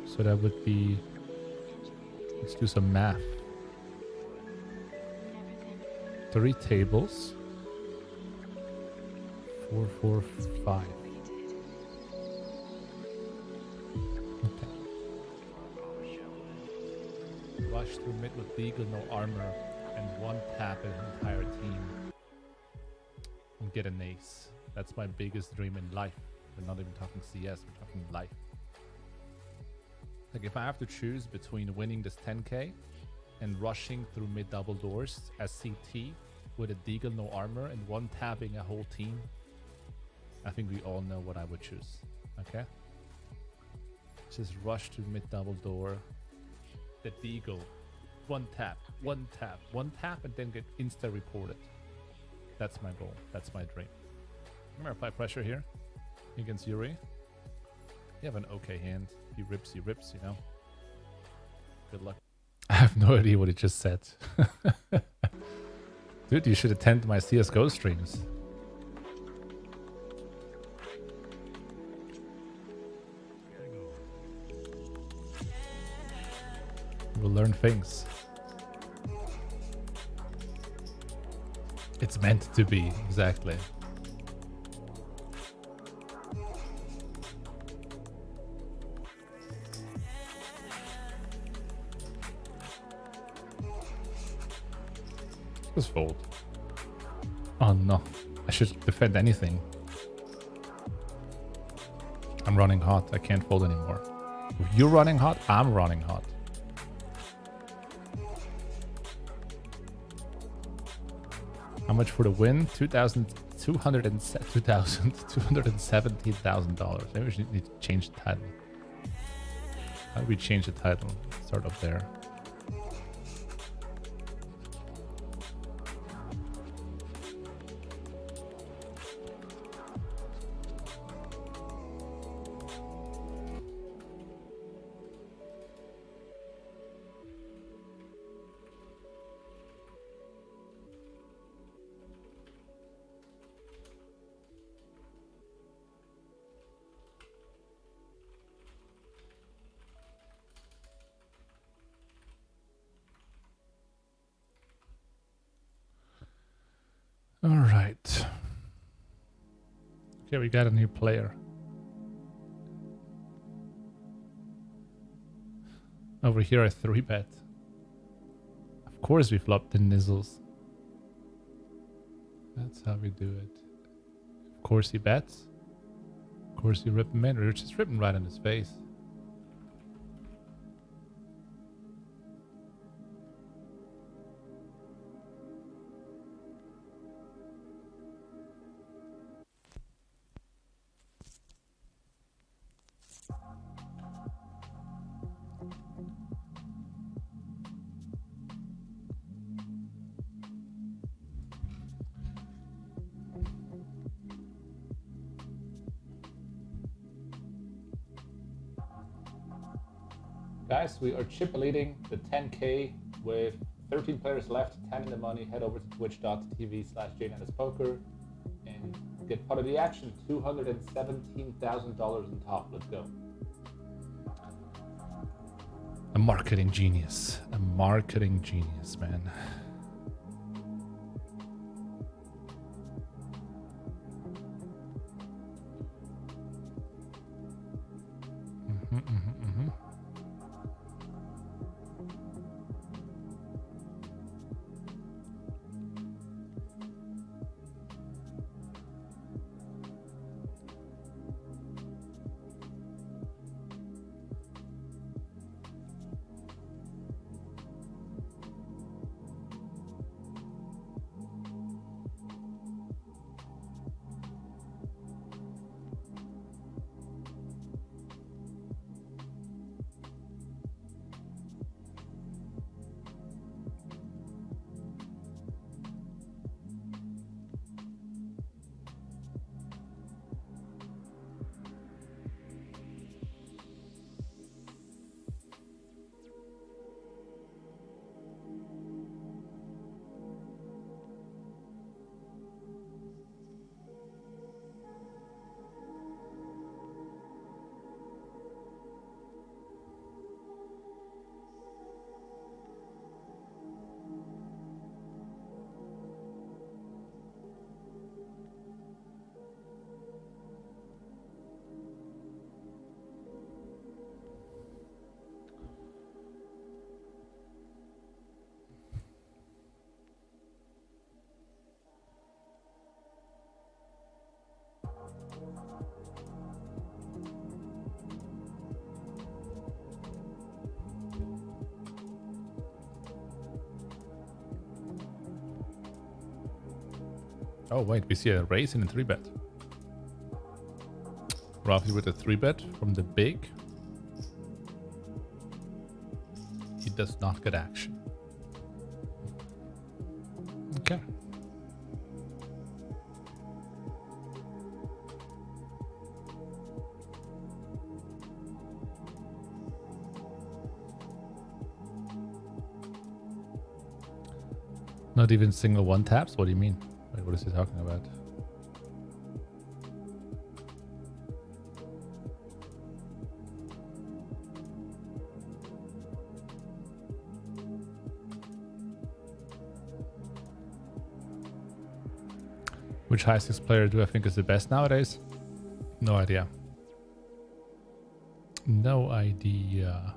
Speaker 1: So that would be... Let's do some math. 3 tables. 4, 4, 5. Okay. Rush through mid with Deagle, no armor, and one tap an entire team. And get an ace. That's my biggest dream in life. We're not even talking CS, we're talking life. Like, if I have to choose between winning this 10k and rushing through mid double doors as CT with a Deagle, no armor, and one tapping a whole team, I think we all know what I would choose. Okay. Just rush to mid double door. The deagle. One tap, one tap, one tap, and then get insta reported. That's my goal. That's my dream. I'm gonna apply pressure here against Yuri. You have an okay hand. He rips, you know. Good luck. I have no idea what he just said. Dude, you should attend my CSGO streams. You will learn things. It's meant to be, exactly. Just fold. Oh no, I should defend anything. I'm running hot, I can't fold anymore. If you're running hot, I'm running hot. How much for the win? $217,000. Maybe we should need to change the title. How do we change the title? Start up there. All right. Okay, we got a new player. Over here, I 3-bet. Of course, we flop the nizzles. That's how we do it. Of course, he bets. Of course, you rip him in. We're just ripping right in his face. Guys, we are chip leading the 10K with 13 players left, 10 in the money. Head over to twitch.tv/JNandezPoker and get part of the action. $217,000 on top. Let's go. A marketing genius. A marketing genius, man. Oh wait, we see a raise in a 3-bet. Rafi with a 3-bet from the big. He does not get action. Okay. Not even single one taps? What do you mean? Wait, what is he talking about? Which high six player do I think is the best nowadays? No idea. No idea.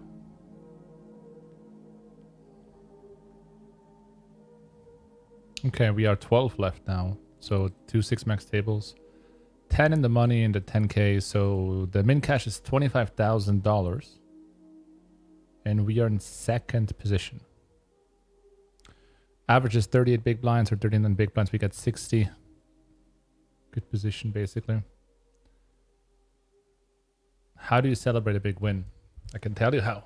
Speaker 1: Okay, we are 12 left now. So 2 6-max tables. 10 in the money in the 10K. So the min cash is $25,000. And we are in second position. Average is 38 big blinds or 39 big blinds. We got 60. Good position, basically. How do you celebrate a big win? I can tell you how.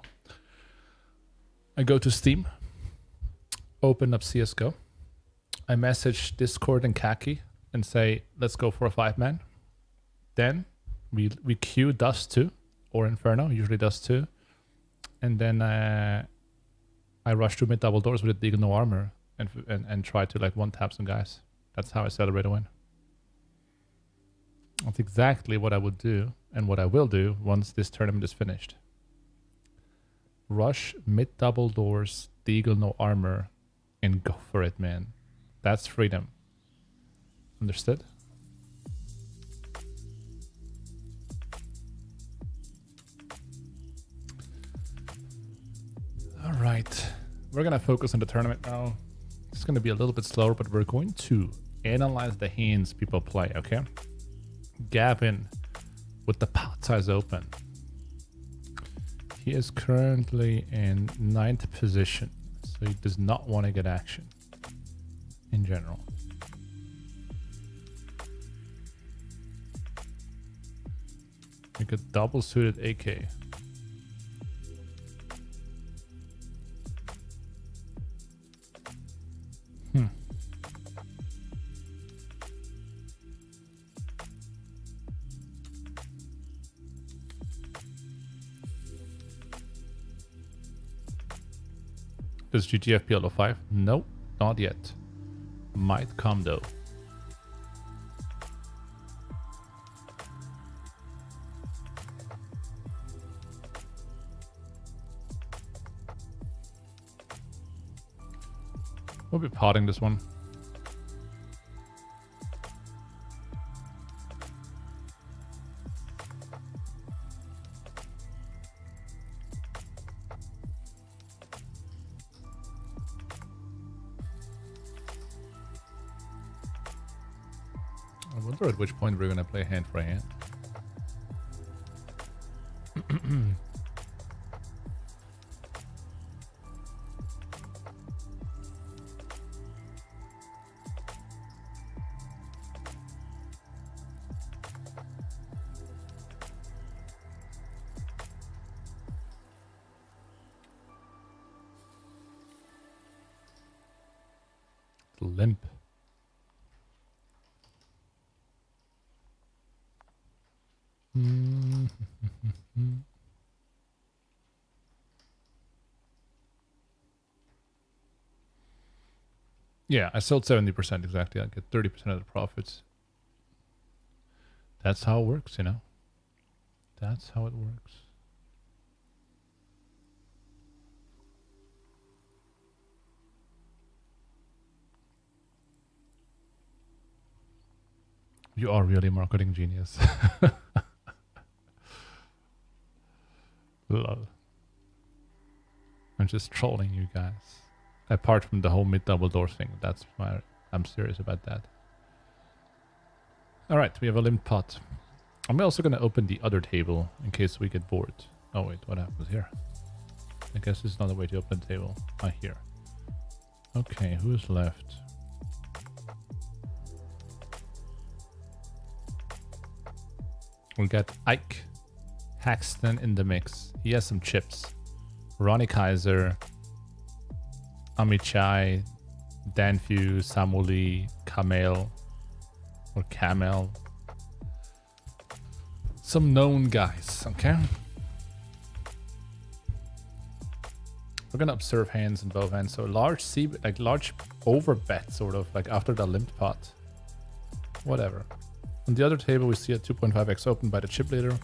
Speaker 1: I go to Steam. Open up CSGO. I message Discord and Kaki and say, let's go for a 5-man. Then we queue Dust 2 or Inferno, usually Dust 2. And then I rush to mid double doors with a Deagle no armor and try to like one-tap some guys. That's how I celebrate a win. That's exactly what I would do and what I will do once this tournament is finished. Rush mid double doors, Deagle no armor, and go for it, man. That's freedom. Understood? All right. We're going to focus on the tournament now. It's going to be a little bit slower, but we're going to analyze the hands people play, okay? Gavin with the pot size open. He is currently in 9th position, so he does not want to get action. In general. We got double suited AK. Does GG have PLO 5? Nope, not yet. Might come though. We'll be potting this one. I wonder at which point we're gonna play hand for hand. Limp. Yeah, I sold 70% exactly. I get 30% of the profits. That's how it works, you know. That's how it works. You are really a marketing genius. Lol. I'm just trolling you guys. Apart from the whole mid double door thing, that's why I'm serious about that. All right, we have a limp pot. I'm also going to open the other table in case we get bored. Oh wait, what happens here? I guess there's another way to open the table. Ah, here. Okay, who's left? We got Ike Haxton in the mix. He has some chips. Ronny Kaiser, Amichai, Danfu, Samuli, Kamel, or Camel. Some known guys, okay? We're gonna observe hands in both hands. So large C, like large over bet, sort of like after the limped pot. Whatever. On the other table, we see a 2.5x open by the chip leader.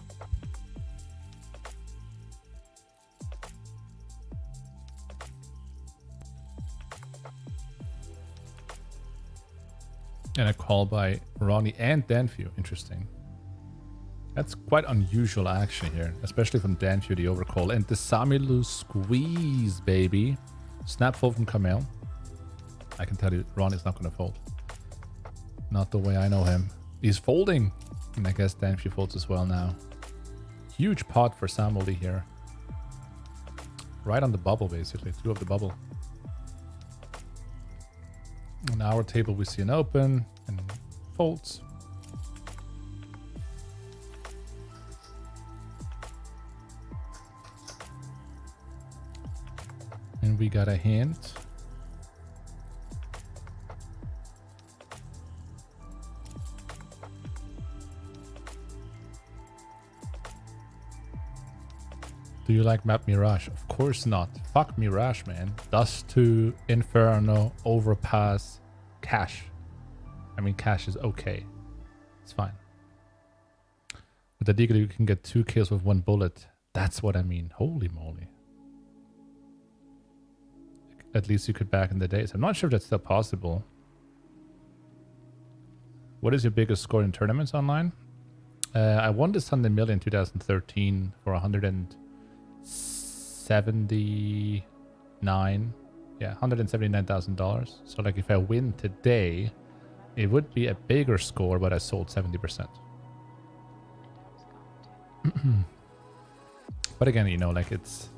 Speaker 1: And a call by Ronny and Danfu. Interesting. That's quite unusual action here, especially from Danfu, the overcall. And the Samilu squeeze, baby. Snap fold from Kamel. I can tell you, Ronny's not going to fold. Not the way I know him. He's folding. And I guess Danfu folds as well now. Huge pot for Samuli here. Right on the bubble, basically. Two of the bubble. On our table, we see an open and folds. And we got a hint. Do you like map Mirage? Of course not. Fuck Mirage, man. Dust to Inferno, Overpass, Cash. I mean, Cash is okay. It's fine. With the Deagle, you can get 2 kills with 1 bullet. That's what I mean. Holy moly. At least you could back in the days. I'm not sure if that's still possible. What is your biggest score in tournaments online? I won the Sunday Million in 2013 for 179. Yeah, $179,000. So like if I win today, it would be a bigger score, but I sold 70%. But again, you know, like it's...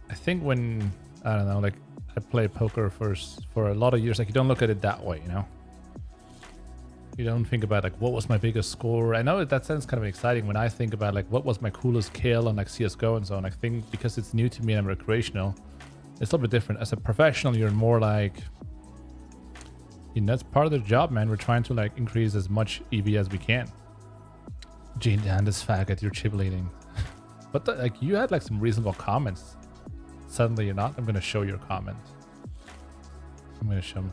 Speaker 1: I think when, I don't know, like I play poker for a lot of years, like you don't look at it that way, you know? You don't think about like, what was my biggest score? I know that sounds kind of exciting when I think about like, what was my coolest kill on like CSGO and so on. I think because it's new to me and I'm recreational, it's a little bit different. As a professional, you're more like, you know, that's part of the job, man. We're trying to like increase as much EV as we can. JNandez faggot, you're chip leading. But like you had like some reasonable comments. Suddenly you're not. I'm going to show your comment. I'm going to show him.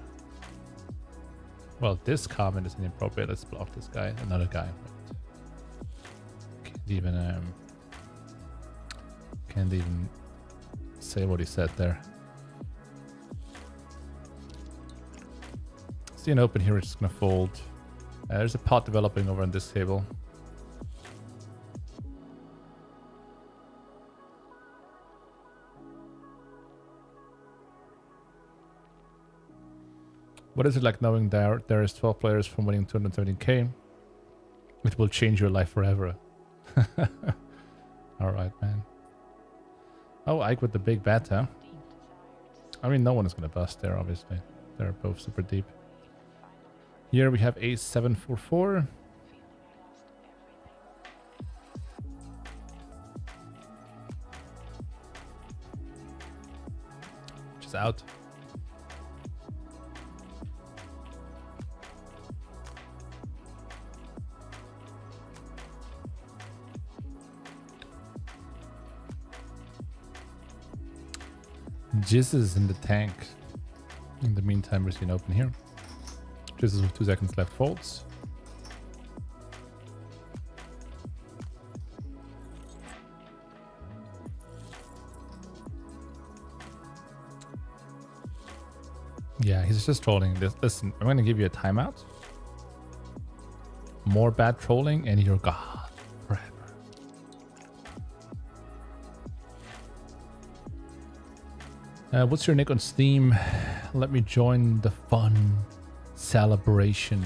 Speaker 1: Well, this comment is inappropriate. Let's block this guy. Another guy. Can't even say what he said there. See an open here. We're just going to fold. There's a pot developing over on this table. What is it like knowing there is 12 players from winning 217k? It will change your life forever. All right, man. Oh, Ike with the big bet, huh? I mean, no one is going to bust there, obviously. They're both super deep. Here we have ace 744. Which is out. Jizz is in the tank. In the meantime, we're seeing open here. Jizz is with 2 seconds left, folds. Yeah, he's just trolling. Listen, I'm going to give you a timeout. More bad trolling and you're gone forever. What's your nick on Steam? Let me join the fun celebration.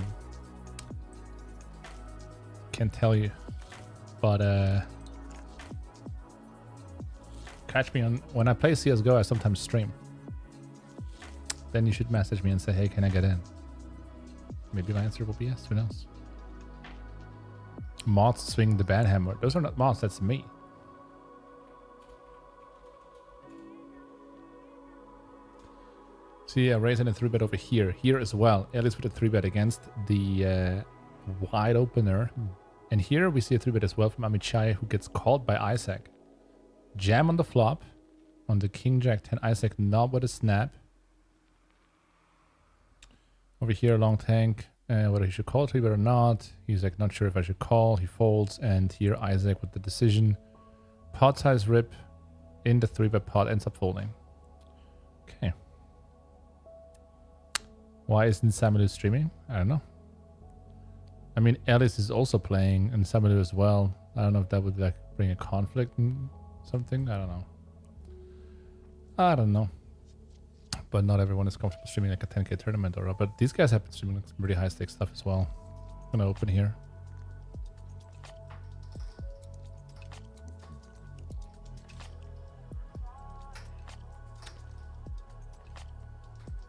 Speaker 1: Can't tell you, but catch me on when I play CSGO. I sometimes stream. Then you should message me and say, hey, can I get in? Maybe my answer will be yes. Who knows? Mods swing the bad hammer. Those are not mods, that's me. See, raising a 3-bet over here. Here as well. Eelis with a 3-bet against the wide opener. And here we see a 3-bet as well from Mezei, who gets called by Isaac. Jam on the flop. On the King Jack 10, Isaac knob with a snap. Over here, long tank. Whether he should call 3-bet or not. He's like, not sure if I should call. He folds. And here Isaac with the decision. Pot size rip in the 3-bet pot ends up folding. Okay. Why isn't Samuel streaming? I don't know. I mean, Eelis is also playing and Samuel as well. I don't know if that would like bring a conflict in something. I don't know. I don't know. But not everyone is comfortable streaming like a 10k tournament or. But these guys have been streaming some pretty high stakes stuff as well. I'm gonna open here.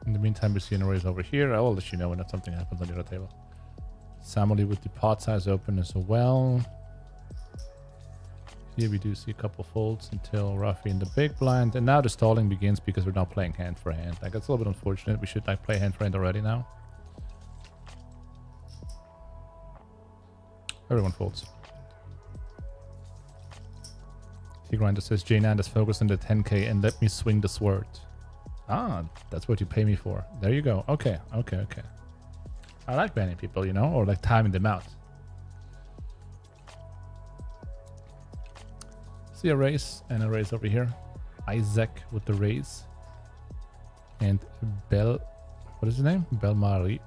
Speaker 1: In the meantime, we see an raise over here. I will let you know when something happens on the other table. Samuel with the pot size open as well. Here we do see a couple folds until Ruffy in the big blind. And now the stalling begins because we're not playing hand for hand. Like, that's a little bit unfortunate. We should like play hand for hand already now. Everyone folds. T-Grinder says, JNandez, focus on the 10k and let me swing the sword. Ah, that's what you pay me for. There you go. Okay, okay, okay. I like banning people, you know, or like timing them out. See a raise and a raise over here. Isaac with the raise. And what is his name? Bellarmino.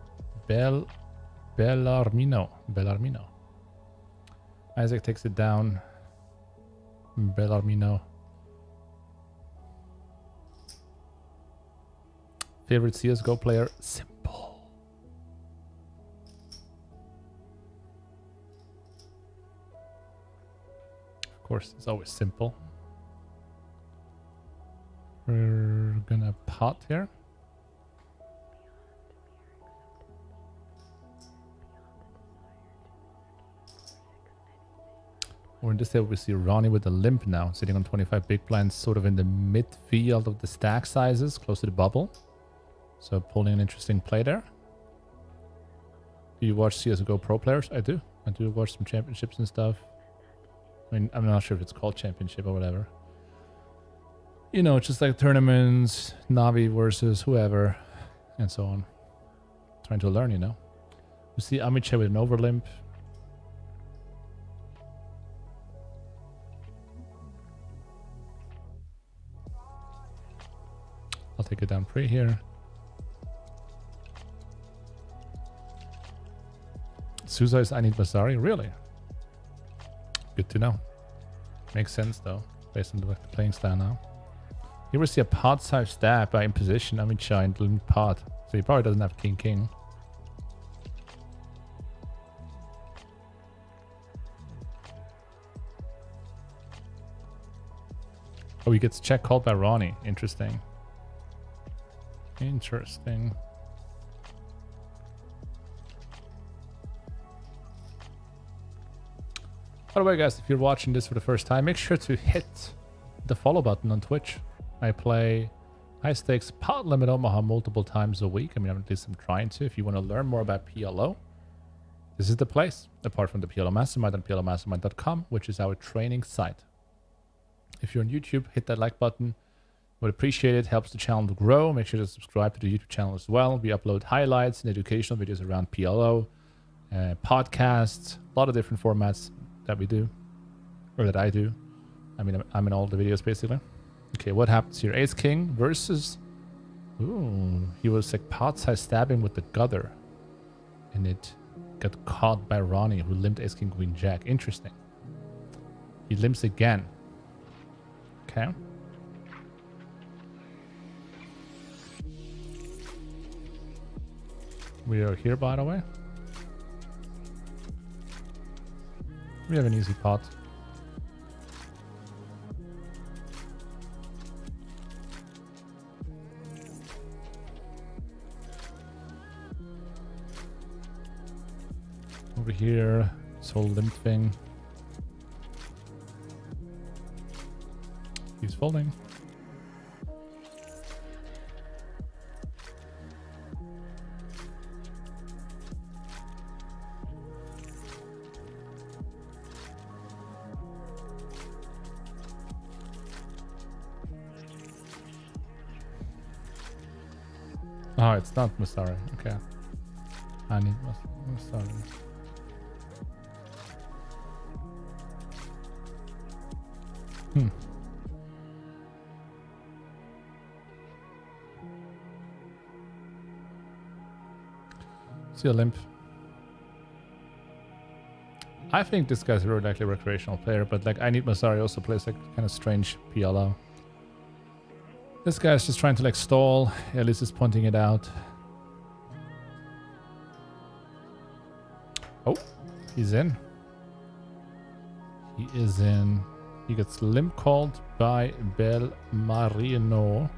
Speaker 1: Isaac takes it down. Bellarmino. Favorite CSGO player? Simple. Of course, it's always simple. We're gonna pot here. Or in this table, we see Ronny with a limp now, sitting on 25 big blinds, sort of in the midfield of the stack sizes, close to the bubble. So pulling an interesting play there. Do you watch CSGO pro players? I do. I do watch some championships and stuff. I mean, I'm not sure if it's called championship or whatever. You know, just like tournaments, Navi versus whoever, and so on. Trying to learn, you know. You see Mezei with an overlimp. I'll take it down pre here. Souza is I need Masari? Really? Good to know. Makes sense though, based on the playing style now. Here we see a pot size stab by imposition. Mezei and limp pot. So he probably doesn't have king. Oh, he gets check called by Ronny. Interesting. Interesting. By the way, guys, if you're watching this for the first time, make sure to hit the follow button on Twitch. I play high stakes Pot Limit Omaha multiple times a week. I mean, at least I'm trying to. If you want to learn more about PLO, this is the place. Apart from the PLO Mastermind on PLOmastermind.com, which is our training site. If you're on YouTube, hit that like button. Would appreciate it. Helps the channel to grow. Make sure to subscribe to the YouTube channel as well. We upload highlights and educational videos around PLO, podcasts, a lot of different formats that we do, or that I do. I mean, I'm in all the videos basically. Okay, what happens here? Ace King versus. Ooh, he was like pot size stabbing with the gutter, and it got caught by Ronny, who limped Ace King Queen Jack. Interesting. He limps again. Okay. We are here, by the way. We have an easy pot. Over here, this whole limp thing. He's folding. Oh, it's not Masari. Okay. I need Masari. See a limp. I think this guy's a really likely recreational player, but like I need Masari also plays like kind of strange PLO. This guy's just trying to like stall. Eelis is pointing it out. Oh, he's in. He is in. He gets limp called by Bell Marino.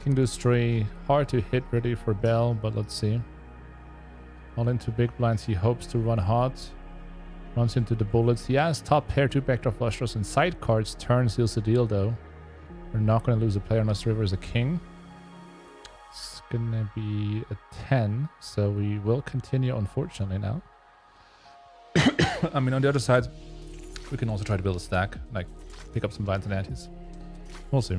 Speaker 1: King deuce 3. Hard to hit ready for Bell, but let's see. All into big blinds. He hopes to run hot. Runs into the bullets. He has top pair, 2 backdoor flush draws and side cards. Turn seals the deal though. We're not going to lose a player unless the river is a king. It's going to be a 10. So we will continue, unfortunately, now. I mean, on the other side, we can also try to build a stack. Like, pick up some blinds and antes. We'll see.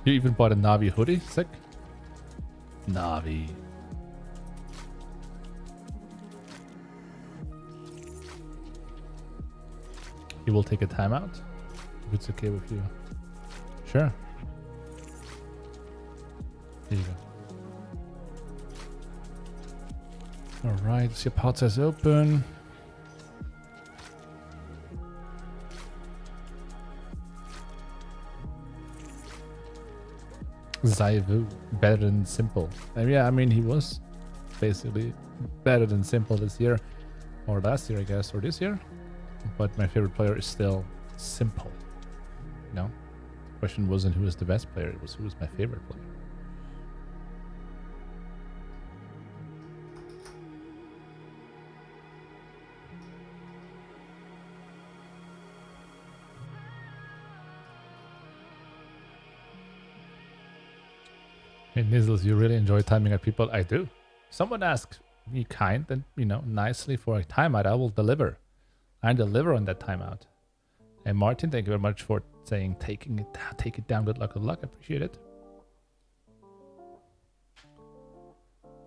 Speaker 1: You even bought a Navi hoodie? Sick. Navi. You will take a timeout? If it's okay with you. Sure. Here you go. Alright, so your pot size open. Zaivu, better than simple. Yeah, I mean, he was basically better than simple this year. Or last year, I guess, or this year. But my favorite player is still simple. No? The question wasn't who is the best player, it was who is my favorite player. Hey Nizzles, you really enjoy timing at people? I do. Someone asks me kind and, you know, nicely for a timeout, I will deliver. I deliver on that timeout. And Martin, thank you very much for saying take it down, good luck, I appreciate it.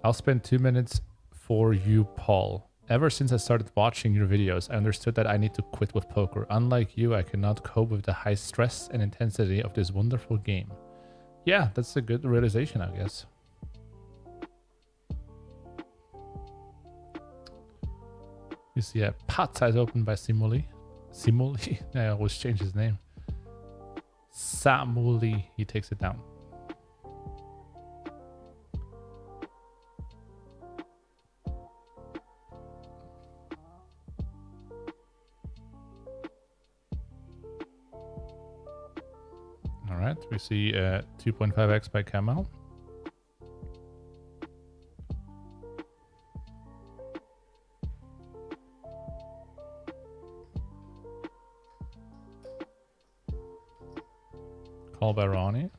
Speaker 1: I'll spend 2 minutes for you, Paul. Ever since I started watching your videos, I understood that I need to quit with poker. Unlike you, I cannot cope with the high stress and intensity of this wonderful game. Yeah, that's a good realization, I guess. You see a pot size open by Simuli. Simuli? I always change his name. Samuli. He takes it down. Alright, we see 2.5x by Kamal. Call by Ronny.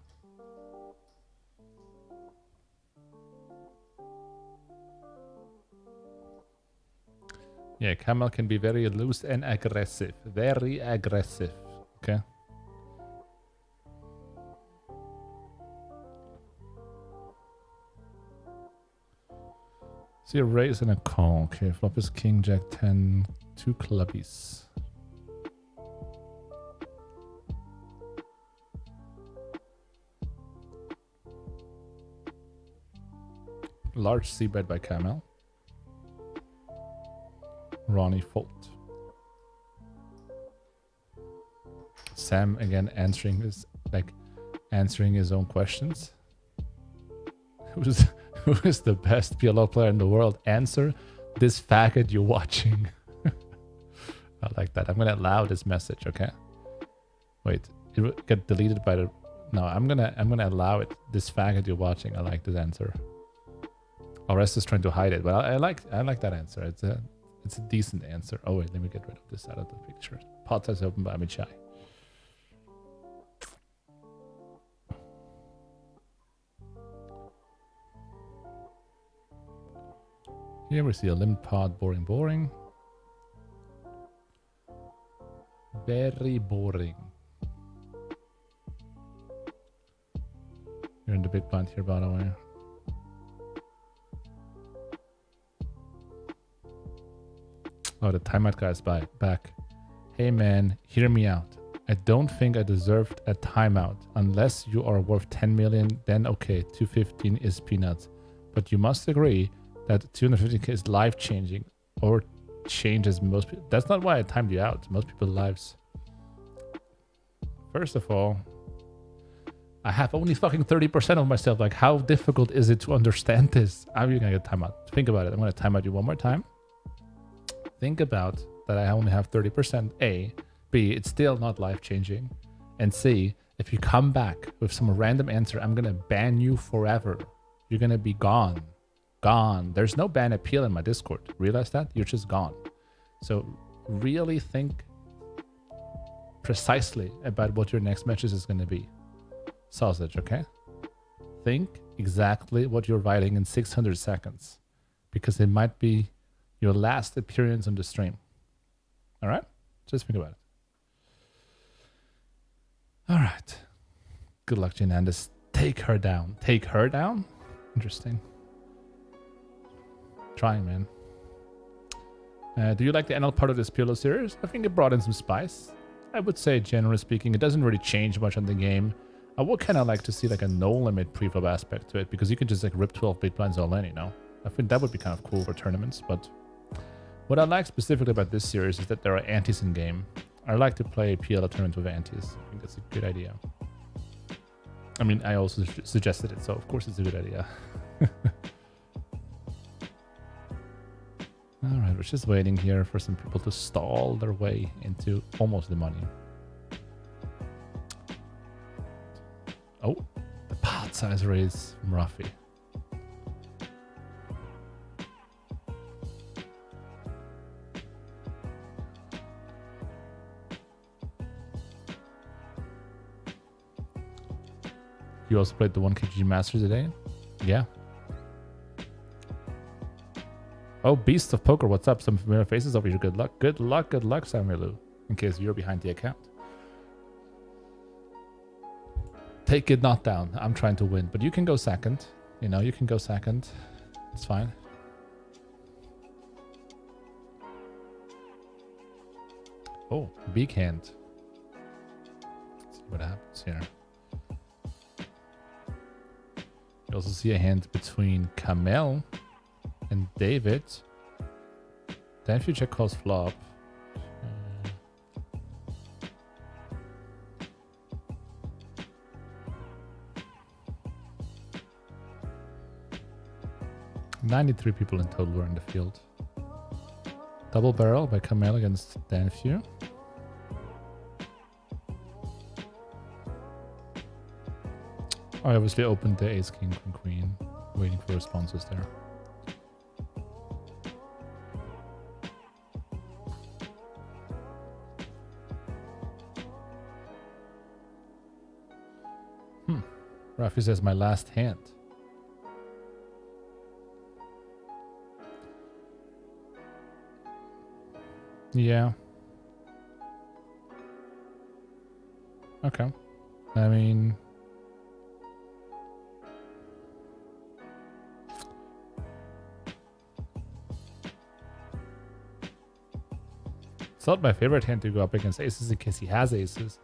Speaker 1: Yeah, Kamal can be very loose and aggressive. Very aggressive. Okay. See a raise and a call. Okay, flop is king, jack 10, 2 clubbies. Large c-bet by Camel. Ronny fold. Sam again answering his own questions. Who is the best PLO player in the world? Answer this faggot you're watching. like that. I'm gonna allow this message, okay? Wait, it will get deleted by the... No, I'm gonna allow it. This faggot you're watching, I like this answer. Orestes trying to hide it, but I like that answer. It's a decent answer. Oh wait, let me get rid of this out of the picture. Pot is open by Mezei. Here we see a limit pot, boring. Very boring. You're in the big blind here, by the way. Oh, the timeout guy's back. Hey man, hear me out. I don't think I deserved a timeout. Unless you are worth 10 million, then okay, 215 is peanuts. But you must agree that 250k is life-changing, or changes most people. That's not why I timed you out. Most people's lives. First of all, I have only fucking 30% of myself. Like, how difficult is it to understand this? How are you gonna get timeout? Think about it. I'm gonna time out you one more time. Think about that I only have 30%. A. B. It's still not life-changing. And C. If you come back with some random answer, I'm gonna ban you forever. You're gonna be gone. Gone. There's no ban appeal in my Discord. Realize that? You're just gone. So really think precisely about what your next message is gonna be. Sausage, okay? Think exactly what you're writing in 600 seconds, because it might be your last appearance on the stream. All right? Just think about it. All right. Good luck, JNandez. Take her down. Take her down? Interesting. Trying, man. Do you like the NL part of this PLO series? I think it brought in some spice. I would say, generally speaking, it doesn't really change much on the game. I would kind of like to see like a no-limit preflop aspect to it, because you can just like rip 12 big blinds all in, you know? I think that would be kind of cool for tournaments, but what I like specifically about this series is that there are antis in game. I like to play PLO tournaments with antis. I think that's a good idea. I mean, I also suggested it, so of course it's a good idea. All right, we're just waiting here for some people to stall their way into almost the money. Oh, the pot size raise from Rafi. You also played the 1kg Masters today? Yeah. Oh, Beast of Poker, what's up? Some familiar faces over here. Good luck. Good luck, Samuelu. In case you're behind the account. Take it not down. I'm trying to win. But you can go second. You know, you can go second. It's fine. Oh, big hand. Let's see what happens here. You also see a hand between Kamel and David. Then if you check calls flop. $93 people in total were in the field. Double barrel by Kamel against Danfew. I obviously opened the ace, king, queen, waiting for responses there. Rafi says my last hand. Yeah. Okay. I mean, it's not my favorite hand to go up against aces in case he has aces.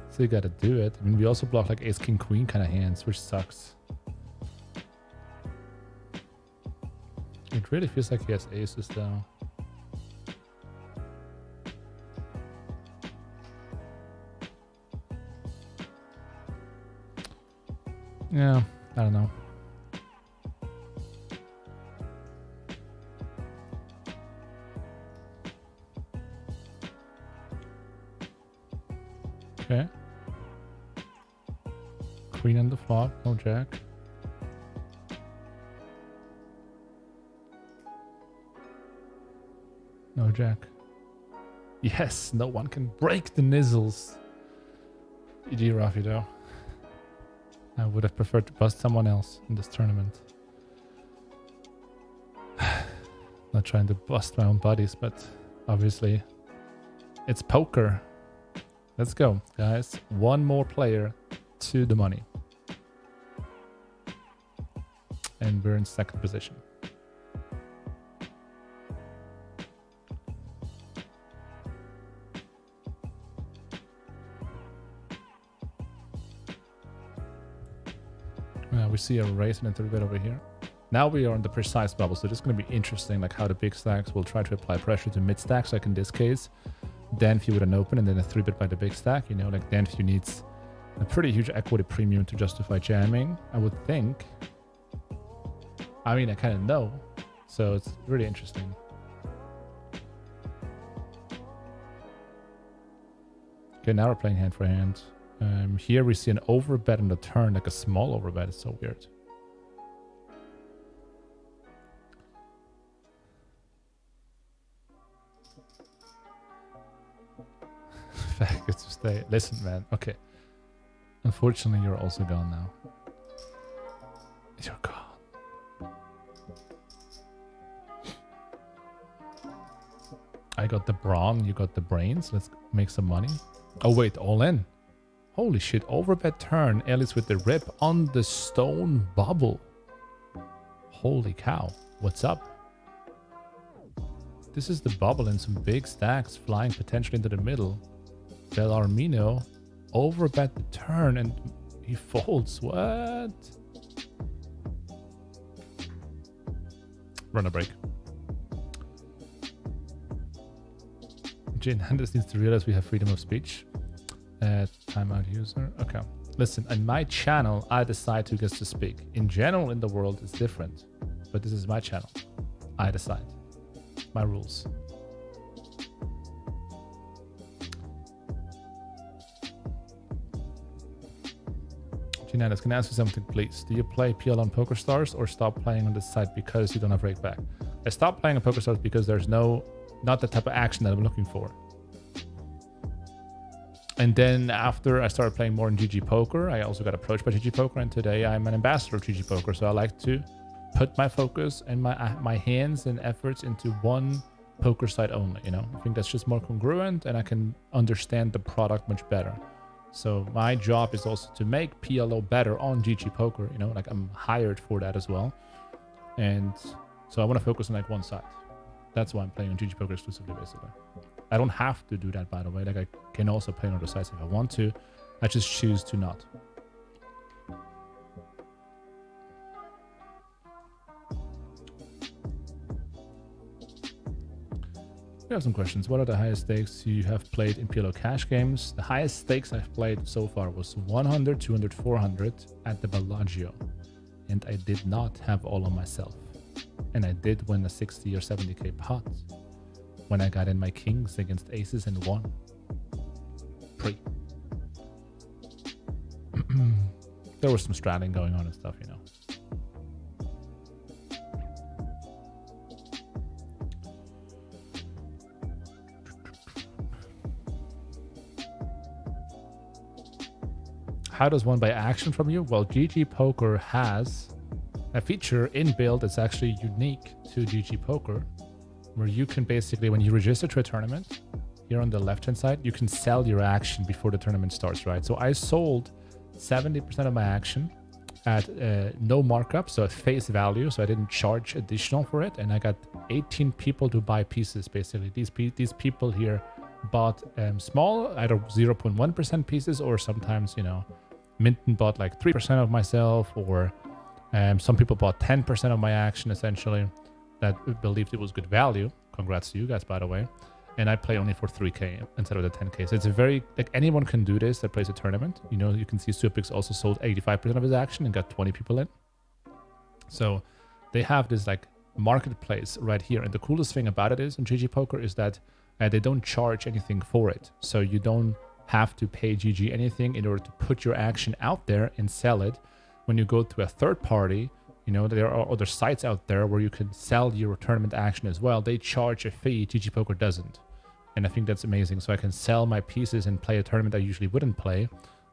Speaker 1: So you gotta do it. I mean, we also block like ace, king, queen kind of hands, which sucks. It really feels like he has aces though. Yeah, I don't know. Okay. Queen on the flop, no jack. No jack. Yes, no one can break the nizzles. GG, Rafi, though. I would have preferred to bust someone else in this tournament. Not trying to bust my own buddies, but obviously it's poker. Let's go, guys. One more player to the money. And we're in second position. We see a raise and a 3-bet over here. Now we are on the precise bubble, so it's going to be interesting, like how the big stacks will try to apply pressure to mid stacks, like in this case. Danfew with an open and then a 3-bet by the big stack. You know, like Danfew needs a pretty huge equity premium to justify jamming, I would think. I mean, I kind of know, so it's really interesting. Okay, now we're playing hand for hand. Here we see an overbet on the turn, like a small overbet. It's so weird. Faggots to stay. Listen, man. Okay. Unfortunately, you're also gone now. You're gone. I got the brawn, you got the brains. Let's make some money. Oh, wait, all in. Holy shit, overbet turn. Eelis with the rip on the stone bubble. Holy cow. What's up? This is the bubble and some big stacks flying potentially into the middle. Bellarmino overbet the turn and he folds. What? Run a break. JNandez needs to realize we have freedom of speech. Timeout user. Okay. Listen, on my channel, I decide who gets to speak. In general, in the world, it's different. But this is my channel. I decide. My rules. JNandez, can I ask you something, please? Do you play PL on PokerStars or stop playing on this site because you don't have rakeback? I stopped playing on PokerStars because there's not the type of action that I'm looking for. And then after I started playing more in GGPoker, I also got approached by GGPoker, and today I'm an ambassador of GGPoker. So I like to put my focus and my hands and efforts into one poker site only. You know, I think that's just more congruent, and I can understand the product much better. So my job is also to make PLO better on GGPoker. You know, like I'm hired for that as well, and so I want to focus on like one side. That's why I'm playing on GGPoker exclusively, basically. I don't have to do that, by the way. Like I can also play on other sites if I want to. I just choose to not. We have some questions. What are the highest stakes you have played in PLO cash games? The highest stakes I've played so far was 100, 200, 400 at the Bellagio. And I did not have all on myself. And I did win a 60 or 70k pot when I got in my kings against aces and won. Pre. There was some straddling going on and stuff, you know. How does one buy action from you? Well, GGPoker has a feature inbuilt that's actually unique to GGPoker, where you can basically, when you register to a tournament, here on the left-hand side, you can sell your action before the tournament starts, right? So I sold 70% of my action at no markup, so at face value, so I didn't charge additional for it, and I got 18 people to buy pieces, basically. These people here bought small, either 0.1% pieces, or sometimes, you know, Minton bought like 3% of myself, or some people bought 10% of my action, essentially, that believed it was good value. Congrats to you guys, by the way. And I play only for 3k instead of the 10k. So it's a very, like, anyone can do this that plays a tournament. You know, you can see Supix also sold 85% of his action and got 20 people in. So they have this like marketplace right here. And the coolest thing about it is on GGPoker is that they don't charge anything for it. So you don't have to pay GG anything in order to put your action out there and sell it. When you go to a third party, you know, there are other sites out there where you can sell your tournament action as well. They charge a fee, GGPoker doesn't. And I think that's amazing. So I can sell my pieces and play a tournament I usually wouldn't play,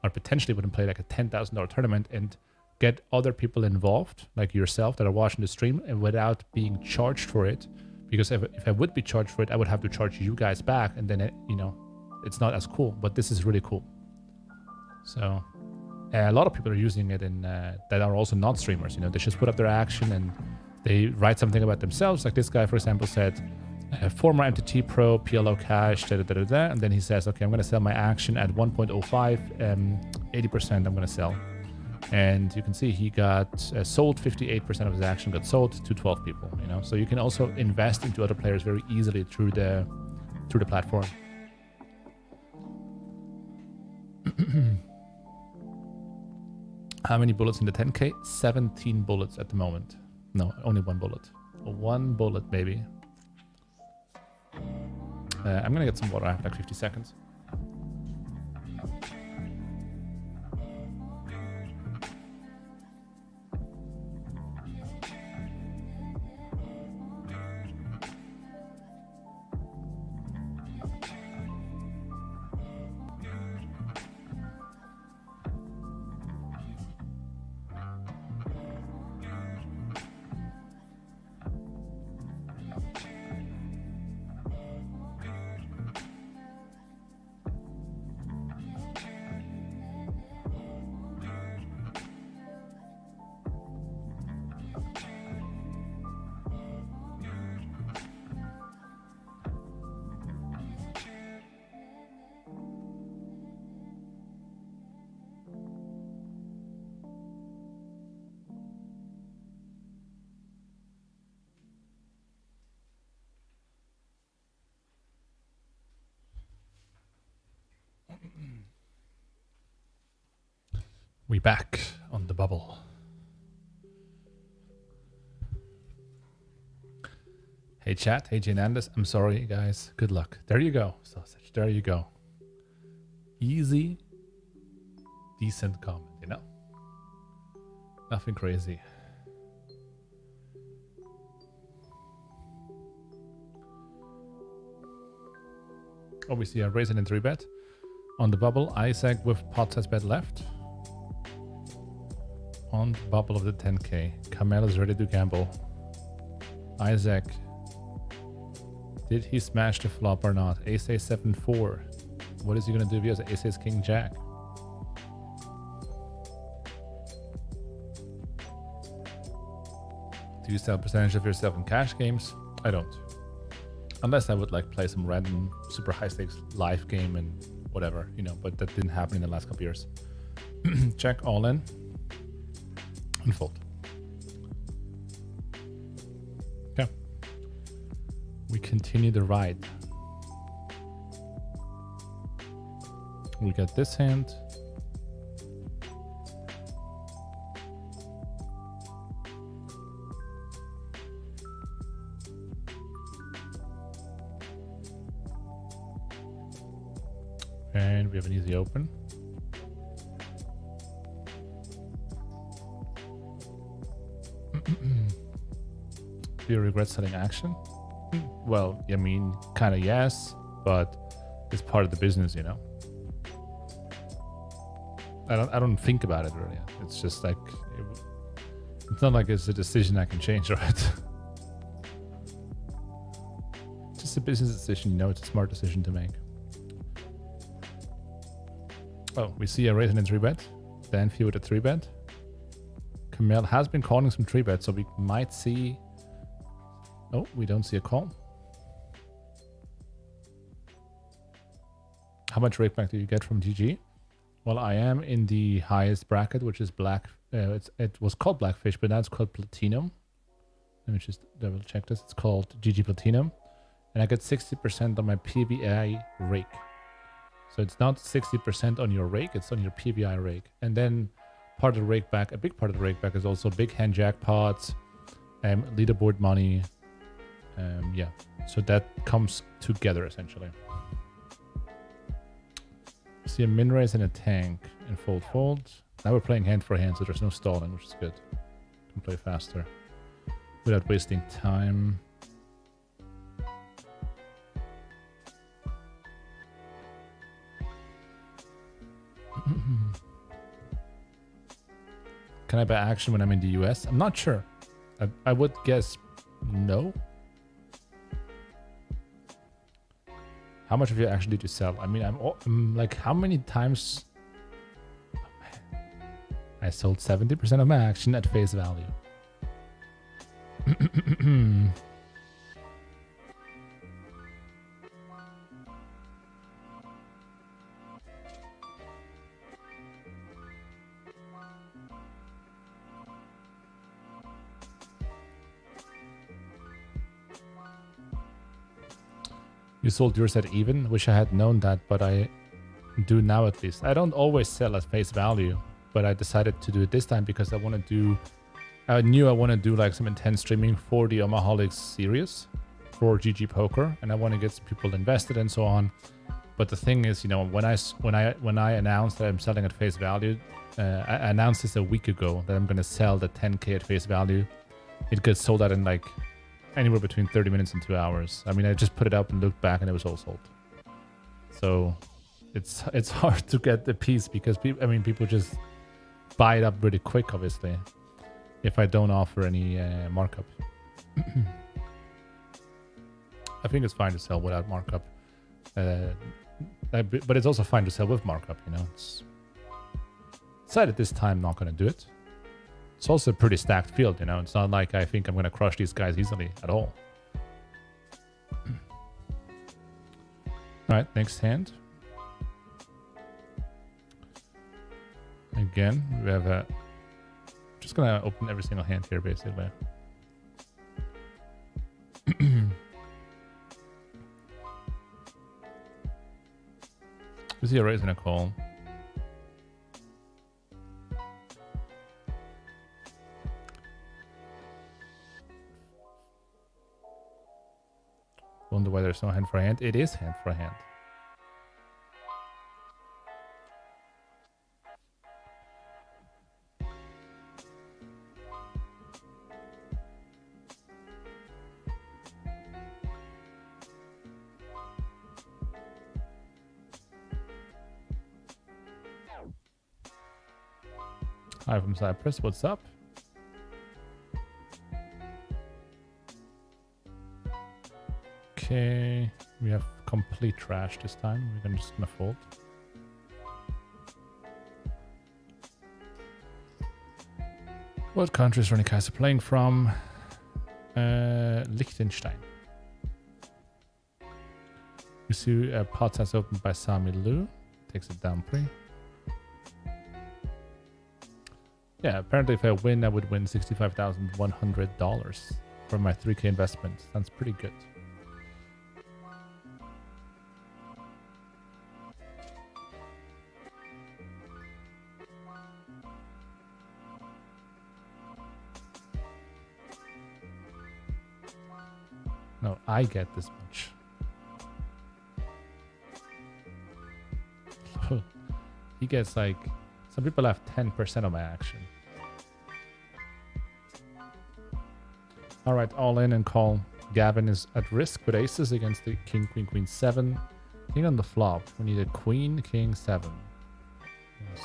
Speaker 1: or potentially wouldn't play, like a $10,000 tournament, and get other people involved, like yourself, that are watching the stream, and without being charged for it. Because if I would be charged for it, I would have to charge you guys back, and then, you know, it's not as cool. But this is really cool. So a lot of people are using it in that are also not streamers. You know, they just put up their action and they write something about themselves. Like this guy, for example, said, former MTT Pro, PLO cash, and then he says, okay, I'm going to sell my action at 1.05, 80% I'm going to sell. And you can see he got sold, 58% of his action got sold to 12 people, you know. So you can also invest into other players very easily through the platform. How many bullets in the 10K? 17 bullets at the moment. No, only one bullet. One bullet, maybe. I'm gonna get some water. I have like 50 seconds. We back on the bubble. Hey chat, hey JNandez. I'm sorry guys. Good luck. There you go, sausage. There you go. Easy, decent comment, you know? Nothing crazy. Oh, we see a raising in 3-bet. On the bubble, Isaac with pot size bet left. On the bubble of the 10K. Kamel is ready to gamble. Isaac. Did he smash the flop or not? Ace-Ace 7-4. What is he going to do if he has Ace-Ace King-Jack? Do you sell percentage of yourself in cash games? I don't. Unless I would like play some random super high stakes live game and whatever, you know, but that didn't happen in the last couple years. Check all in. And fold. Okay. We continue the ride. We got this hand. And we have an easy open. Do you regret selling action? Well, I mean, kind of yes, but it's part of the business, you know. I don't think about it really. It's just like it's not like it's a decision I can change, right? It's just a business decision, you know. It's a smart decision to make. Oh, we see a raising in 3-bet. Dan Fee with a 3-bet. Kamel has been calling some 3-bets, so we might see. Oh, we don't see a call. How much rake back do you get from GG? Well, I am in the highest bracket, which is black. It was called Blackfish, but now it's called Platinum. Let me just double check this. It's called GG Platinum. And I get 60% on my PVI rake. So it's not 60% on your rake, it's on your PVI rake. And then part of the rake back, a big part of the rake back is also big hand jackpots, leaderboard money. Yeah, so that comes together essentially. See a min raise and a tank and fold. Now we're playing hand for hand, so there's no stalling, which is good. Can play faster without wasting time. Can I buy action when I'm in the US? I'm not sure. I would guess no. How much of your action did you sell? I mean, I'm like, how many times? I sold 70% of my action at face value. You sold yours at even? Wish I had known that, but I do now at least. I don't always sell at face value, but I decided to do it this time because I knew I want to do like some intense streaming for the Omaholic Series for GGPoker, and I want to get some people invested and so on. But the thing is, you know, when I announced that I'm selling at face value, I announced this a week ago that I'm going to sell the 10K at face value. It gets sold out in like anywhere between 30 minutes and 2 hours. I mean, I just put it up and looked back and it was all sold. So it's hard to get the piece because people just buy it up really quick, obviously, if I don't offer any markup. I think it's fine to sell without markup. But it's also fine to sell with markup, you know. It's decided this time not going to do it. It's also a pretty stacked field, you know. It's not like I think I'm going to crush these guys easily at all. Alright, next hand. Again, we have a... Just going to open every single hand here, basically. We see a raise and a call. Wonder why there's no hand for hand. It is hand for hand. Hi from Cyprus, what's up? Okay, we have complete trash this time. We're just gonna fold. What country is Ronny Kaiser playing from? Liechtenstein. We see a pot has opened by Sami Lu. Takes it down pre. Yeah, apparently if I win, I would win $65,100 for my 3K investment. Sounds pretty good. No, I get this much. He gets like... Some people have 10% of my action. Alright, all in and call. Gavin is at risk with aces against the king, queen, queen, 7. King on the flop. We need a queen, king, 7.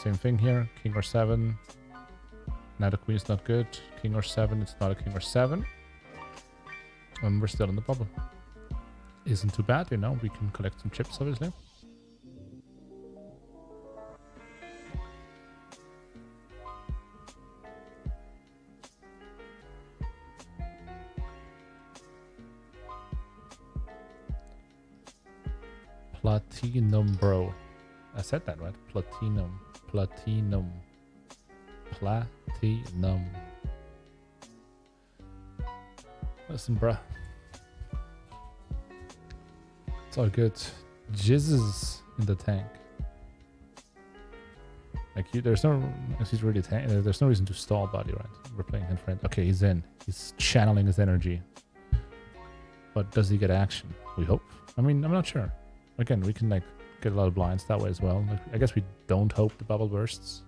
Speaker 1: Same thing here. King or 7. Now the queen is not good. King or 7. It's not a king or 7. And we're still in the bubble. Isn't too bad, you know. We can collect some chips, obviously. Platinum, bro. I said that right. Platinum. Platinum. Platinum. Listen, bruh. It's all good. Jizzes in the tank. Like there's no, he's really there's no reason to stall, buddy. Right? We're playing hand for hand. Okay, he's in. He's channeling his energy. But does he get action? We hope. I mean, I'm not sure. Again, we can like get a lot of blinds that way as well. Like, I guess we don't hope the bubble bursts.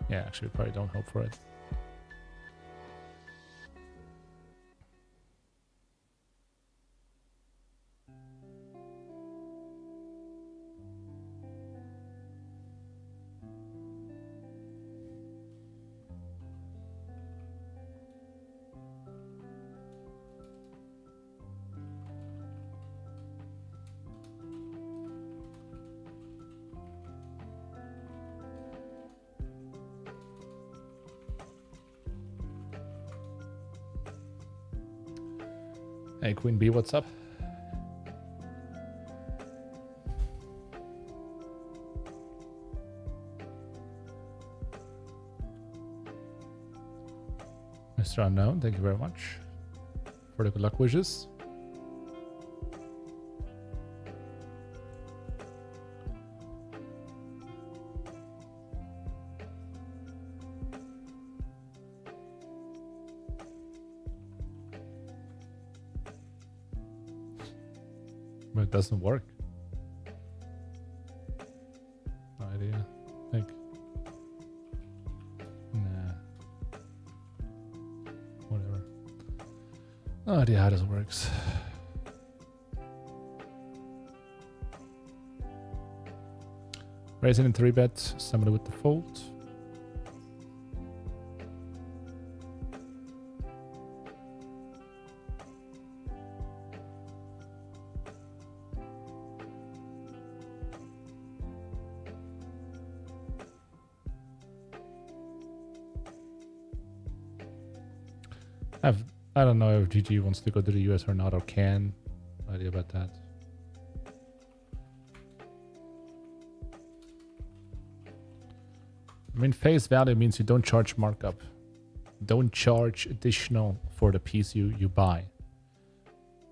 Speaker 1: Yeah, actually, we probably don't hope for it. Hey, Queen B, what's up? Mr. Unknown, thank you very much for the good luck wishes. But it doesn't work. No idea. I think. Nah. Whatever. No idea how this works. Raising in 3-bet, somebody with the fold. I don't know if GG wants to go to the US or not, or can. No idea about that. I mean, face value means you don't charge markup. Don't charge additional for the piece you buy.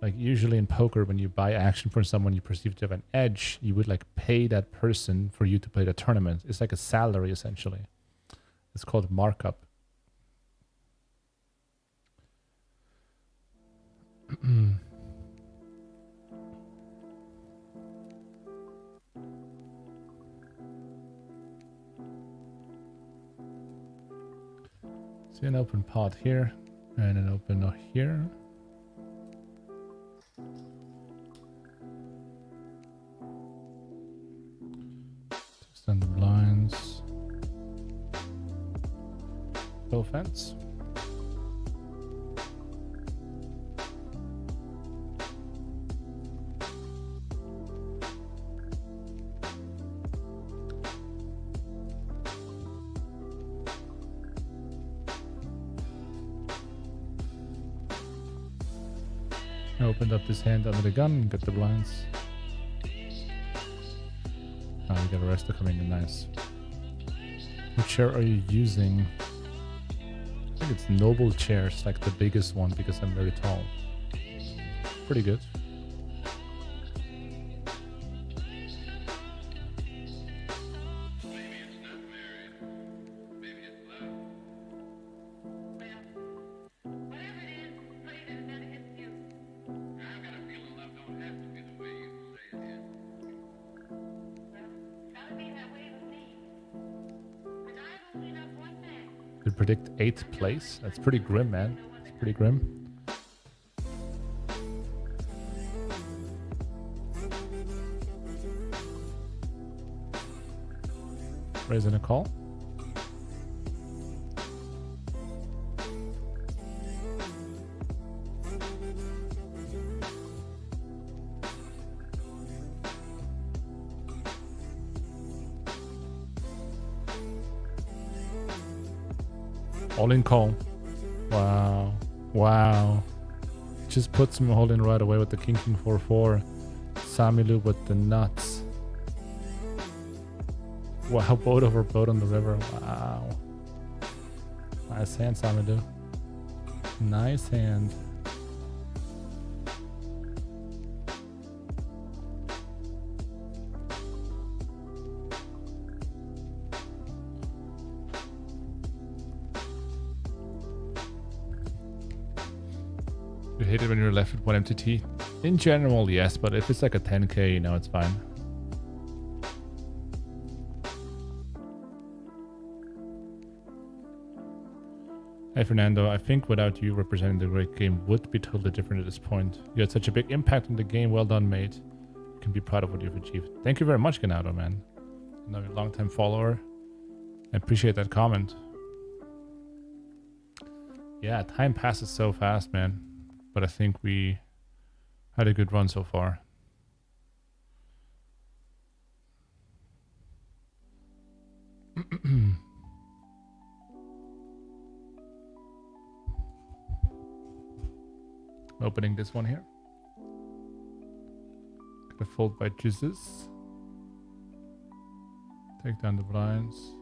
Speaker 1: Like usually in poker, when you buy action from someone you perceive to have an edge, you would like pay that person for you to play the tournament. It's like a salary essentially. It's called markup. See an open pot here and an open here. Extend the blinds. No offense. Opened up his hand under the gun and got the blinds. Oh, we got a rest coming in, nice. What chair are you using? I think it's noble chairs, like the biggest one because I'm very tall. Pretty good. Predict 8th place. That's pretty grim, man. It's pretty grim. Raising a call. All in call. Wow. Wow. Just puts him all in right away with the king 4-4. Samilu with the nuts. Wow, boat over boat on the river. Wow. Nice hand, Samilu. Nice hand. You hate it when you're left with one MTT? In general, yes, but if it's like a 10k, you know, it's fine. Hey Fernando, I think without you representing the great game would be totally different at this point. You had such a big impact on the game. Well done, mate. You can be proud of what you've achieved. Thank you very much, Ganado, man. I know you're a long-time follower. I appreciate that comment. Yeah, time passes so fast, man. But I think we had a good run so far. Opening this one here. Gonna fold by Jesus. Take down the blinds.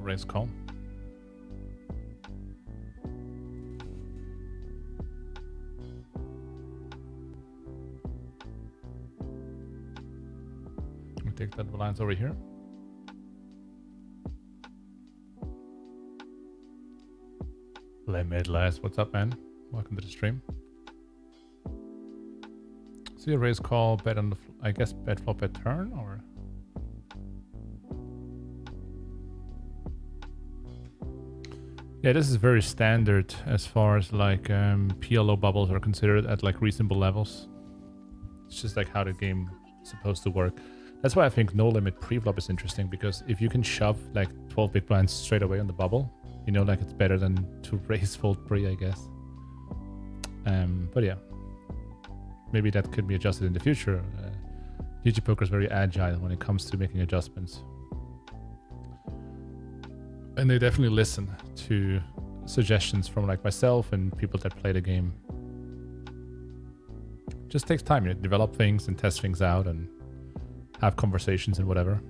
Speaker 1: Raise call. We take that balance over here. Limitless, what's up, man? Welcome to the stream. See a raise call, bet on the, I guess bet flop at turn, or? Yeah, this is very standard as far as like PLO bubbles are considered at like reasonable levels. It's just like how the game is supposed to work. That's why I think no limit preflop is interesting, because if you can shove like 12 big blinds straight away on the bubble, you know, like it's better than to raise fold pre, I guess. But yeah, maybe that could be adjusted in the future. GGPoker is very agile when it comes to making adjustments. And they definitely listen to suggestions from like myself and people that play the game. Just takes time, you know, develop things and test things out and have conversations and whatever.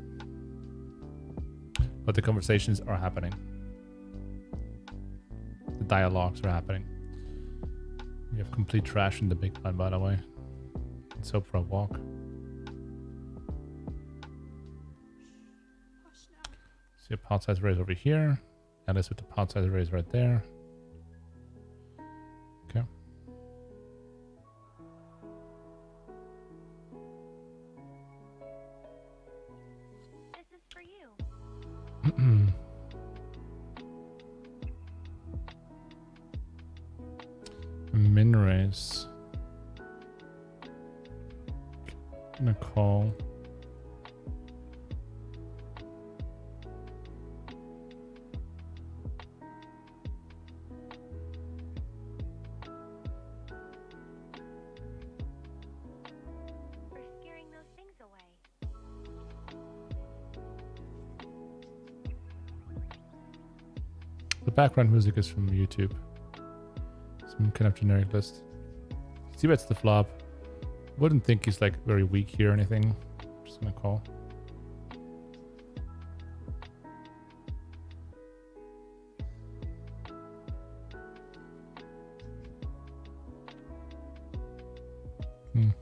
Speaker 1: But the conversations are happening. The dialogues are happening. We have complete trash in the big blind, by the way. Let's hope for a walk. See a pot size raise over here. Eelis with the pot size raise right there. Okay.
Speaker 3: This is for you.
Speaker 1: Min raise. Gonna call. The background music is from YouTube. Some kind of generic list. See what's the flop. Wouldn't think he's like very weak here or anything. Just gonna call.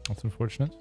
Speaker 1: That's unfortunate.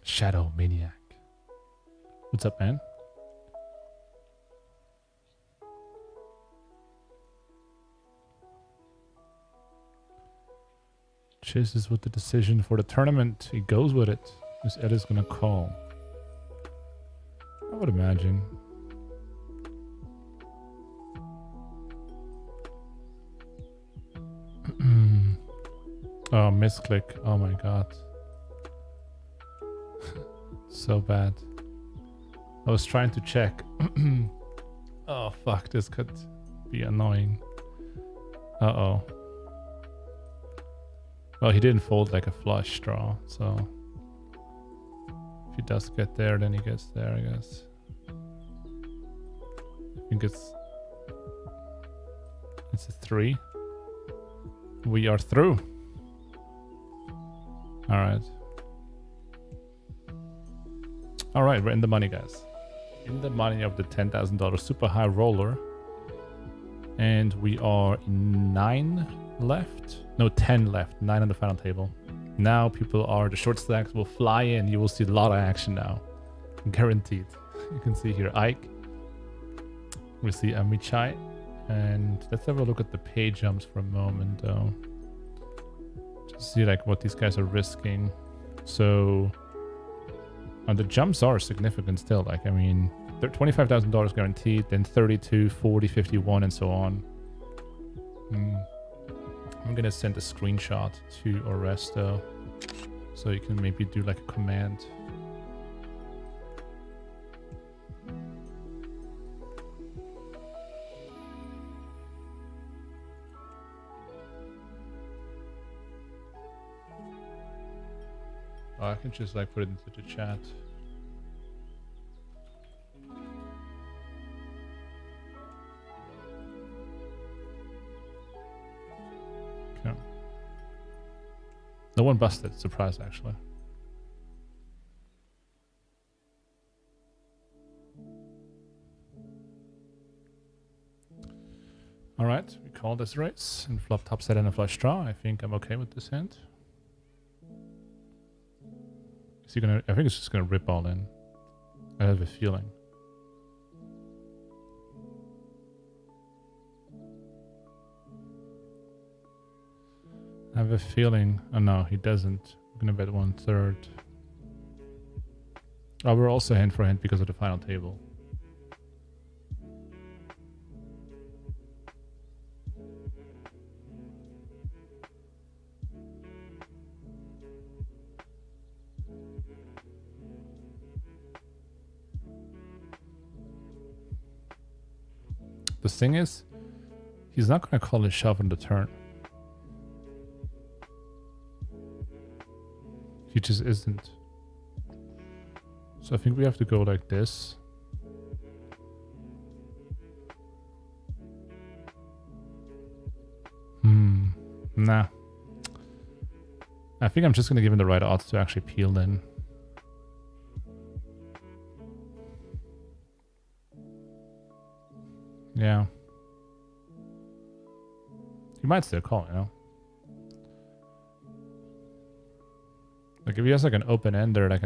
Speaker 1: Shadow Maniac. What's up, man? Chases with the decision for the tournament. He goes with it. This Ed is gonna call. I would imagine. Oh, misclick. Oh my god. So bad. I was trying to check Oh, fuck. This could be annoying. Uh-oh. Well, he didn't fold like a flush draw, so... If he does get there, then he gets there, I guess. I think it's a 3. We are through. Alright. Alright, we're in the money, guys. In the money of the $10,000 super high roller. And we are 9 left. No, 10 left. 9 on the final table. Now the short stacks will fly in. You will see a lot of action now. Guaranteed. You can see here Ike. We see Amichai. And let's have a look at the pay jumps for a moment, though. Just see like what these guys are risking. So, and the jumps are significant still. Like, I mean, they're $25,000 guaranteed, then 32, 40, 51, and so on. I'm gonna send a screenshot to Oresto, so you can maybe do like a command. Oh, I can just like put it into the chat. Okay. No one busted. Surprise, actually. All right, we call this race and flop top set and a flush draw. I think I'm okay with this hand. Is he gonna? I think it's just gonna rip all in. I have a feeling. I have a feeling. Oh no, he doesn't. I'm gonna bet 1/3. Oh, we're also hand for hand because of the final table. The thing is, he's not going to call his shove on the turn. He just isn't. So I think we have to go like this. Nah. I think I'm just going to give him the right odds to actually peel then. Yeah. He might still call, you know? Like if he has like an open ender, like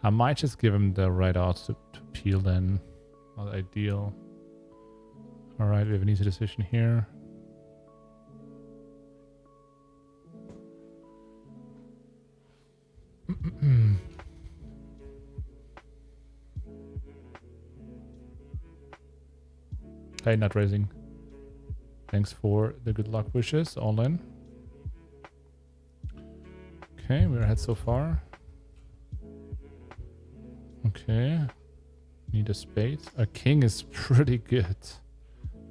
Speaker 1: I might just give him the right odds to peel then. Not ideal. Alright, we have an easy decision here. Hey, not raising. Thanks for the good luck wishes. All in. Okay, we're ahead so far. Okay. Need a spade. A king is pretty good.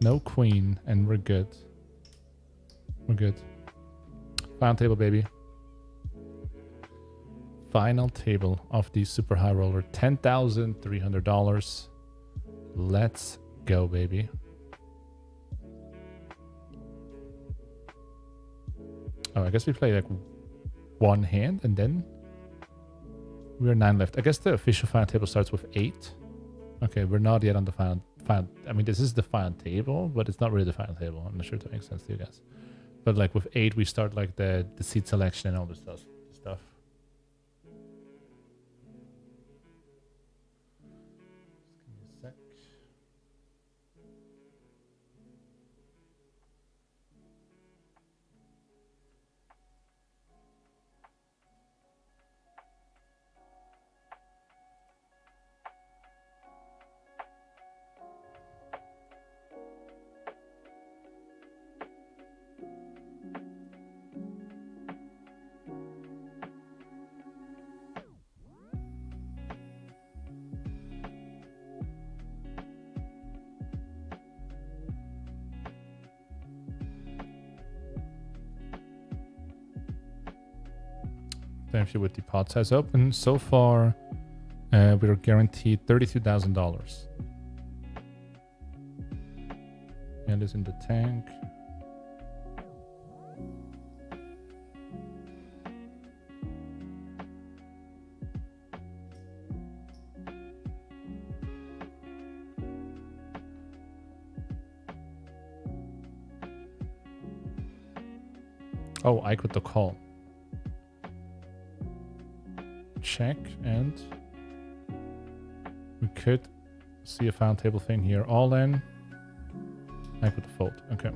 Speaker 1: No queen, and we're good. We're good. Final table, baby. Final table of the super high roller. $10,300. Let's go, baby. Oh, I guess we play like one hand and then we're 9 left. I guess the official final table starts with 8. Okay, we're not yet on the final. I mean, this is the final table, but it's not really the final table. I'm not sure if that makes sense to you guys. But like with 8, we start like the seat selection and all this stuff. Just give me a sec. if you would the pot size open. So far, we're guaranteed $32,000. And is in the tank. Oh, Ike with the call. Check, and we could see a final table thing here. All in. Ike with the fold. Okay.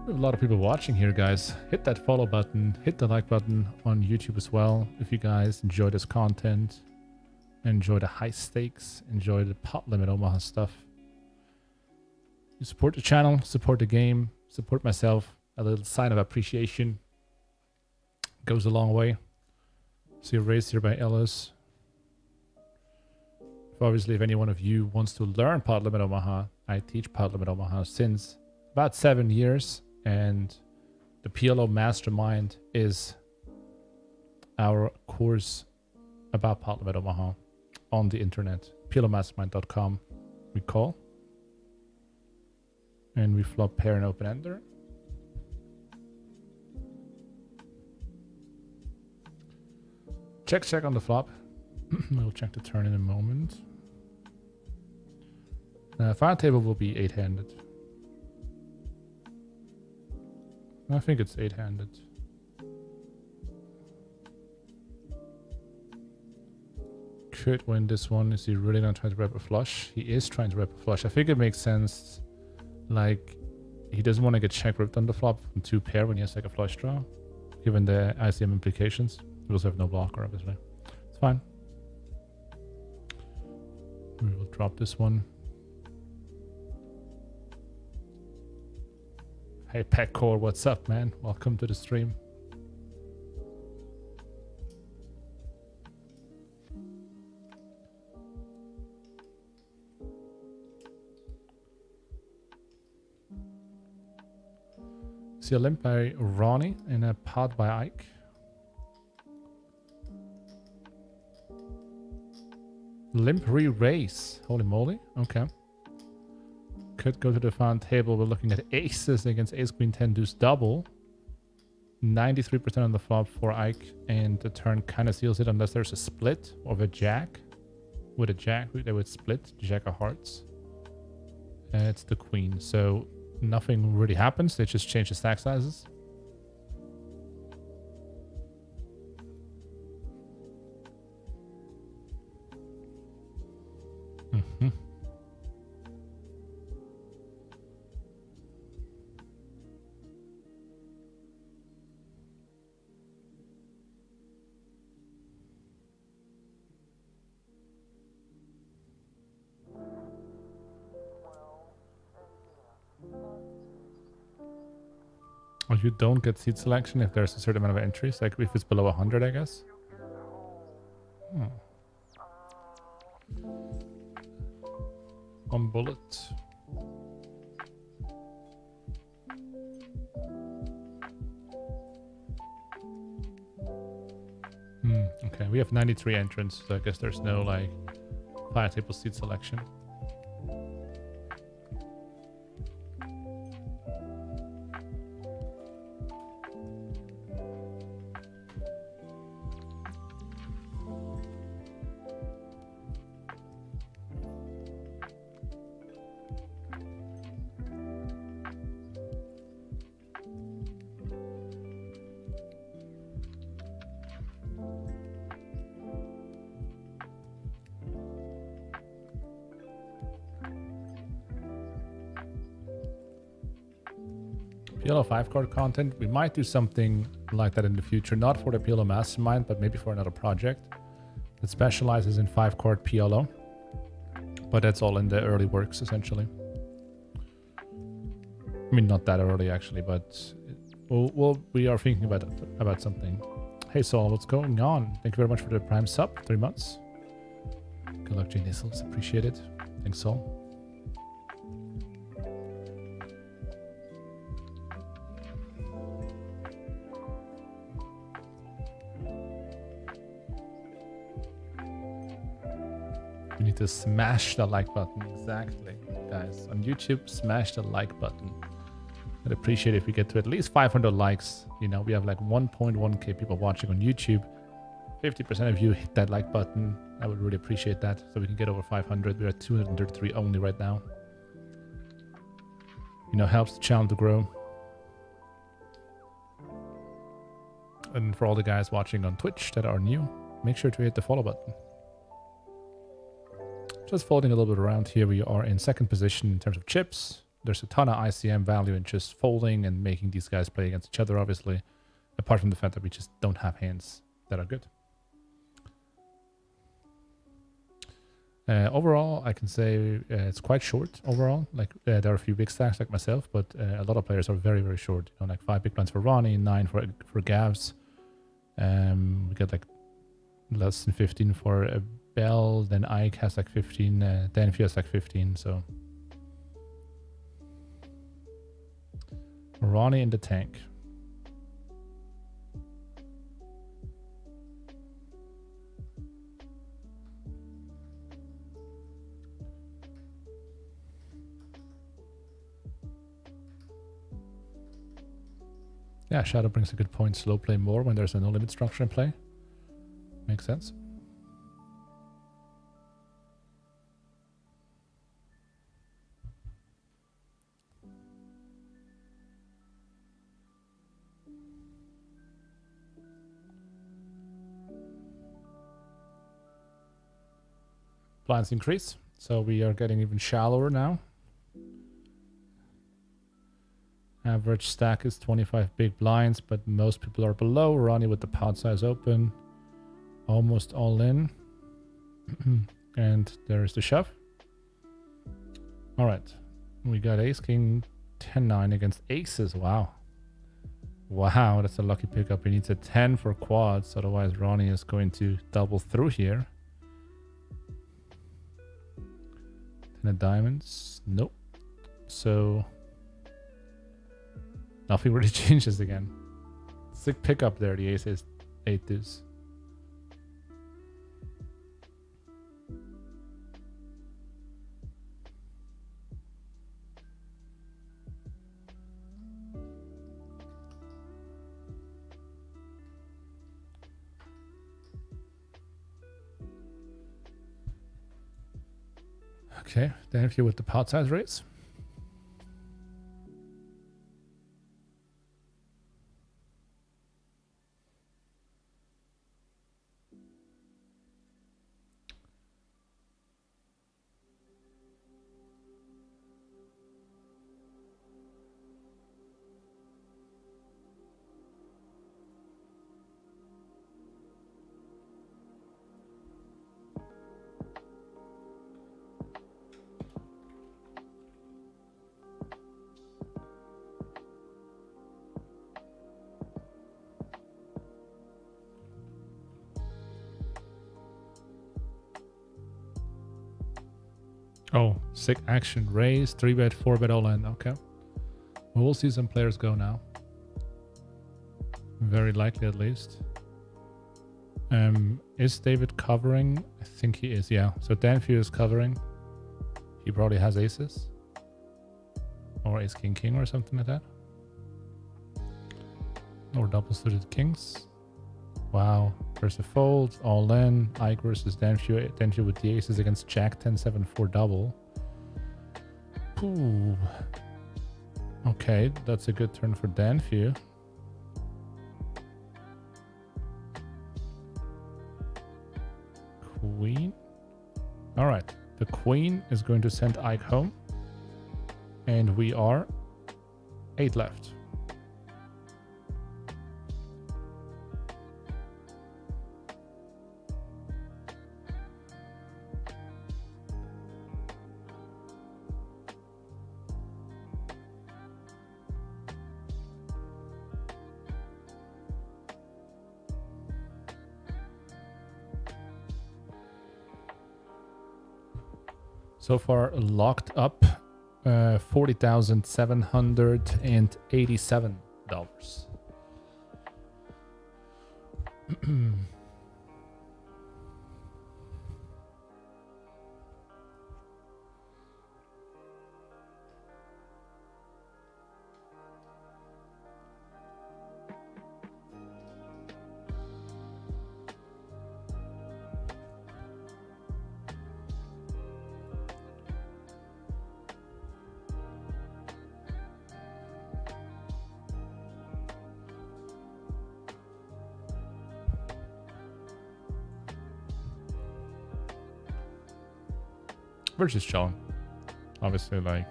Speaker 1: A lot of people watching here, guys. Hit that follow button, hit the like button on YouTube as well. If you guys enjoy this content, enjoy the high stakes, enjoy the Pot Limit Omaha stuff. You support the channel, support the game, support myself. A little sign of appreciation goes a long way. See a raise here by Eelis. Obviously, if any one of you wants to learn Pot Limit Omaha, I teach Pot Limit Omaha since about 7 years. And the PLO Mastermind is our course about Pot Limit Omaha on the internet. PLOmastermind.com. We call. And we flop pair and open ender. Check on the flop. We'll check the turn in a moment. Final table will be 8-handed. I think it's 8-handed. Could win this one. Is he really gonna try to rep a flush? He is trying to rep a flush. I think it makes sense. Like, he doesn't want to get check ripped on the flop from 2 pair when he has like a flush draw, given the ICM implications. We also have no blocker, obviously. It's fine. We will drop this one. Hey Petcore, what's up, man? Welcome to the stream. See a limp by Ronny and a pot by Ike. Limp re-raise. Holy moly. Okay. Could go to the final table. We're looking at aces against ace queen 10 deuce double. 93% on the flop for Ike, and the turn kind of seals it unless there's a split of a jack. With a jack, they would split jack of hearts. It's the queen, so nothing really happens. They just change the stack sizes. Or you don't get seat selection if there's a certain amount of entries, like if it's below 100, I guess. One bullet. Okay, we have 93 entrants, so I guess there's no like fire table seat selection. PLO 5-card content. We might do something like that in the future, not for the PLO Mastermind, but maybe for another project that specializes in 5-card PLO. But that's all in the early works, essentially. I mean, not that early, actually, but Well, we are thinking about something. Hey Saul, what's going on? Thank you very much for the Prime sub, 3 months. Good luck, JNandez. Appreciate it. Thanks, Saul. You need to smash the like button. Exactly, guys. On YouTube, smash the like button. I'd appreciate it if we get to at least 500 likes. You know, we have like 1.1k people watching on YouTube. 50% of you hit that like button. I would really appreciate that, so we can get over 500. We're at 233 only right now. You know, helps the channel to grow. And for all the guys watching on Twitch that are new, make sure to hit the follow button. Just folding a little bit around here. We are in second position in terms of chips. There's a ton of ICM value in just folding and making these guys play against each other, obviously. Apart from the fact that we just don't have hands that are good. Overall, I can say it's quite short overall. Like there are a few big stacks like myself, but a lot of players are very, very short. You know, like 5 big blinds for Ronny, 9 for Gavs. We get like less than 15 for Bell. Then Ike has like 15. Danfi has like 15. So Ronny in the tank. Yeah, Shadow brings a good point. Slow play more when there's a no limit structure in play. Makes sense. Blinds increase, so we are getting even shallower now. Average stack is 25 big blinds, but most people are below. Ronny with the pot size open. Almost all in. And there's the shove. Alright. We got ace king 10-9 against aces. Wow. Wow, that's a lucky pickup. He needs a 10 for quads, otherwise Ronny is going to double through here. 10 of diamonds. Nope. So nothing really changes again. Sick pickup there, the ace is 8 deuce. Okay, then if you with the pot size raise. Oh, sick action. Raise, 3-bet, 4-bet all in. Okay. We'll see some players go now. Very likely at least. Is David covering? I think he is, yeah. So Danfi is covering. He probably has aces. Or ace king king or something like that. Or double suited kings. Wow. There's a fold, all in. Ike versus Danfi. Danfi with the aces against Jack 10-7 4 double. Ooh. Okay, that's a good turn for Danfi. Queen. All right, the queen is going to send Ike home, and we are 8 left. So far locked up $40,787. We're just chilling. Obviously, like,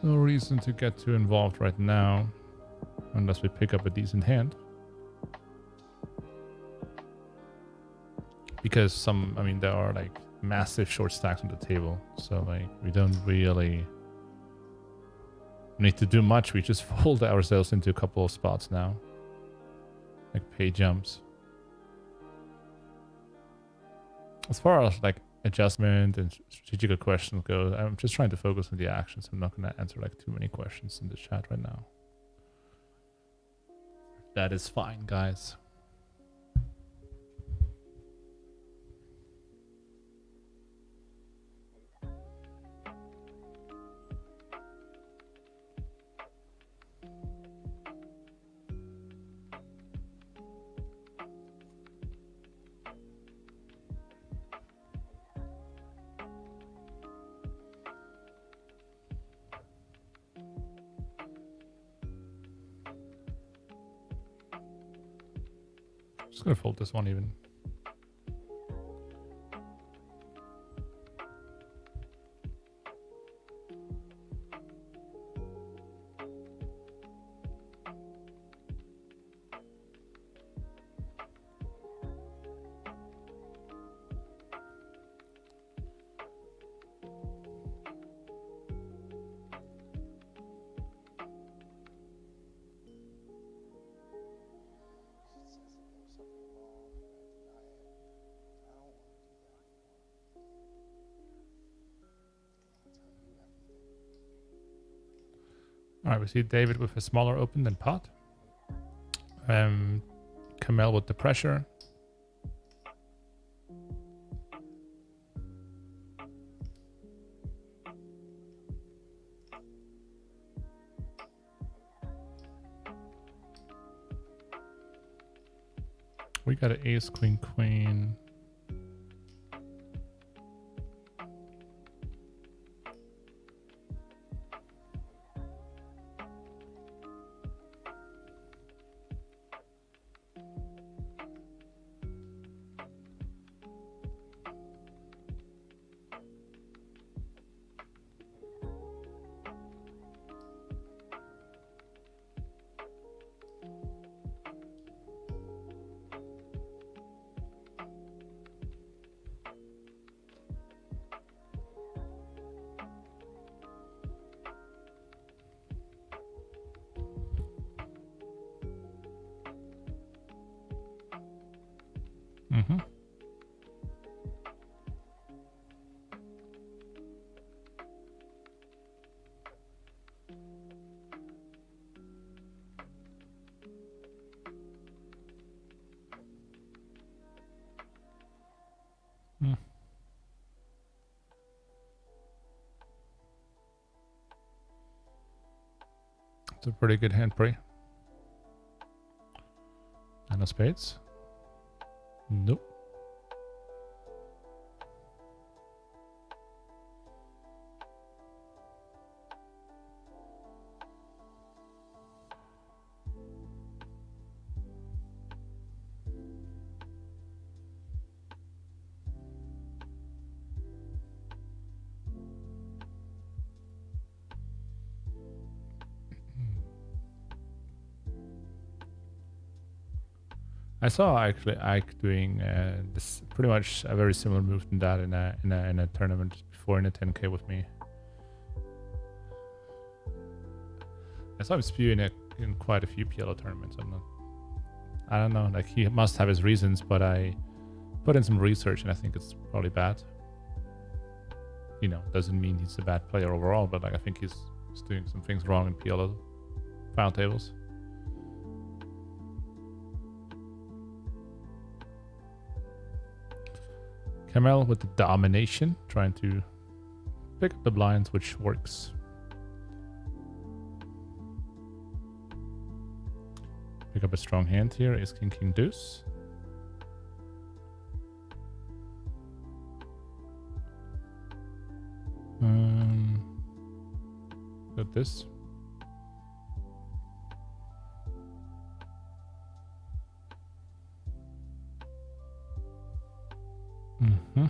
Speaker 1: no reason to get too involved right now, unless we pick up a decent hand. Because there are like massive short stacks on the table, so like we don't really need to do much. We just fold ourselves into a couple of spots now, like pay jumps. As far as like adjustment and strategical questions go, I'm just trying to focus on the actions. I'm not going to answer like too many questions in the chat right now. That is fine, guys. Just gonna fold this one even. All right, we see David with a smaller open than pot. Kamel with the pressure. We got an ace, queen, queen. Mm-hmm. It's a pretty good hand pre. And a spades. Nope. I saw actually Ike doing this pretty much a very similar move than that in a tournament before in a 10K with me. I saw him spew in quite a few PLO tournaments. I don't know, like he must have his reasons, but I put in some research and I think it's probably bad. doesn't mean he's a bad player overall, but like I think he's doing some things wrong in PLO final tables. Kamel with the domination, trying to pick up the blinds, which works. Pick up a strong hand here. Ace King King Deuce. Got this. Mm-hmm.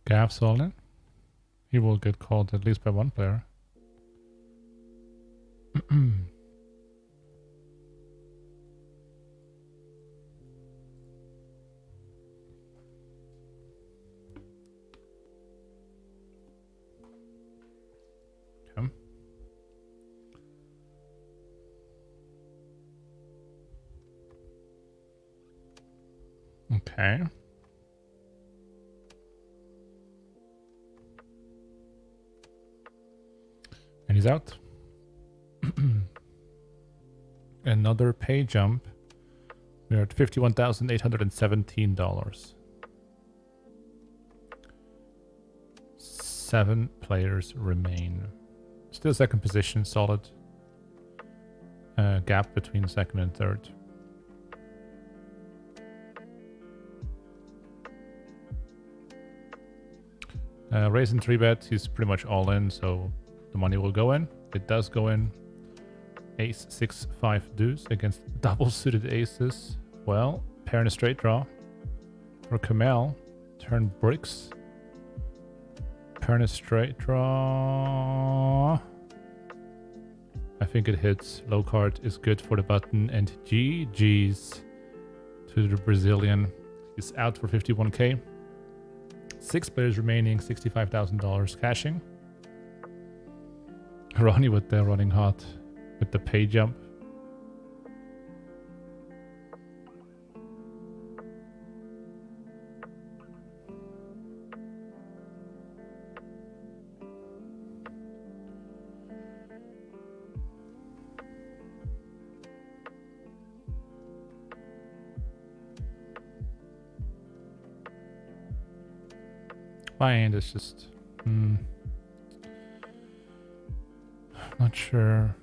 Speaker 1: Gav's all in. He will get called at least by one player. Okay. Okay. And he's out. Another pay jump. We're at $51,817. 7 players remain. Still second position, solid. Gap between second and third. Raise and 3-bet, he's pretty much all in, so the money will go in. It does go in. Ace 6-5 deuce against double suited aces. Well, pair and a straight draw for Kamel. Turn bricks. Pair and a straight draw. I think it hits. Low card is good for the button. And GG's to the Brazilian. He's out for 51k. 6 players remaining, $65,000 cashing. Ronny with the running hot with the pay jump. My hand is just not sure.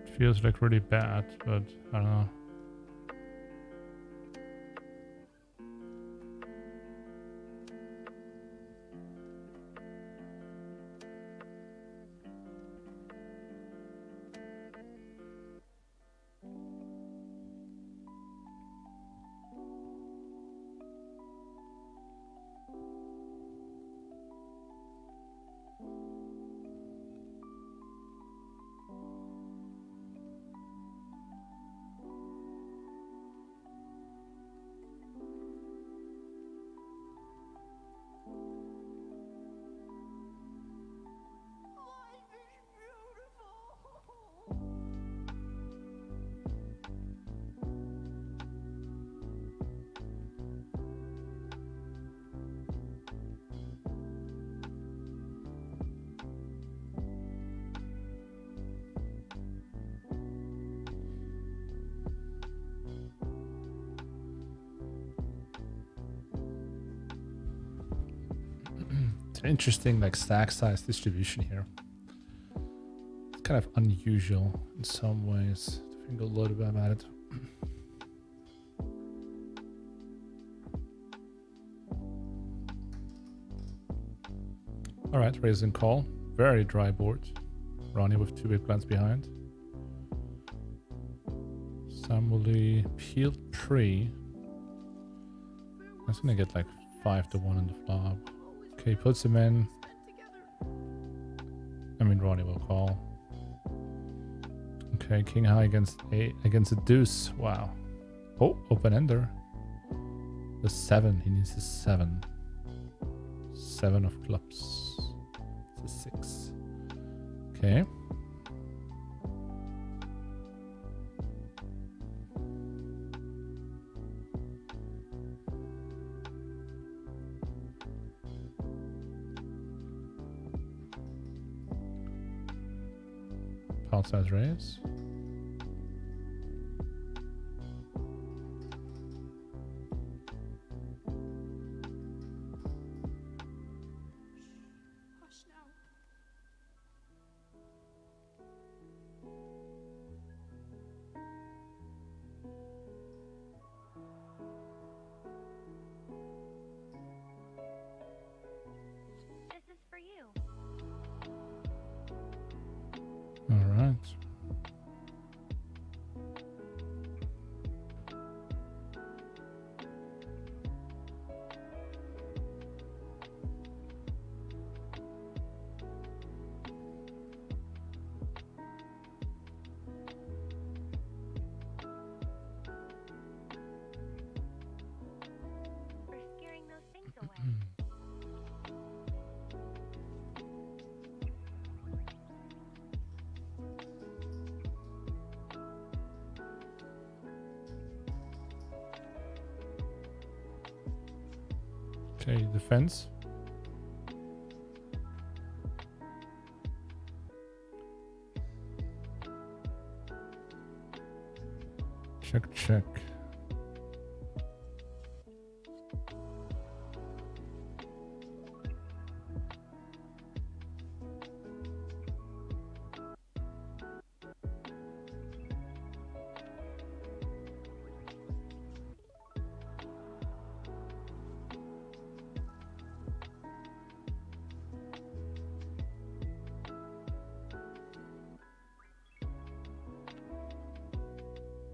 Speaker 1: It feels like really bad, but I don't know. It's an interesting like stack size distribution here. It's kind of unusual in some ways. I think a little bit about it. All right, raise and call. Very dry board. Ronny with 2 big blinds behind. Samuli peeled pre. That's gonna get like 5-1 on the flop. Okay, puts him in. I mean, Ronny will call. Okay, king high against a deuce. Wow. Oh, open ender. The 7. He needs a 7. 7 of clubs. It's a 6. Okay. Pot size raise.
Speaker 2: Hush now.
Speaker 3: This is for you.
Speaker 1: All right.
Speaker 3: For scaring those things away.
Speaker 1: Okay, defense. Check, check.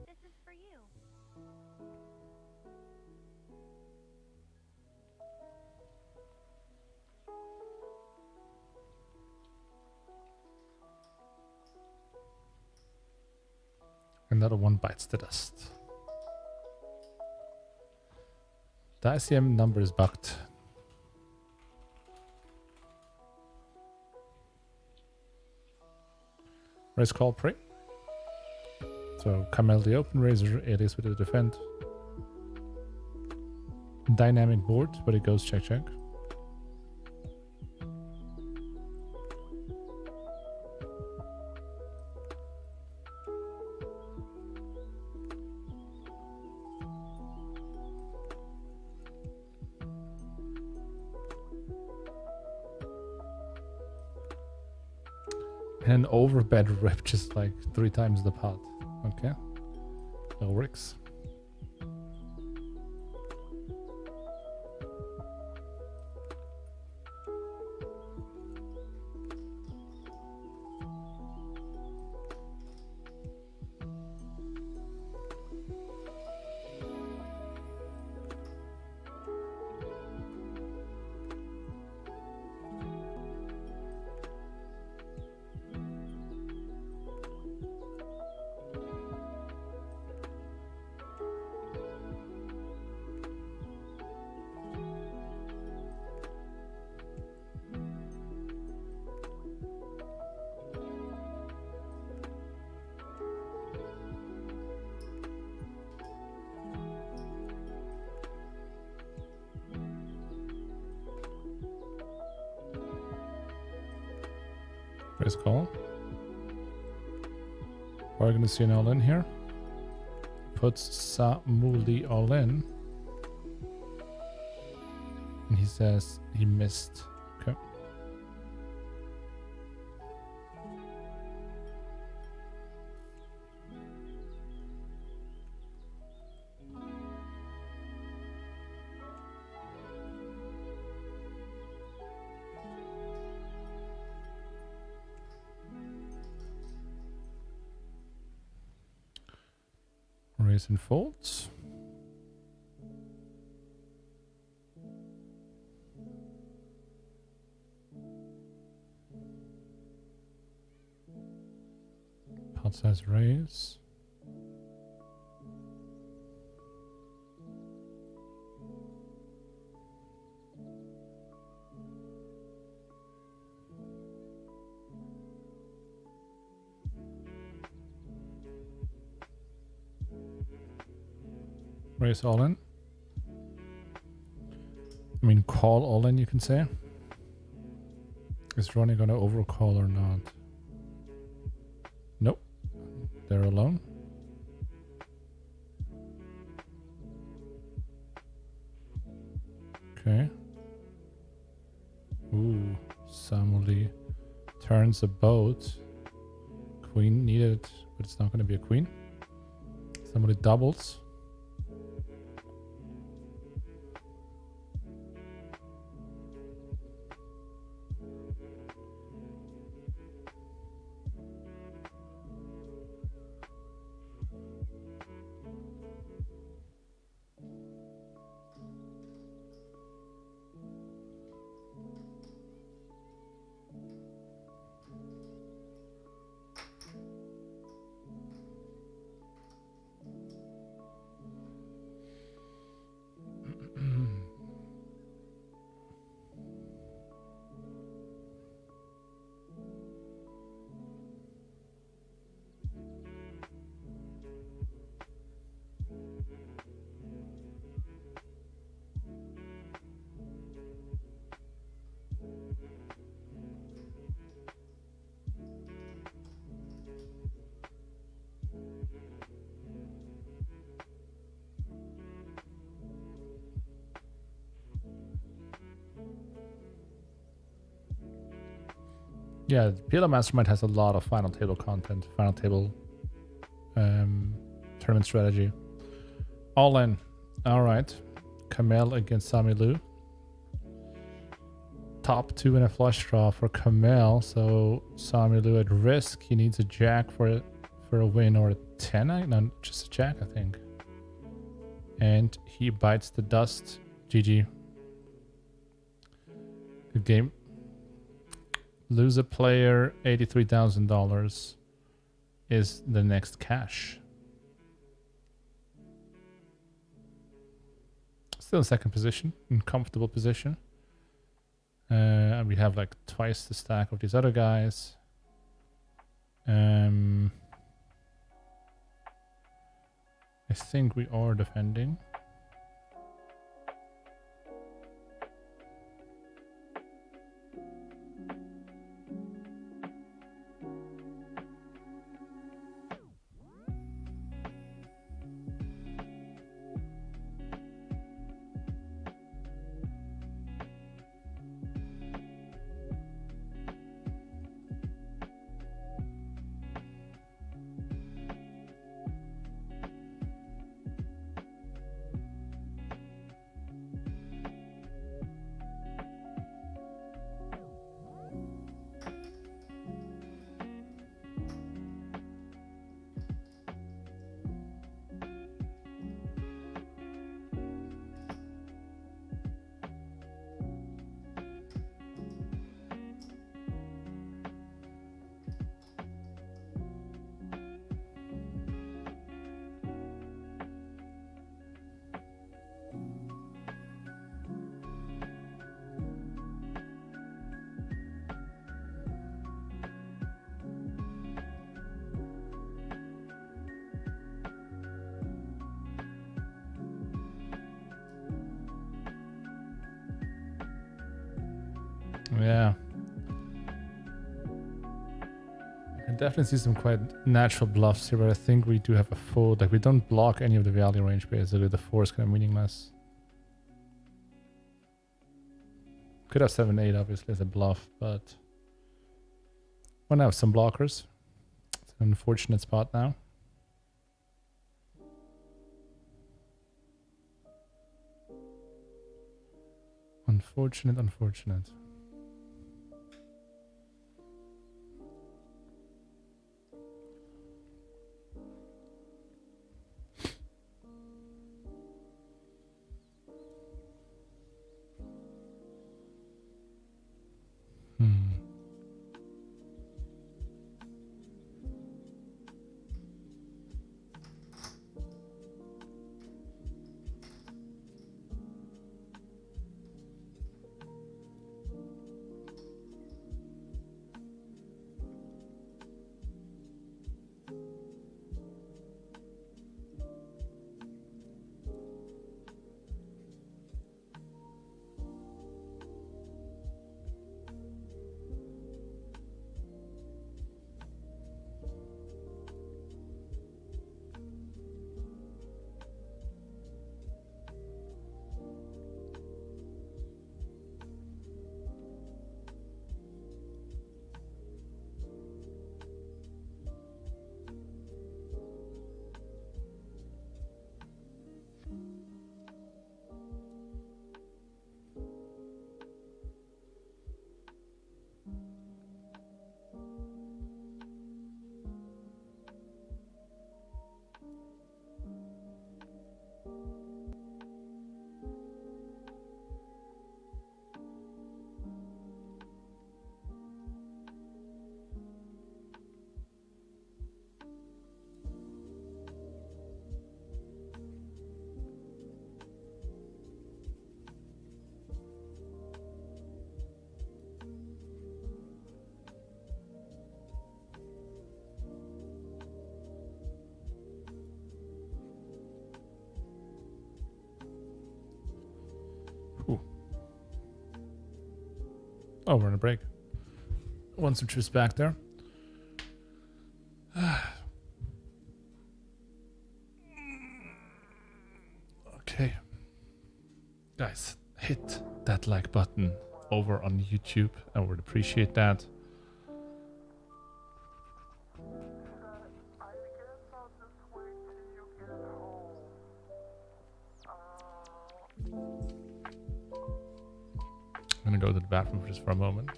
Speaker 3: This is for you.
Speaker 1: Another one bites the dust. The ICM number is bugged. Raise call pre. So Kamel the open raiser, Eelis with the defend. Dynamic board, but it goes check check. And an overbet rip just like 3 times the pot. Okay. That works. Raise call. We're gonna see an all in here. Puts Samuli all in. And he says he missed. Okay. Raise and folds. Pot size raise. Raise all in. I mean, call all in, you can say. Is Ronny gonna overcall or not? Nope. They're alone. Okay. Ooh, Samuli turns a boat. Queen needed, but it's not gonna be a queen. Somebody doubles. Yeah, PLO Mastermind has a lot of final table content, final table tournament strategy. All in. All right. Kamel against Sami Lu. Top 2 in a flush draw for Kamel. So Sami Lu at risk. He needs a jack for a win or a 10. No, just a jack, I think. And he bites the dust. GG. Good game. Lose a player, $83,000 is the next cash. Still in second position, in comfortable position. And we have like twice the stack of these other guys. I think we are defending. Yeah. I can definitely see some quite natural bluffs here, but I think we do have a fold. Like, we don't block any of the value range, basically. The 4 is kind of meaningless. Could have 7-8, obviously, as a bluff, but want to have some blockers. It's an unfortunate spot now. Unfortunate, unfortunate. Oh, we're in a break. Once or two's back there. Okay. Guys, hit that like button over on YouTube. I would appreciate that. I'm gonna go to the bathroom just for a moment.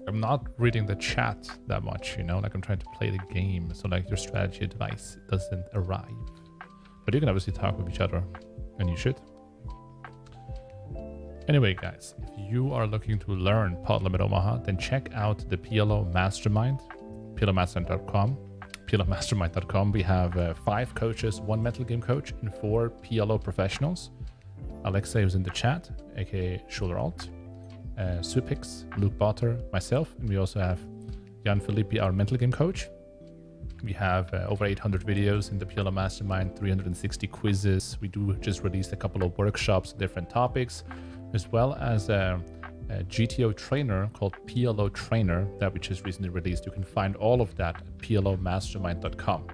Speaker 1: I'm not reading the chat that much, you know, like I'm trying to play the game, so like your strategy advice doesn't arrive. But you can obviously talk with each other, and you should. Anyway, guys, if you are looking to learn Pot Limit Omaha, then check out the PLO Mastermind, plmastermind.com. plmastermind.com. We have 5 coaches, 1 mental game coach, and 4 PLO professionals. Alexei, who's in the chat, aka Schuler Alt, Supix, Luke Botter, myself, and we also have Jan Filippi, our mental game coach. We have over 800 videos in the PLO Mastermind, 360 quizzes. We do just released a couple of workshops on different topics, as well as a GTO trainer called PLO Trainer that we just recently released. You can find all of that at plmastermind.com.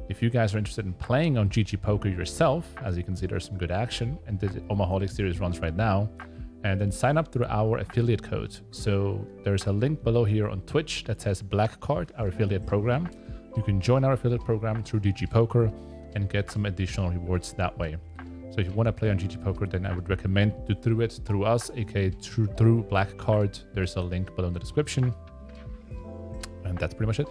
Speaker 1: If you guys are interested in playing on GGPoker yourself, as you can see, there's some good action, and the Omaholic Series runs right now, and then sign up through our affiliate code. So there's a link below here on Twitch that says Black Card, our affiliate program. You can join our affiliate program through GGPoker and get some additional rewards that way. So if you want to play on GGPoker, then I would recommend to do it through us, aka through Black Card. There's a link below in the description. And that's pretty much it.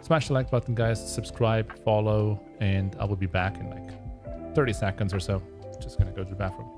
Speaker 1: Smash the like button, guys, subscribe, follow, and I will be back in like 30 seconds or so. Just gonna go to the bathroom.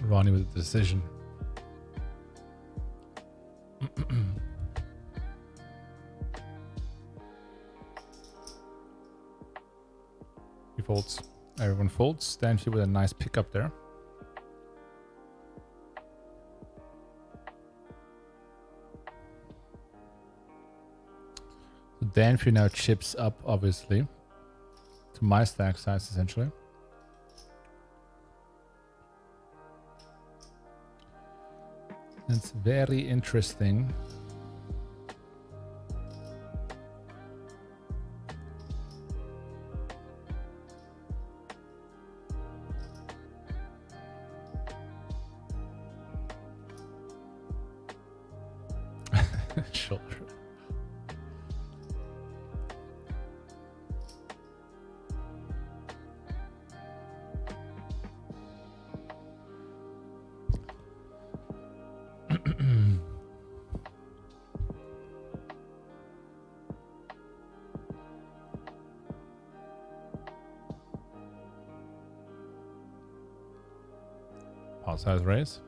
Speaker 1: Ronny with the decision. He folds. Everyone folds. Stanfield with a nice pickup there. So Danfi now chips up, obviously, to my stack size, essentially. It's very interesting. Shoulder. Pot size raise.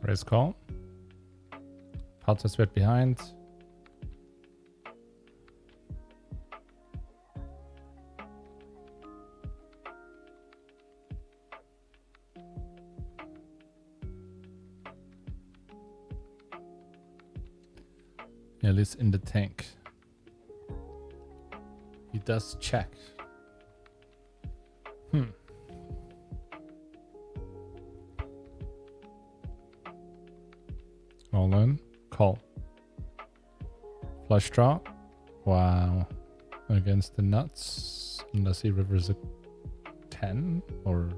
Speaker 1: Raise call. Pot size bet behind. Eelis in the tank. He does check. All in. Call. Flush draw. Wow. Against the nuts. Unless he rivers a 10 or...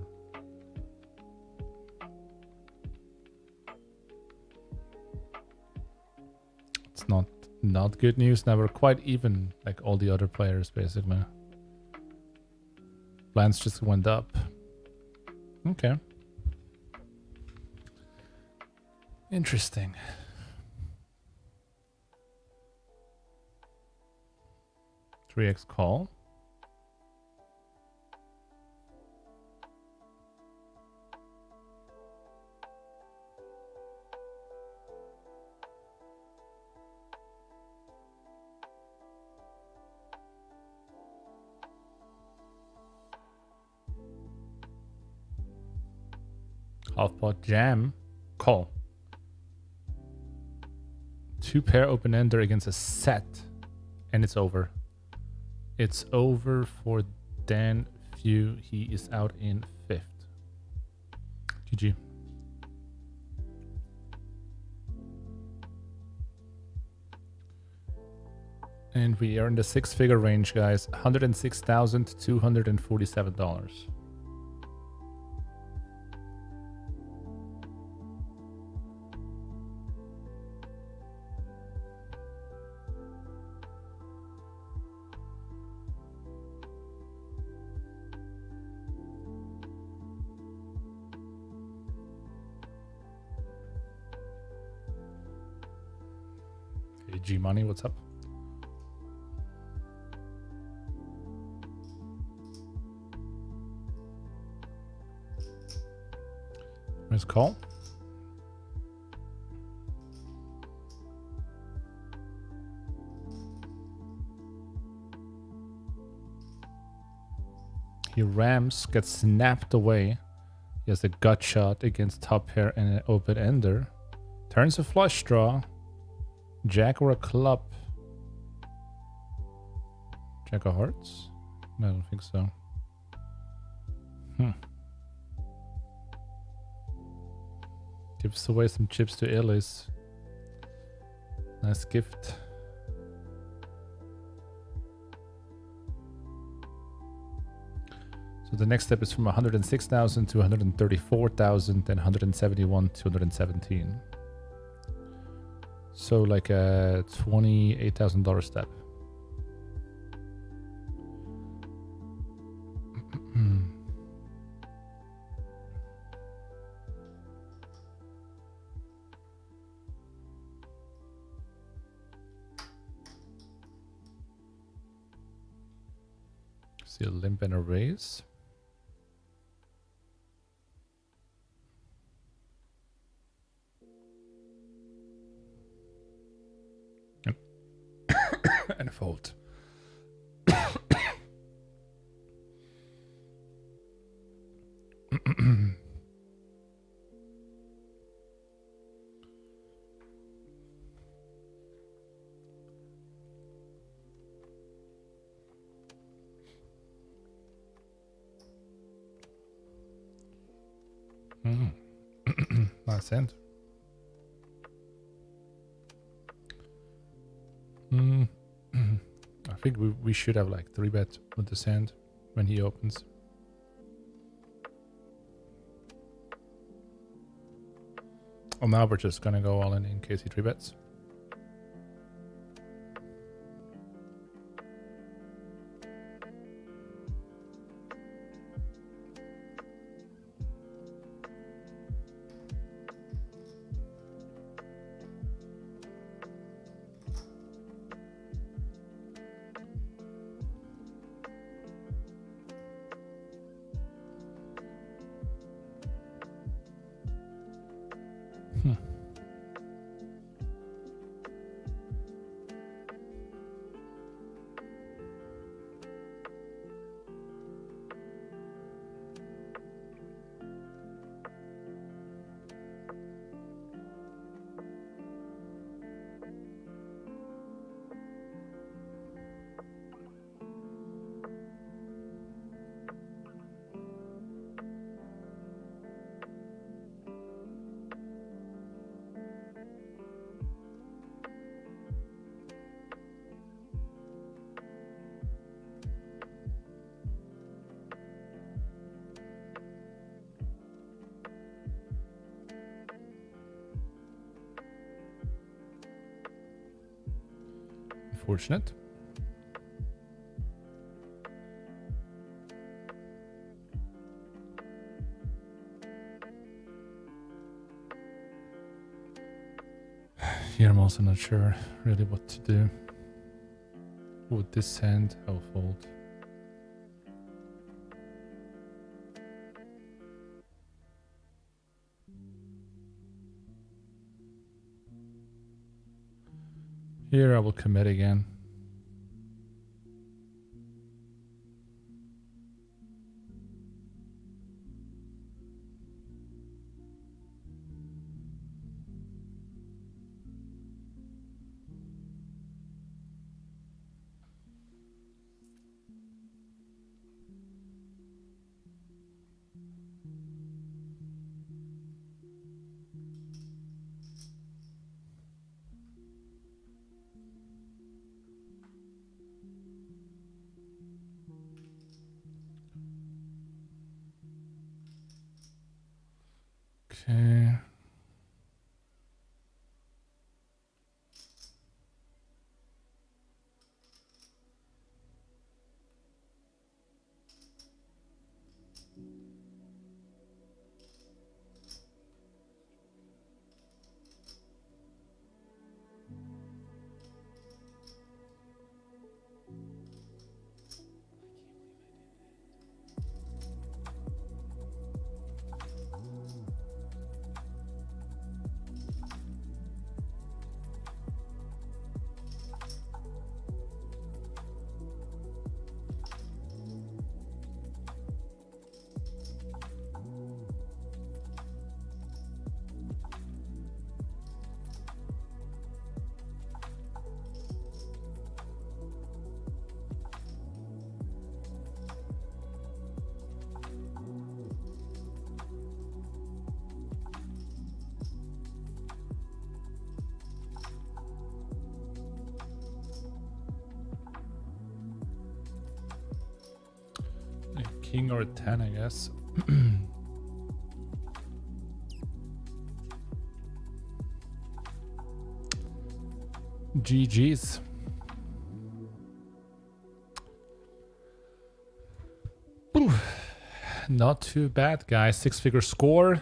Speaker 1: It's not good news. Now we're quite even, like all the other players, basically. Blinds just went up. Okay. Interesting. Three X call. Half pot jam. Call. Two pair open ender against a set. And it's over. It's over for Dan Few. He is out in 5th. GG. And we are in the six-figure range, guys. $106,247. Hey, G Money, what's up? Where's call? He rams, gets snapped away. He has a gut shot against top pair and an open ender. Turns a flush draw. Jack or a club. Jack of hearts? No, I don't think so. Gives away some chips to Eelis. Nice gift. So the next step is from 106,000 to 134,000, then 171 to 117. So like a $28,000 step. See a limp and a raise. And a fold. Nice end. I think we should have like 3-bet with this hand when he opens. Oh, now we're just gonna go all in case he 3-bets. Unfortunate. Here I'm also not sure really what to do. With this hand, I'll fold. Here I will commit again. Okay. A king or a 10, I guess. GG's. Ooh, not too bad, guys. 6-figure score.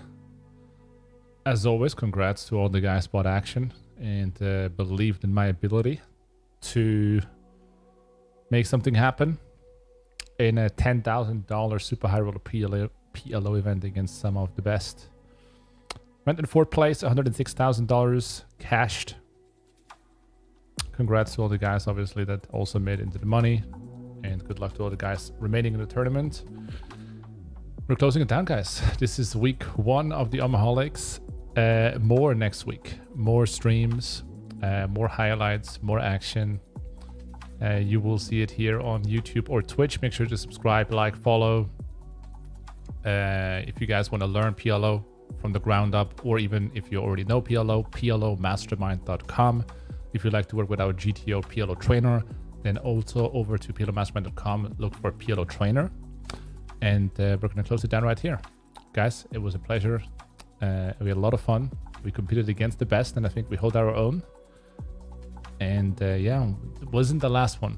Speaker 1: As always, congrats to all the guys bought action and believed in my ability to make something happen in a $10,000 super high roller PLO event against some of the best. Went in 4th place, $106,000 cashed. Congrats to all the guys, obviously, that also made into the money. And good luck to all the guys remaining in the tournament. We're closing it down, guys. This is week 1 of the Omaholics. More next week. More streams, more highlights, more action. You will see it here on YouTube or Twitch. Make sure to subscribe, like, follow. If you guys want to learn PLO from the ground up, or even if you already know PLO, PLOmastermind.com. If you'd like to work with our GTO PLO Trainer, then also over to PLOmastermind.com, look for PLO Trainer. And we're going to close it down right here. Guys, it was a pleasure. We had a lot of fun. We competed against the best, and I think we hold our own. And yeah, it wasn't the last one.